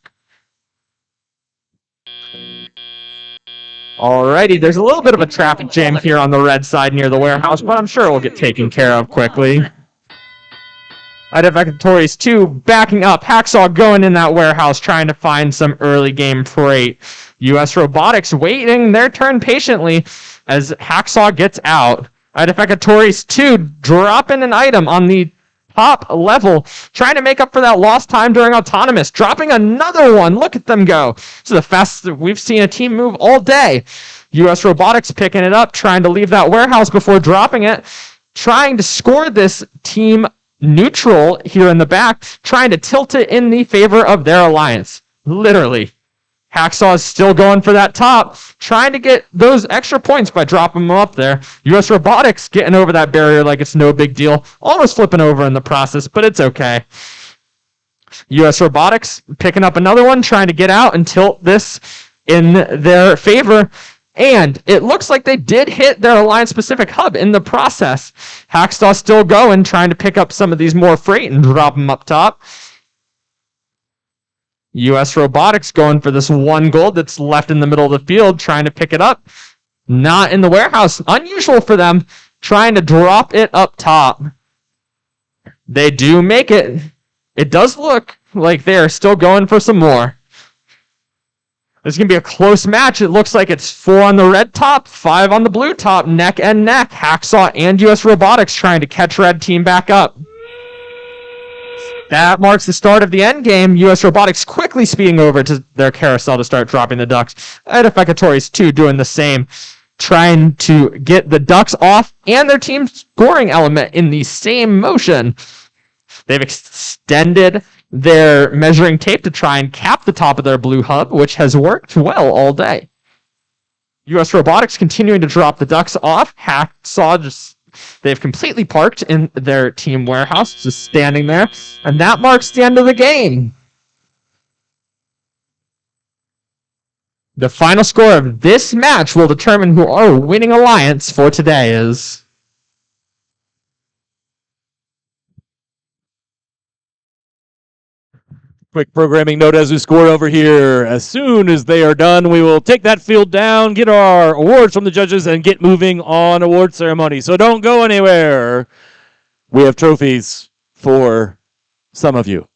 Alrighty, there's a little bit of a traffic jam here on the red side near the warehouse, but I'm sure it will get taken care of quickly. Idefecatories 2 backing up. Hacksaw going in that warehouse trying to find some early game freight. US Robotics waiting their turn patiently as Hacksaw gets out. Idefecatories 2 dropping an item on the top level, trying to make up for that lost time during autonomous, dropping another one. Look at them go. This is the fastest we've seen a team move all day. US Robotics picking it up, trying to leave that warehouse before dropping it, trying to score this team neutral here in the back, trying to tilt it in the favor of their alliance. Literally. Hacksaw is still going for that top, trying to get those extra points by dropping them up there. US Robotics getting over that barrier like it's no big deal. Almost flipping over in the process, but it's okay. US Robotics picking up another one, trying to get out and tilt this in their favor. And it looks like they did hit their alliance-specific hub in the process. Hacksaw still going, trying to pick up some of these more freight and drop them up top. US Robotics going for this 1 gold that's left in the middle of the field, trying to pick it up. Not in the warehouse. Unusual for them, trying to drop it up top. They do make it. It does look like they are still going for some more. This is going to be a close match. It looks like it's 4 on the red top, 5 on the blue top, neck and neck. Hacksaw and US Robotics trying to catch red team back up. That marks the start of the end game. US Robotics quickly speeding over to their carousel to start dropping the ducks. Idefecatories 2 doing the same, trying to get the ducks off and their team scoring element in the same motion. They've extended their measuring tape to try and cap the top of their blue hub, which has worked well all day. US Robotics continuing to drop the ducks off. Hacksaw just... They've completely parked in their team warehouse, just standing there, and that marks the end of the game. The final score of this match will determine who our winning alliance for today is. Quick programming note as we score over here. As soon as they are done, we will take that field down, get our awards from the judges, and get moving on award ceremony. So don't go anywhere. We have trophies for some of you.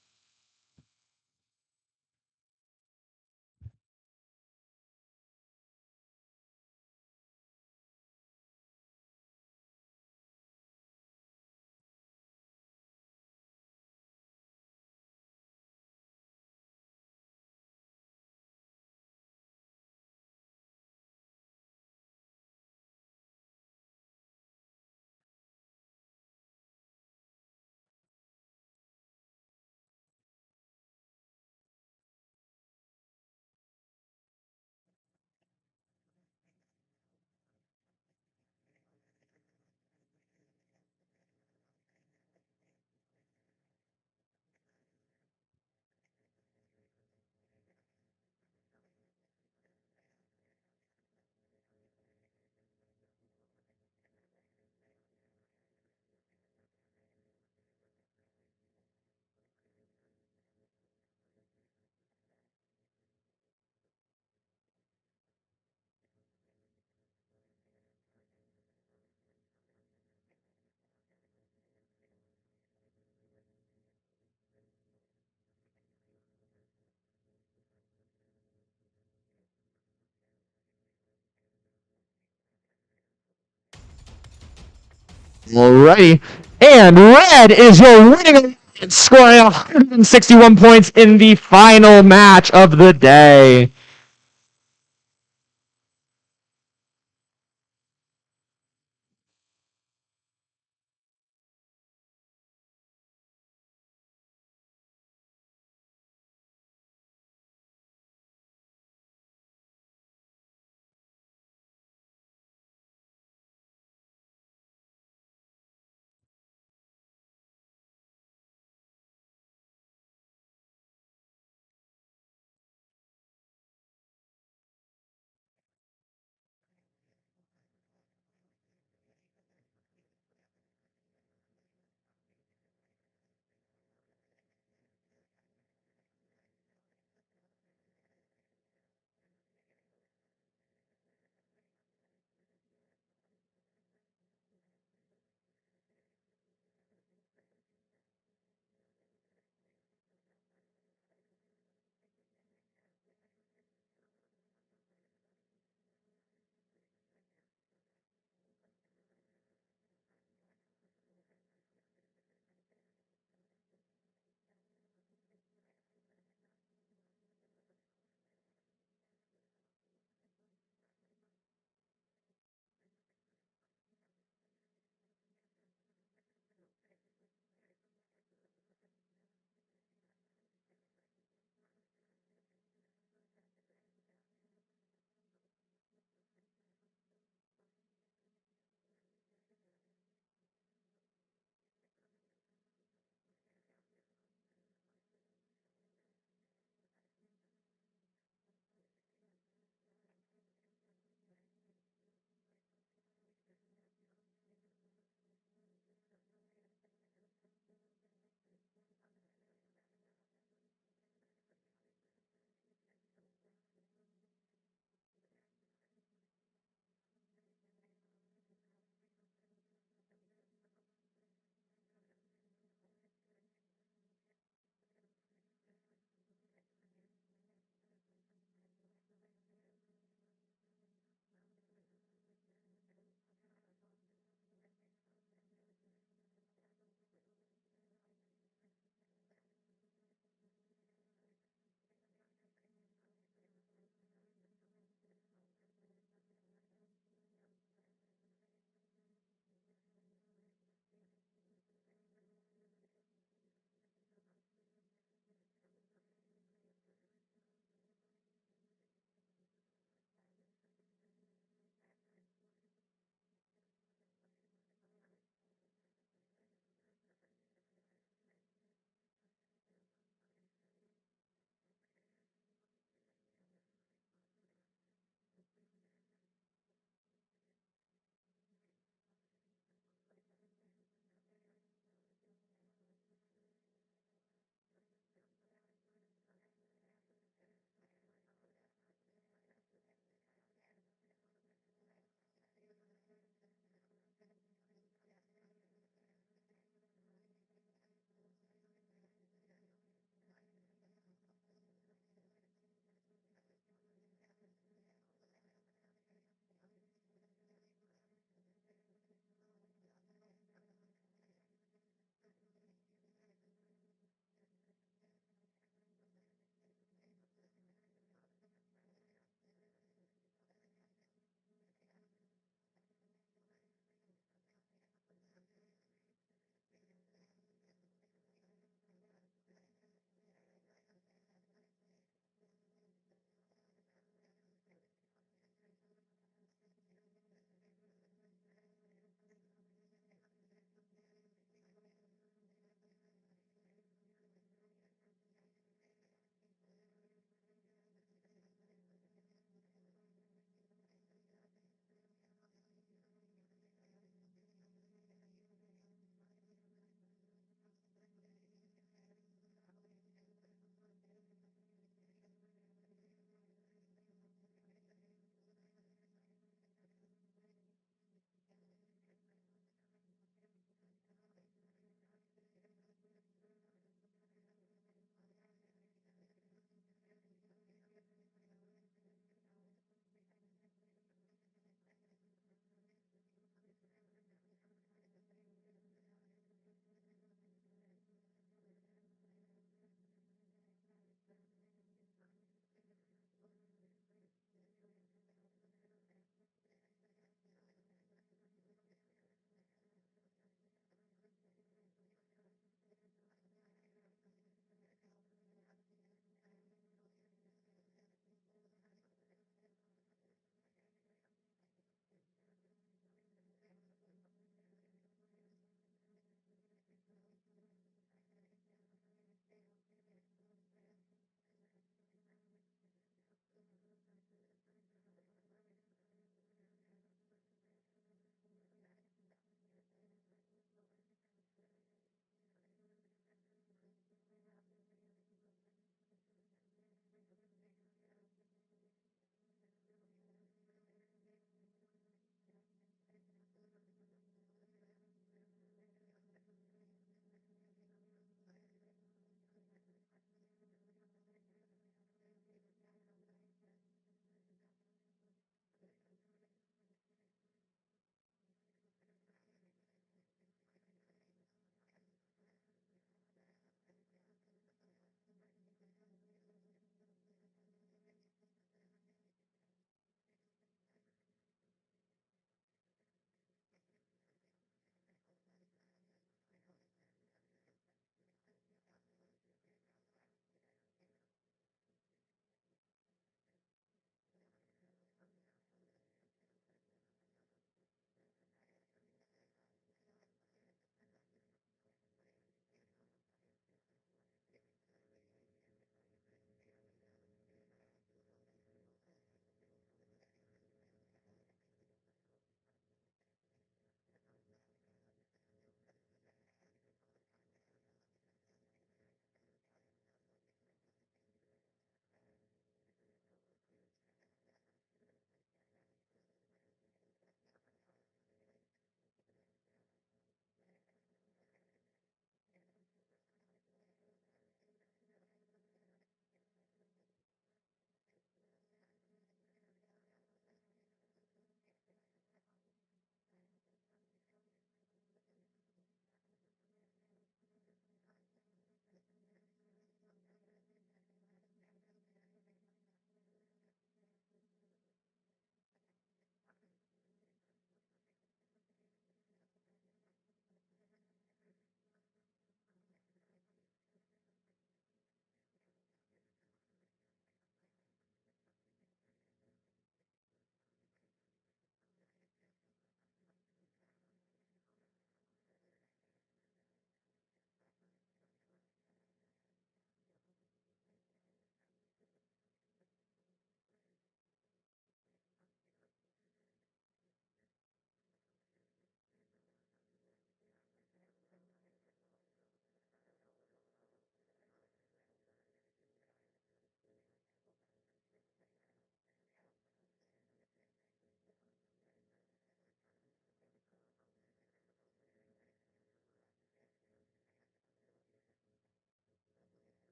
Alrighty. And red is your winning alliance, scoring 161 points in the final match of the day.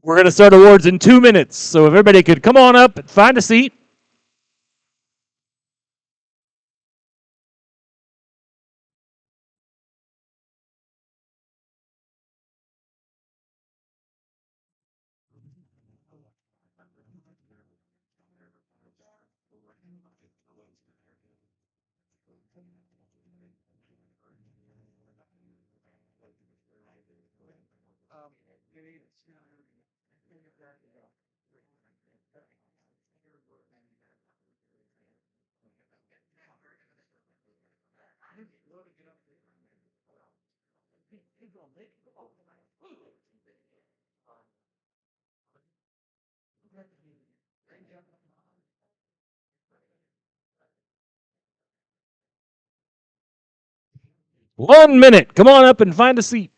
We're going to start awards in 2 minutes, so if everybody could come on up and find a seat. One minute. Come on up and find a seat.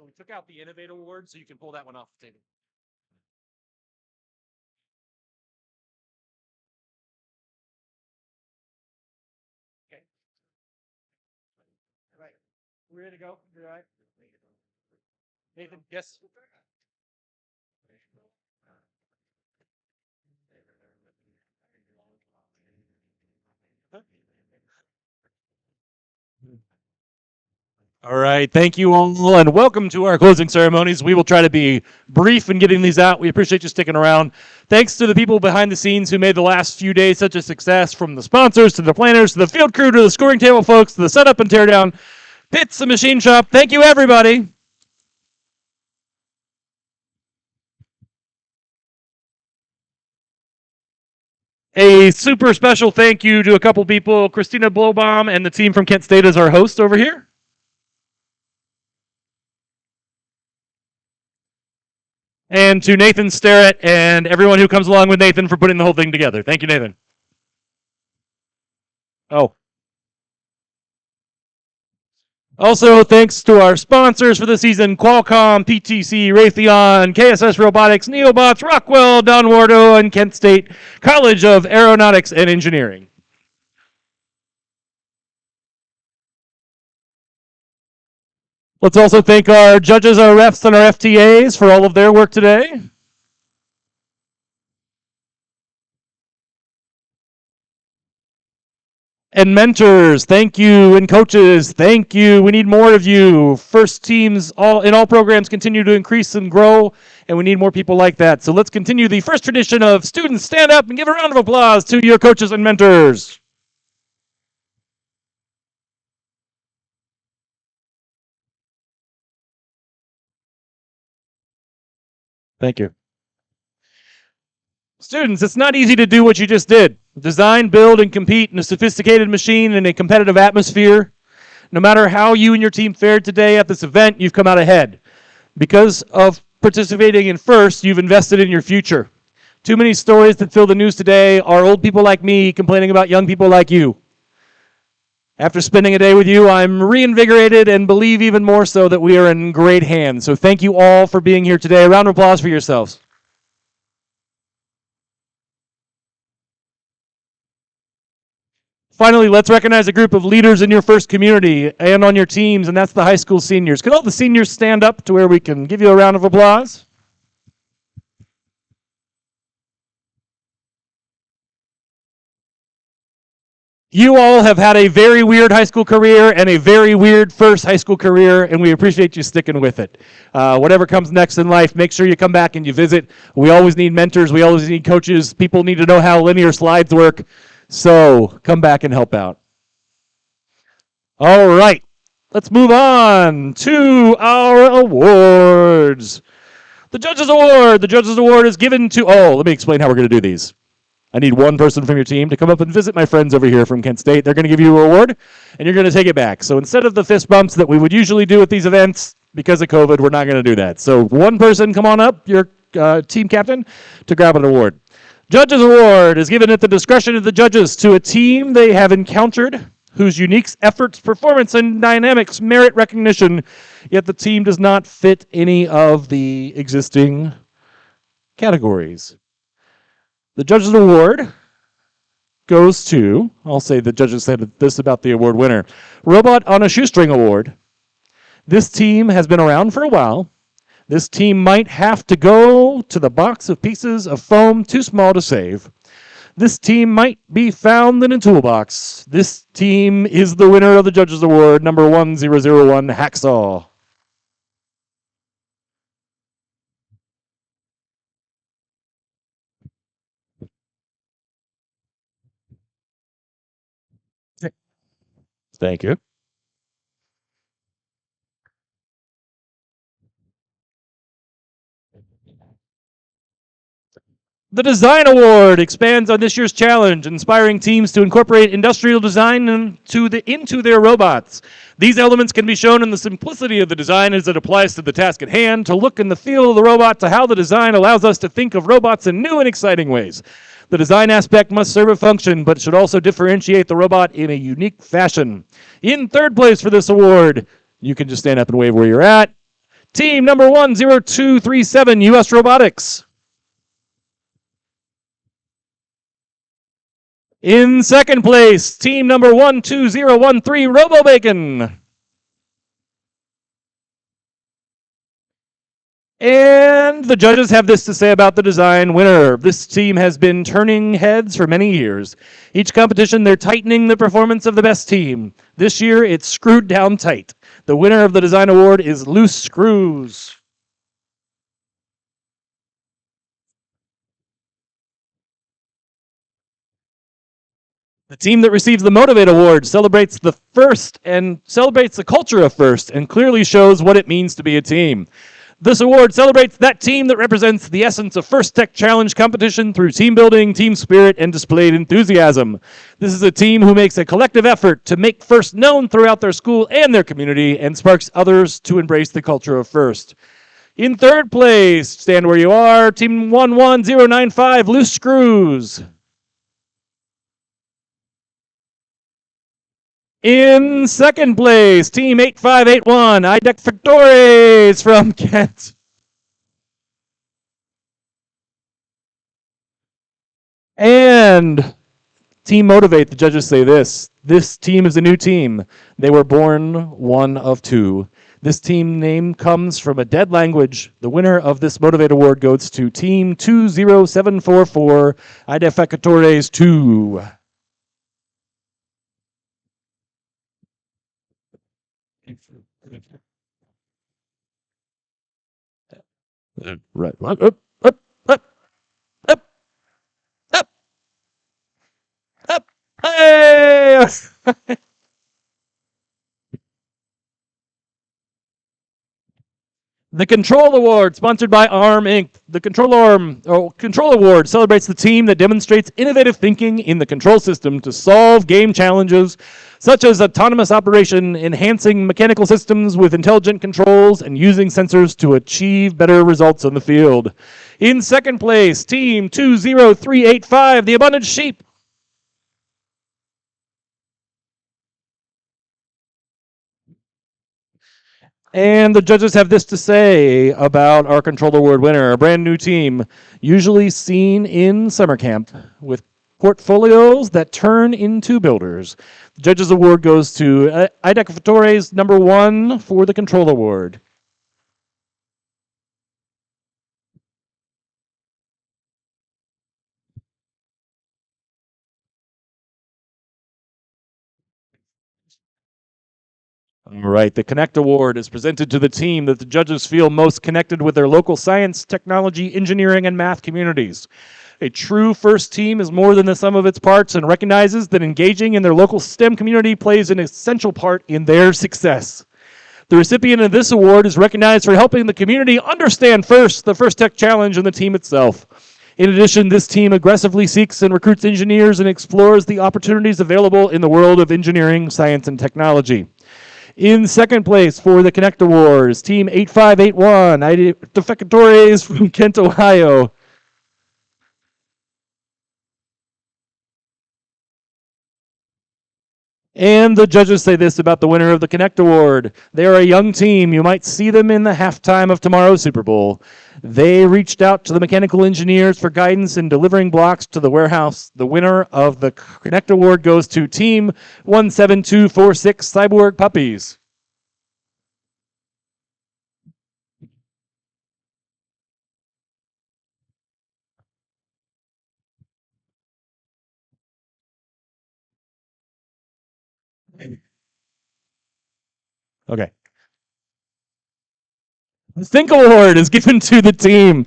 So we took out the Innovative Award, so you can pull that one off the table. Okay. All right. We're ready to go. You all right? Nathan, yes. All right, thank you all, and welcome to our closing ceremonies. We will try to be brief in getting these out. We appreciate you sticking around. Thanks to the people behind the scenes who made the last few days such a success, from the sponsors to the planners to the field crew to the scoring table folks to the setup and teardown, pits, the machine shop. Thank you, everybody. A super special thank you to a couple people, Christina Blowbaum and the team from Kent State as our host over here. And to Nathan Starrett and everyone who comes along with Nathan for putting the whole thing together. Thank you, Nathan. Oh. Also, thanks to our sponsors for the season, Qualcomm, PTC, Raytheon, KSS Robotics, Neobots, Rockwell, Don Wardo, and Kent State College of Aeronautics and Engineering. Let's also thank our judges, our refs, and our FTAs for all of their work today. And mentors, thank you. And coaches, thank you. We need more of you. First teams in all programs continue to increase and grow, and we need more people like that. So let's continue the first tradition of students stand up and give a round of applause to your coaches and mentors. Thank you. Students, it's not easy to do what you just did. Design, build, and compete in a sophisticated machine in a competitive atmosphere. No matter how you and your team fared today at this event, you've come out ahead. Because of participating in first, you've invested in your future. Too many stories that fill the news today are old people like me complaining about young people like you. After spending a day with you, I'm reinvigorated and believe even more so that we are in great hands. So thank you all for being here today. A round of applause for yourselves. Finally, let's recognize a group of leaders in your first community and on your teams, and that's the high school seniors. Could all the seniors stand up to where we can give you a round of applause? You all have had a very weird high school career and a very weird first high school career, and we appreciate you sticking with it. Whatever comes next in life, make sure you come back and you visit. We always need mentors. We always need coaches. People need to know how linear slides work. So come back and help out. All right. Let's move on to our awards. The Judges Award. The Judges Award is given to... Oh, let me explain how we're going to do these. I need one person from your team to come up and visit my friends over here from Kent State. They're going to give you a reward, and you're going to take it back. So instead of the fist bumps that we would usually do at these events, because of COVID, we're not going to do that. So one person, come on up, your team captain, to grab an award. Judges Award is given at the discretion of the judges to a team they have encountered whose unique efforts, performance, and dynamics merit recognition, yet the team does not fit any of the existing categories. The Judges Award goes to, I'll say the judges said this about the award winner, Robot on a Shoestring Award. This team has been around for a while. This team might have to go to the box of pieces of foam too small to save. This team might be found in a toolbox. This team is the winner of the Judges Award, number 1001, Hacksaw. Thank you. The Design Award expands on this year's challenge, inspiring teams to incorporate industrial design into their robots. These elements can be shown in the simplicity of the design as it applies to the task at hand, to look and the feel of the robot, to how the design allows us to think of robots in new and exciting ways. The design aspect must serve a function, but should also differentiate the robot in a unique fashion. In third place for this award, you can just stand up and wave where you're at. Team number 10237, US Robotics. In second place, team number 12013, RoboBacon. And the judges have this to say about the design winner. This team has been turning heads for many years. Each competition, they're tightening the performance of the best team. This year, it's screwed down tight. The winner of the design award is Loose Screws. The team that receives the Motivate Award celebrates the culture of first and clearly shows what it means to be a team. This award celebrates that team that represents the essence of First Tech Challenge competition through team building, team spirit, and displayed enthusiasm. This is a team who makes a collective effort to make First known throughout their school and their community and sparks others to embrace the culture of First. In third place, stand where you are, team 11095, Loose Screws. In second place, team 8581, IDEC Factores from Kent. And Team Motivate, the judges say this. This team is a new team. They were born one of two. This team name comes from a dead language. The winner of this Motivate Award goes to Team 20744, IDEC Factores 2. Right. Up, up, up, up, up, up. Hey! The Control Award, sponsored by ARM Inc. The Control Award celebrates the team that demonstrates innovative thinking in the control system to solve game challenges such as autonomous operation, enhancing mechanical systems with intelligent controls, and using sensors to achieve better results on the field. In second place, Team 20385, the Abundant Sheep. And the judges have this to say about our Control Award winner, a brand new team, usually seen in summer camp with portfolios that turn into builders. The Judges Award goes to Idecatores number 1 for the Control Award. All right, the Connect Award is presented to the team that the judges feel most connected with their local science, technology, engineering, and math communities. A true FIRST team is more than the sum of its parts and recognizes that engaging in their local STEM community plays an essential part in their success. The recipient of this award is recognized for helping the community understand FIRST, the FIRST Tech Challenge, and the team itself. In addition, this team aggressively seeks and recruits engineers and explores the opportunities available in the world of engineering, science, and technology. In second place for the Connect Awards, Team 8581, Defecatores from Kent, Ohio. And the judges say this about the winner of the Connect Award. They are a young team. You might see them in the halftime of tomorrow's Super Bowl. They reached out to the mechanical engineers for guidance in delivering blocks to the warehouse. The winner of the Connect Award goes to Team 17246 Cyborg Puppies. Okay. The Think Award is given to the team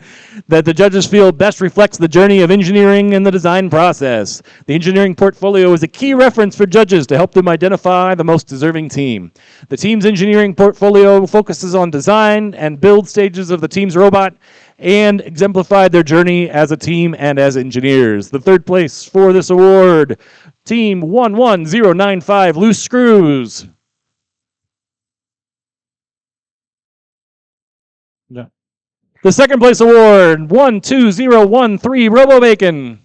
that the judges feel best reflects the journey of engineering and the design process. The engineering portfolio is a key reference for judges to help them identify the most deserving team. The team's engineering portfolio focuses on design and build stages of the team's robot and exemplified their journey as a team and as engineers. The third place for this award, Team 11095 Loose Screws. Yeah. The second place award, 12013 Robo Bacon.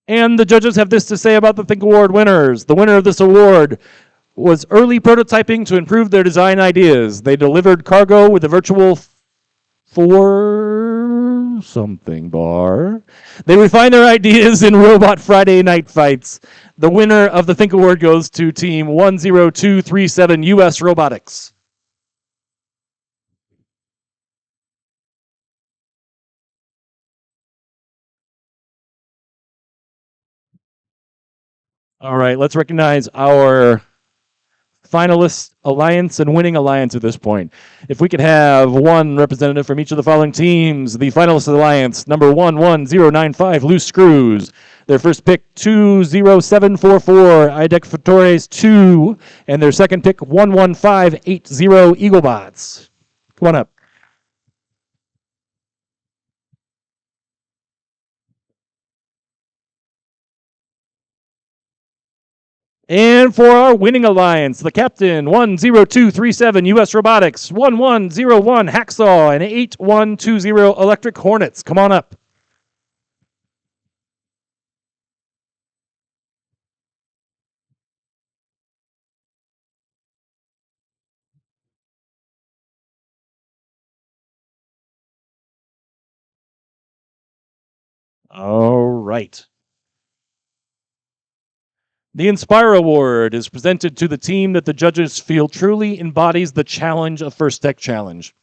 And the judges have this to say about the Think Award winners. The winner of this award was early prototyping to improve their design ideas. They delivered cargo with a virtual for something bar. They refined their ideas in Robot Friday Night Fights. The winner of the Think Award goes to Team 10237 US Robotics. All right, let's recognize our finalist alliance and winning alliance at this point. If we could have one representative from each of the following teams. The finalist alliance, number 11095 Loose Screws. Their first pick, 20744 Idecatores 2. And their second pick, 11580 Eaglebots. Come on up. And for our winning alliance, the captain, 10237 US Robotics, 1101 Hacksaw, and 8120 Electric Hornets. Come on up. All right. The Inspire Award is presented to the team that the judges feel truly embodies the challenge of First Tech Challenge.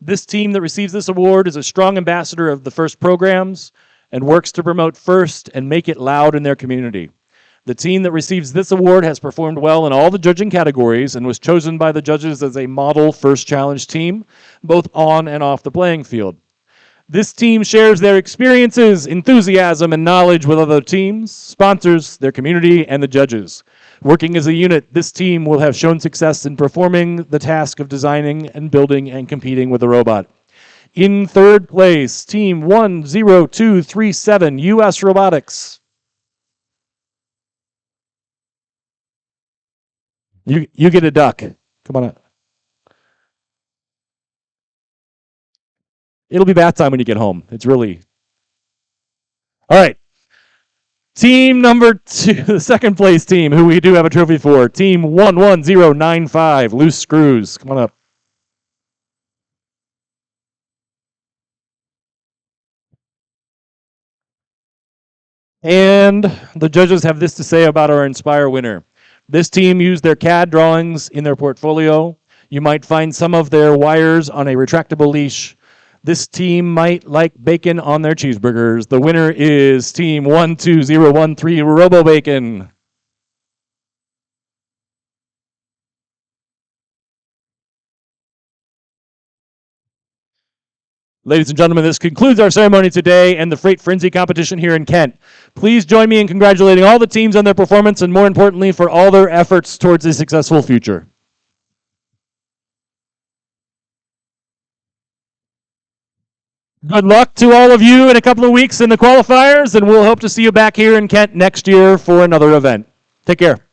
This team that receives this award is a strong ambassador of the FIRST programs and works to promote FIRST and make it loud in their community. The team that receives this award has performed well in all the judging categories and was chosen by the judges as a model FIRST Challenge team, both on and off the playing field. This team shares their experiences, enthusiasm, and knowledge with other teams, sponsors, their community, and the judges. Working as a unit, this team will have shown success in performing the task of designing and building and competing with a robot. In third place, Team 10237 US Robotics. You get a duck. Come on up. It'll be bath time when you get home. It's really... All right. Team number 2, the second place team, who we do have a trophy for. Team 11095, Loose Screws. Come on up. And the judges have this to say about our Inspire winner. This team used their CAD drawings in their portfolio. You might find some of their wires on a retractable leash. This team might like bacon on their cheeseburgers. The winner is Team 12013 Robo Bacon. Ladies and gentlemen, this concludes our ceremony today and the Freight Frenzy competition here in Kent. Please join me in congratulating all the teams on their performance and, more importantly, for all their efforts towards a successful future. Good luck to all of you in a couple of weeks in the qualifiers, and we'll hope to see you back here in Kent next year for another event. Take care.